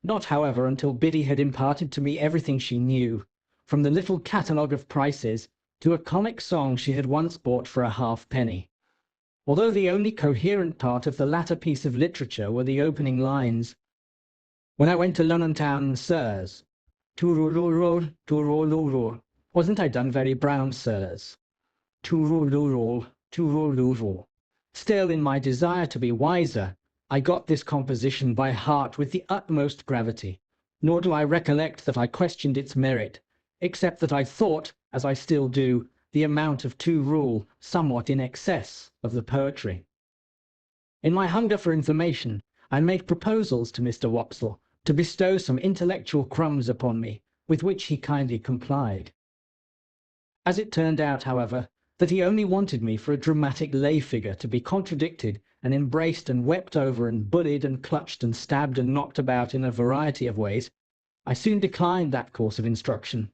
Not, however, until Biddy had imparted to me everything she knew, from the little catalogue of prices to a comic song she had once bought for a halfpenny, although the only coherent part of the latter piece of literature were the opening lines. When I went to London town, sirs, tooroo-loo-rool, tooroo-loo-rool. Wasn't I done very brown, sirs? Tooroo-loo-rool, tooroo-loo-rool. Still, in my desire to be wiser, I got this composition by heart with the utmost gravity, nor do I recollect that I questioned its merit, except that I thought, as I still do, the amount of rule somewhat in excess of the poetry. In my hunger for information, I made proposals to Mr. Wopsle to bestow some intellectual crumbs upon me, with which he kindly complied. As it turned out, however, that he only wanted me for a dramatic lay figure to be contradicted and embraced and wept over and bullied and clutched and stabbed and knocked about in a variety of ways, I soon declined that course of instruction,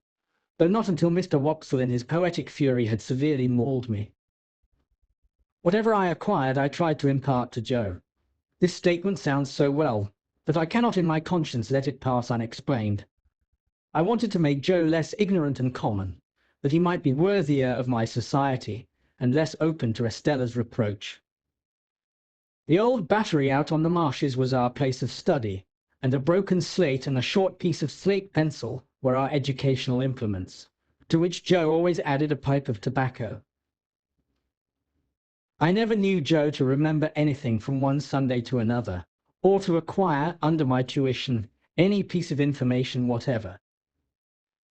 though not until Mr. Wopsle in his poetic fury had severely mauled me. Whatever I acquired I tried to impart to Joe. This statement sounds so well that I cannot in my conscience let it pass unexplained. I wanted to make Joe less ignorant and common, that he might be worthier of my society and less open to Estella's reproach. The old battery out on the marshes was our place of study, and a broken slate and a short piece of slate pencil were our educational implements, to which Joe always added a pipe of tobacco. I never knew Joe to remember anything from one Sunday to another, or to acquire, under my tuition, any piece of information whatever.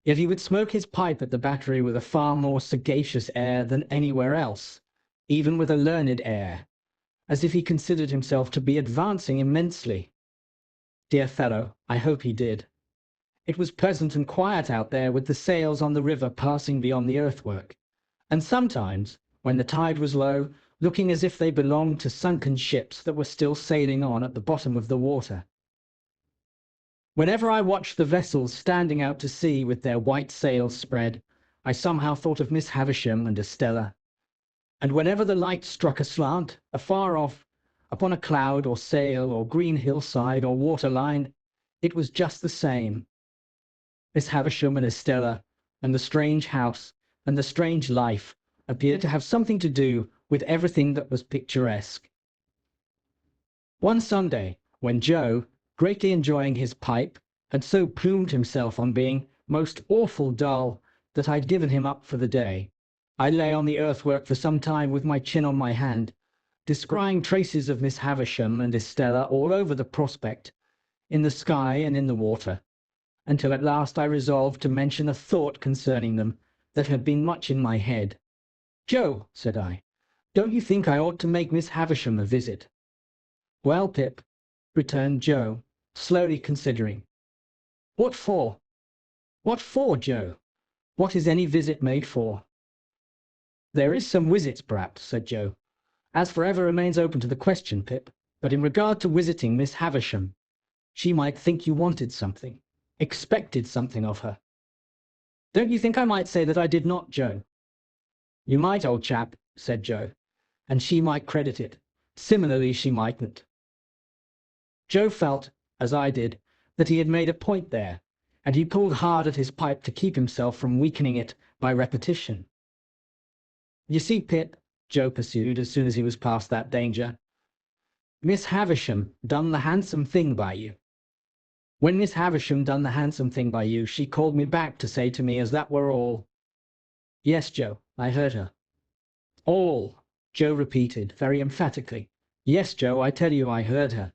Yet he would smoke his pipe at the battery with a far more sagacious air than anywhere else, even with a learned air, as if he considered himself to be advancing immensely. Dear fellow, I hope he did. It was pleasant and quiet out there with the sails on the river passing beyond the earthwork, and sometimes, when the tide was low, looking as if they belonged to sunken ships that were still sailing on at the bottom of the water. Whenever I watched the vessels standing out to sea with their white sails spread, I somehow thought of Miss Havisham and Estella. And whenever the light struck aslant, afar off, upon a cloud or sail or green hillside or waterline, it was just the same. Miss Havisham and Estella, and the strange house, and the strange life, appeared to have something to do with everything that was picturesque. One Sunday, when Joe, greatly enjoying his pipe, had so plumed himself on being most awful dull that I'd given him up for the day, I lay on the earthwork for some time with my chin on my hand, descrying traces of Miss Havisham and Estella all over the prospect, in the sky and in the water, until at last I resolved to mention a thought concerning them that had been much in my head. "Joe," said I, "don't you think I ought to make Miss Havisham a visit?" "Well, Pip," returned Joe, slowly considering. "What for?" "What for, Joe? What is any visit made for?" "There is some visits, perhaps," said Joe, "as forever remains open to the question, Pip. But in regard to visiting Miss Havisham, she might think you wanted something, expected something of her." "Don't you think I might say that I did not, Joe?" "You might, old chap," said Joe, "and she might credit it. Similarly, she mightn't." Joe felt, as I did, that he had made a point there, and he pulled hard at his pipe to keep himself from weakening it by repetition. "You see, Pip," Joe pursued as soon as he was past that danger, "Miss Havisham done the handsome thing by you. When Miss Havisham done the handsome thing by you, she called me back to say to me as that were all." "Yes, Joe, I heard her." "All," Joe repeated very emphatically. "Yes, Joe, I tell you I heard her.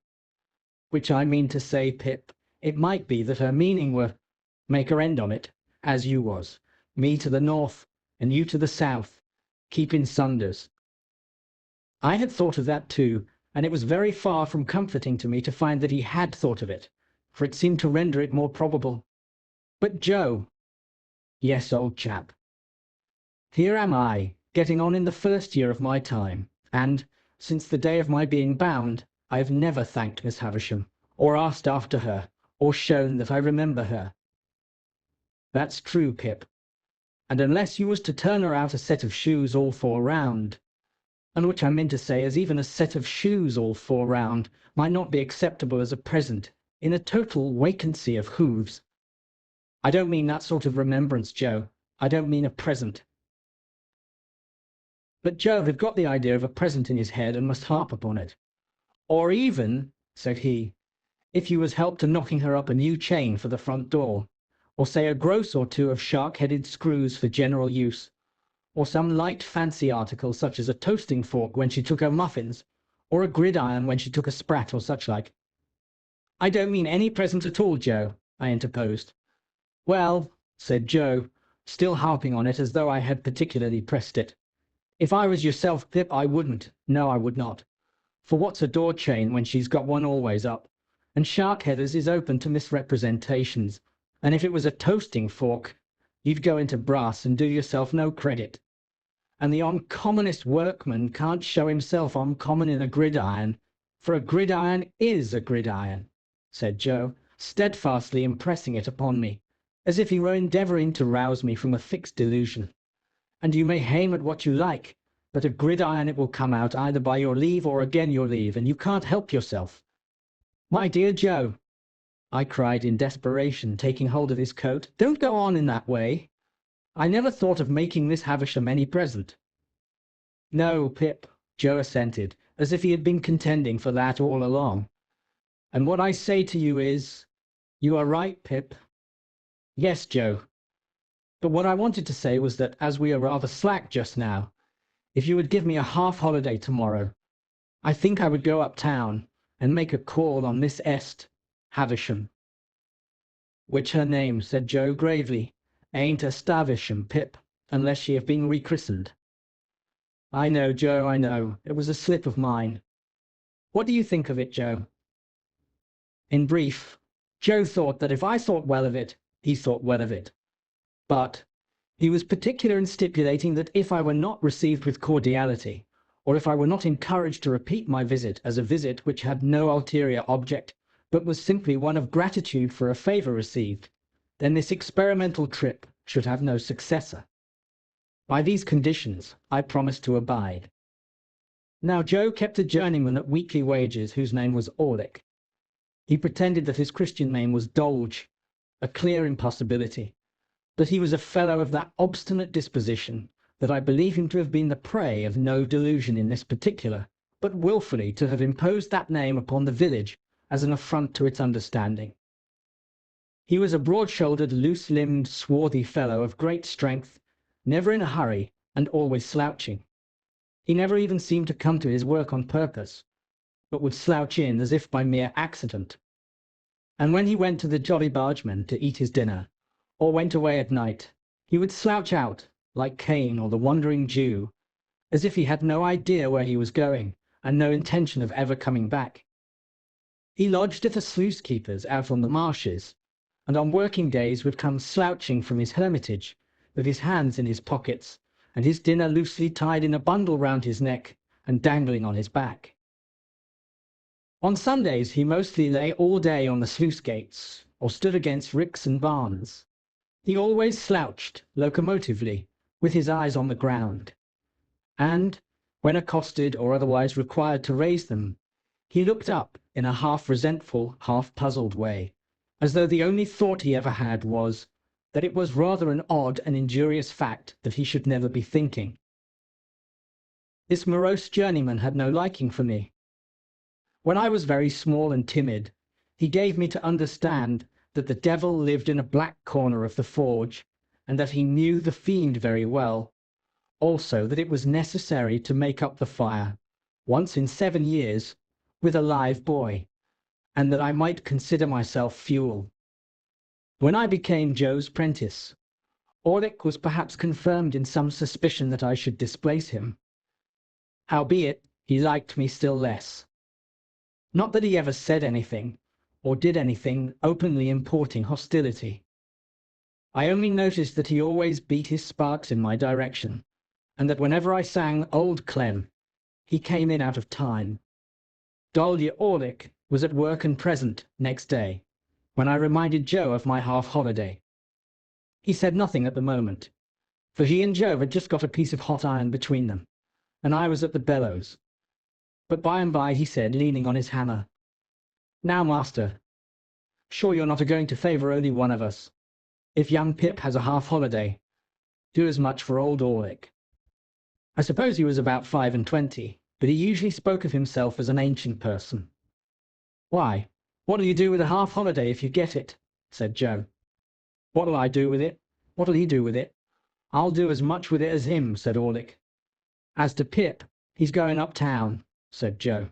Which I mean to say, Pip, it might be that her meaning were, make her end on it, as you was, me to the north, and you to the south, keeping sunders." I had thought of that too, and it was very far from comforting to me to find that he had thought of it, for it seemed to render it more probable. "But, Joe—" "Yes, old chap." "Here am I, getting on in the first year of my time, and, since the day of my being bound, I have never thanked Miss Havisham, or asked after her, or shown that I remember her." "That's true, Pip. And unless you was to turn her out a set of shoes all four round, and which I mean to say as even a set of shoes all four round might not be acceptable as a present in a total vacancy of hooves. I don't mean that sort of remembrance, Joe. I don't mean a present." But Joe had got the idea of a present in his head and must harp upon it. "Or even," said he, "if you was helped to knocking her up a new chain for the front door, or say a gross or two of shark-headed screws for general use, or some light fancy article such as a toasting fork when she took her muffins, or a gridiron when she took a sprat or such like." "I don't mean any present at all, Joe," I interposed. "Well," said Joe, still harping on it as though I had particularly pressed it, "if I was yourself, Pip, I wouldn't. No, I would not. For what's a door chain when she's got one always up? And shark-headers is open to misrepresentations. And if it was a toasting fork, you'd go into brass and do yourself no credit. And the uncommonest workman can't show himself uncommon in a gridiron, for a gridiron is a gridiron," said Joe, steadfastly impressing it upon me, as if he were endeavouring to rouse me from a fixed delusion. "And you may aim at what you like, but a gridiron it will come out either by your leave or again your leave, and you can't help yourself." "My dear Joe," I cried in desperation, taking hold of his coat, "don't go on in that way. I never thought of making Miss Havisham any present." "No, Pip," Joe assented, as if he had been contending for that all along. "And what I say to you is, you are right, Pip." "Yes, Joe. But what I wanted to say was that, as we are rather slack just now, if you would give me a half-holiday tomorrow, I think I would go uptown and make a call on Miss Havisham." "Which her name," said Joe gravely, "ain't Stavisham, Pip, unless she have been rechristened." "I know, Joe, I know. It was a slip of mine. What do you think of it, Joe?" "In brief, Joe thought that if I thought well of it, he thought well of it. But he was particular in stipulating that if I were not received with cordiality, or if I were not encouraged to repeat my visit as a visit which had no ulterior object, but was simply one of gratitude for a favor received, then this experimental trip should have no successor. By these conditions I promised to abide. Now Joe kept a journeyman at weekly wages whose name was Orlick. He pretended that his Christian name was Dolge, a clear impossibility, that he was a fellow of that obstinate disposition, that I believe him to have been the prey of no delusion in this particular, but wilfully to have imposed that name upon the village as an affront to its understanding. He was a broad-shouldered, loose-limbed, swarthy fellow of great strength, never in a hurry, and always slouching. He never even seemed to come to his work on purpose, but would slouch in as if by mere accident. And when he went to the Jolly Bargeman to eat his dinner, or went away at night, he would slouch out, like Cain or the Wandering Jew, as if he had no idea where he was going, and no intention of ever coming back. He lodged at a sluice-keeper's out on the marshes, and on working days would come slouching from his hermitage, with his hands in his pockets, and his dinner loosely tied in a bundle round his neck, and dangling on his back. On Sundays he mostly lay all day on the sluice gates, or stood against ricks and barns. He always slouched, locomotively, with his eyes on the ground. And, when accosted or otherwise required to raise them, he looked up in a half-resentful, half-puzzled way, as though the only thought he ever had was that it was rather an odd and injurious fact that he should never be thinking. This morose journeyman had no liking for me. When I was very small and timid, he gave me to understand that the devil lived in a black corner of the forge, and that he knew the fiend very well. Also that it was necessary to make up the fire, once in 7 years, with a live boy, and that I might consider myself fuel. When I became Joe's prentice, Orlick was perhaps confirmed in some suspicion that I should displace him. Howbeit, he liked me still less. Not that he ever said anything, or did anything openly importing hostility. I only noticed that he always beat his sparks in my direction, and that whenever I sang Old Clem, he came in out of time. Dolly Orlick was at work and present next day, when I reminded Joe of my half-holiday. He said nothing at the moment, for he and Joe had just got a piece of hot iron between them, and I was at the bellows. But by and by he said, leaning on his hammer, "Now, master, sure you're not a-going to favour only one of us. If young Pip has a half-holiday, do as much for old Orlick." I suppose he was about 25, but he usually spoke of himself as an ancient person. "Why, what'll you do with a half-holiday if you get it?" said Joe. "What'll I do with it? What'll he do with it? I'll do as much with it as him," said Orlick. "As to Pip, he's going up-town," said Joe.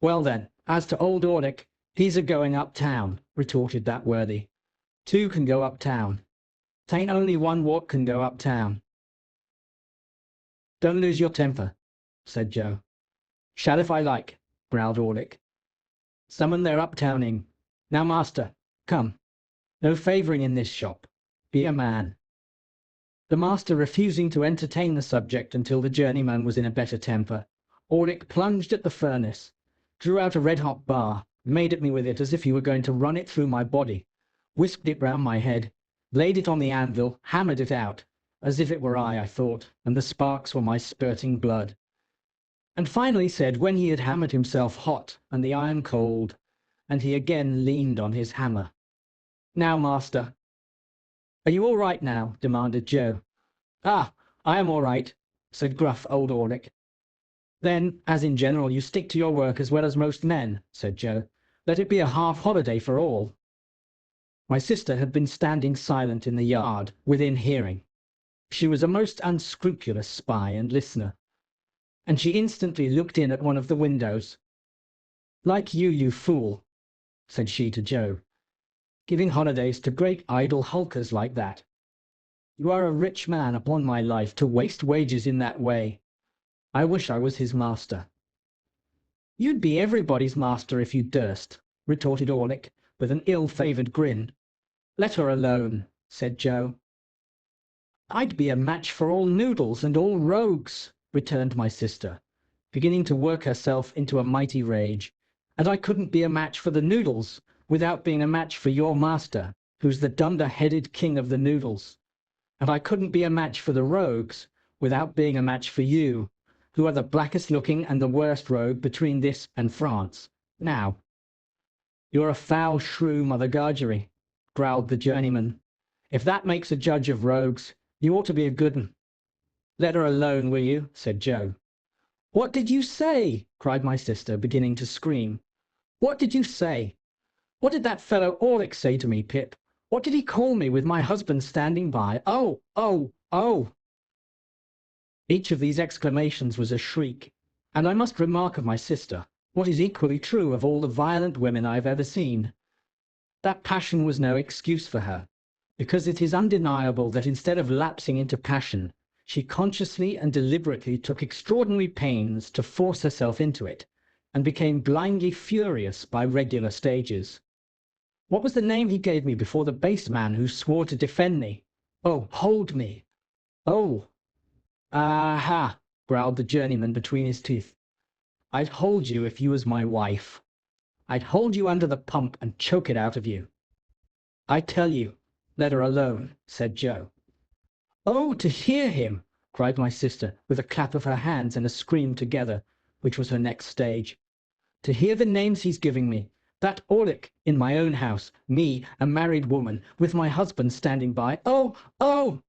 "Well then, as to old Orlick, he's a-going up-town," retorted that worthy. "Two can go up-town. 'Tain't only one what can go up-town." "Don't lose your temper," said Joe. "Shall if I like," growled Orlick. "Summon their up-towning. Now, master, come. No favouring in this shop. Be a man." The master refusing to entertain the subject until the journeyman was in a better temper, Orlick plunged at the furnace, drew out a red-hot bar, made at me with it as if he were going to run it through my body, whisked it round my head, laid it on the anvil, hammered it out, as if it were I thought, and the sparks were my spurting blood, and finally said, when he had hammered himself hot and the iron cold, and he again leaned on his hammer, "Now, master." "Are you all right now?" demanded Joe. "Ah, I am all right," said gruff old Orlick. "Then, as in general you stick to your work as well as most men," said Joe, "let it be a half-holiday for all." My sister had been standing silent in the yard, within hearing. She was a most unscrupulous spy and listener, and she instantly looked in at one of the windows. "Like you, you fool," said she to Joe, "giving holidays to great idle hulkers like that. You are a rich man, upon my life, to waste wages in that way. I wish I was his master." "You'd be everybody's master if you durst," retorted Orlick, with an ill-favoured grin. "Let her alone," said Joe. "I'd be a match for all noodles and all rogues," returned my sister, beginning to work herself into a mighty rage. "And I couldn't be a match for the noodles without being a match for your master, who's the dunder-headed king of the noodles. And I couldn't be a match for the rogues without being a match for you, who are the blackest-looking and the worst rogue between this and France. Now." "You're a foul shrew, Mother Gargery," growled the journeyman. "If that makes a judge of rogues, you ought to be a good 'un." "Let her alone, will you?" said Joe. "What did you say?" cried my sister, beginning to scream. "What did you say? What did that fellow Audick say to me, Pip? What did he call me with my husband standing by? Oh, oh, oh!" Each of these exclamations was a shriek, and I must remark of my sister, what is equally true of all the violent women I have ever seen, that passion was no excuse for her, because it is undeniable that instead of lapsing into passion, she consciously and deliberately took extraordinary pains to force herself into it, and became blindly furious by regular stages. What was the name he gave me before the base man who swore to defend me? Oh, hold me! Oh! "Aha!" growled the journeyman between his teeth. "I'd hold you if you was my wife. I'd hold you under the pump and choke it out of you." "I tell you, let her alone," said Joe. "Oh, to hear him!" cried my sister, with a clap of her hands and a scream together, which was her next stage. "To hear the names he's giving me! That Audick in my own house, me, a married woman, with my husband standing by. Oh, oh!"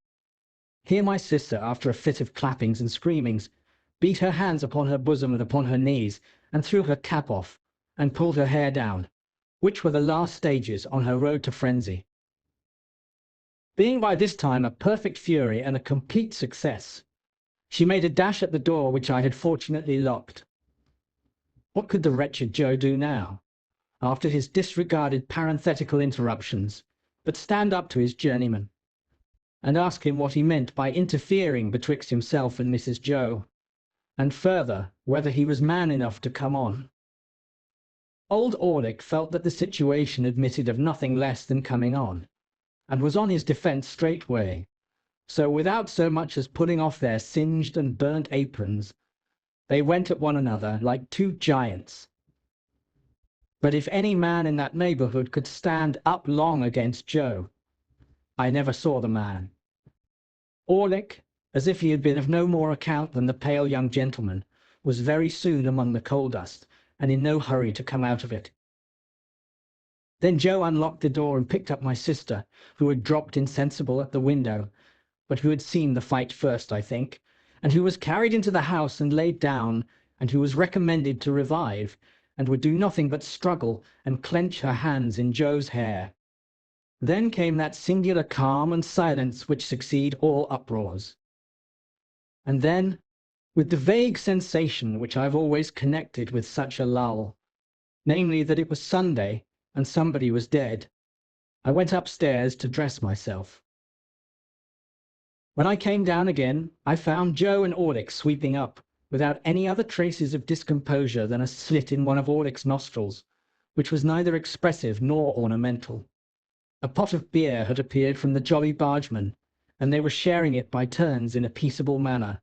Here my sister, after a fit of clappings and screamings, beat her hands upon her bosom and upon her knees, and threw her cap off, and pulled her hair down, which were the last stages on her road to frenzy. Being by this time a perfect fury and a complete success, she made a dash at the door which I had fortunately locked. What could the wretched Joe do now, after his disregarded parenthetical interruptions, but stand up to his journeyman, and ask him what he meant by interfering betwixt himself and Mrs. Joe, and further, whether he was man enough to come on? Old Audick felt that the situation admitted of nothing less than coming on, and was on his defence straightway. So without so much as pulling off their singed and burnt aprons, they went at one another like two giants. But if any man in that neighbourhood could stand up long against Joe, I never saw the man. Audick, as if he had been of no more account than the pale young gentleman, was very soon among the coal dust, and in no hurry to come out of it. Then Joe unlocked the door and picked up my sister, who had dropped insensible at the window, but who had seen the fight first, I think, and who was carried into the house and laid down, and who was recommended to revive, and would do nothing but struggle and clench her hands in Joe's hair. Then came that singular calm and silence which succeed all uproars. And then, with the vague sensation which I have always connected with such a lull, namely that it was Sunday and somebody was dead, I went upstairs to dress myself. When I came down again, I found Joe and Audick sweeping up, without any other traces of discomposure than a slit in one of Audick's nostrils, which was neither expressive nor ornamental. A pot of beer had appeared from the Jolly Bargeman, and they were sharing it by turns in a peaceable manner.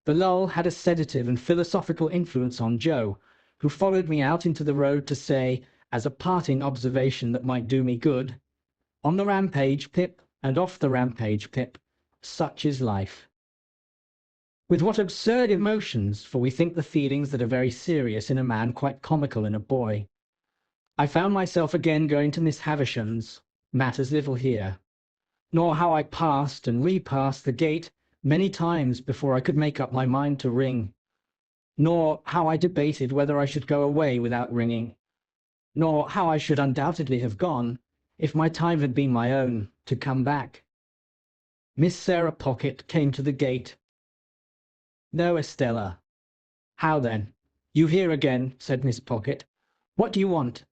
The lull had a sedative and philosophical influence on Joe, who followed me out into the road to say, as a parting observation that might do me good, "On the rampage, Pip, and off the rampage, Pip. Such is life." With what absurd emotions, for we think the feelings that are very serious in a man quite comical in a boy. I found myself again going to Miss Havisham's. Matters little here, nor how I passed and repassed the gate many times before I could make up my mind to ring, nor how I debated whether I should go away without ringing, nor how I should undoubtedly have gone, if my time had been my own, to come back. Miss Sarah Pocket came to the gate. "No, Estella." "How then? You here again?" said Miss Pocket. "What do you want?"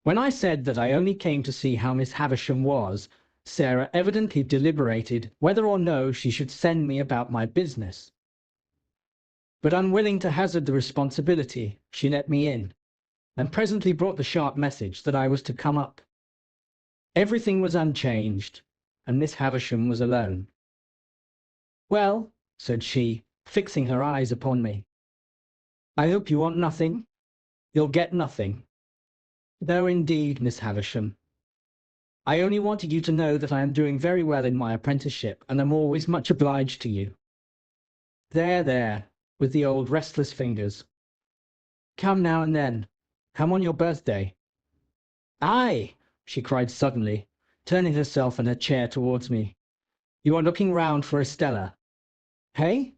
When I said that I only came to see how Miss Havisham was, Sarah evidently deliberated whether or no she should send me about my business. But unwilling to hazard the responsibility, she let me in. and presently brought the sharp message that I was to come up. Everything was unchanged, and Miss Havisham was alone. "Well," said she, fixing her eyes upon me, "I hope you want nothing? You'll get nothing." "No, indeed, Miss Havisham. I only wanted you to know that I am doing very well in my apprenticeship, and am always much obliged to you." There, there, with the old restless fingers. "Come now and then. Come on your birthday." "Aye!" she cried suddenly, turning herself in her chair towards me. "You are looking round for Estella. Hey?"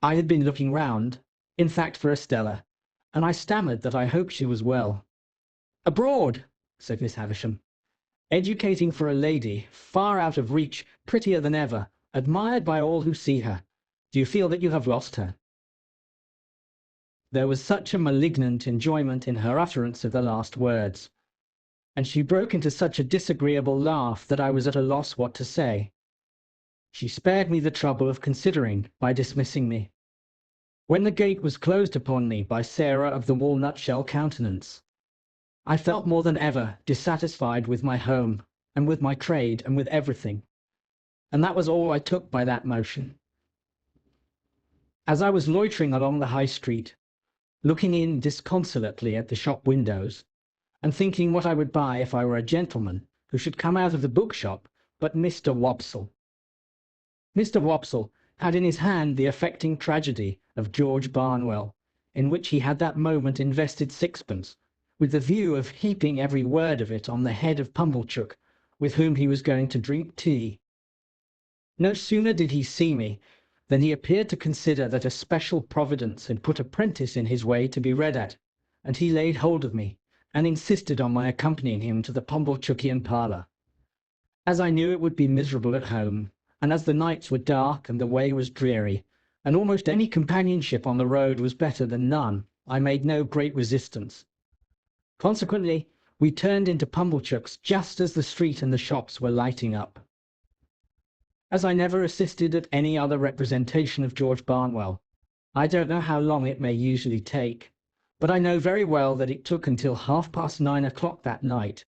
I had been looking round, in fact for Estella, and I stammered that I hoped she was well. "Abroad," said Miss Havisham. "Educating for a lady, far out of reach, prettier than ever, admired by all who see her. Do you feel that you have lost her?" There was such a malignant enjoyment in her utterance of the last words, and she broke into such a disagreeable laugh that I was at a loss what to say. She spared me the trouble of considering by dismissing me. When the gate was closed upon me by Sarah of the walnut-shell countenance, I felt more than ever dissatisfied with my home, and with my trade, and with everything, and that was all I took by that motion. As I was loitering along the High Street, looking in disconsolately at the shop windows, and thinking what I would buy if I were a gentleman who should come out of the bookshop but Mr. Wopsle. Mr. Wopsle had in his hand the affecting tragedy of George Barnwell, in which he had that moment invested sixpence, with the view of heaping every word of it on the head of Pumblechook, with whom he was going to drink tea. No sooner did he see me than he appeared to consider that a special providence had put a prentice in his way to be read at, and he laid hold of me, and insisted on my accompanying him to the Pumblechookian parlour. As I knew it would be miserable at home, and as the nights were dark and the way was dreary, and almost any companionship on the road was better than none, I made no great resistance. Consequently, we turned into Pumblechook's just as the street and the shops were lighting up. As I never assisted at any other representation of George Barnwell, I don't know how long it may usually take, but I know very well that it took until 9:30 that night,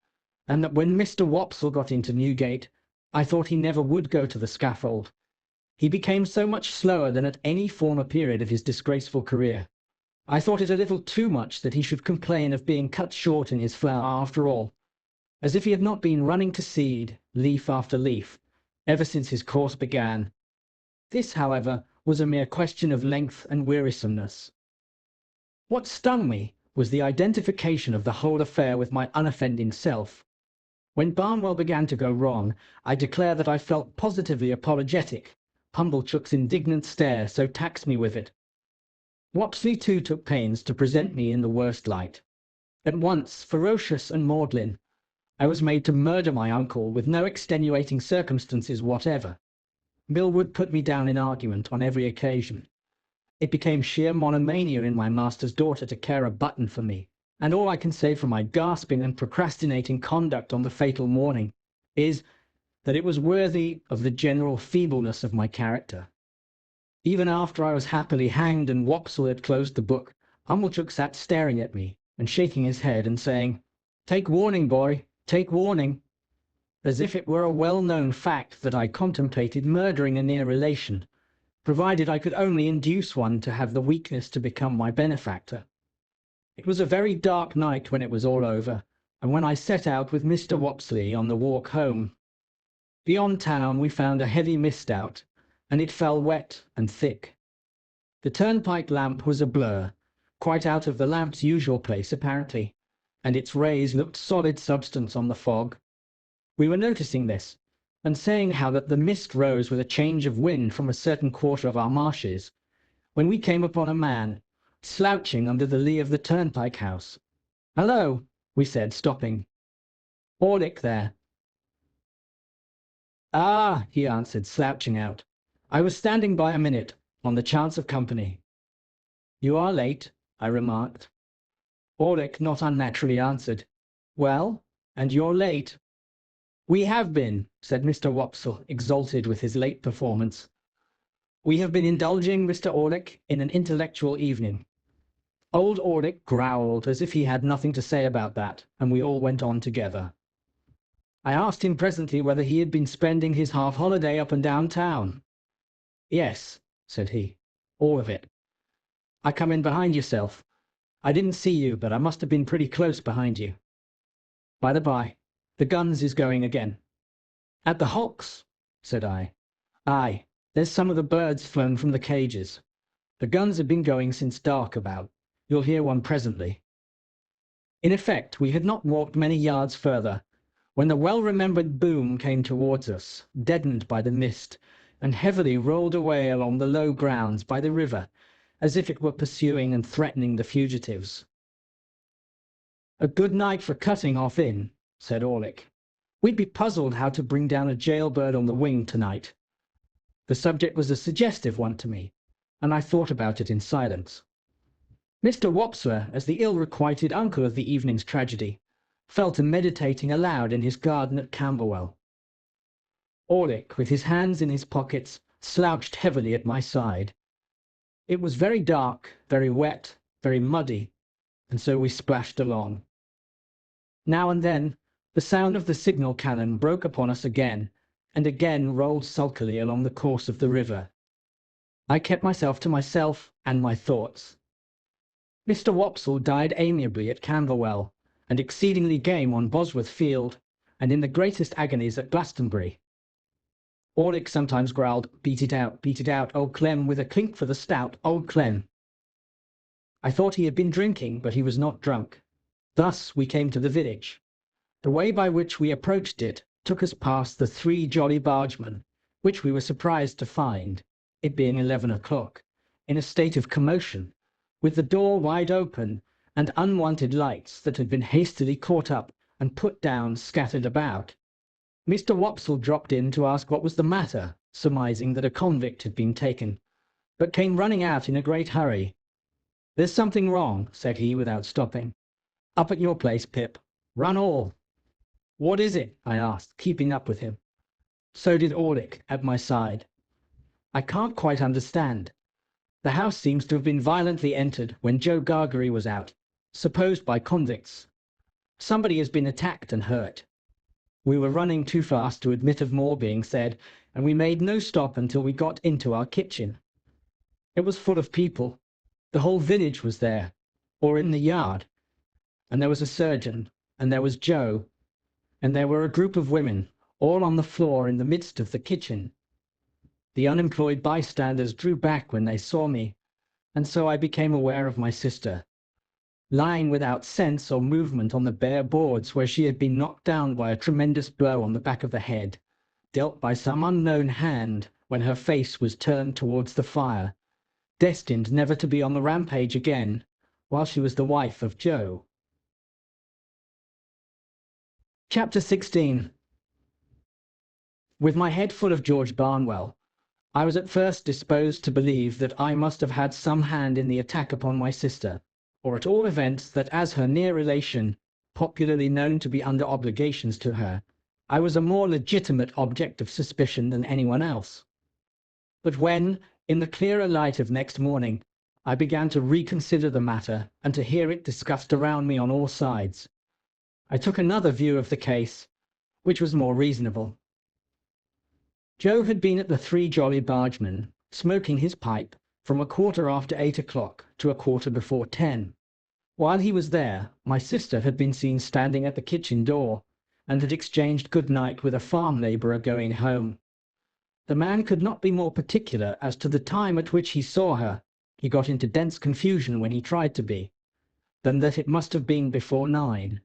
and that when Mr. Wopsle got into Newgate, I thought he never would go to the scaffold. He became so much slower than at any former period of his disgraceful career. I thought it a little too much that he should complain of being cut short in his flower after all, as if he had not been running to seed, leaf after leaf, ever since his course began. This, however, was a mere question of length and wearisomeness. What stung me was the identification of the whole affair with my unoffending self. When Barnwell began to go wrong, I declare that I felt positively apologetic. Pumblechook's indignant stare so taxed me with it. Wopsle too took pains to present me in the worst light. At once ferocious and maudlin, I was made to murder my uncle with no extenuating circumstances whatever. Millwood put me down in argument on every occasion. It became sheer monomania in my master's daughter to care a button for me, and all I can say for my gasping and procrastinating conduct on the fatal morning is that it was worthy of the general feebleness of my character. Even after I was happily hanged and Wopsle had closed the book, Pumblechook sat staring at me and shaking his head and saying, "Take warning, boy, take warning," as if it were a well-known fact that I contemplated murdering a near relation, provided I could only induce one to have the weakness to become my benefactor. It was a very dark night when it was all over, and when I set out with Mr. Wopsle on the walk home. Beyond town we found a heavy mist out, and it fell wet and thick. The turnpike lamp was a blur, quite out of the lamp's usual place apparently, and its rays looked solid substance on the fog. We were noticing this, and saying how that the mist rose with a change of wind from a certain quarter of our marshes, when we came upon a man, slouching under the lee of the turnpike house. "Hello," we said, stopping. "Orlick there." "Ah," he answered, slouching out. "I was standing by a minute, on the chance of company." "You are late," I remarked. Orlick not unnaturally answered, "Well, and you're late." "We have been," said Mr. Wopsle, exalted with his late performance. "We have been indulging, Mr. Orlick, in an intellectual evening." Old Orlick growled as if he had nothing to say about that, and we all went on together. I asked him presently whether he had been spending his half-holiday up and down town. "Yes," said he, "all of it. I come in behind yourself. I didn't see you, but I must have been pretty close behind you. By the by, the guns is going again." "At the hocks?" said I. "Aye, there's some of the birds flown from the cages. The guns have been going since dark about. You'll hear one presently." In effect, we had not walked many yards further, when the well-remembered boom came towards us, deadened by the mist, and heavily rolled away along the low grounds by the river, as if it were pursuing and threatening the fugitives. "A good night for cutting off in," said Orlick. "We'd be puzzled how to bring down a jailbird on the wing tonight." The subject was a suggestive one to me, and I thought about it in silence. Mr. Wopsler, as the ill-requited uncle of the evening's tragedy, fell to meditating aloud in his garden at Camberwell. Orlick, with his hands in his pockets, slouched heavily at my side. It was very dark, very wet, very muddy, and so we splashed along. Now and then the sound of the signal cannon broke upon us again, and again rolled sulkily along the course of the river. I kept myself to myself and my thoughts. Mr. Wopsle died amiably at Camberwell, and exceedingly game on Bosworth Field, and in the greatest agonies at Glastonbury. Orlick sometimes growled, beat it out, old Clem, with a clink for the stout old Clem." I thought he had been drinking, but he was not drunk. Thus we came to the village. The way by which we approached it took us past the Three Jolly Bargemen, which we were surprised to find, it being 11 o'clock, in a state of commotion, with the door wide open, and unwanted lights that had been hastily caught up and put down scattered about. Mr. Wopsle dropped in to ask what was the matter, surmising that a convict had been taken, but came running out in a great hurry. "There's something wrong," said he without stopping. "Up at your place, Pip. Run all." "What is it?" I asked, keeping up with him. So did Orlick, at my side. "I can't quite understand. The house seems to have been violently entered when Joe Gargery was out, supposed by convicts. Somebody has been attacked and hurt. We were running too fast to admit of more being said, and we made no stop until we got into our kitchen. It was full of people. The whole village was there, or in the yard. And there was a surgeon, and there was Joe, and there were a group of women, all on the floor in the midst of the kitchen. The unemployed bystanders drew back when they saw me, and so I became aware of my sister, lying without sense or movement on the bare boards where she had been knocked down by a tremendous blow on the back of the head, dealt by some unknown hand when her face was turned towards the fire, destined never to be on the rampage again, while she was the wife of Joe. Chapter 16. With my head full of George Barnwell, I was at first disposed to believe that I must have had some hand in the attack upon my sister, or at all events that as her near relation, popularly known to be under obligations to her, I was a more legitimate object of suspicion than anyone else. But when, in the clearer light of next morning, I began to reconsider the matter and to hear it discussed around me on all sides, I took another view of the case, which was more reasonable. Joe had been at the Three Jolly Bargemen, smoking his pipe, from 8:15 o'clock to 10:15. While he was there, my sister had been seen standing at the kitchen door, and had exchanged good night with a farm labourer going home. The man could not be more particular as to the time at which he saw her, he got into dense confusion when he tried to be, than that it must have been before 9.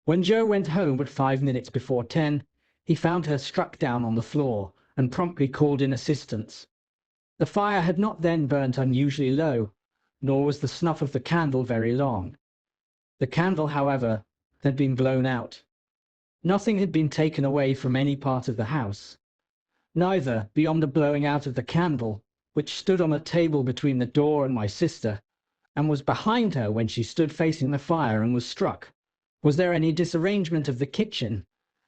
When Joe went home at 5 minutes before 10, he found her struck down on the floor, and promptly called in assistance. The fire had not then burnt unusually low, nor was the snuff of the candle very long. The candle, however, had been blown out. Nothing had been taken away from any part of the house. Neither, beyond the blowing out of the candle, which stood on a table between the door and my sister, and was behind her when she stood facing the fire and was struck, was there any disarrangement of the kitchen,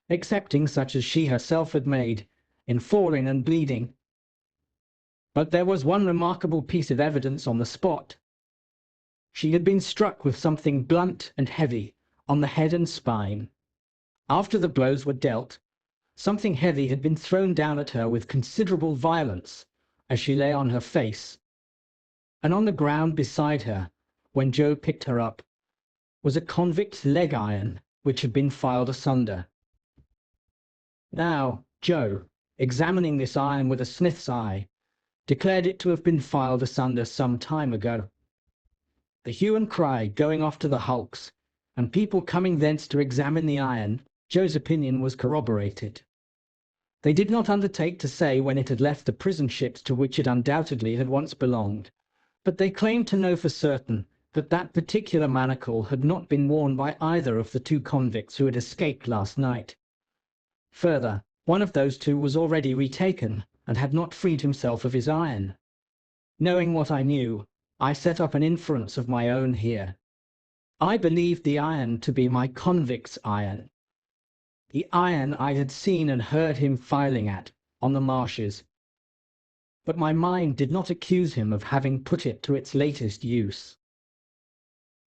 excepting such as she herself had made, in falling and bleeding. But there was one remarkable piece of evidence on the spot. She had been struck with something blunt and heavy on the head and spine. After the blows were dealt, something heavy had been thrown down at her with considerable violence as she lay on her face, and on the ground beside her, when Joe picked her up, was a convict's leg iron which had been filed asunder. Now, Joe, examining this iron with a smith's eye, declared it to have been filed asunder some time ago. The hue and cry going off to the hulks, and people coming thence to examine the iron, Joe's opinion was corroborated. They did not undertake to say when it had left the prison ships to which it undoubtedly had once belonged, but they claimed to know for certain that that particular manacle had not been worn by either of the two convicts who had escaped last night. Further, one of those two was already retaken, and had not freed himself of his iron. Knowing what I knew, I set up an inference of my own here. I believed the iron to be my convict's iron, the iron I had seen and heard him filing at on the marshes. But my mind did not accuse him of having put it to its latest use,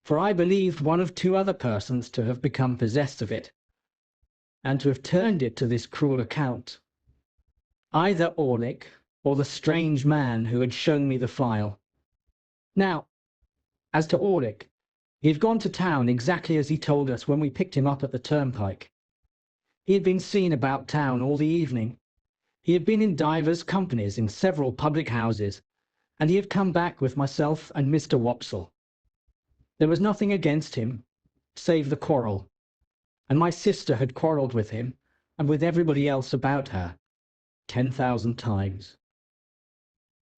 for I believed one of two other persons to have become possessed of it, and to have turned it to this cruel account. Either Orlick, or the strange man who had shown me the file. Now, as to Orlick, he had gone to town exactly as he told us when we picked him up at the turnpike. He had been seen about town all the evening. He had been in divers companies in several public houses, and he had come back with myself and Mr. Wopsle. There was nothing against him, save the quarrel, and my sister had quarrelled with him, and with everybody else about her, 10,000 times.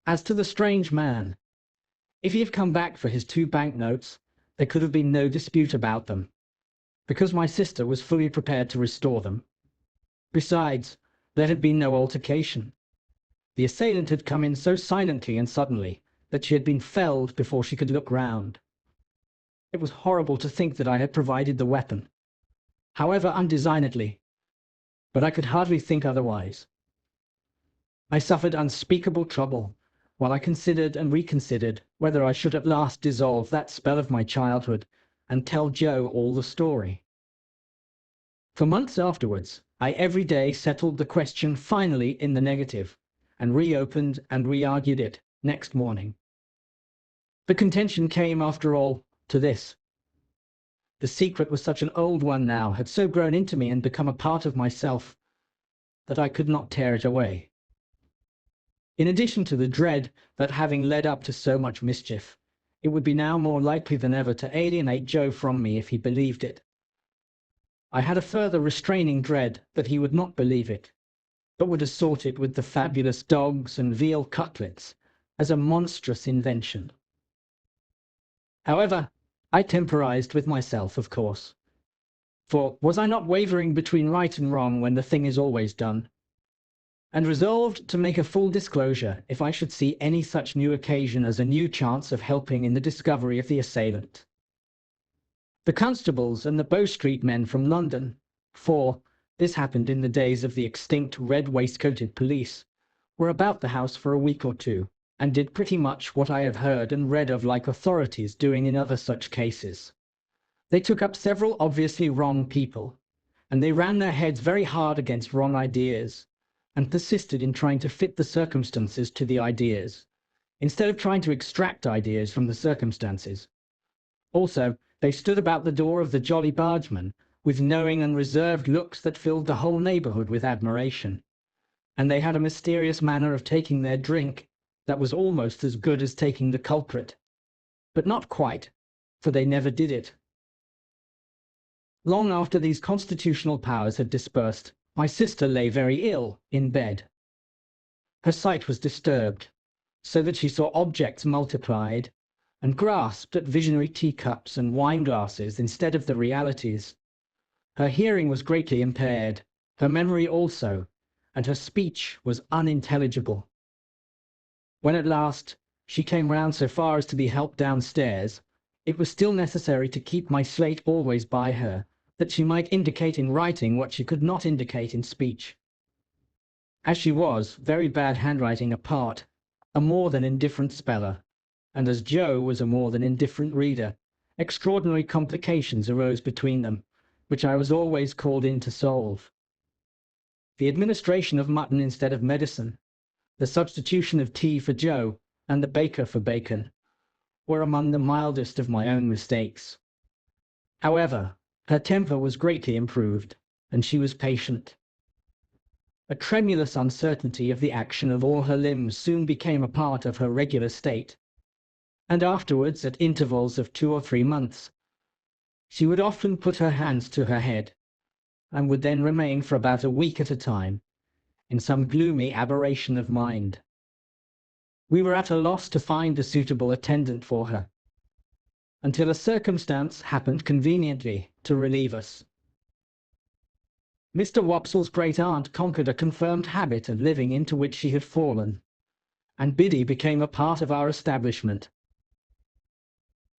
As to the strange man, if he had come back for his 2 banknotes, there could have been no dispute about them, because my sister was fully prepared to restore them. Besides, there had been no altercation. The assailant had come in so silently and suddenly that she had been felled before she could look round. It was horrible to think that I had provided the weapon, however undesignedly, but I could hardly think otherwise. I suffered unspeakable trouble while I considered and reconsidered whether I should at last dissolve that spell of my childhood and tell Joe all the story. For months afterwards, I every day settled the question finally in the negative, and reopened and re-argued it next morning. The contention came, after all, to this. The secret was such an old one now, had so grown into me and become a part of myself, that I could not tear it away. In addition to the dread that, having led up to so much mischief, it would be now more likely than ever to alienate Joe from me if he believed it, I had a further restraining dread that he would not believe it, but would assort it with the fabulous dogs and veal cutlets as a monstrous invention. However, I temporized with myself, of course, for was I not wavering between right and wrong when the thing is always done, and resolved to make a full disclosure if I should see any such new occasion as a new chance of helping in the discovery of the assailant. The constables and the Bow Street men from London, for this happened in the days of the extinct red-waistcoated police, were about the house for a week or two, and did pretty much what I have heard and read of like authorities doing in other such cases. They took up several obviously wrong people, and they ran their heads very hard against wrong ideas, and persisted in trying to fit the circumstances to the ideas, instead of trying to extract ideas from the circumstances. Also, they stood about the door of the Jolly Bargeman with knowing and reserved looks that filled the whole neighbourhood with admiration, and they had a mysterious manner of taking their drink that was almost as good as taking the culprit, but not quite, for they never did it. Long after these constitutional powers had dispersed, my sister lay very ill in bed. Her sight was disturbed, so that she saw objects multiplied, and grasped at visionary teacups and wine-glasses instead of the realities. Her hearing was greatly impaired, her memory also, and her speech was unintelligible. When at last she came round so far as to be helped downstairs, it was still necessary to keep my slate always by her, that she might indicate in writing what she could not indicate in speech. As she was, very bad handwriting apart, a more than indifferent speller, and as Joe was a more than indifferent reader, extraordinary complications arose between them, which I was always called in to solve. The administration of mutton instead of medicine, the substitution of tea for Joe, and the baker for bacon, were among the mildest of my own mistakes. However, her temper was greatly improved, and she was patient. A tremulous uncertainty of the action of all her limbs soon became a part of her regular state, and afterwards, at intervals of 2 or 3 months, she would often put her hands to her head, and would then remain for about a week at a time in some gloomy aberration of mind. We were at a loss to find a suitable attendant for her, until a circumstance happened conveniently to relieve us. Mr. Wopsle's great-aunt conquered a confirmed habit of living into which she had fallen, and Biddy became a part of our establishment.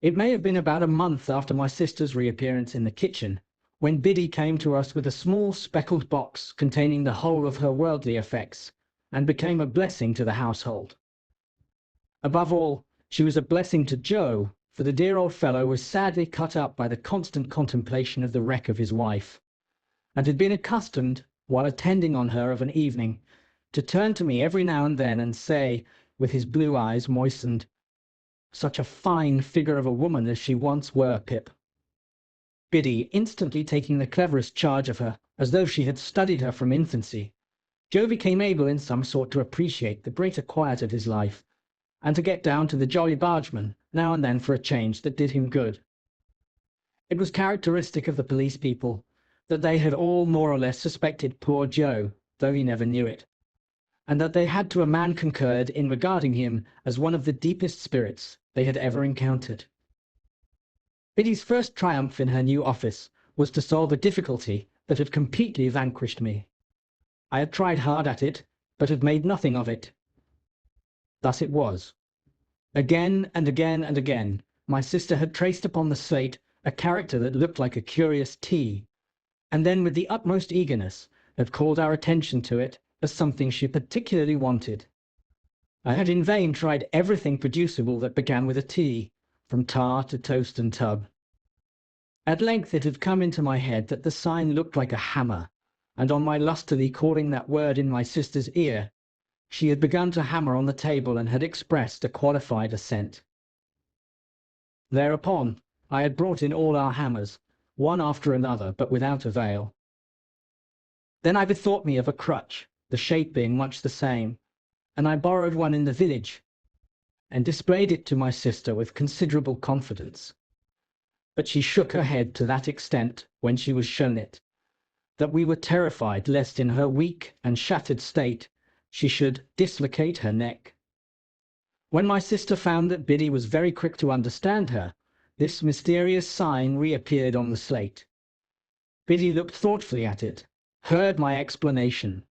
It may have been about a month after my sister's reappearance in the kitchen, when Biddy came to us with a small speckled box containing the whole of her worldly effects, and became a blessing to the household. Above all, she was a blessing to Joe, for the dear old fellow was sadly cut up by the constant contemplation of the wreck of his wife, and had been accustomed, while attending on her of an evening, to turn to me every now and then and say, with his blue eyes moistened, "Such a fine figure of a woman as she once were, Pip." Biddy instantly taking the cleverest charge of her, as though she had studied her from infancy, Joe became able in some sort to appreciate the greater quiet of his life, and to get down to the Jolly Bargeman now and then for a change that did him good. It was characteristic of the police people that they had all more or less suspected poor Joe, though he never knew it, and that they had to a man concurred in regarding him as one of the deepest spirits they had ever encountered. Biddy's first triumph in her new office was to solve a difficulty that had completely vanquished me. I had tried hard at it, but had made nothing of it. Thus it was. Again and again and again, my sister had traced upon the slate a character that looked like a curious T, and then with the utmost eagerness had called our attention to it as something she particularly wanted. I had in vain tried everything producible that began with a T, from tar to toast and tub. At length it had come into my head that the sign looked like a hammer, and on my lustily calling that word in my sister's ear, she had begun to hammer on the table and had expressed a qualified assent. Thereupon I had brought in all our hammers, one after another, but without avail. Then I bethought me of a crutch, the shape being much the same, and I borrowed one in the village, and displayed it to my sister with considerable confidence. But she shook her head to that extent when she was shown it, that we were terrified lest in her weak and shattered state she should dislocate her neck. When my sister found that Biddy was very quick to understand her, this mysterious sign reappeared on the slate. Biddy looked thoughtfully at it, heard my explanation,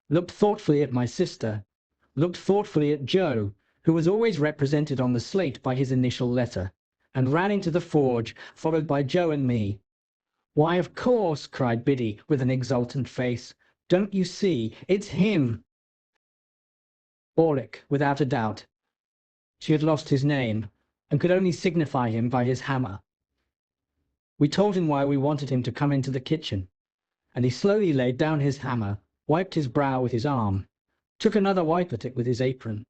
looked thoughtfully at my sister, looked thoughtfully at Joe, who was always represented on the slate by his initial letter, and ran into the forge, followed by Joe and me. "Why, of course," cried Biddy, with an exultant face. "Don't you see? It's him!" Orlick, without a doubt. She had lost his name, and could only signify him by his hammer. We told him why we wanted him to come into the kitchen, and he slowly laid down his hammer, wiped his brow with his arm, took another wipe at it with his apron,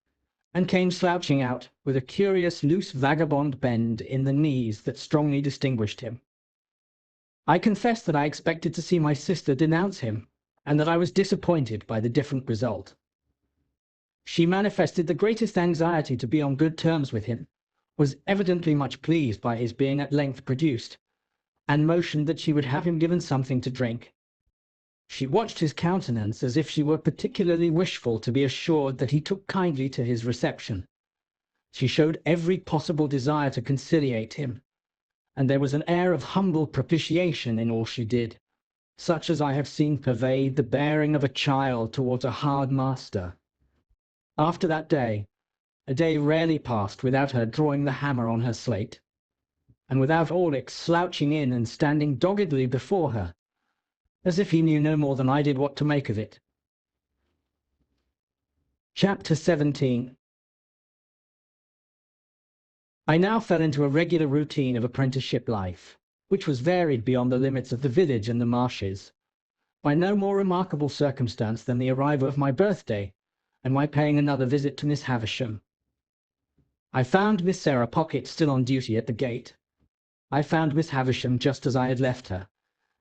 and came slouching out with a curious loose vagabond bend in the knees that strongly distinguished him. I confess that I expected to see my sister denounce him, and that I was disappointed by the different result. She manifested the greatest anxiety to be on good terms with him, was evidently much pleased by his being at length produced, and motioned that she would have him given something to drink. She watched his countenance as if she were particularly wishful to be assured that he took kindly to his reception. She showed every possible desire to conciliate him, and there was an air of humble propitiation in all she did, such as I have seen pervade the bearing of a child towards a hard master. After that day, a day rarely passed without her drawing the hammer on her slate, and without Orlick slouching in and standing doggedly before her, as if he knew no more than I did what to make of it. Chapter 17. I now fell into a regular routine of apprenticeship life, which was varied beyond the limits of the village and the marshes, by no more remarkable circumstance than the arrival of my birthday, and my paying another visit to Miss Havisham. I found Miss Sarah Pocket still on duty at the gate. I found Miss Havisham just as I had left her,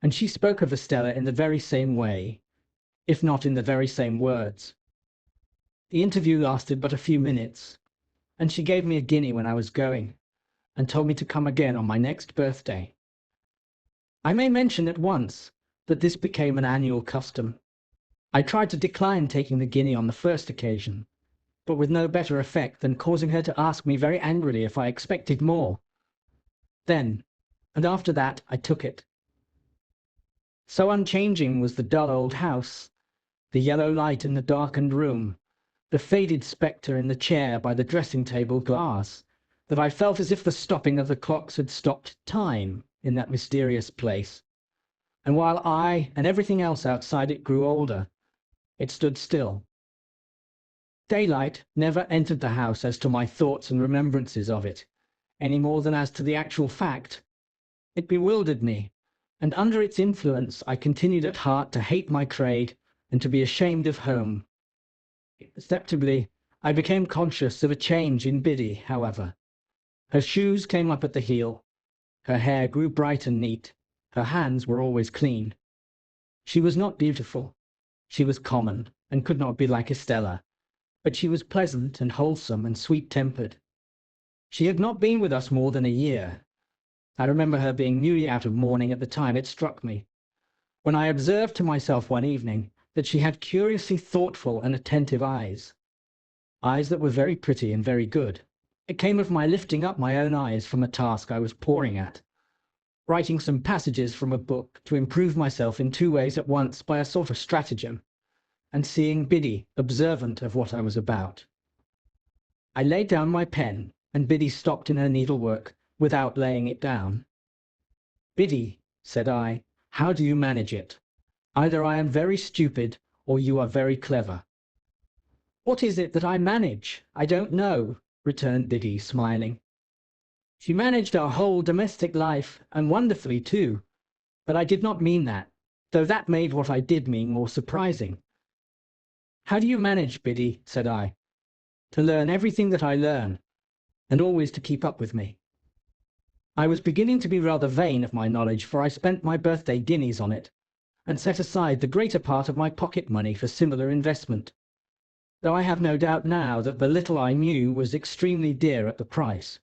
and she spoke of Estella in the very same way, if not in the very same words. The interview lasted but a few minutes, and she gave me a guinea when I was going, and told me to come again on my next birthday. I may mention at once that this became an annual custom. I tried to decline taking the guinea on the first occasion, but with no better effect than causing her to ask me very angrily if I expected more. Then, and after that, I took it. So unchanging was the dull old house, the yellow light in the darkened room, the faded spectre in the chair by the dressing-table glass, that I felt as if the stopping of the clocks had stopped time in that mysterious place, and while I and everything else outside it grew older, it stood still. Daylight never entered the house as to my thoughts and remembrances of it, any more than as to the actual fact. It bewildered me, and under its influence I continued at heart to hate my trade and to be ashamed of home. Perceptibly, I became conscious of a change in Biddy, however. Her shoes came up at the heel, her hair grew bright and neat, her hands were always clean. She was not beautiful, she was common, and could not be like Estella, but she was pleasant and wholesome and sweet-tempered. She had not been with us more than a year. I remember her being newly out of mourning at the time it struck me, when I observed to myself one evening that she had curiously thoughtful and attentive eyes that were very pretty and very good. It came of my lifting up my own eyes from a task I was poring at, writing some passages from a book to improve myself in two ways at once by a sort of stratagem, and seeing Biddy observant of what I was about. I laid down my pen, and Biddy stopped in her needlework without laying it down. "Biddy," said I, "how do you manage it? Either I am very stupid, or you are very clever." "What is it that I manage? I don't know," returned Biddy, smiling. She managed our whole domestic life, and wonderfully too, but I did not mean that, though that made what I did mean more surprising. "How do you manage, Biddy," said I, "to learn everything that I learn, and always to keep up with me?" I was beginning to be rather vain of my knowledge, for I spent my birthday guineas on it, and set aside the greater part of my pocket money for similar investment, though I have no doubt now that the little I knew was extremely dear at the price.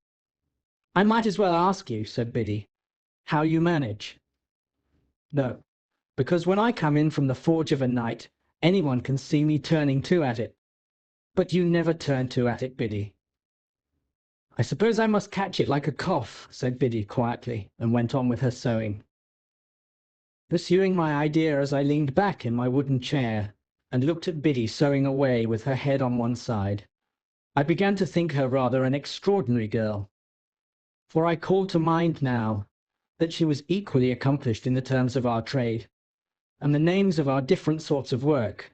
"I might as well ask you," said Biddy, "how you manage." "No, because when I come in from the forge of a night, anyone can see me turning to at it." "But you never turn to at it, Biddy." "I suppose I must catch it like a cough," said Biddy quietly, and went on with her sewing. Pursuing my idea as I leaned back in my wooden chair and looked at Biddy sewing away with her head on one side, I began to think her rather an extraordinary girl, for I called to mind now that she was equally accomplished in the terms of our trade, and the names of our different sorts of work,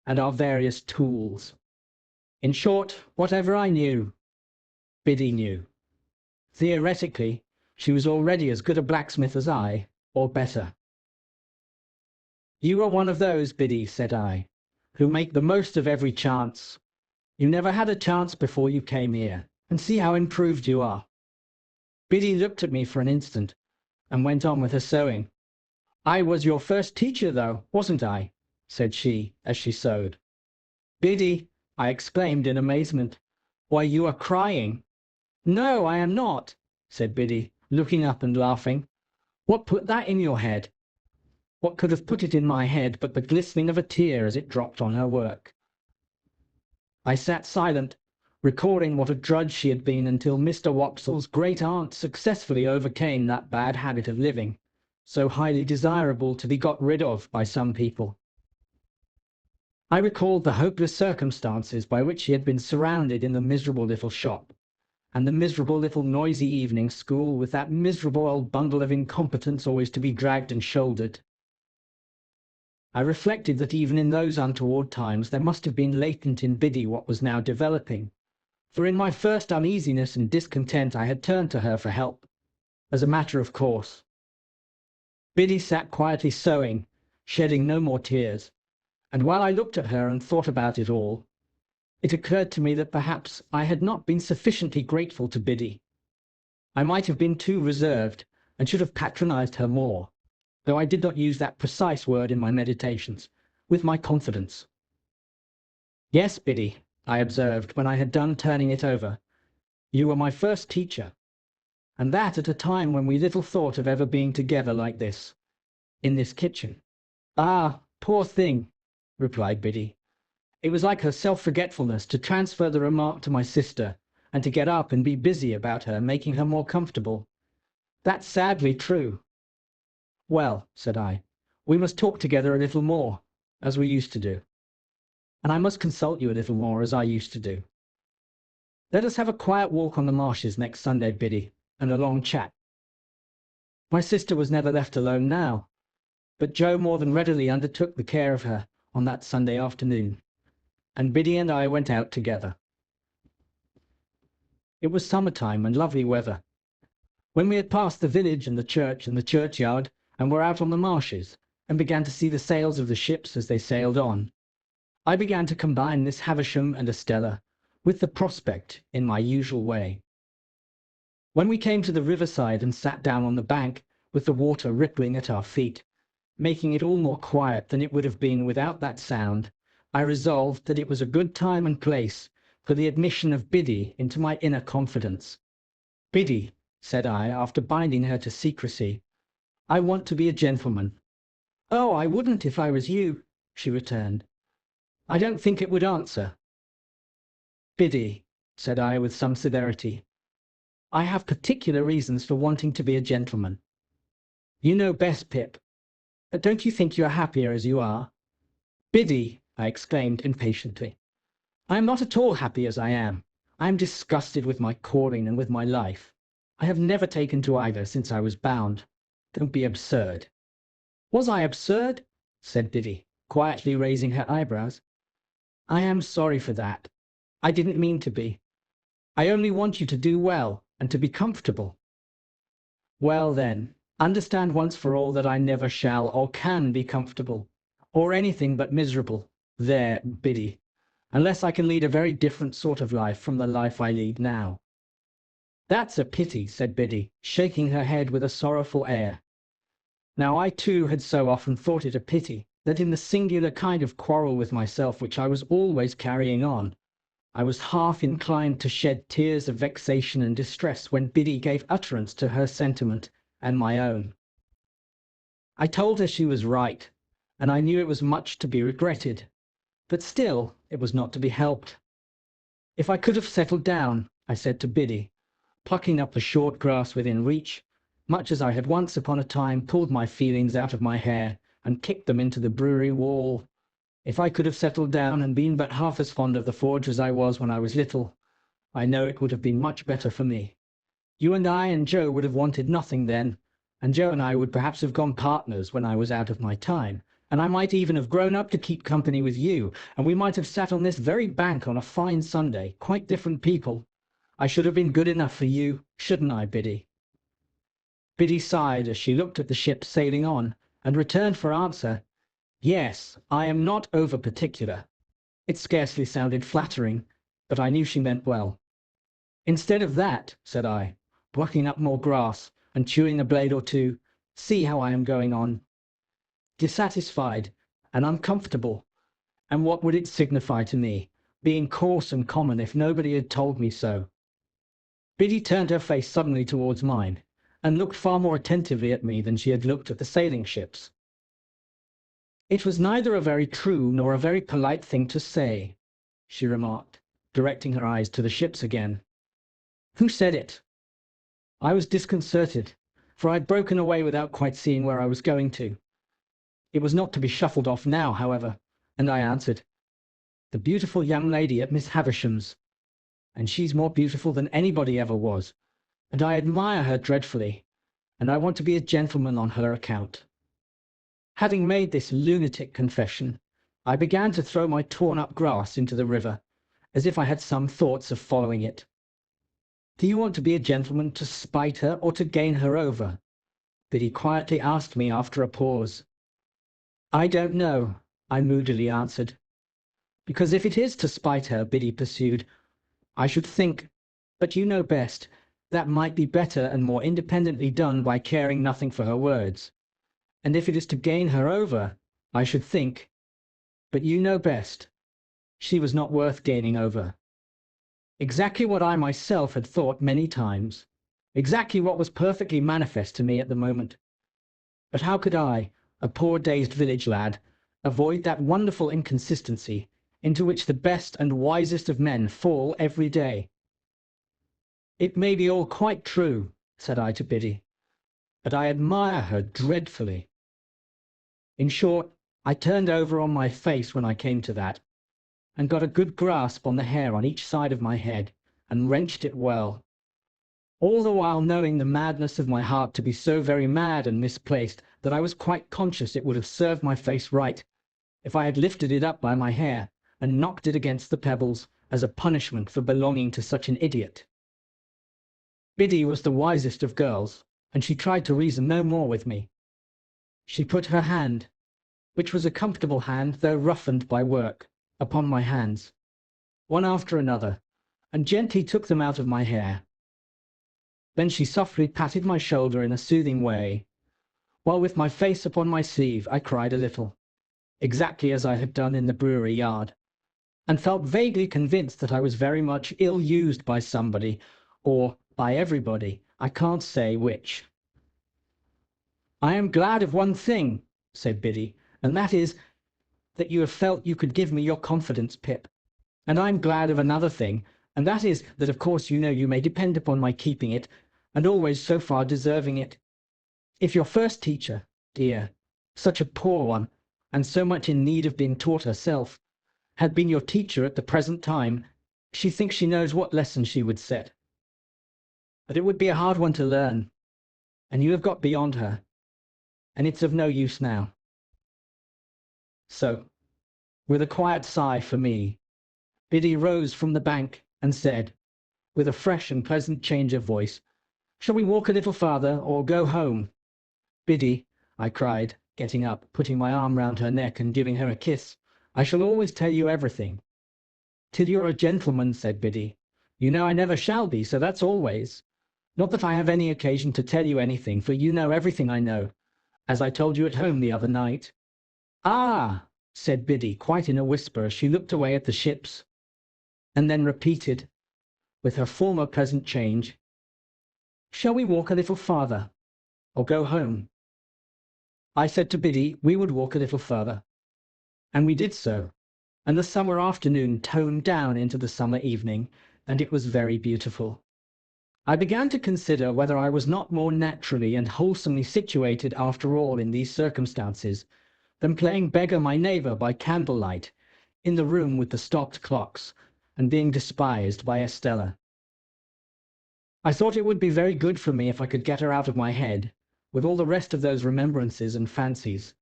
and our various tools. In short, whatever I knew, Biddy knew. Theoretically, she was already as good a blacksmith as I, or better. "You are one of those, Biddy," said I, "who make the most of every chance. You never had a chance before you came here, and see how improved you are." Biddy looked at me for an instant, and went on with her sewing. "I was your first teacher, though, wasn't I?" said she, as she sewed. "Biddy," I exclaimed in amazement, "why, you are crying." "No, I am not," said Biddy, looking up and laughing. "What put that in your head?" What could have put it in my head but the glistening of a tear as it dropped on her work? I sat silent, recalling what a drudge she had been until Mr. Wopsle's great-aunt successfully overcame that bad habit of living, so highly desirable to be got rid of by some people. I recalled the hopeless circumstances by which she had been surrounded in the miserable little shop, and the miserable little noisy evening school, with that miserable old bundle of incompetence always to be dragged and shouldered. I reflected that even in those untoward times there must have been latent in Biddy what was now developing, For in my first uneasiness and discontent I had turned to her for help, as a matter of course. Biddy sat quietly sewing, shedding no more tears, and while I looked at her and thought about it all, it occurred to me that perhaps I had not been sufficiently grateful to Biddy. I might have been too reserved, and should have patronized her more, though I did not use that precise word in my meditations, with my confidence. "Yes, Biddy," I observed when I had done turning it over, "you were my first teacher, and that at a time when we little thought of ever being together like this, in this kitchen." "Ah, poor thing," replied Biddy. It was like her self-forgetfulness to transfer the remark to my sister, and to get up and be busy about her, making her more comfortable. "That's sadly true." "Well," said I, "we must talk together a little more, as we used to do. And I must consult you a little more, as I used to do. Let us have a quiet walk on the marshes next Sunday, Biddy, and a long chat." My sister was never left alone now, but Joe more than readily undertook the care of her on that Sunday afternoon, and Biddy and I went out together. It was summer-time and lovely weather. When we had passed the village and the church and the churchyard, and were out on the marshes, and began to see the sails of the ships as they sailed on, I began to combine Miss Havisham and Estella with the prospect in my usual way. When we came to the riverside and sat down on the bank, with the water rippling at our feet, making it all more quiet than it would have been without that sound, I resolved that it was a good time and place for the admission of Biddy into my inner confidence. "Biddy," said I, after binding her to secrecy, "I want to be a gentleman." "Oh, I wouldn't if I was you," she returned. "I don't think it would answer." "Biddy," said I with some severity, "I have particular reasons for wanting to be a gentleman." "You know best, Pip. Don't you think you are happier as you are?" "Biddy," I exclaimed impatiently, "I am not at all happy as I am. I am disgusted with my calling and with my life. I have never taken to either since I was bound." "Don't be absurd." "Was I absurd?" said Biddy, quietly raising her eyebrows. "I am sorry for that. I didn't mean to be. I only want you to do well, and to be comfortable." "Well, then, understand once for all that I never shall or can be comfortable, or anything but miserable, there, Biddy, unless I can lead a very different sort of life from the life I lead now." "That's a pity," said Biddy, shaking her head with a sorrowful air. Now I too had so often thought it a pity that in the singular kind of quarrel with myself which I was always carrying on, I was half inclined to shed tears of vexation and distress when Biddy gave utterance to her sentiment and my own. I told her she was right, and I knew it was much to be regretted, but still it was not to be helped. "If I could have settled down," I said to Biddy, plucking up the short grass within reach, much as I had once upon a time pulled my feelings out of my hair and kicked them into the brewery wall, "if I could have settled down and been but half as fond of the forge as I was when I was little, I know it would have been much better for me. You and I and Joe would have wanted nothing then, and Joe and I would perhaps have gone partners when I was out of my time, and I might even have grown up to keep company with you, and we might have sat on this very bank on a fine Sunday, quite different people. I should have been good enough for you, shouldn't I, Biddy?" Biddy sighed as she looked at the ship sailing on, and returned for answer, "Yes, I am not over particular." It scarcely sounded flattering, but I knew she meant well. "Instead of that," said I, plucking up more grass and chewing a blade or two, "see how I am going on. Dissatisfied and uncomfortable, and what would it signify to me, being coarse and common, if nobody had told me so?" Biddy turned her face suddenly towards mine, and looked far more attentively at me than she had looked at the sailing ships. "It was neither a very true nor a very polite thing to say," she remarked, directing her eyes to the ships again. "Who said it?" I was disconcerted, for I had broken away without quite seeing where I was going to. It was not to be shuffled off now, however, and I answered, "The beautiful young lady at Miss Havisham's, and she's more beautiful than anybody ever was, and I admire her dreadfully, and I want to be a gentleman on her account." Having made this lunatic confession, I began to throw my torn-up grass into the river, as if I had some thoughts of following it. "Do you want to be a gentleman to spite her or to gain her over?" Biddy quietly asked me after a pause. "I don't know," I moodily answered. "Because if it is to spite her," Biddy pursued, "I should think, but you know best, that might be better and more independently done by caring nothing for her words. And if it is to gain her over, I should think, but you know best, she was not worth gaining over." Exactly what I myself had thought many times. Exactly what was perfectly manifest to me at the moment. But how could I, a poor dazed village lad, avoid that wonderful inconsistency into which the best and wisest of men fall every day? "It may be all quite true," said I to Biddy, "but I admire her dreadfully." In short, I turned over on my face when I came to that, and got a good grasp on the hair on each side of my head, and wrenched it well, all the while knowing the madness of my heart to be so very mad and misplaced that I was quite conscious it would have served my face right if I had lifted it up by my hair and knocked it against the pebbles as a punishment for belonging to such an idiot. Biddy was the wisest of girls, and she tried to reason no more with me. She put her hand, which was a comfortable hand though roughened by work, upon my hands, one after another, and gently took them out of my hair. Then she softly patted my shoulder in a soothing way, while with my face upon my sleeve I cried a little, exactly as I had done in the brewery yard, and felt vaguely convinced that I was very much ill-used by somebody, or by everybody, I can't say which. "I am glad of one thing," said Biddy, "and that is, that you have felt you could give me your confidence, Pip. And I'm glad of another thing, and that is, that of course you know you may depend upon my keeping it, and always so far deserving it. If your first teacher, dear, such a poor one, and so much in need of being taught herself, had been your teacher at the present time, she thinks she knows what lesson she would set. But it would be a hard one to learn, and you have got beyond her, and it's of no use now." So, with a quiet sigh for me, Biddy rose from the bank and said, with a fresh and pleasant change of voice, "Shall we walk a little farther, or go home?" "Biddy," I cried, getting up, putting my arm round her neck and giving her a kiss, "I shall always tell you everything." "Till you're a gentleman," said Biddy. "You know I never shall be, so that's always. Not that I have any occasion to tell you anything, for you know everything I know, as I told you at home the other night." "Ah!" said Biddy, quite in a whisper, as she looked away at the ships, and then repeated, with her former pleasant change, "Shall we walk a little farther, or go home?" I said to Biddy we would walk a little further, and we did so, and the summer afternoon toned down into the summer evening, and it was very beautiful. I began to consider whether I was not more naturally and wholesomely situated after all in these circumstances than playing beggar my neighbour by candlelight in the room with the stopped clocks, and being despised by Estella. I thought it would be very good for me if I could get her out of my head, with all the rest of those remembrances and fancies,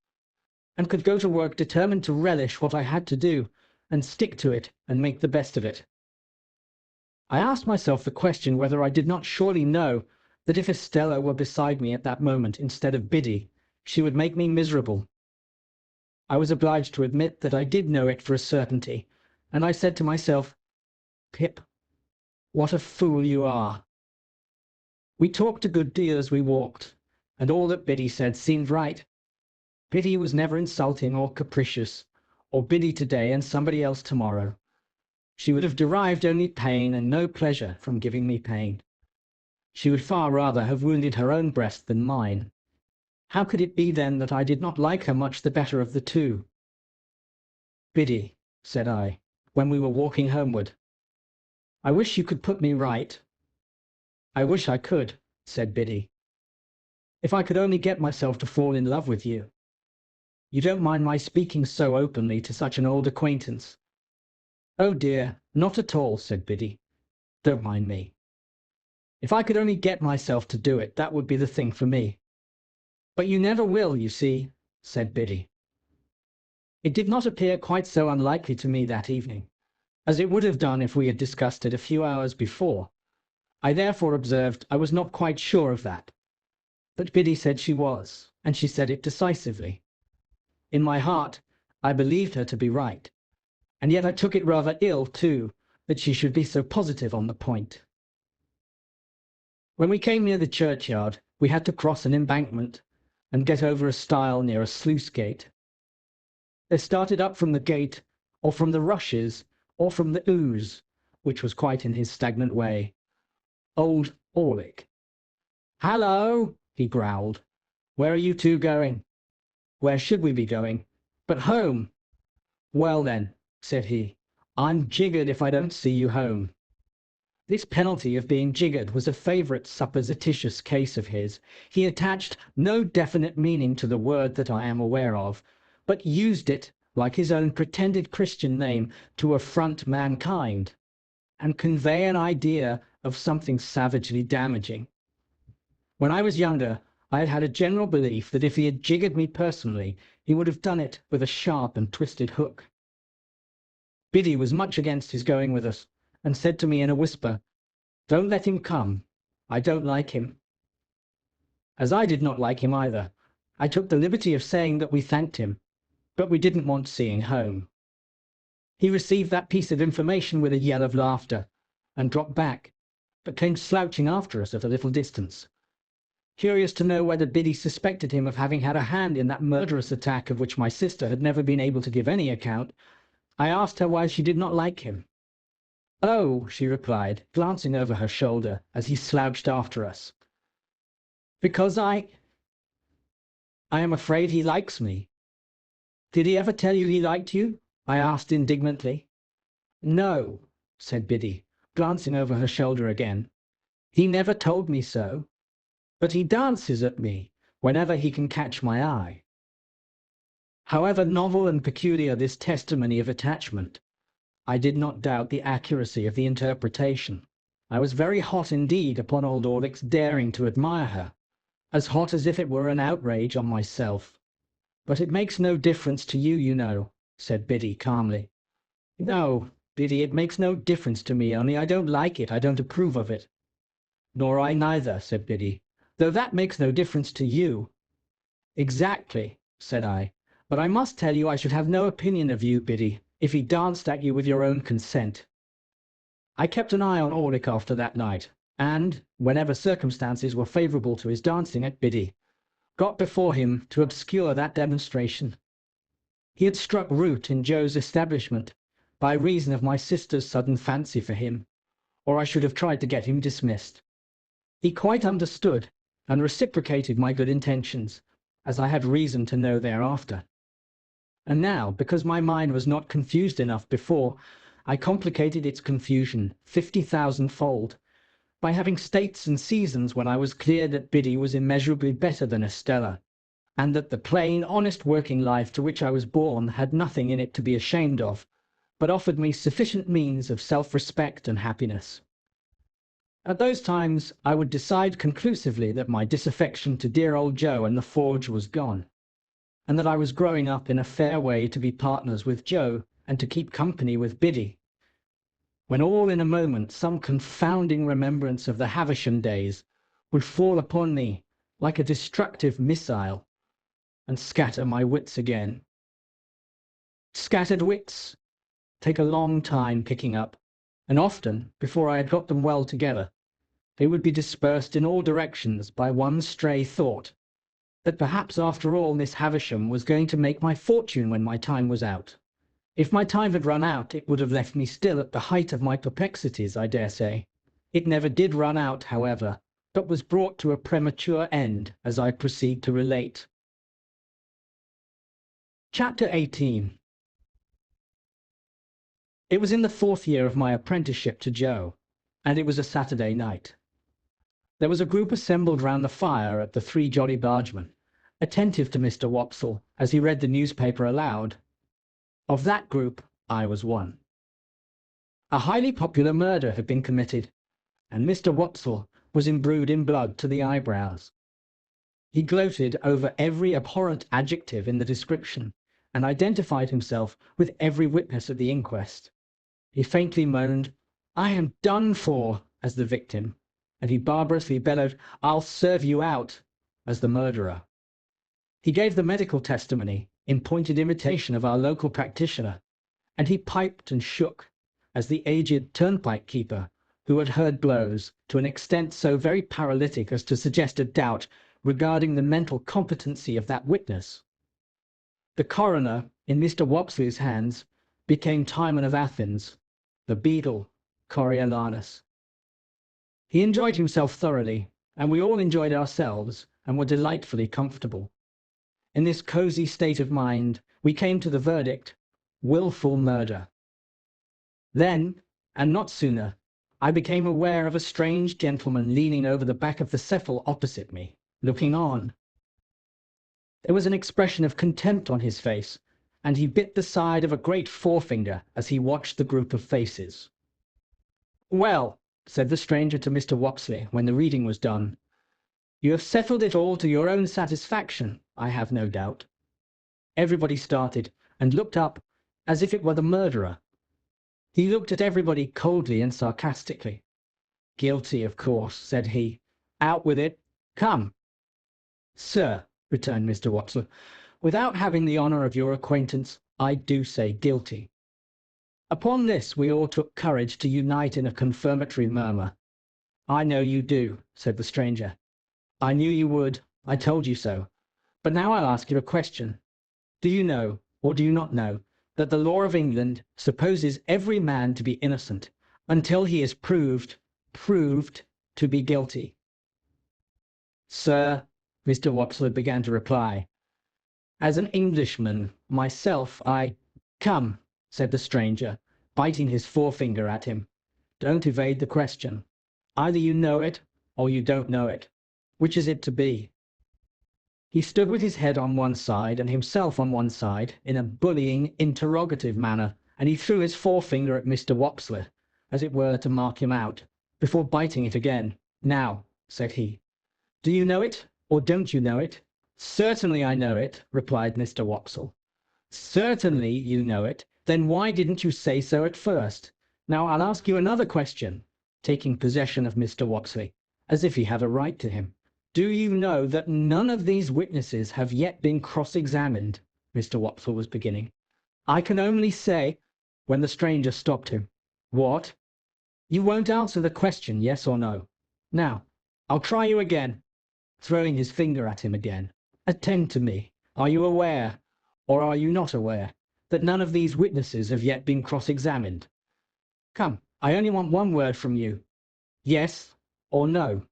and could go to work determined to relish what I had to do, and stick to it, and make the best of it. I asked myself the question whether I did not surely know that if Estella were beside me at that moment instead of Biddy, she would make me miserable. I was obliged to admit that I did know it for a certainty, and I said to myself, "Pip, what a fool you are." We talked a good deal as we walked, and all that Biddy said seemed right. Biddy was never insulting or capricious, or Biddy today and somebody else tomorrow. She would have derived only pain and no pleasure from giving me pain. She would far rather have wounded her own breast than mine. How could it be then that I did not like her much the better of the two? "Biddy," said I, when we were walking homeward, "I wish you could put me right." "I wish I could," said Biddy. "If I could only get myself to fall in love with you. You don't mind my speaking so openly to such an old acquaintance?" "Oh dear, not at all," said Biddy. "Don't mind me. If I could only get myself to do it, that would be the thing for me." "But you never will, you see," said Biddy. It did not appear quite so unlikely to me that evening, as it would have done if we had discussed it a few hours before. I therefore observed I was not quite sure of that. But Biddy said she was, and she said it decisively. In my heart, I believed her to be right, and yet I took it rather ill, too, that she should be so positive on the point. When we came near the churchyard, we had to cross an embankment and get over a stile near a sluice gate. There started up from the gate, or from the rushes, or from the ooze, which was quite in his stagnant way, old Orlick. "Hallo!" he growled. "Where are you two going?" "Where should we be going? But home." "Well then," said he, "I'm jiggered if I don't see you home." This penalty of being jiggered was a favourite supposititious case of his. He attached no definite meaning to the word that I am aware of, but used it, like his own pretended Christian name, to affront mankind, and convey an idea of something savagely damaging. When I was younger, I had had a general belief that if he had jiggered me personally, he would have done it with a sharp and twisted hook. Biddy was much against his going with us, and said to me in a whisper, "Don't let him come. I don't like him." As I did not like him either, I took the liberty of saying that we thanked him, but we didn't want seeing home. He received that piece of information with a yell of laughter, and dropped back, but came slouching after us at a little distance. Curious to know whether Biddy suspected him of having had a hand in that murderous attack of which my sister had never been able to give any account, I asked her why she did not like him. "Oh," she replied, glancing over her shoulder as he slouched after us, "because I am afraid he likes me." "Did he ever tell you he liked you?" I asked indignantly. "No," said Biddy, glancing over her shoulder again. "He never told me so. But he dances at me whenever he can catch my eye." However novel and peculiar this testimony of attachment, I did not doubt the accuracy of the interpretation. I was very hot indeed upon old Orlick's daring to admire her, as hot as if it were an outrage on myself. "But it makes no difference to you, you know," said Biddy calmly. "No, Biddy, it makes no difference to me, only I don't like it, I don't approve of it." "Nor I neither," said Biddy, "though that makes no difference to you." "Exactly," said I, "but I must tell you I should have no opinion of you, Biddy, if he danced at you with your own consent." I kept an eye on Orlick after that night, and, whenever circumstances were favourable to his dancing at Biddy, got before him to obscure that demonstration. He had struck root in Joe's establishment by reason of my sister's sudden fancy for him, or I should have tried to get him dismissed. He quite understood and reciprocated my good intentions, as I had reason to know thereafter. And now, because my mind was not confused enough before, I complicated its confusion 50,000-fold by having states and seasons when I was clear that Biddy was immeasurably better than Estella, and that the plain, honest working life to which I was born had nothing in it to be ashamed of, but offered me sufficient means of self-respect and happiness. At those times I would decide conclusively that my disaffection to dear old Joe and the forge was gone, and that I was growing up in a fair way to be partners with Joe and to keep company with Biddy, when all in a moment some confounding remembrance of the Havisham days would fall upon me like a destructive missile and scatter my wits again. Scattered wits take a long time picking up, and often, before I had got them well together, they would be dispersed in all directions by one stray thought, that perhaps after all Miss Havisham was going to make my fortune when my time was out. If my time had run out, it would have left me still at the height of my perplexities, I dare say. It never did run out, however, but was brought to a premature end, as I proceed to relate. Chapter 18. It was in the 4th year of my apprenticeship to Joe, and it was a Saturday night. There was a group assembled round the fire at the Three Jolly Bargemen, attentive to Mr. Wopsle as he read the newspaper aloud. Of that group I was one. A highly popular murder had been committed, and Mr. Wopsle was imbrued in blood to the eyebrows. He gloated over every abhorrent adjective in the description, and identified himself with every witness at the inquest. He faintly moaned, "I am done for," as the victim, and he barbarously bellowed, "I'll serve you out," as the murderer. He gave the medical testimony in pointed imitation of our local practitioner, and he piped and shook as the aged turnpike keeper, who had heard blows to an extent so very paralytic as to suggest a doubt regarding the mental competency of that witness. The coroner, in Mr. Wopsley's hands, became Timon of Athens, the beadle Coriolanus. He enjoyed himself thoroughly, and we all enjoyed ourselves and were delightfully comfortable. In this cosy state of mind, we came to the verdict, willful murder. Then, and not sooner, I became aware of a strange gentleman leaning over the back of the cephal opposite me, looking on. There was an expression of contempt on his face, and he bit the side of a great forefinger as he watched the group of faces. "Well," said the stranger to Mr. Wopsley when the reading was done, "you have settled it all to your own satisfaction, I have no doubt." Everybody started and looked up as if it were the murderer. He looked at everybody coldly and sarcastically. "Guilty, of course," said he. "Out with it. Come." "Sir," returned Mr. Wopsley, "without having the honour of your acquaintance, I do say guilty." Upon this we all took courage to unite in a confirmatory murmur. "I know you do," said the stranger. "I knew you would. I told you so. But now I'll ask you a question. Do you know, or do you not know, that the law of England supposes every man to be innocent until he is proved to be guilty?" "Sir," Mr. Wopsley began to reply, "as an Englishman myself, I—" "Come," said the stranger, biting his forefinger at him, "don't evade the question. Either you know it, or you don't know it. Which is it to be?" He stood with his head on one side and himself on one side in a bullying, interrogative manner, and he threw his forefinger at Mr. Wopsley, as it were to mark him out, before biting it again. "Now," said he, "do you know it, or don't you know it?" "Certainly I know it," replied Mr. Wopsle. "Certainly you know it. Then why didn't you say so at first? Now I'll ask you another question," taking possession of Mr. Wopsley, as if he had a right to him. "Do you know that none of these witnesses have yet been cross-examined?" Mr. Wopsle was beginning. "I can only say—" when the stranger stopped him. "What? You won't answer the question, yes or no? Now, I'll try you again," throwing his finger at him again. "Attend to me. Are you aware, or are you not aware, that none of these witnesses have yet been cross-examined? Come, I only want one word from you. Yes or no?"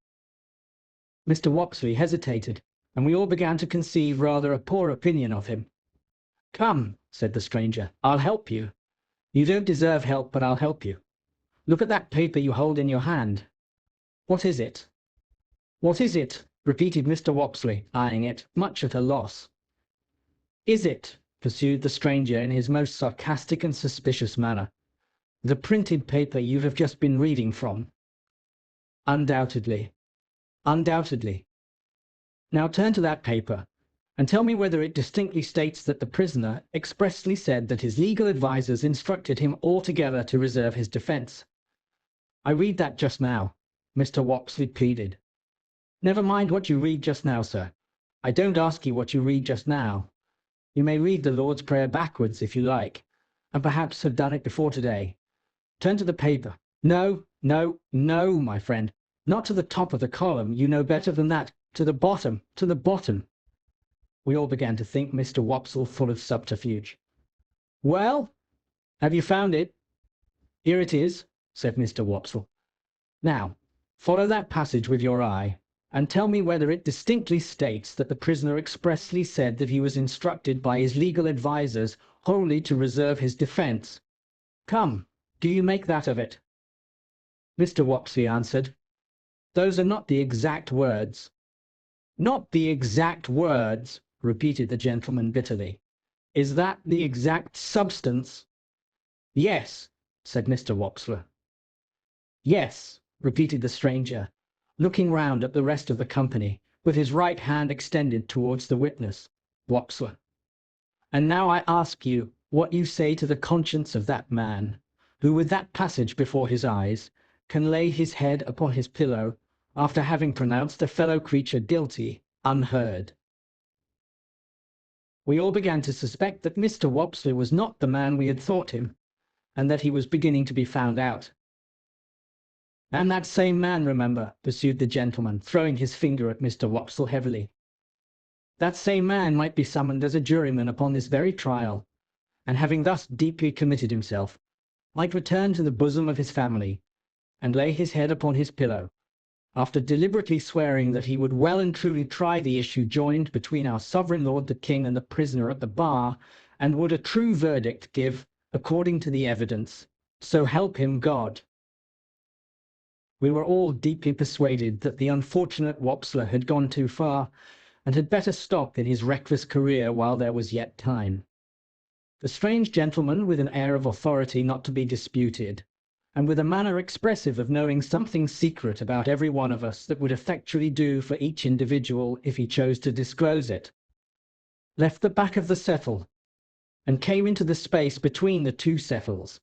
Mr. Wopsley hesitated, and we all began to conceive rather a poor opinion of him. "Come," said the stranger, "I'll help you. You don't deserve help, but I'll help you. Look at that paper you hold in your hand. What is it?" "What is it?" repeated Mr. Wopsley, eyeing it, much at a loss. "Is it," pursued the stranger in his most sarcastic and suspicious manner, "the printed paper you have just been reading from?" "Undoubtedly. Undoubtedly." "Now turn to that paper, and tell me whether it distinctly states that the prisoner expressly said that his legal advisers instructed him altogether to reserve his defence." "I read that just now," Mr. Wopsley pleaded. "Never mind what you read just now, sir. I don't ask you what you read just now. You may read the Lord's Prayer backwards if you like, and perhaps have done it before today. Turn to the paper. No, no, no, my friend. Not to the top of the column, you know better than that. To the bottom, to the bottom." We all began to think Mr. Wopsle full of subterfuge. "Well, have you found it?" "Here it is," said Mr. Wopsle. "Now, follow that passage with your eye, and tell me whether it distinctly states that the prisoner expressly said that he was instructed by his legal advisers wholly to reserve his defence. Come, do you make that of it?" Mr. Wopsley answered, "Those are not the exact words." "Not the exact words," repeated the gentleman bitterly. "Is that the exact substance?" "Yes," said Mr. Wopsle. "Yes," repeated the stranger, looking round at the rest of the company, with his right hand extended towards the witness, Wopsle. "And now I ask you what you say to the conscience of that man. who with that passage before his eyes can lay his head upon his pillow after having pronounced a fellow creature guilty, unheard. We all began to suspect that Mr. Wopsler was not the man we had thought him, and that he was beginning to be found out. "And that same man, remember," pursued the gentleman, throwing his finger at Mr. Wopsle heavily. "That same man might be summoned as a juryman upon this very trial, and having thus deeply committed himself, might return to the bosom of his family, and lay his head upon his pillow, after deliberately swearing that he would well and truly try the issue joined between our sovereign lord the king and the prisoner at the bar, and would a true verdict give, according to the evidence, so help him God." We were all deeply persuaded that the unfortunate Wopsler had gone too far, and had better stop in his reckless career while there was yet time. The strange gentleman, with an air of authority not to be disputed, and with a manner expressive of knowing something secret about every one of us that would effectually do for each individual if he chose to disclose it, left the back of the settle, and came into the space between the two settles,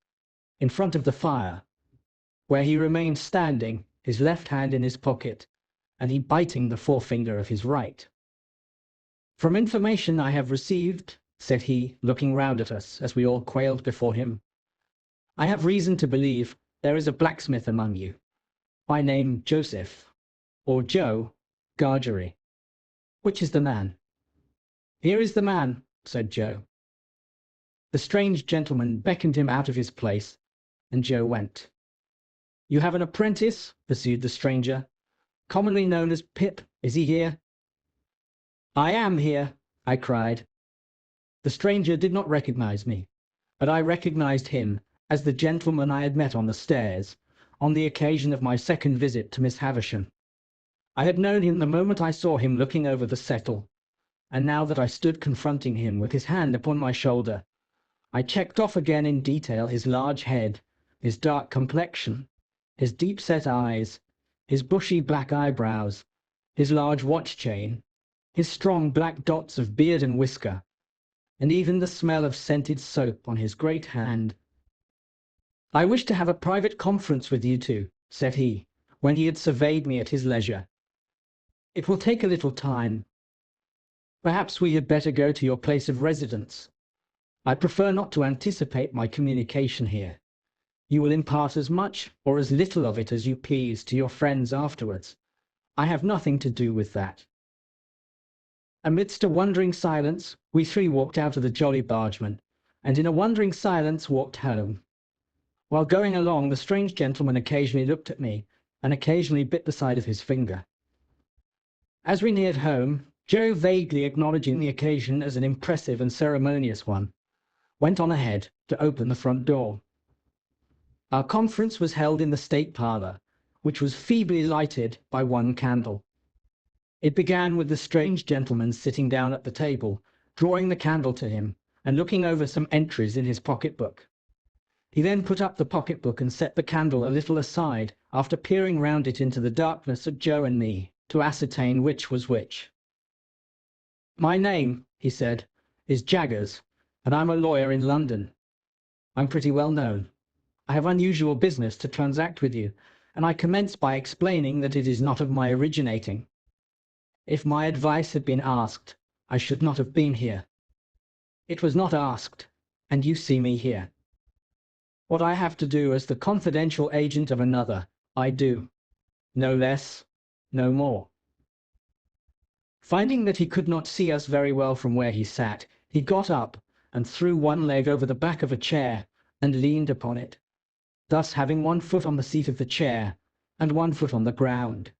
in front of the fire, where he remained standing, his left hand in his pocket, and he biting the forefinger of his right. "From information I have received," said he, looking round at us as we all quailed before him, "I have reason to believe there is a blacksmith among you, by name Joseph, or Joe, Gargery. Which is the man?" "Here is the man," said Joe. The strange gentleman beckoned him out of his place, and Joe went. "You have an apprentice," pursued the stranger, "commonly known as Pip. Is he here?" "I am here," I cried. The stranger did not recognize me, but I recognized him as the gentleman I had met on the stairs, on the occasion of my second visit to Miss Havisham. I had known him the moment I saw him looking over the settle, and now that I stood confronting him with his hand upon my shoulder, I checked off again in detail his large head, his dark complexion, his deep-set eyes, his bushy black eyebrows, his large watch-chain, his strong black dots of beard and whisker, and even the smell of scented soap on his great hand. "I wish to have a private conference with you two," said he, when he had surveyed me at his leisure. "It will take a little time. Perhaps we had better go to your place of residence. I prefer not to anticipate my communication here. You will impart as much or as little of it as you please to your friends afterwards. I have nothing to do with that." Amidst a wondering silence, we three walked out of the Jolly Bargeman, and in a wondering silence walked home. While going along, the strange gentleman occasionally looked at me, and occasionally bit the side of his finger. As we neared home, Joe, vaguely acknowledging the occasion as an impressive and ceremonious one, went on ahead to open the front door. Our conference was held in the state parlour, which was feebly lighted by one candle. It began with the strange gentleman sitting down at the table, drawing the candle to him, and looking over some entries in his pocket-book. He then put up the pocket-book and set the candle a little aside, after peering round it into the darkness at Joe and me, to ascertain which was which. "My name," he said, "is Jaggers, and I'm a lawyer in London. I'm pretty well known. I have unusual business to transact with you, and I commence by explaining that it is not of my originating. If my advice had been asked, I should not have been here. It was not asked, and you see me here. What I have to do as the confidential agent of another, I do. No less, no more." Finding that he could not see us very well from where he sat, he got up and threw one leg over the back of a chair and leaned upon it, thus having one foot on the seat of the chair and one foot on the ground.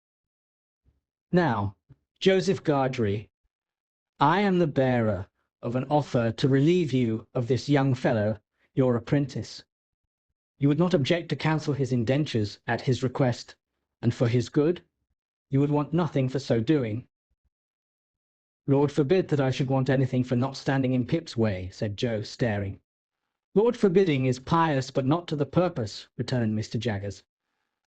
"Now, Joseph Gargery, I am the bearer of an offer to relieve you of this young fellow, your apprentice. You would not object to cancel his indentures at his request, and for his good? You would want nothing for so doing?" "Lord forbid that I should want anything for not standing in Pip's way," said Joe, staring. "Lord forbidding is pious but not to the purpose," returned Mr. Jaggers.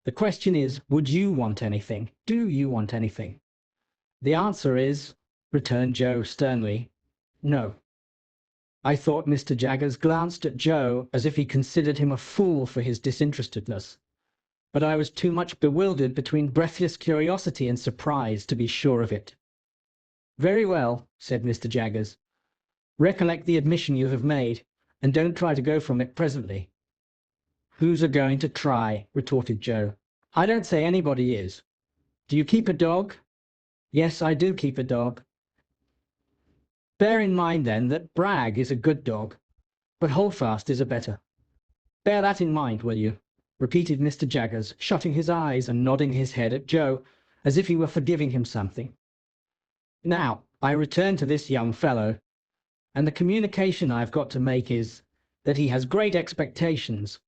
"The question is, would you want anything? Do you want anything?" "The answer is," returned Joe sternly, "no." I thought Mr. Jaggers glanced at Joe as if he considered him a fool for his disinterestedness, but I was too much bewildered between breathless curiosity and surprise to be sure of it. "Very well," said Mr. Jaggers. "Recollect the admission you have made, and don't try to go from it presently." "Who's a-going to try?" retorted Joe. "I don't say anybody is. Do you keep a dog?" "Yes, I do keep a dog." "Bear in mind, then, that Bragg is a good dog, but Holdfast is a better. Bear that in mind, will you?" repeated Mr. Jaggers, shutting his eyes and nodding his head at Joe, as if he were forgiving him something. "Now, I return to this young fellow, and the communication I've got to make is, that he has great expectations."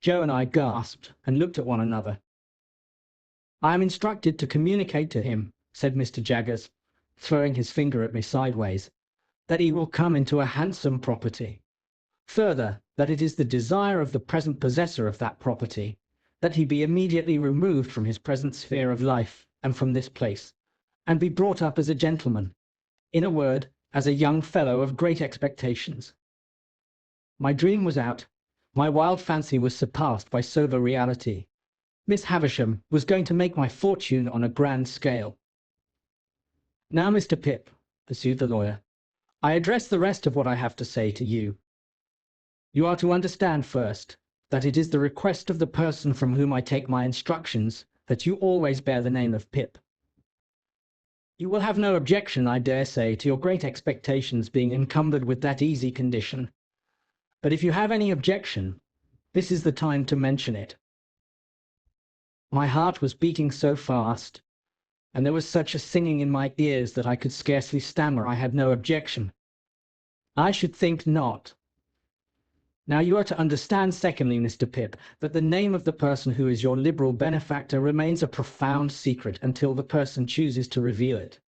Joe and I gasped and looked at one another. "I am instructed to communicate to him," said Mr. Jaggers, throwing his finger at me sideways, "that he will come into a handsome property. Further, that it is the desire of the present possessor of that property that he be immediately removed from his present sphere of life and from this place, and be brought up as a gentleman, in a word, as a young fellow of great expectations." My dream was out. My wild fancy was surpassed by sober reality. Miss Havisham was going to make my fortune on a grand scale. "Now, Mr. Pip," pursued the lawyer, "I address the rest of what I have to say to you. You are to understand first that it is the request of the person from whom I take my instructions that you always bear the name of Pip. You will have no objection, I dare say, to your great expectations being encumbered with that easy condition. But if you have any objection, this is the time to mention it." My heart was beating so fast, and there was such a singing in my ears that I could scarcely stammer I had no objection. "I should think not. Now you are to understand, secondly, Mr. Pip, that the name of the person who is your liberal benefactor remains a profound secret until the person chooses to reveal it.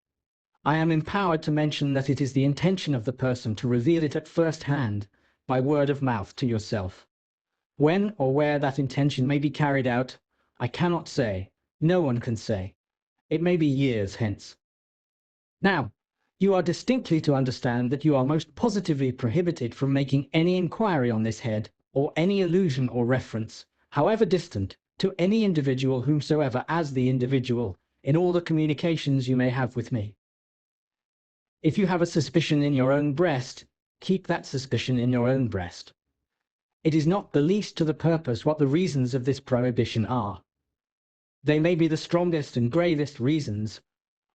I am empowered to mention that it is the intention of the person to reveal it at first hand, by word of mouth, to yourself. When or where that intention may be carried out, I cannot say. No one can say. It may be years hence. Now, you are distinctly to understand that you are most positively prohibited from making any inquiry on this head, or any allusion or reference, however distant, to any individual whomsoever as the individual, in all the communications you may have with me. If you have a suspicion in your own breast, keep that suspicion in your own breast. It is not the least to the purpose what the reasons of this prohibition are. They may be the strongest and gravest reasons,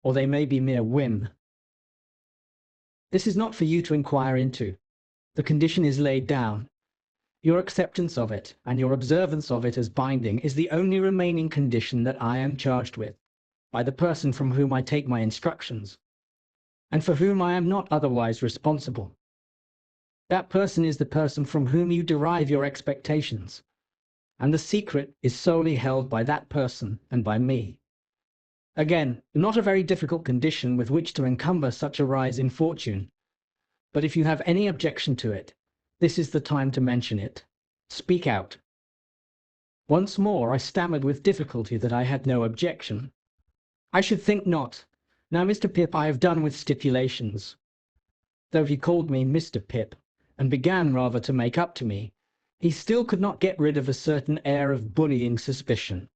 or they may be mere whim. This is not for you to inquire into. The condition is laid down. Your acceptance of it, and your observance of it as binding, is the only remaining condition that I am charged with, by the person from whom I take my instructions, and for whom I am not otherwise responsible. That person is the person from whom you derive your expectations, and the secret is solely held by that person and by me. Again, not a very difficult condition with which to encumber such a rise in fortune. But if you have any objection to it, this is the time to mention it. Speak out." Once more I stammered with difficulty that I had no objection. "I should think not. Now, Mr. Pip, I have done with stipulations." Though he called me Mr. Pip, and began rather to make up to me, he still could not get rid of a certain air of bullying suspicion,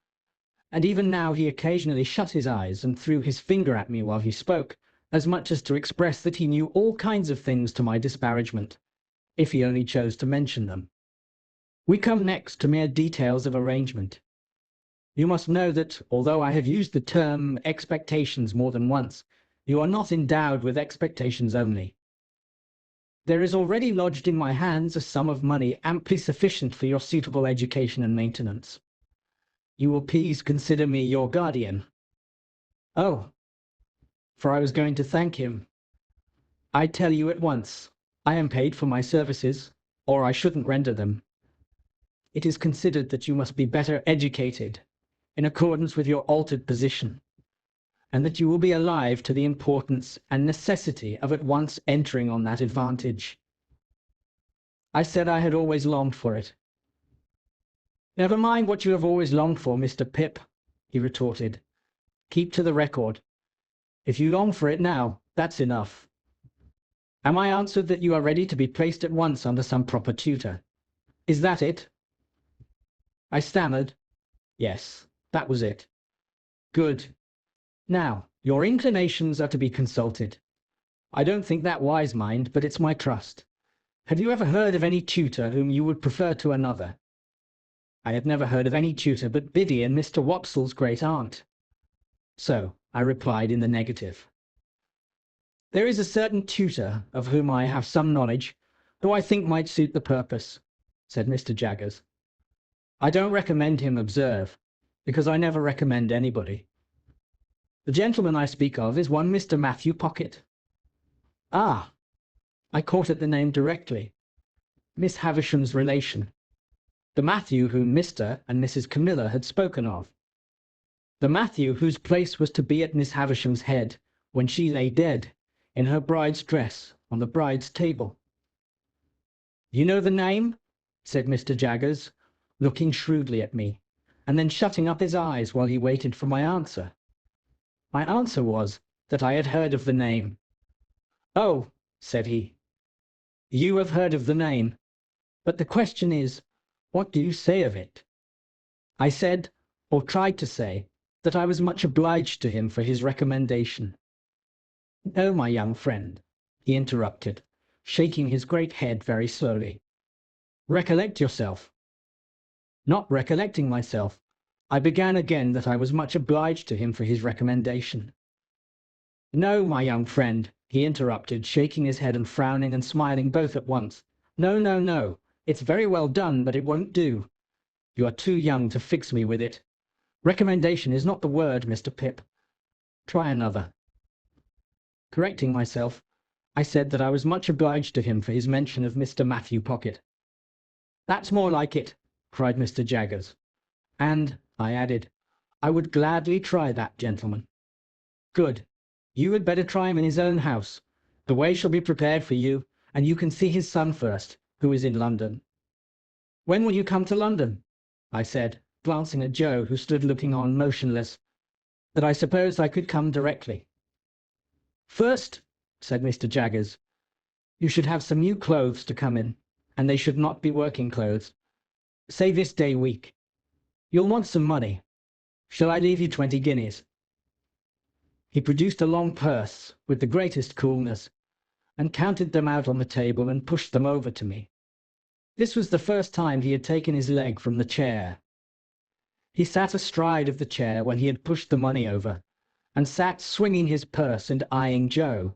and even now he occasionally shut his eyes and threw his finger at me while he spoke, as much as to express that he knew all kinds of things to my disparagement, if he only chose to mention them. We come next to mere details of arrangement. You must know that, although I have used the term expectations more than once, you are not endowed with expectations only. There is already lodged in my hands a sum of money amply sufficient for your suitable education and maintenance. You will please consider me your guardian." "Oh," for I was going to thank him. "I tell you at once, I am paid for my services, or I shouldn't render them. It is considered that you must be better educated, in accordance with your altered position, and that you will be alive to the importance and necessity of at once entering on that advantage." I said I had always longed for it. "Never mind what you have always longed for, Mr. Pip," he retorted. "Keep to the record. If you long for it now, that's enough." Am I answered that you are ready to be placed at once under some proper tutor? Is that it? I stammered. Yes, that was it. Good. Now, your inclinations are to be consulted. I don't think that wise, mind, but it's my trust. Have you ever heard of any tutor whom you would prefer to another? I had never heard of any tutor but Biddy and Mr. Wopsle's great aunt. So I replied in the negative. There is a certain tutor of whom I have some knowledge, who I think might suit the purpose, said Mr. Jaggers. I don't recommend him, observe, because I never recommend anybody. The gentleman I speak of is one Mr. Matthew Pocket. Ah, I caught at the name directly. Miss Havisham's relation. The Matthew whom Mr. and Mrs. Camilla had spoken of. The Matthew whose place was to be at Miss Havisham's head when she lay dead, in her bride's dress, on the bride's table. You know the name? Said Mr. Jaggers, looking shrewdly at me, and then shutting up his eyes while he waited for my answer. My answer was that I had heard of the name. Oh, said he, you have heard of the name, but the question is, what do you say of it? I said, or tried to say, that I was much obliged to him for his recommendation. No, my young friend, he interrupted, shaking his great head very slowly. Recollect yourself. Not recollecting myself, I began again that I was much obliged to him for his recommendation. No, my young friend, he interrupted, shaking his head and frowning and smiling both at once. No, no, no. It's very well done, but it won't do. You are too young to fix me with it. Recommendation is not the word, Mr. Pip. Try another. Correcting myself, I said that I was much obliged to him for his mention of Mr. Matthew Pocket. That's more like it, cried Mr. Jaggers. And, I added, I would gladly try that gentleman. Good. You had better try him in his own house. The way shall be prepared for you, and you can see his son first, who is in London. When will you come to London? I said, glancing at Joe, who stood looking on motionless, that I supposed I could come directly. First, said Mr. Jaggers, you should have some new clothes to come in, and they should not be working clothes. Say this day week. You'll want some money. Shall I leave you 20 guineas? He produced a long purse with the greatest coolness, and counted them out on the table and pushed them over to me. This was the first time he had taken his leg from the chair. He sat astride of the chair when he had pushed the money over, and sat swinging his purse and eyeing Joe.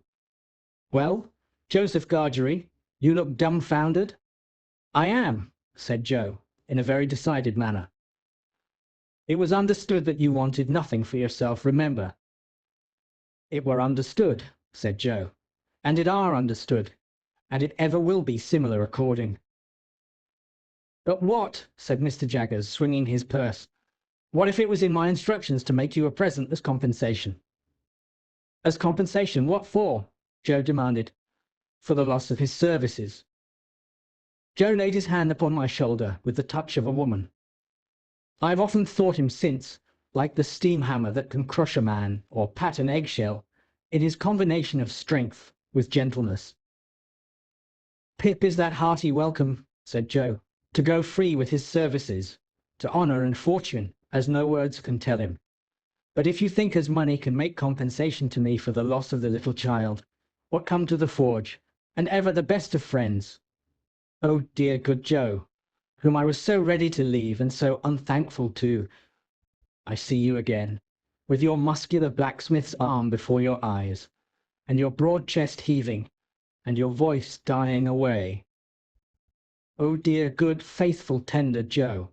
Well, Joseph Gargery, you look dumbfounded? I am, said Joe, in a very decided manner. It was understood that you wanted nothing for yourself, remember. It were understood, said Joe, and it are understood, and it ever will be similar according. But what, said Mr. Jaggers, swinging his purse, what if it was in my instructions to make you a present as compensation? As compensation, what for? Joe demanded. For the loss of his services. Joe laid his hand upon my shoulder with the touch of a woman. I have often thought him since, like the steam hammer that can crush a man, or pat an eggshell, in his combination of strength with gentleness. Pip is that hearty welcome, said Joe, to go free with his services, to honour and fortune, as no words can tell him. But if you think as money can make compensation to me for the loss of the little child, what come to the forge, and ever the best of friends? Oh dear good Joe, whom I was so ready to leave and so unthankful to. I see you again, with your muscular blacksmith's arm before your eyes, and your broad chest heaving, and your voice dying away. Oh dear good faithful tender Joe,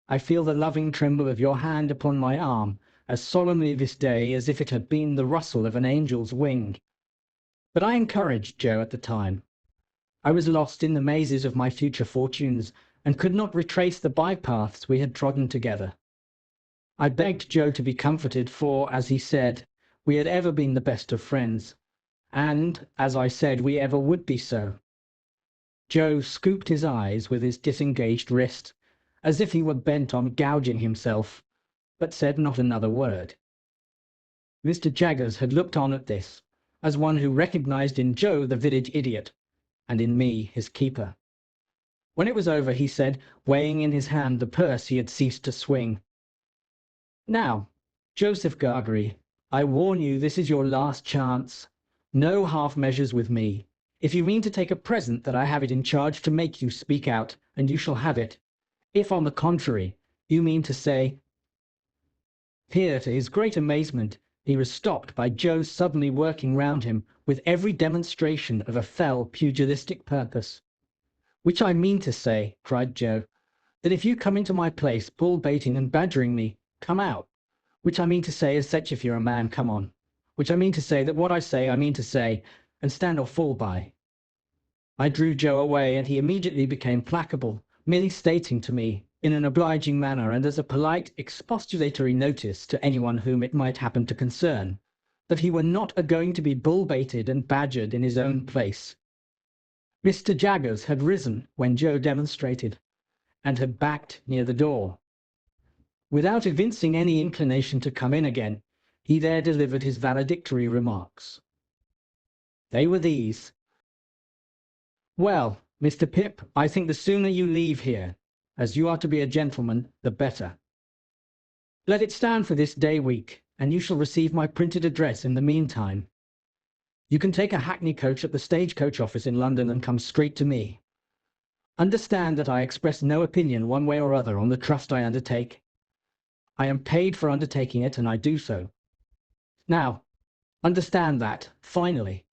I feel the loving tremble of your hand upon my arm as solemnly this day as if it had been the rustle of an angel's wing. But I encouraged Joe at the time. I was lost in the mazes of my future fortunes, and could not retrace the bypaths we had trodden together. I begged Joe to be comforted, for, as he said, we had ever been the best of friends, and, as I said, we ever would be so. Joe scooped his eyes with his disengaged wrist, as if he were bent on gouging himself, but said not another word. Mr. Jaggers had looked on at this, as one who recognized in Joe the village idiot, and in me his keeper. When it was over, he said, weighing in his hand the purse he had ceased to swing, "Now, Joseph Gargery, I warn you this is your last chance. No half measures with me. If you mean to take a present, that I have it in charge to make you speak out, and you shall have it. If, on the contrary, you mean to say—" Here, to his great amazement, he was stopped by Joe suddenly working round him with every demonstration of a fell, pugilistic purpose. "Which I mean to say," cried Joe, "that if you come into my place bull-baiting and badgering me, come out. Which I mean to say is such, if you're a man, come on. Which I mean to say that what I mean to say, and stand or fall by." I drew Joe away, and he immediately became placable, merely stating to me, in an obliging manner and as a polite expostulatory notice to anyone whom it might happen to concern, that he were not a-going to be bull-baited and badgered in his own place. Mr. Jaggers had risen when Joe demonstrated, and had backed near the door. Without evincing any inclination to come in again, he there delivered his valedictory remarks. They were these: "Well, Mr. Pip, I think the sooner you leave here, as you are to be a gentleman, the better. Let it stand for this day week, and you shall receive my printed address in the meantime. You can take a hackney coach at the stage-coach office in London and come straight to me. Understand that I express no opinion one way or other on the trust I undertake. I am paid for undertaking it, and I do so. Now, understand that, finally.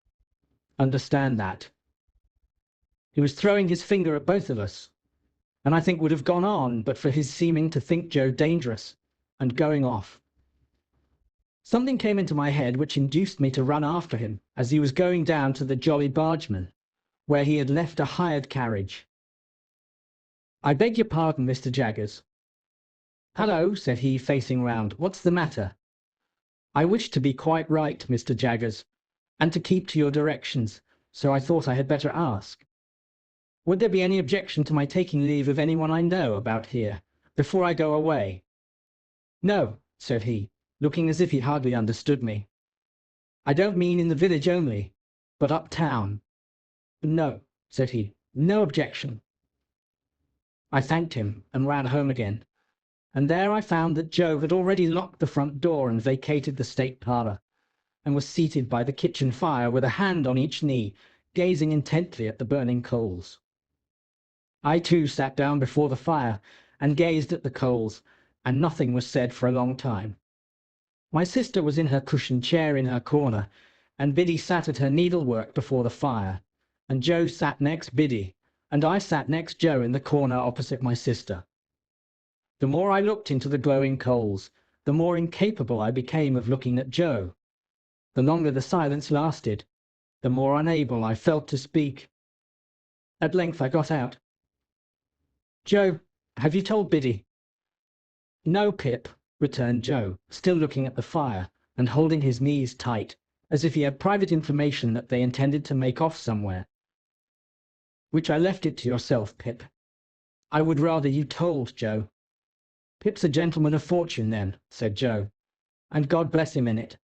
Understand that." He was throwing his finger at both of us, and I think would have gone on but for his seeming to think Joe dangerous, and going off. Something came into my head which induced me to run after him as he was going down to the Jolly Bargeman, where he had left a hired carriage. "I beg your pardon, Mr. Jaggers." "Hallo," said he, facing round. "What's the matter?" "I wish to be quite right, Mr. Jaggers, and to keep to your directions, so I thought I had better ask. Would there be any objection to my taking leave of anyone I know about here, before I go away?" "No," said he, looking as if he hardly understood me. "I don't mean in the village only, but up-town." "No," said he, "no objection." I thanked him and ran home again, and there I found that Joe had already locked the front door and vacated the state parlour, and was seated by the kitchen fire with a hand on each knee, gazing intently at the burning coals. I too sat down before the fire and gazed at the coals, and nothing was said for a long time. My sister was in her cushioned chair in her corner, and Biddy sat at her needlework before the fire, and Joe sat next Biddy, and I sat next Joe in the corner opposite my sister. The more I looked into the glowing coals, the more incapable I became of looking at Joe. The longer the silence lasted, the more unable I felt to speak. At length I got out: "Joe, have you told Biddy?" "No, Pip," returned Joe, still looking at the fire, and holding his knees tight, as if he had private information that they intended to make off somewhere. "Which I left it to yourself, Pip." "I would rather you told, Joe." "Pip's a gentleman of fortune, then," said Joe, "and God bless him in it."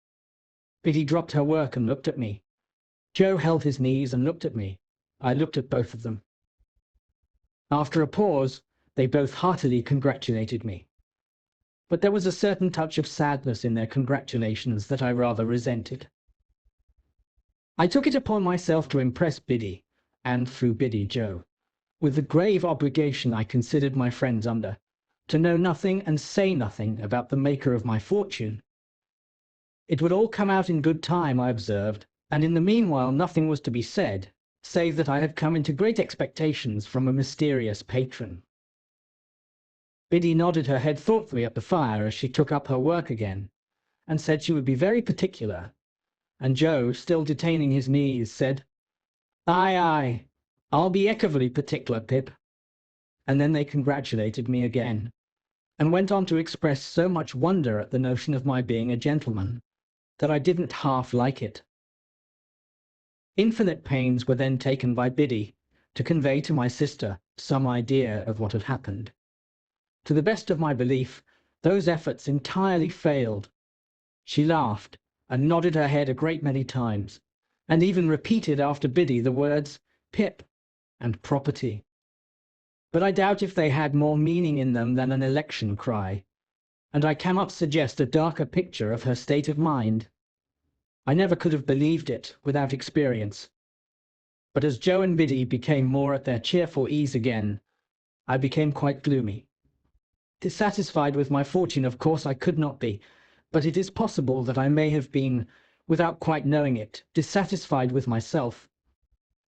Biddy dropped her work and looked at me. Joe held his knees and looked at me. I looked at both of them. After a pause, they both heartily congratulated me. But there was a certain touch of sadness in their congratulations that I rather resented. I took it upon myself to impress Biddy, and through Biddy Joe, with the grave obligation I considered my friends under, to know nothing and say nothing about the maker of my fortune. It would all come out in good time, I observed, and in the meanwhile nothing was to be said, save that I had come into great expectations from a mysterious patron. Biddy nodded her head thoughtfully at the fire as she took up her work again, and said she would be very particular, and Joe, still detaining his knees, said, "Aye, aye, I'll be eckervally particular, Pip." And then they congratulated me again, and went on to express so much wonder at the notion of my being a gentleman, that I didn't half like it. Infinite pains were then taken by Biddy to convey to my sister some idea of what had happened. To the best of my belief, those efforts entirely failed. She laughed, and nodded her head a great many times, and even repeated after Biddy the words "Pip" and "property." But I doubt if they had more meaning in them than an election cry, and I cannot suggest a darker picture of her state of mind. I never could have believed it without experience. But as Joe and Biddy became more at their cheerful ease again, I became quite gloomy. Dissatisfied with my fortune, of course, I could not be, but it is possible that I may have been, without quite knowing it, dissatisfied with myself.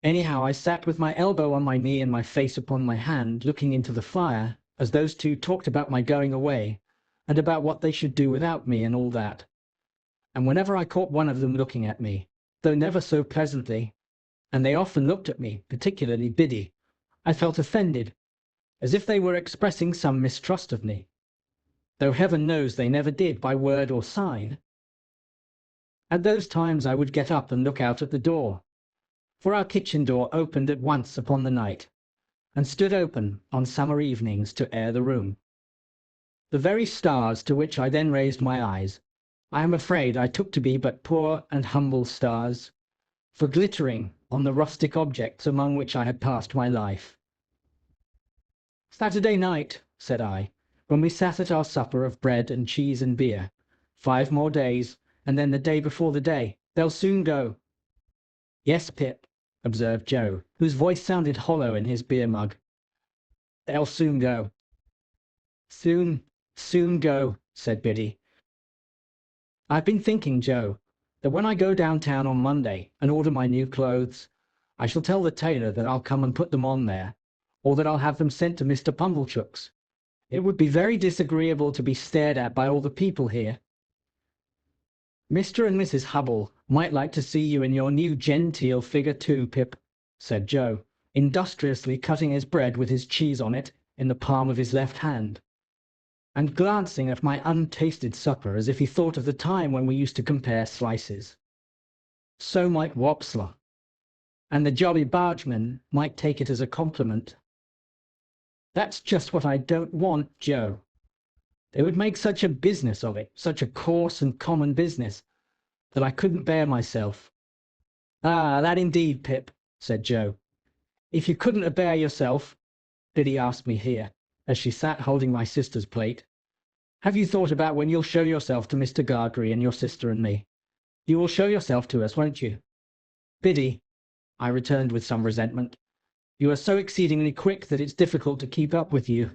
Anyhow, I sat with my elbow on my knee and my face upon my hand, looking into the fire, as those two talked about my going away, and about what they should do without me and all that. And whenever I caught one of them looking at me, though never so pleasantly, and they often looked at me, particularly Biddy, I felt offended, as if they were expressing some mistrust of me, though heaven knows they never did by word or sign. At those times I would get up and look out at the door, for our kitchen door opened at once upon the night, and stood open on summer evenings to air the room. The very stars to which I then raised my eyes, I am afraid I took to be but poor and humble stars, for glittering on the rustic objects among which I had passed my life. "Saturday night," said I, when we sat at our supper of bread and cheese and beer. "5 more days, and then the day before the day. They'll soon go." "Yes, Pip," observed Joe, whose voice sounded hollow in his beer mug. "They'll soon go." Soon go," said Biddy. "I've been thinking, Joe, that when I go downtown on Monday and order my new clothes, I shall tell the tailor that I'll come and put them on there, or that I'll have them sent to Mr. Pumblechook's. It would be very disagreeable to be stared at by all the people here." "Mr. and Mrs. Hubble might like to see you in your new genteel figure too, Pip," said Joe, industriously cutting his bread with his cheese on it in the palm of his left hand, and glancing at my untasted supper as if he thought of the time when we used to compare slices. "So might Wopsler, and the Jolly Bargeman might take it as a compliment." "That's just what I don't want, Joe. They would make such a business of it, such a coarse and common business, that I couldn't bear myself." "Ah, that indeed, Pip," said Joe. "If you couldn't bear yourself," Biddy asked me here, as she sat holding my sister's plate, "have you thought about when you'll show yourself to Mr. Gargery and your sister and me? You will show yourself to us, won't you?" "Biddy," I returned with some resentment, "you are so exceedingly quick that it's difficult to keep up with you."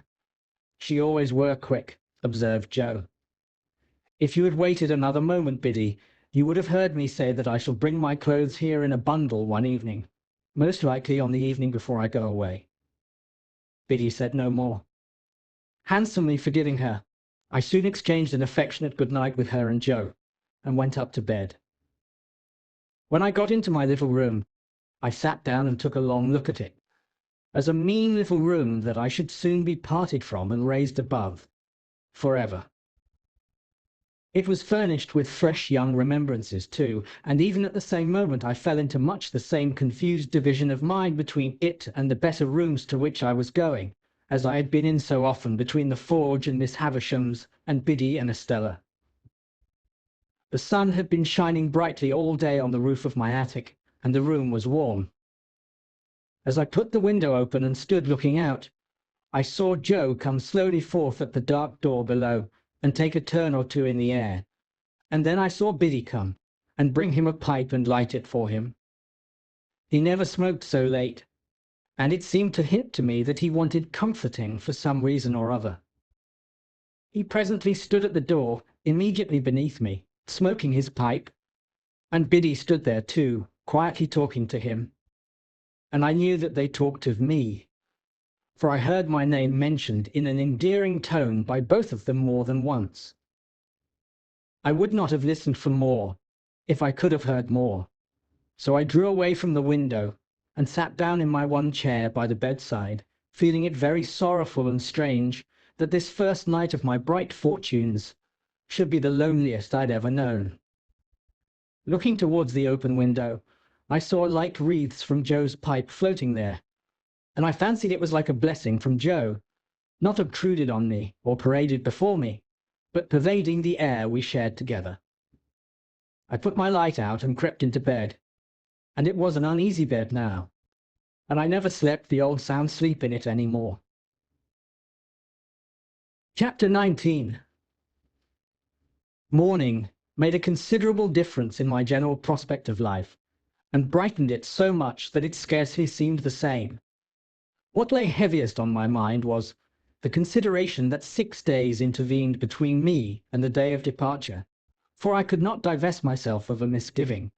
"She always were quick," observed Joe. "If you had waited another moment, Biddy, you would have heard me say that I shall bring my clothes here in a bundle one evening, most likely on the evening before I go away." Biddy said no more. Handsomely forgiving her, I soon exchanged an affectionate good night with her and Joe, and went up to bed. When I got into my little room, I sat down and took a long look at it, as a mean little room that I should soon be parted from and raised above, forever. It was furnished with fresh young remembrances too, and even at the same moment I fell into much the same confused division of mind between it and the better rooms to which I was going, as I had been in so often between the Forge and Miss Havisham's, and Biddy and Estella. The sun had been shining brightly all day on the roof of my attic, and the room was warm. As I put the window open and stood looking out, I saw Joe come slowly forth at the dark door below, and take a turn or two in the air, and then I saw Biddy come, and bring him a pipe and light it for him. He never smoked so late, and it seemed to hint to me that he wanted comforting for some reason or other. He presently stood at the door, immediately beneath me, smoking his pipe, and Biddy stood there too, quietly talking to him, and I knew that they talked of me, for I heard my name mentioned in an endearing tone by both of them more than once. I would not have listened for more, if I could have heard more, so I drew away from the window, and sat down in my one chair by the bedside, feeling it very sorrowful and strange that this first night of my bright fortunes should be the loneliest I'd ever known. Looking towards the open window, I saw light wreaths from Joe's pipe floating there, and I fancied it was like a blessing from Joe, not obtruded on me or paraded before me, but pervading the air we shared together. I put my light out and crept into bed, and it was an uneasy bed now, and I never slept the old sound sleep in it any more. Chapter 19. Morning made a considerable difference in my general prospect of life, and brightened it so much that it scarcely seemed the same. What lay heaviest on my mind was the consideration that 6 days intervened between me and the day of departure, for I could not divest myself of a misgiving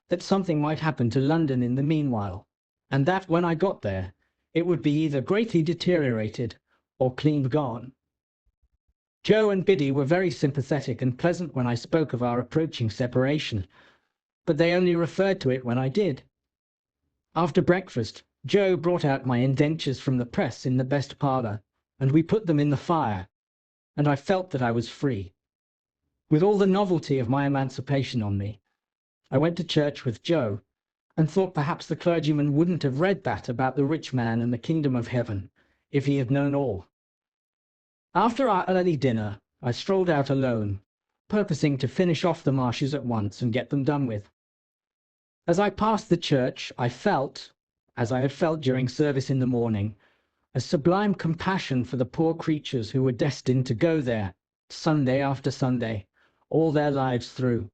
that something might happen to London in the meanwhile, and that when I got there it would be either greatly deteriorated or clean gone. Joe and Biddy were very sympathetic and pleasant when I spoke of our approaching separation, but they only referred to it when I did. After breakfast, Joe brought out my indentures from the press in the best parlour, and we put them in the fire, and I felt that I was free. With all the novelty of my emancipation on me, I went to church with Joe, and thought perhaps the clergyman wouldn't have read that about the rich man and the kingdom of heaven, if he had known all. After our early dinner, I strolled out alone, purposing to finish off the marshes at once and get them done with. As I passed the church, I felt, as I had felt during service in the morning, a sublime compassion for the poor creatures who were destined to go there, Sunday after Sunday, all their lives through,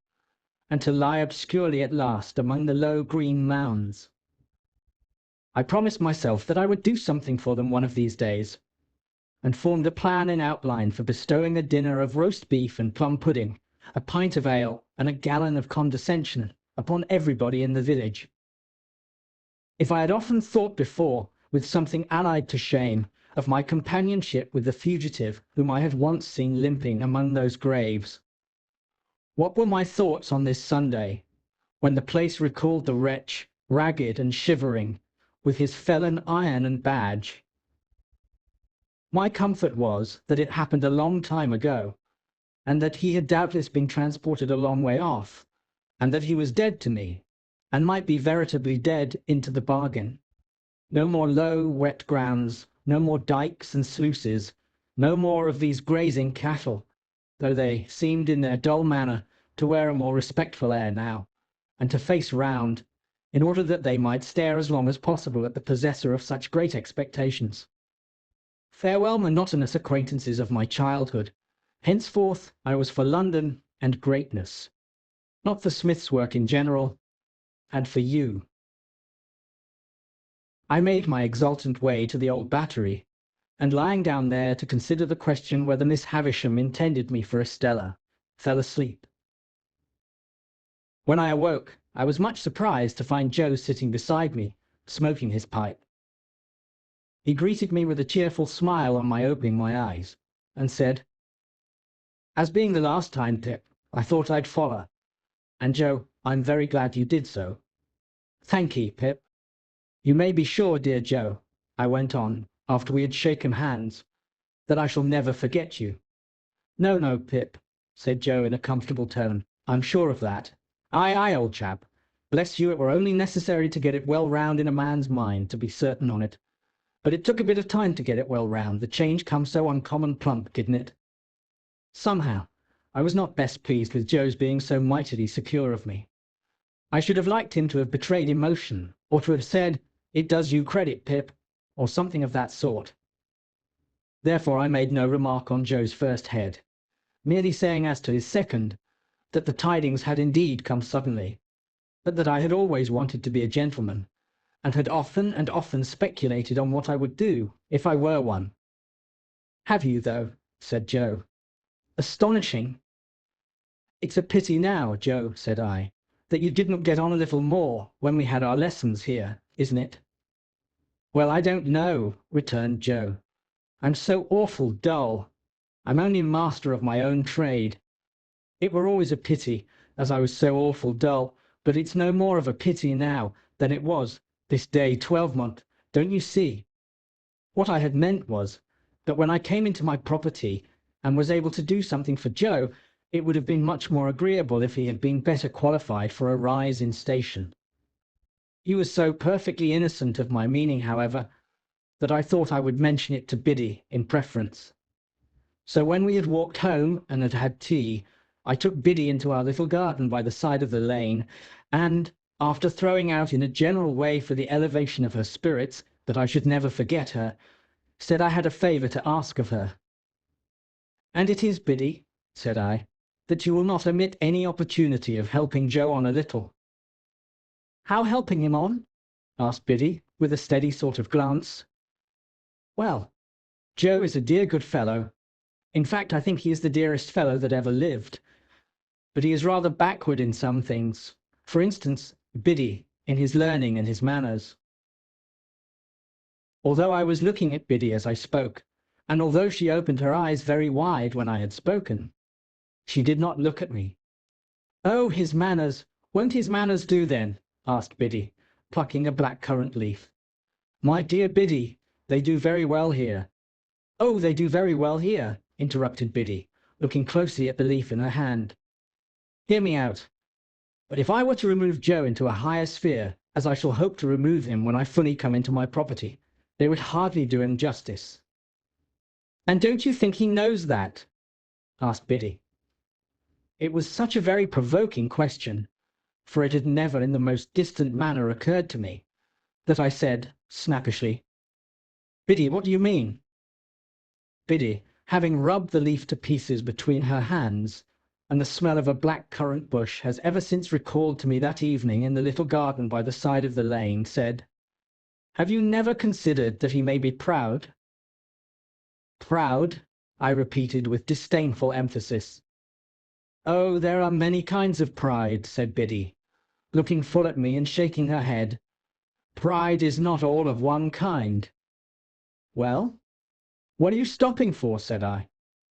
and to lie obscurely at last among the low green mounds. I promised myself that I would do something for them one of these days, and formed a plan in outline for bestowing a dinner of roast beef and plum pudding, a pint of ale, and a gallon of condescension upon everybody in the village. If I had often thought before, with something allied to shame, of my companionship with the fugitive whom I had once seen limping among those graves, what were my thoughts on this Sunday, when the place recalled the wretch, ragged and shivering, with his felon iron and badge? My comfort was that it happened a long time ago, and that he had doubtless been transported a long way off, and that he was dead to me, and might be veritably dead into the bargain. No more low, wet grounds, no more dikes and sluices, no more of these grazing cattle, though they seemed in their dull manner to wear a more respectful air now, and to face round, in order that they might stare as long as possible at the possessor of such great expectations. Farewell, monotonous acquaintances of my childhood. Henceforth I was for London and greatness, not for Smith's work in general, and for you. I made my exultant way to the old Battery, and lying down there to consider the question whether Miss Havisham intended me for Estella, fell asleep. When I awoke, I was much surprised to find Joe sitting beside me, smoking his pipe. He greeted me with a cheerful smile on my opening my eyes, and said, "As being the last time, Pip, I thought I'd follow. And Joe, I'm very glad you did so." "Thank'ee, Pip. You may be sure, dear Joe," I went on, after we had shaken hands, "that I shall never forget you." "No, no, Pip," said Joe in a comfortable tone. "I'm sure of that. Aye, aye, old chap. Bless you, it were only necessary to get it well round in a man's mind, to be certain on it. But it took a bit of time to get it well round. The change come so uncommon plump, didn't it?" Somehow, I was not best pleased with Joe's being so mightily secure of me. I should have liked him to have betrayed emotion, or to have said, "It does you credit, Pip," or something of that sort. Therefore I made no remark on Joe's first head, merely saying as to his second, that the tidings had indeed come suddenly, but that I had always wanted to be a gentleman, and had often and often speculated on what I would do if I were one. "Have you, though?" said Joe. "Astonishing." "It's a pity now, Joe," said I, "that you didn't get on a little more when we had our lessons here, isn't it?" "Well, I don't know," returned Joe. "I'm so awful dull. I'm only master of my own trade. It were always a pity, as I was so awful dull, but it's no more of a pity now than it was this day 12-month, don't you see? What I had meant was, that when I came into my property, and was able to do something for Joe, it would have been much more agreeable if he had been better qualified for a rise in station. He was so perfectly innocent of my meaning, however, that I thought I would mention it to Biddy in preference. So when we had walked home and had had tea, I took Biddy into our little garden by the side of the lane, and, after throwing out in a general way for the elevation of her spirits that I should never forget her, said I had a favour to ask of her. "And it is, Biddy," said I, "that you will not omit any opportunity of helping Joe on a little." "How helping him on?" asked Biddy, with a steady sort of glance. "Well, Joe is a dear good fellow. In fact, I think he is the dearest fellow that ever lived. But he is rather backward in some things. For instance, Biddy, in his learning and his manners." Although I was looking at Biddy as I spoke, and although she opened her eyes very wide when I had spoken, she did not look at me. "Oh, his manners! Won't his manners do then?" asked Biddy, plucking a black-currant leaf. "My dear Biddy, they do very well here." "Oh, they do very well here," interrupted Biddy, looking closely at the leaf in her hand. "Hear me out. But if I were to remove Joe into a higher sphere, as I shall hope to remove him when I fully come into my property, they would hardly do him justice." "And don't you think he knows that?" asked Biddy. It was such a very provoking question, for it had never in the most distant manner occurred to me, that I said, snappishly, "Biddy, what do you mean?" Biddy, having rubbed the leaf to pieces between her hands, and the smell of a black-currant bush has ever since recalled to me that evening in the little garden by the side of the lane, said, "Have you never considered that he may be proud?" "Proud?" I repeated with disdainful emphasis. "Oh, there are many kinds of pride," said Biddy, looking full at me and shaking her head. "Pride is not all of one kind." "Well, what are you stopping for?" said I.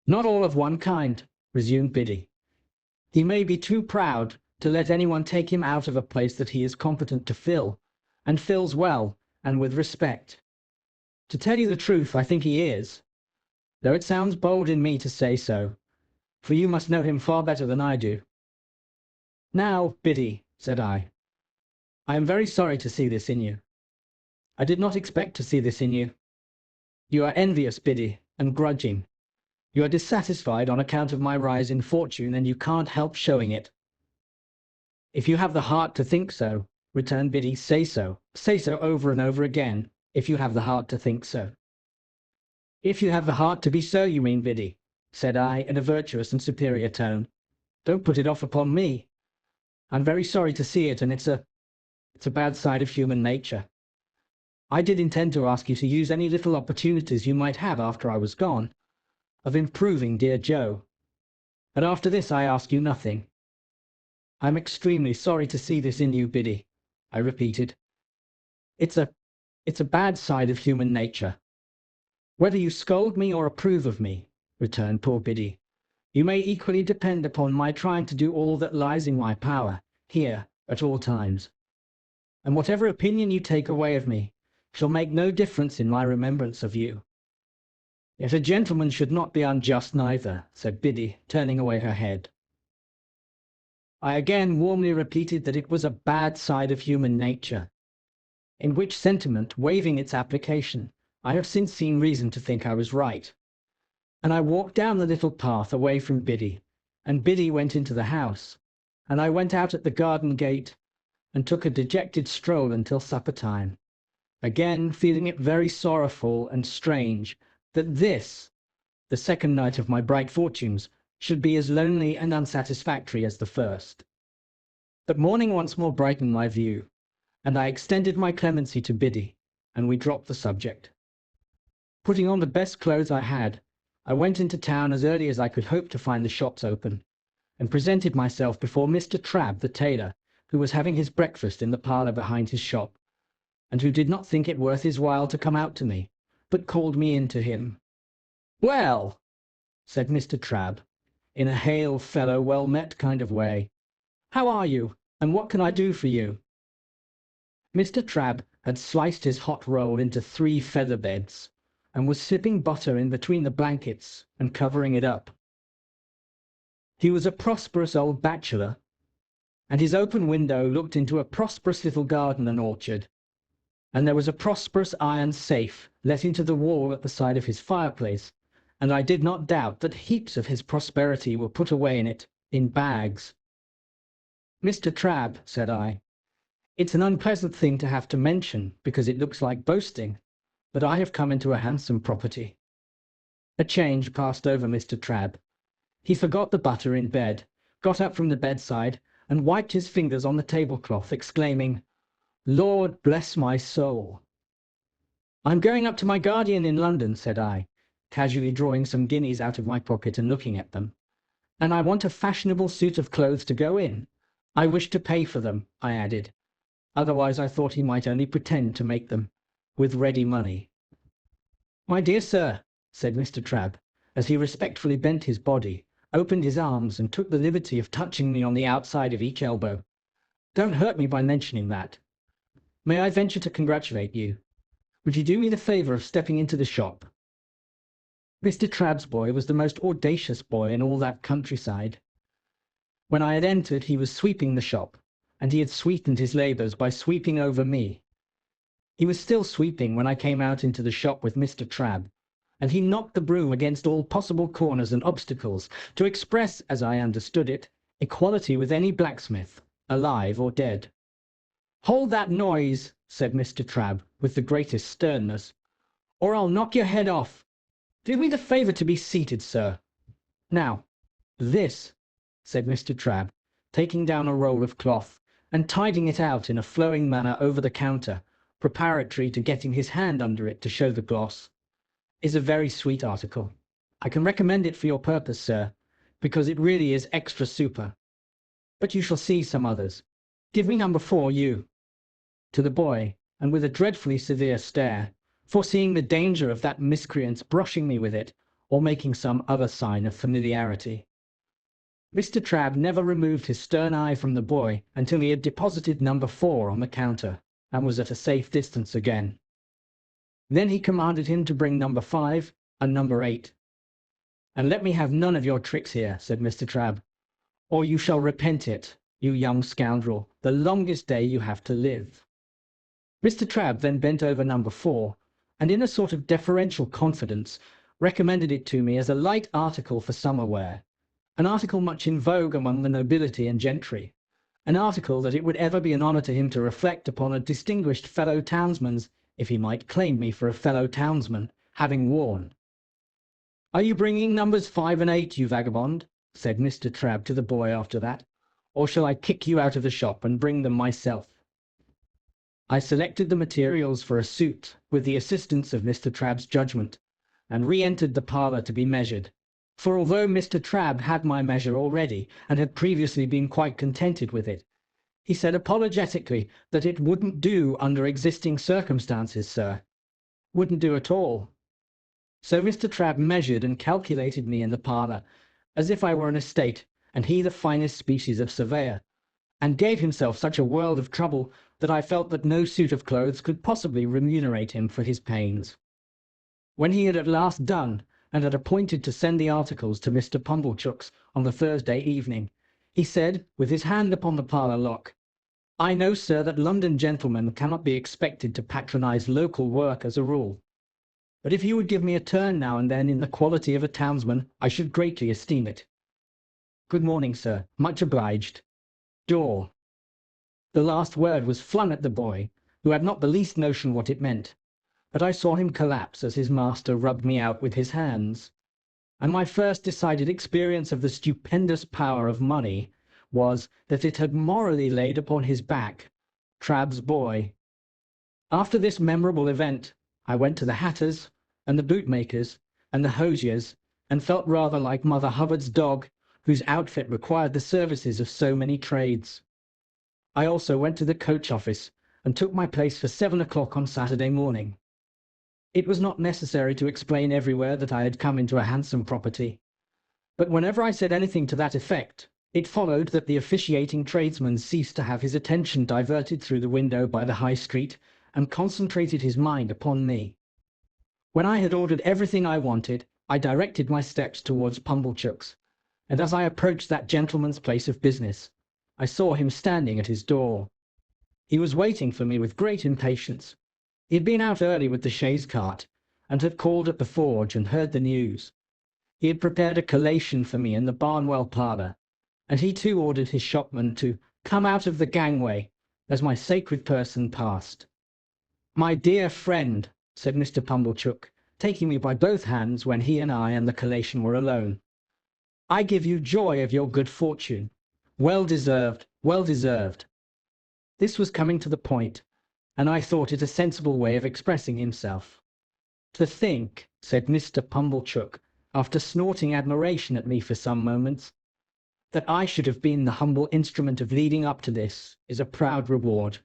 "Not all of one kind," resumed Biddy. "He may be too proud to let anyone take him out of a place that he is competent to fill, and fills well and with respect. To tell you the truth, I think he is, though it sounds bold in me to say so, for you must know him far better than I do." "Now, Biddy," said I am very sorry to see this in you. I did not expect to see this in you. You are envious, Biddy, and grudging. You are dissatisfied on account of my rise in fortune, and you can't help showing it." "If you have the heart to think so," returned Biddy, "say so. Say so over and over again, if you have the heart to think so." "If you have the heart to be so, you mean, Biddy," said I, in a virtuous and superior tone. "Don't put it off upon me. I'm very sorry to see it, and it's a bad side of human nature. I did intend to ask you to use any little opportunities you might have after I was gone, of improving dear Joe. And after this I ask you nothing. I'm extremely sorry to see this in you, Biddy," I repeated. It's a bad side of human nature." "Whether you scold me or approve of me," returned poor Biddy, "you may equally depend upon my trying to do all that lies in my power, here, at all times. And whatever opinion you take away of me shall make no difference in my remembrance of you." "Yet a gentleman should not be unjust neither," said Biddy, turning away her head. I again warmly repeated that it was a bad side of human nature, in which sentiment, waiving its application, I have since seen reason to think I was right. And I walked down the little path away from Biddy, and Biddy went into the house, and I went out at the garden gate, and took a dejected stroll until supper time, again feeling it very sorrowful and strange that this, the second night of my bright fortunes, should be as lonely and unsatisfactory as the first. But morning once more brightened my view, and I extended my clemency to Biddy, and we dropped the subject. Putting on the best clothes I had, I went into town as early as I could hope to find the shops open, and presented myself before Mr. Trabb, the tailor, who was having his breakfast in the parlour behind his shop, and who did not think it worth his while to come out to me, but called me in to him. "Well," said Mr. Trabb, in a hail fellow well met kind of way, "how are you, and what can I do for you?" Mr. Trabb had sliced his hot roll into 3 feather beds, and was sipping butter in between the blankets and covering it up. He was a prosperous old bachelor, and his open window looked into a prosperous little garden and orchard, and there was a prosperous iron safe let into the wall at the side of his fireplace, and I did not doubt that heaps of his prosperity were put away in it, in bags. "Mr. Trabb," said I, It's an unpleasant thing to have to mention, because it looks like boasting, but I have come into a handsome property." A change passed over Mr. Trabb. He forgot the butter in bed, got up from the bedside, and wiped his fingers on the tablecloth, exclaiming, "Lord bless my soul!" "I'm going up to my guardian in London," said I, casually drawing some guineas out of my pocket and looking at them, "and I want a fashionable suit of clothes to go in. I wish to pay for them," I added. Otherwise I thought he might only pretend to make them with ready money. "My dear sir," said Mr. Trabb, as he respectfully bent his body, opened his arms, and took the liberty of touching me on the outside of each elbow, "don't hurt me by mentioning that. May I venture to congratulate you? Would you do me the favour of stepping into the shop?" Mr. Trabb's boy was the most audacious boy in all that countryside. When I had entered he was sweeping the shop, and he had sweetened his labours by sweeping over me. He was still sweeping when I came out into the shop with Mr. Trabb, and he knocked the broom against all possible corners and obstacles, to express, as I understood it, equality with any blacksmith, alive or dead. "Hold that noise," said Mr. Trabb, with the greatest sternness, "or I'll knock your head off. Do me the favour to be seated, sir. Now, this," said Mr. Trabb, taking down a roll of cloth, and tiding it out in a flowing manner over the counter, preparatory to getting his hand under it to show the gloss, "is a very sweet article. I can recommend it for your purpose, sir, because it really is extra super. But you shall see some others. Give me number 4, you," to the boy, and with a dreadfully severe stare, foreseeing the danger of that miscreant's brushing me with it, or making some other sign of familiarity. Mr. Trabb never removed his stern eye from the boy until he had deposited number 4 on the counter, and was at a safe distance again. Then he commanded him to bring number 5 and number 8. "And let me have none of your tricks here," said Mr. Trabb, "or you shall repent it, you young scoundrel, the longest day you have to live." Mr. Trabb then bent over number 4, and in a sort of deferential confidence recommended it to me as a light article for summer wear, an article much in vogue among the nobility and gentry, an article that it would ever be an honour to him to reflect upon a distinguished fellow townsman's, if he might claim me for a fellow townsman, having worn. "Are you bringing numbers 5 and 8, you vagabond?" said Mr. Trabb to the boy after that, "or shall I kick you out of the shop and bring them myself?" I selected the materials for a suit with the assistance of Mr. Trabb's judgment, and re-entered the parlour to be measured, for although Mr. Trabb had my measure already, and had previously been quite contented with it, he said apologetically that it wouldn't do under existing circumstances, sir. Wouldn't do at all. So Mr. Trabb measured and calculated me in the parlour, as if I were an estate, and he the finest species of surveyor, and gave himself such a world of trouble that I felt that no suit of clothes could possibly remunerate him for his pains. When he had at last done, and had appointed to send the articles to Mr. Pumblechook's on the Thursday evening, he said, with his hand upon the parlour lock, "I know, sir, that London gentlemen cannot be expected to patronize local work as a rule, but if you would give me a turn now and then in the quality of a townsman, I should greatly esteem it. Good morning, sir. Much obliged. Door." The last word was flung at the boy, who had not the least notion what it meant, but I saw him collapse as his master rubbed me out with his hands, and my first decided experience of the stupendous power of money was that it had morally laid upon his back Trabb's boy. After this memorable event, I went to the hatter's, and the bootmaker's, and the hosier's, and felt rather like Mother Hubbard's dog, whose outfit required the services of so many trades. I also went to the coach office, and took my place for 7 o'clock on Saturday morning. It was not necessary to explain everywhere that I had come into a handsome property, but whenever I said anything to that effect, it followed that the officiating tradesman ceased to have his attention diverted through the window by the High Street, and concentrated his mind upon me. When I had ordered everything I wanted, I directed my steps towards Pumblechook's, and as I approached that gentleman's place of business, I saw him standing at his door. He was waiting for me with great impatience. He had been out early with the chaise cart, and had called at the forge and heard the news. He had prepared a collation for me in the Barnwell parlour, and he too ordered his shopman to come out of the gangway, as my sacred person passed. "My dear friend," said Mr. Pumblechook, taking me by both hands when he and I and the collation were alone, "I give you joy of your good fortune. Well deserved, well deserved." This was coming to the point, and I thought it a sensible way of expressing himself. "To think," said Mr. Pumblechook, after snorting admiration at me for some moments, "that I should have been the humble instrument of leading up to this is a proud reward."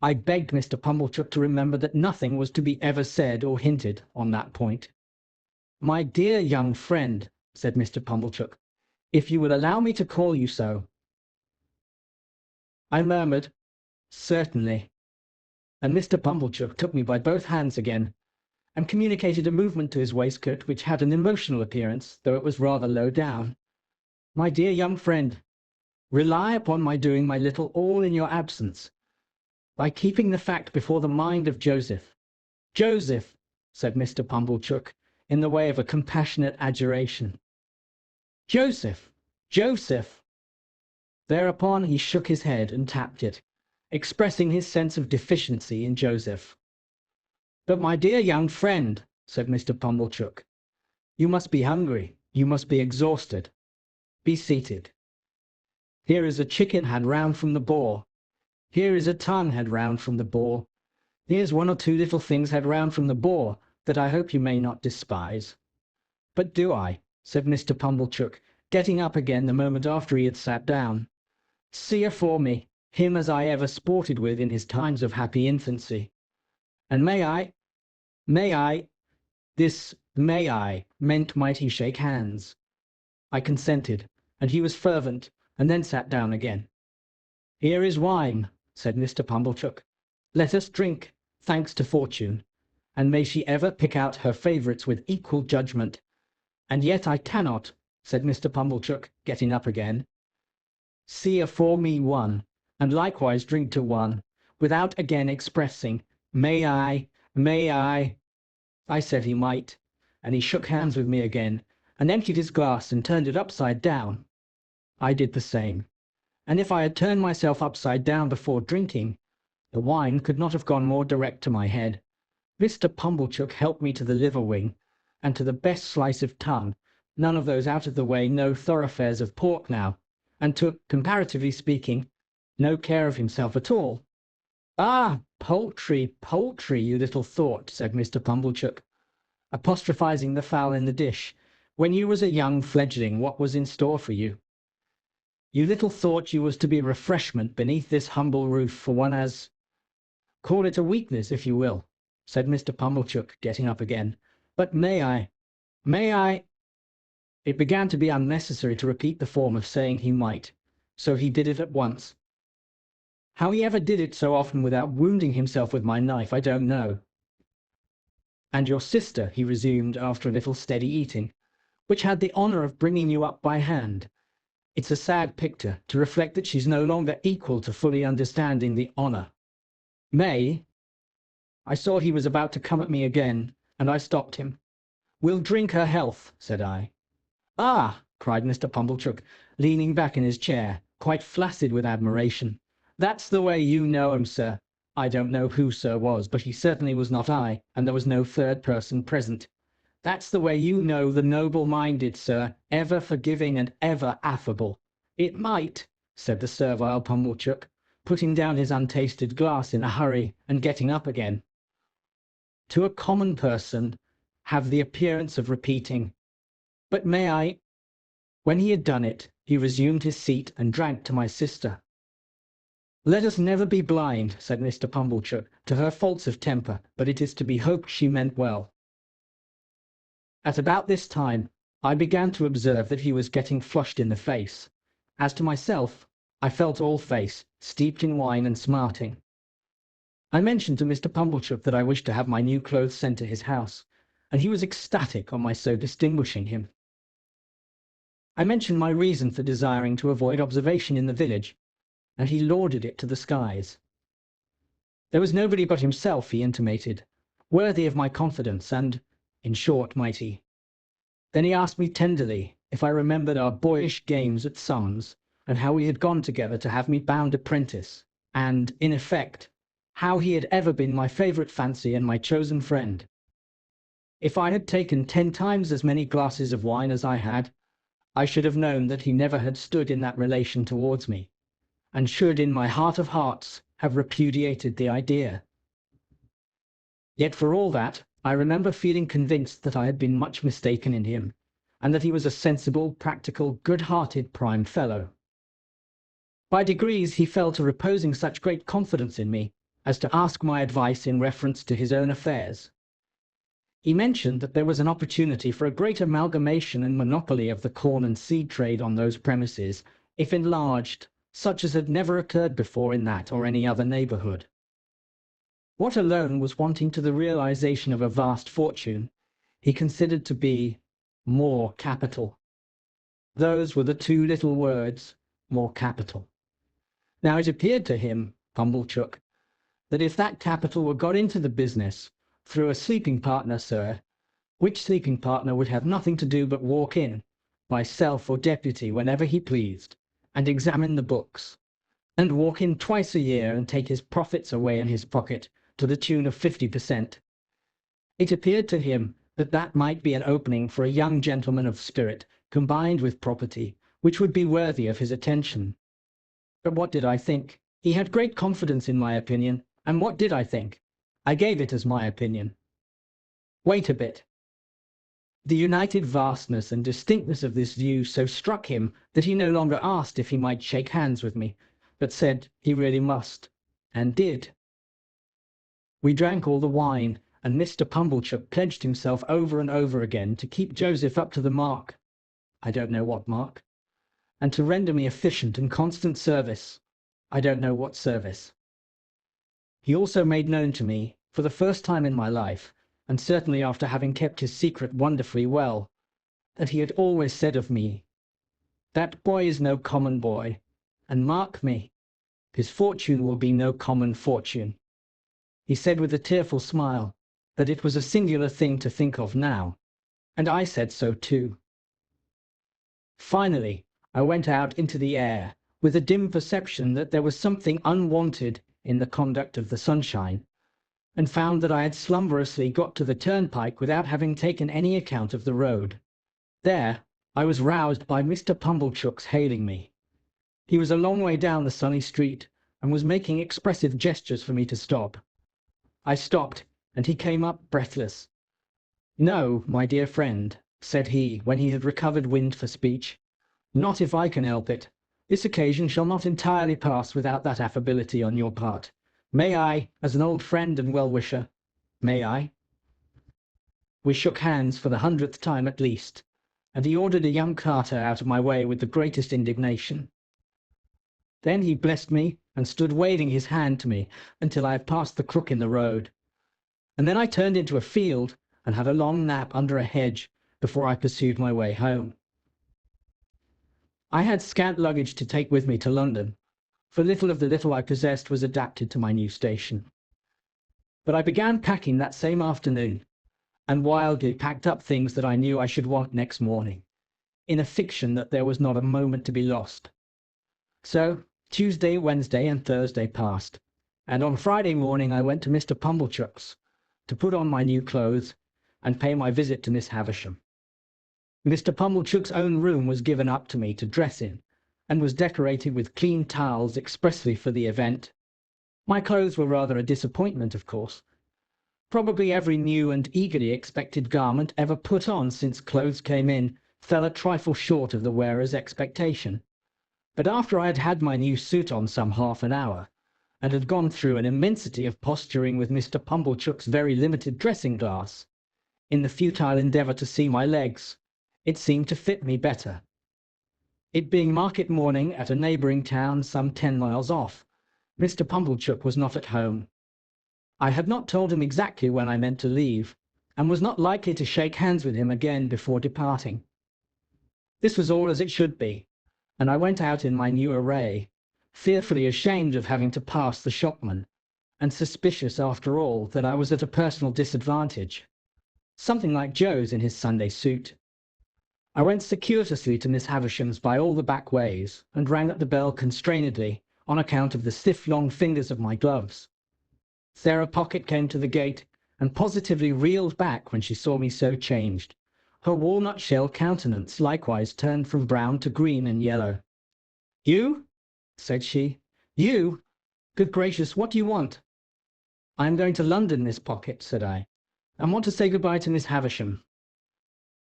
I begged Mr. Pumblechook to remember that nothing was to be ever said or hinted on that point. "My dear young friend," said Mr. Pumblechook, "if you will allow me to call you so." I murmured, "Certainly," and Mr. Pumblechook took me by both hands again, and communicated a movement to his waistcoat which had an emotional appearance, though it was rather low down. "My dear young friend, rely upon my doing my little all in your absence, by keeping the fact before the mind of Joseph." "Joseph," said Mr. Pumblechook, in the way of a compassionate adjuration. "Joseph! Joseph!" Thereupon he shook his head and tapped it, expressing his sense of deficiency in Joseph. "But my dear young friend," said Mr. Pumblechook, "you must be hungry, you must be exhausted. Be seated. Here is a chicken had round from the boar. Here is a tongue had round from the boar. Here's one or two little things had round from the boar, that I hope you may not despise." "But do I?" said Mr. Pumblechook, getting up again the moment after he had sat down. "See afore me him as I ever sported with in his times of happy infancy. And may I, this may I, meant might he shake hands." I consented, and he was fervent, and then sat down again. "Here is wine," said Mr. Pumblechook. "Let us drink, thanks to fortune, and may she ever pick out her favourites with equal judgment. And yet I cannot," said Mr. Pumblechook, getting up again, "see afore me one, and likewise drink to one, without again expressing, may I. I said he might, and he shook hands with me again, and emptied his glass and turned it upside down. I did the same, and if I had turned myself upside down before drinking, the wine could not have gone more direct to my head. Mr. Pumblechook helped me to the liver wing, and to the best slice of tongue, none of those out-of-the-way no thoroughfares of pork now, and took, comparatively speaking, no care of himself at all. "Ah, poultry, poultry, you little thought," said Mr. Pumblechook, apostrophizing the fowl in the dish, "when you was a young fledgling what was in store for you. You little thought you was to be refreshment beneath this humble roof for one as—" "Call it a weakness, if you will," said Mr. Pumblechook, getting up again. "But may I? It began to be unnecessary to repeat the form of saying he might, so he did it at once. How he ever did it so often without wounding himself with my knife, I don't know. "And your sister," he resumed, after a little steady eating, "which had the honour of bringing you up by hand. It's a sad picture to reflect that she's no longer equal to fully understanding the honour. May—" I saw he was about to come at me again, and I stopped him. "We'll drink her health," said I. "Ah!" cried Mr. Pumblechook, leaning back in his chair, quite flaccid with admiration. "That's the way you know him, sir. I don't know who sir was, but he certainly was not I, and there was no third person present. That's the way you know the noble-minded, sir, ever forgiving and ever affable." "It might," said the servile Pumblechook, putting down his untasted glass in a hurry and getting up again, "to a common person have the appearance of repeating. But may I—" When he had done it, he resumed his seat and drank to my sister. "Let us never be blind," said Mr. Pumblechook, "to her faults of temper, but it is to be hoped she meant well." At about this time, I began to observe that he was getting flushed in the face. As to myself, I felt all face, steeped in wine and smarting. I mentioned to Mr. Pumblechook that I wished to have my new clothes sent to his house, and he was ecstatic on my so distinguishing him. I mentioned my reason for desiring to avoid observation in the village, and he lauded it to the skies. There was nobody but himself, he intimated, worthy of my confidence, and, in short, mighty. Then he asked me tenderly if I remembered our boyish games at Sons, and how we had gone together to have me bound apprentice. and, in effect, how he had ever been my favorite fancy and my chosen friend. If I had taken 10 times as many glasses of wine as I had, I should have known that he never had stood in that relation towards me, and should in my heart of hearts have repudiated the idea. Yet for all that, I remember feeling convinced that I had been much mistaken in him, and that he was a sensible, practical, good-hearted prime fellow. By degrees he fell to reposing such great confidence in me as to ask my advice in reference to his own affairs. He mentioned that there was an opportunity for a great amalgamation and monopoly of the corn and seed trade on those premises, if enlarged, such as had never occurred before in that or any other neighborhood. What alone was wanting to the realization of a vast fortune, he considered to be more capital. Those were the two little words, more capital. Now it appeared to him, Pumblechook, that if that capital were got into the business, through a sleeping partner, sir, which sleeping partner would have nothing to do but walk in, by self or deputy whenever he pleased, and examine the books, and walk in twice a year and take his profits away in his pocket to the tune of 50%. It appeared to him that that might be an opening for a young gentleman of spirit, combined with property, which would be worthy of his attention. But what did I think? He had great confidence in my opinion, and what did I think? I gave it as my opinion. Wait a bit. The united vastness and distinctness of this view so struck him that he no longer asked if he might shake hands with me, but said he really must, and did. We drank all the wine, and Mr. Pumblechook pledged himself over and over again to keep Joseph up to the mark, I don't know what mark, and to render me efficient and constant service, I don't know what service. He also made known to me, for the first time in my life, and certainly after having kept his secret wonderfully well, that he had always said of me, "That boy is no common boy, and mark me, his fortune will be no common fortune." He said with a tearful smile that it was a singular thing to think of now, and I said so too. Finally, I went out into the air, with a dim perception that there was something unwonted in the conduct of the sunshine, and found that I had slumberously got to the turnpike without having taken any account of the road. There I was roused by Mr. Pumblechook's hailing me. He was a long way down the sunny street, and was making expressive gestures for me to stop. I stopped, and he came up breathless. "No, my dear friend," said he, when he had recovered wind for speech, "not if I can help it. This occasion shall not entirely pass without that affability on your part. May I, as an old friend and well-wisher, may I?" We shook hands for the 100th time at least, and he ordered a young carter out of my way with the greatest indignation. Then he blessed me and stood waving his hand to me until I had passed the crook in the road, and then I turned into a field and had a long nap under a hedge before I pursued my way home. I had scant luggage to take with me to London, for little of the little I possessed was adapted to my new station. But I began packing that same afternoon, and wildly packed up things that I knew I should want next morning, in a fiction that there was not a moment to be lost. So Tuesday, Wednesday, and Thursday passed, and on Friday morning I went to Mr. Pumblechook's to put on my new clothes and pay my visit to Miss Havisham. Mr. Pumblechook's own room was given up to me to dress in, and was decorated with clean towels expressly for the event. My clothes were rather a disappointment, of course. Probably every new and eagerly expected garment ever put on since clothes came in fell a trifle short of the wearer's expectation. But after I had had my new suit on some half an hour, and had gone through an immensity of posturing with Mr. Pumblechook's very limited dressing-glass, in the futile endeavour to see my legs, it seemed to fit me better. It being market morning at a neighbouring town some 10 miles off, Mr. Pumblechook was not at home. I had not told him exactly when I meant to leave, and was not likely to shake hands with him again before departing. This was all as it should be, and I went out in my new array, fearfully ashamed of having to pass the shopman, and suspicious after all that I was at a personal disadvantage, something like Joe's in his Sunday suit. I went circuitously to Miss Havisham's by all the back ways, and rang at the bell constrainedly, on account of the stiff long fingers of my gloves. Sarah Pocket came to the gate and positively reeled back when she saw me so changed. Her walnut-shell countenance likewise turned from brown to green and yellow. "You?" said she. "You? Good gracious, what do you want?" "I am going to London, Miss Pocket," said I, "and want to say good-bye to Miss Havisham."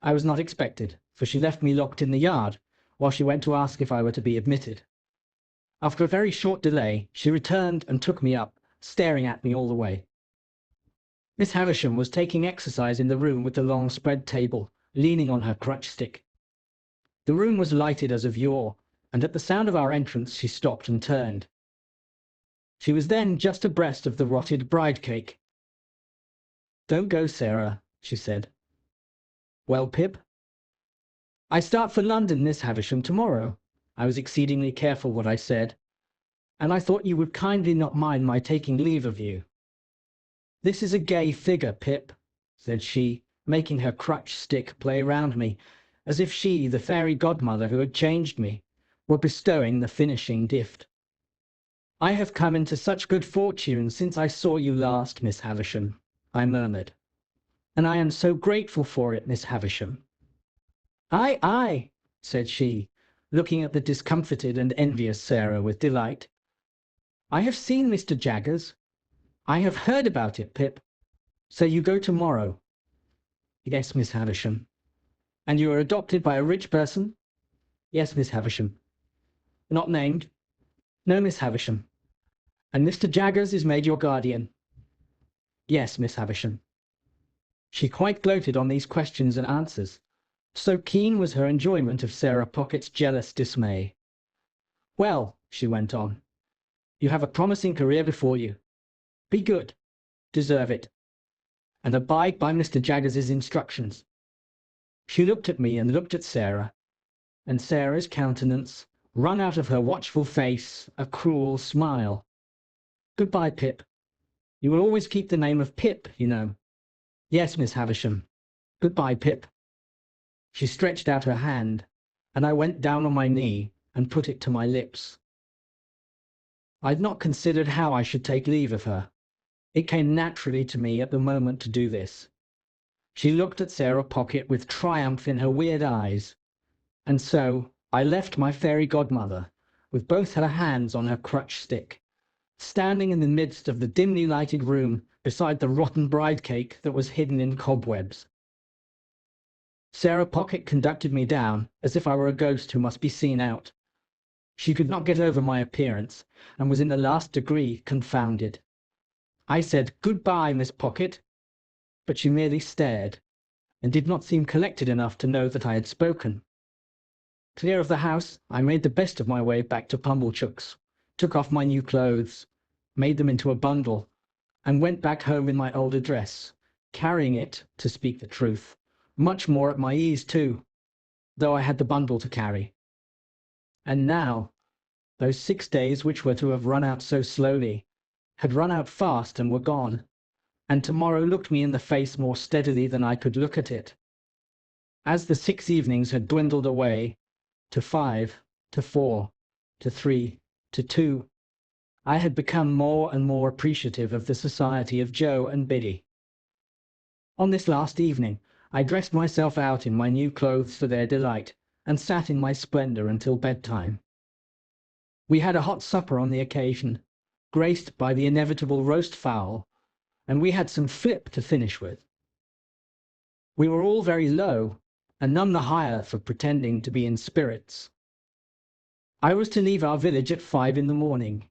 I was not expected, for she left me locked in the yard, while she went to ask if I were to be admitted. After a very short delay, she returned and took me up, staring at me all the way. Miss Havisham was taking exercise in the room with the long spread table, leaning on her crutch-stick. The room was lighted as of yore, and at the sound of our entrance she stopped and turned. She was then just abreast of the rotted bride-cake. "Don't go, Sarah," she said. "Well, Pip?" "I start for London, Miss Havisham, tomorrow." I was exceedingly careful what I said, "and I thought you would kindly not mind my taking leave of you." "This is a gay figure, Pip," said she, making her crutch-stick play round me, as if she, the fairy godmother who had changed me, were bestowing the finishing gift. "I have come into such good fortune since I saw you last, Miss Havisham," I murmured, "and I am so grateful for it, Miss Havisham." "Aye, aye," said she, looking at the discomfited and envious Sarah with delight. "I have seen Mr. Jaggers. I have heard about it, Pip. So you go tomorrow?" "Yes, Miss Havisham." "And you are adopted by a rich person?" "Yes, Miss Havisham." "Not named?" "No, Miss Havisham." "And Mr. Jaggers is made your guardian?" "Yes, Miss Havisham." She quite gloated on these questions and answers. So keen was her enjoyment of Sarah Pocket's jealous dismay. "Well," she went on, "you have a promising career before you. Be good, deserve it, and abide by Mr. Jaggers's instructions." She looked at me and looked at Sarah, and Sarah's countenance wrung out of her watchful face a cruel smile. "Good-bye, Pip. You will always keep the name of Pip, you know." "Yes, Miss Havisham. Good-bye, Pip." She stretched out her hand, and I went down on my knee and put it to my lips. I had not considered how I should take leave of her. It came naturally to me at the moment to do this. She looked at Sarah Pocket with triumph in her weird eyes, and so I left my fairy godmother, with both her hands on her crutch-stick, standing in the midst of the dimly lighted room beside the rotten bride-cake that was hidden in cobwebs. Sarah Pocket conducted me down as if I were a ghost who must be seen out. She could not get over my appearance, and was in the last degree confounded. I said, "Good-bye, Miss Pocket," but she merely stared, and did not seem collected enough to know that I had spoken. Clear of the house, I made the best of my way back to Pumblechook's, took off my new clothes, made them into a bundle, and went back home in my old address, carrying it, to speak the truth, much more at my ease too, though I had the bundle to carry. And now, those 6 days which were to have run out so slowly, had run out fast and were gone, and tomorrow looked me in the face more steadily than I could look at it. As the 6 evenings had dwindled away, to 5, to 4, to 3, to 2, I had become more and more appreciative of the society of Joe and Biddy. On this last evening, I dressed myself out in my new clothes for their delight, and sat in my splendor until bedtime. We had a hot supper on the occasion, graced by the inevitable roast fowl, and we had some flip to finish with. We were all very low, and none the higher for pretending to be in spirits. I was to leave our village at 5 in the morning,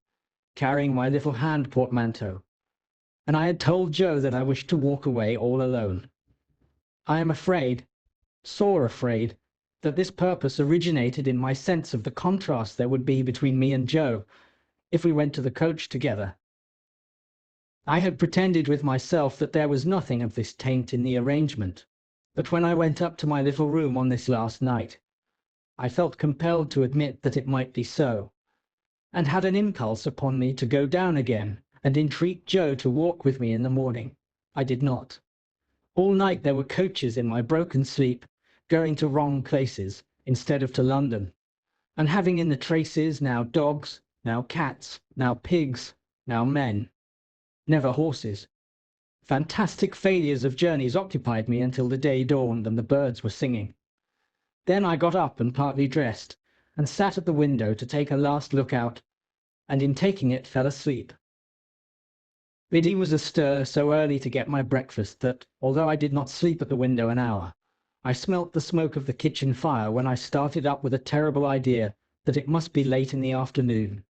carrying my little hand portmanteau, and I had told Joe that I wished to walk away all alone. I am afraid, sore afraid, that this purpose originated in my sense of the contrast there would be between me and Joe if we went to the coach together. I had pretended with myself that there was nothing of this taint in the arrangement, but when I went up to my little room on this last night, I felt compelled to admit that it might be so, and had an impulse upon me to go down again and entreat Joe to walk with me in the morning. I did not. All night there were coaches in my broken sleep, going to wrong places instead of to London, and having in the traces now dogs, now cats, now pigs, now men. Never horses. Fantastic failures of journeys occupied me until the day dawned and the birds were singing. Then I got up and partly dressed, and sat at the window to take a last look out, and in taking it fell asleep. Biddy was astir so early to get my breakfast that, although I did not sleep at the window an hour, I smelt the smoke of the kitchen fire when I started up with a terrible idea that it must be late in the afternoon.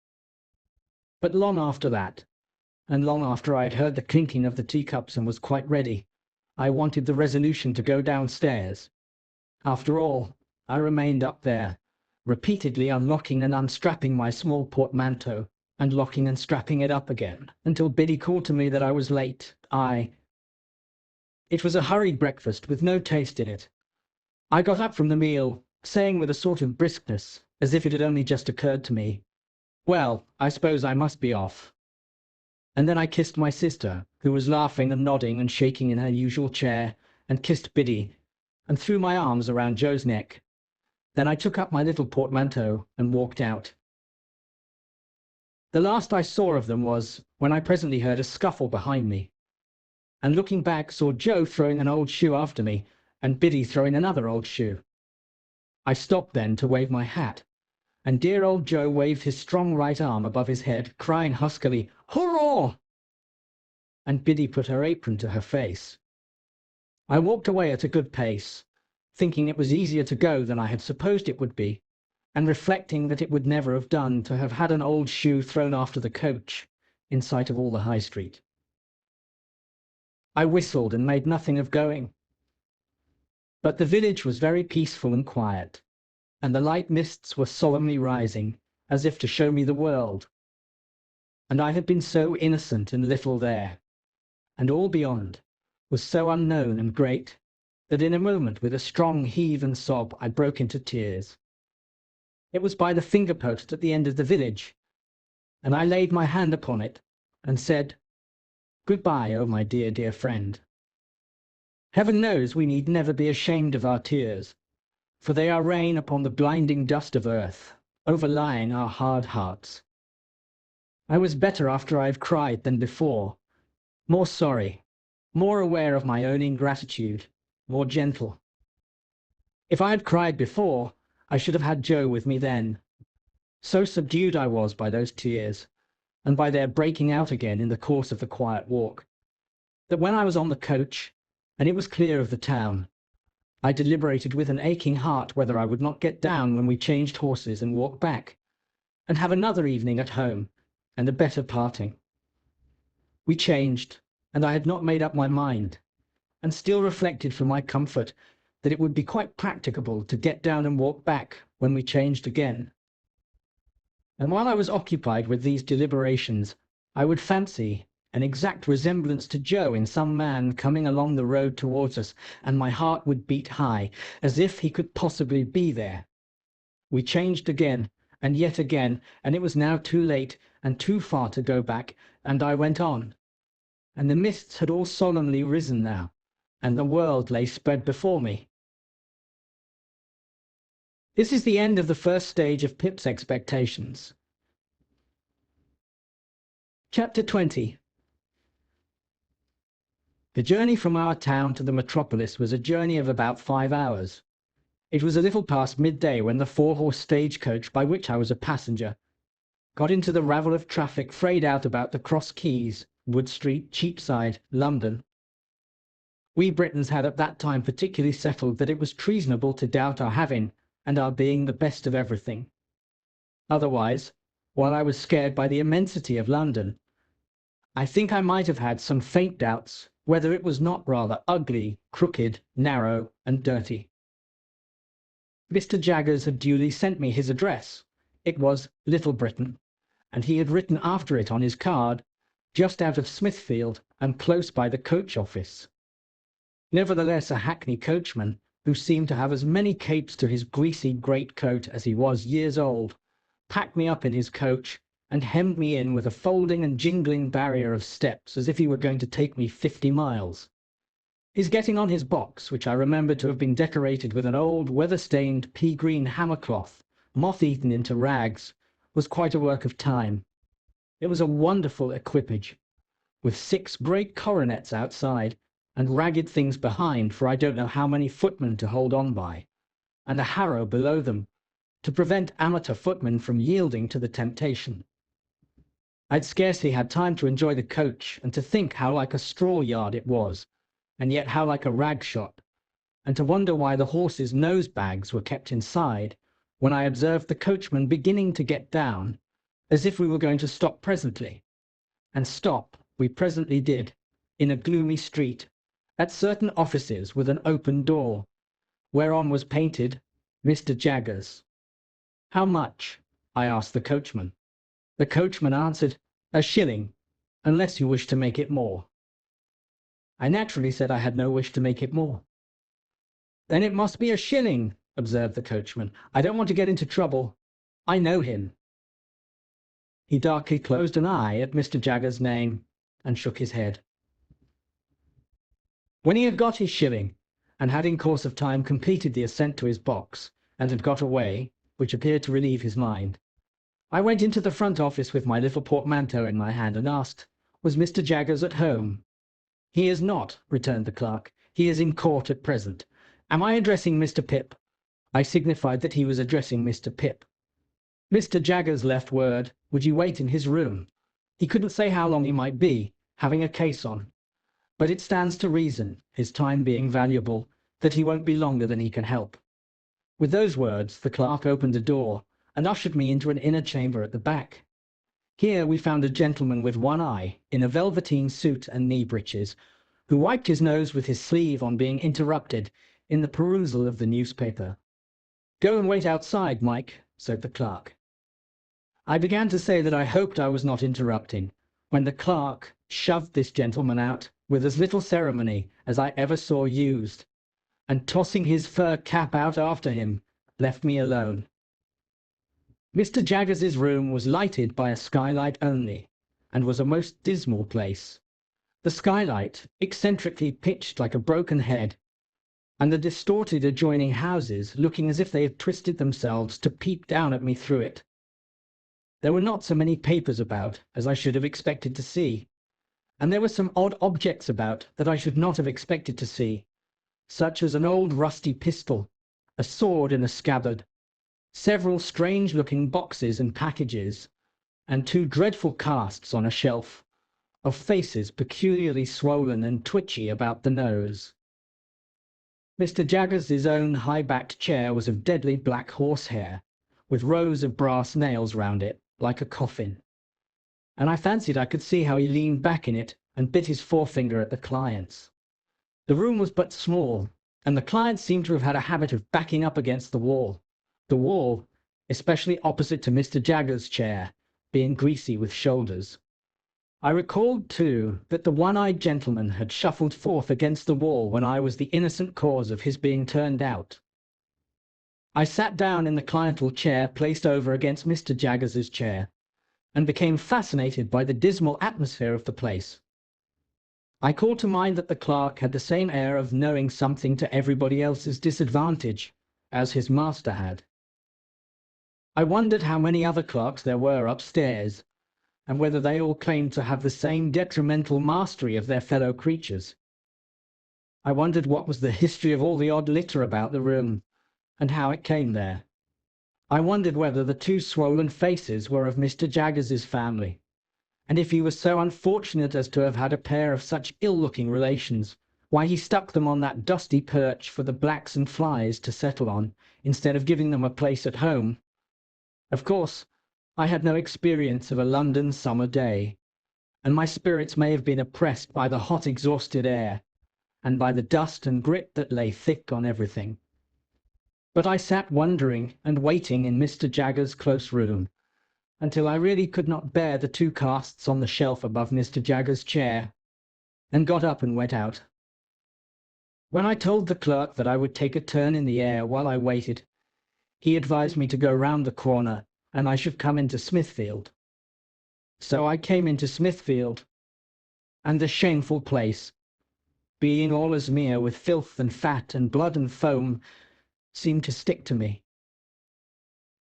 But long after that, and long after I had heard the clinking of the teacups and was quite ready, I wanted the resolution to go downstairs. After all, I remained up there, repeatedly unlocking and unstrapping my small portmanteau, and locking and strapping it up again, until Biddy called to me that I was late. It was a hurried breakfast with no taste in it. I got up from the meal, saying with a sort of briskness, as if it had only just occurred to me, "Well, I suppose I must be off." And then I kissed my sister, who was laughing and nodding and shaking in her usual chair, and kissed Biddy, and threw my arms around Joe's neck. Then I took up my little portmanteau and walked out. The last I saw of them was when I presently heard a scuffle behind me, and looking back saw Joe throwing an old shoe after me, and Biddy throwing another old shoe. I stopped then to wave my hat, and dear old Joe waved his strong right arm above his head, crying huskily, "Hurrah!" And Biddy put her apron to her face. I walked away at a good pace, thinking it was easier to go than I had supposed it would be, and reflecting that it would never have done to have had an old shoe thrown after the coach, in sight of all the High Street. I whistled and made nothing of going. But the village was very peaceful and quiet, and the light mists were solemnly rising, as if to show me the world. And I had been so innocent and little there, and all beyond was so unknown and great, that in a moment, with a strong heave and sob, I broke into tears. It was by the finger-post at the end of the village, and I laid my hand upon it, and said, "Good-bye, oh my dear, dear friend. Heaven knows we need never be ashamed of our tears, for they are rain upon the blinding dust of earth, overlying our hard hearts. I was better after I have cried than before, more sorry, more aware of my own ingratitude, more gentle. If I had cried before, I should have had Joe with me then. So subdued I was by those tears, and by their breaking out again in the course of the quiet walk, that when I was on the coach, and it was clear of the town, I deliberated with an aching heart whether I would not get down when we changed horses and walk back, and have another evening at home, and a better parting. We changed, and I had not made up my mind, and still reflected for my comfort that it would be quite practicable to get down and walk back when we changed again. And while I was occupied with these deliberations, I would fancy an exact resemblance to Joe in some man coming along the road towards us, and my heart would beat high, as if he could possibly be there. We changed again, and yet again, and it was now too late and too far to go back, and I went on. And the mists had all solemnly risen now, and the world lay spread before me. This is the end of the first stage of Pip's expectations. Chapter 20. The journey from our town to the metropolis was a journey of about 5 hours. It was a little past midday when the 4-horse stagecoach, by which I was a passenger, got into the ravel of traffic frayed out about the Cross Keys, Wood Street, Cheapside, London. We Britons had at that time particularly settled that it was treasonable to doubt our having and our being the best of everything. Otherwise, while I was scared by the immensity of London, I think I might have had some faint doubts whether it was not rather ugly, crooked, narrow, and dirty. Mr. Jaggers had duly sent me his address. It was Little Britain, and he had written after it on his card, "Just out of Smithfield, and close by the coach office." Nevertheless, a hackney coachman, who seemed to have as many capes to his greasy great-coat as he was years old, packed me up in his coach, and hemmed me in with a folding and jingling barrier of steps, as if he were going to take me 50 miles. His getting on his box, which I remember to have been decorated with an old weather-stained pea-green hammer-cloth, moth-eaten into rags, was quite a work of time. It was a wonderful equipage, with 6 great coronets outside, and ragged things behind for I don't know how many footmen to hold on by, and a harrow below them, to prevent amateur footmen from yielding to the temptation. I'd scarcely had time to enjoy the coach, and to think how like a straw yard it was, and yet how like a rag shop, and to wonder why the horses' nose bags were kept inside, when I observed the coachman beginning to get down, as if we were going to stop presently. And stop we presently did, in a gloomy street, at certain offices with an open door, whereon was painted Mr. Jaggers. "How much?" I asked the coachman. The coachman answered, "A shilling, unless you wish to make it more." I naturally said I had no wish to make it more. "Then it must be a shilling," observed the coachman. "I don't want to get into trouble. I know him." He darkly closed an eye at Mr. Jaggers' name, and shook his head. When he had got his shilling, and had in course of time completed the ascent to his box, and had got away, which appeared to relieve his mind, I went into the front office with my little portmanteau in my hand, and asked, "Was Mr. Jaggers at home?" "He is not," returned the clerk. "He is in court at present. Am I addressing Mr. Pip?" I signified that he was addressing Mr. Pip. Mr. Jaggers left word, would you wait in his room? He couldn't say how long he might be, having a case on. But it stands to reason, his time being valuable, that he won't be longer than he can help. With those words, the clerk opened a door, and ushered me into an inner chamber at the back. Here we found a gentleman with one eye, in a velveteen suit and knee breeches, who wiped his nose with his sleeve on being interrupted in the perusal of the newspaper. "Go and wait outside, Mike," said the clerk. I began to say that I hoped I was not interrupting, when the clerk shoved this gentleman out with as little ceremony as I ever saw used, and tossing his fur cap out after him, left me alone. Mr. Jaggers's room was lighted by a skylight only, and was a most dismal place. The skylight eccentrically pitched like a broken head, and the distorted adjoining houses looking as if they had twisted themselves to peep down at me through it. There were not so many papers about as I should have expected to see, and there were some odd objects about that I should not have expected to see, such as an old rusty pistol, a sword in a scabbard, several strange-looking boxes and packages, and 2 dreadful casts on a shelf, of faces peculiarly swollen and twitchy about the nose. Mr. Jaggers's own high-backed chair was of deadly black horsehair, with rows of brass nails round it, like a coffin, and I fancied I could see how he leaned back in it and bit his forefinger at the clients. The room was but small, and the clients seemed to have had a habit of backing up against the wall, especially opposite to Mr. Jaggers's chair, being greasy with shoulders. I recalled, too, that the one-eyed gentleman had shuffled forth against the wall when I was the innocent cause of his being turned out. I sat down in the cliental chair placed over against Mr. Jaggers's chair, and became fascinated by the dismal atmosphere of the place. I called to mind that the clerk had the same air of knowing something to everybody else's disadvantage as his master had. I wondered how many other clerks there were upstairs, and whether they all claimed to have the same detrimental mastery of their fellow creatures. I wondered what was the history of all the odd litter about the room, and how it came there. I wondered whether the 2 swollen faces were of Mr. Jaggers's family, and if he was so unfortunate as to have had a pair of such ill-looking relations, why he stuck them on that dusty perch for the blacks and flies to settle on, instead of giving them a place at home. Of course, I had no experience of a London summer day, and my spirits may have been oppressed by the hot exhausted air, and by the dust and grit that lay thick on everything. But I sat wondering and waiting in Mr. Jaggers's close room, until I really could not bear the 2 casts on the shelf above Mr. Jaggers's chair, and got up and went out. When I told the clerk that I would take a turn in the air while I waited, he advised me to go round the corner, and I should come into Smithfield. So I came into Smithfield, and the shameful place, being all asmear with filth and fat and blood and foam, seemed to stick to me.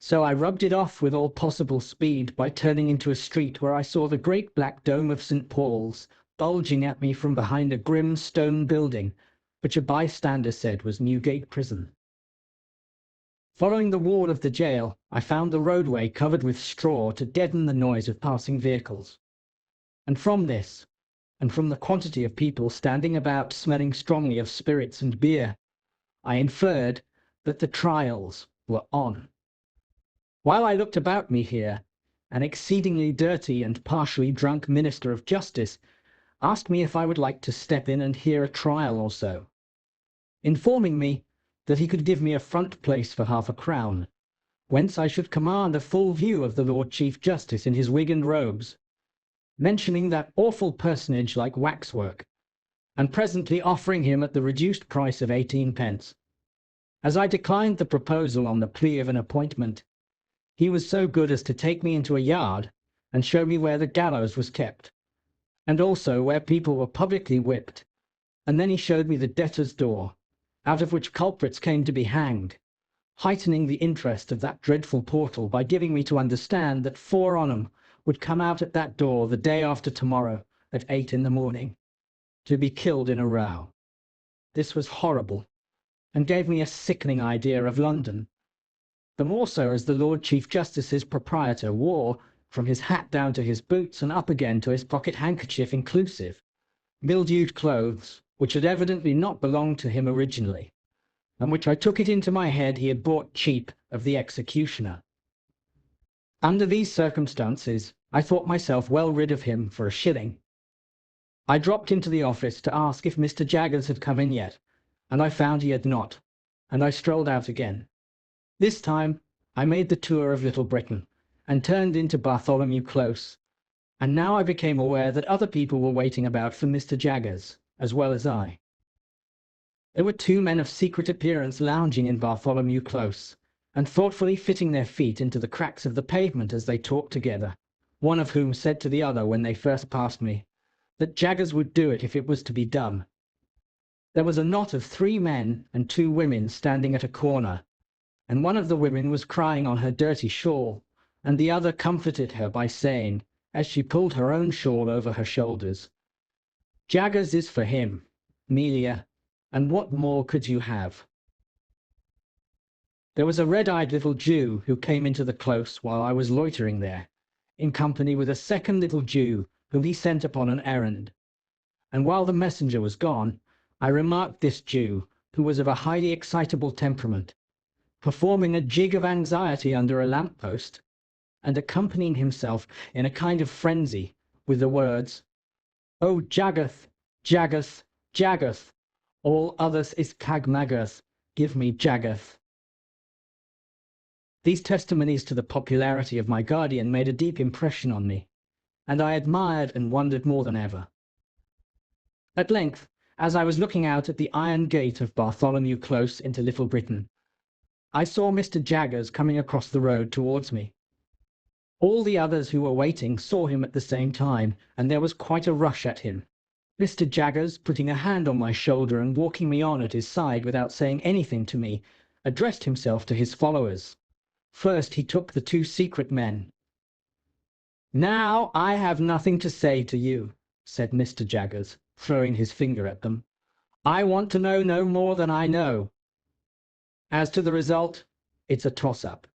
So I rubbed it off with all possible speed by turning into a street where I saw the great black dome of St. Paul's bulging at me from behind a grim stone building, which a bystander said was Newgate Prison. Following the wall of the jail, I found the roadway covered with straw to deaden the noise of passing vehicles. And from this, and from the quantity of people standing about smelling strongly of spirits and beer, I inferred that the trials were on. While I looked about me here, an exceedingly dirty and partially drunk minister of justice asked me if I would like to step in and hear a trial or so, informing me that he could give me a front place for £half-a-crown, whence I should command a full view of the Lord Chief Justice in his wig and robes, mentioning that awful personage like waxwork, and presently offering him at the reduced price of 18 pence. As I declined the proposal on the plea of an appointment, he was so good as to take me into a yard and show me where the gallows was kept, and also where people were publicly whipped, and then he showed me the debtor's door, out of which culprits came to be hanged, heightening the interest of that dreadful portal by giving me to understand that 4 on 'em would come out at that door the day after tomorrow at 8 in the morning, to be killed in a row. This was horrible, and gave me a sickening idea of London, the more so as the Lord Chief Justice's proprietor wore, from his hat down to his boots and up again to his pocket handkerchief inclusive, mildewed clothes, which had evidently not belonged to him originally, and which I took it into my head he had bought cheap of the executioner. Under these circumstances, I thought myself well rid of him for a shilling. I dropped into the office to ask if Mr. Jaggers had come in yet, and I found he had not, and I strolled out again. This time I made the tour of Little Britain, and turned into Bartholomew Close, and now I became aware that other people were waiting about for Mr. Jaggers, as well as I. There were 2 men of secret appearance lounging in Bartholomew Close, and thoughtfully fitting their feet into the cracks of the pavement as they talked together, one of whom said to the other when they first passed me, that Jaggers would do it if it was to be done. There was a knot of 3 men and 2 women standing at a corner, and one of the women was crying on her dirty shawl, and the other comforted her by saying, as she pulled her own shawl over her shoulders, "Jaggers is for him, Melia, and what more could you have?" There was a red-eyed little Jew who came into the close while I was loitering there, in company with a second little Jew whom he sent upon an errand, and while the messenger was gone, I remarked this Jew, who was of a highly excitable temperament, performing a jig of anxiety under a lamp-post, and accompanying himself in a kind of frenzy with the words, "Oh, Jaggoth, Jaggoth, Jaggoth, all others is Cagmaggoth, give me Jaggoth." These testimonies to the popularity of my guardian made a deep impression on me, and I admired and wondered more than ever. At length, as I was looking out at the iron gate of Bartholomew Close into Little Britain, I saw Mr. Jaggers coming across the road towards me. All the others who were waiting saw him at the same time, and there was quite a rush at him. Mr. Jaggers, putting a hand on my shoulder and walking me on at his side without saying anything to me, addressed himself to his followers. First he took the 2 secret men. "Now I have nothing to say to you," said Mr. Jaggers, throwing his finger at them. "I want to know no more than I know. As to the result, it's a toss-up.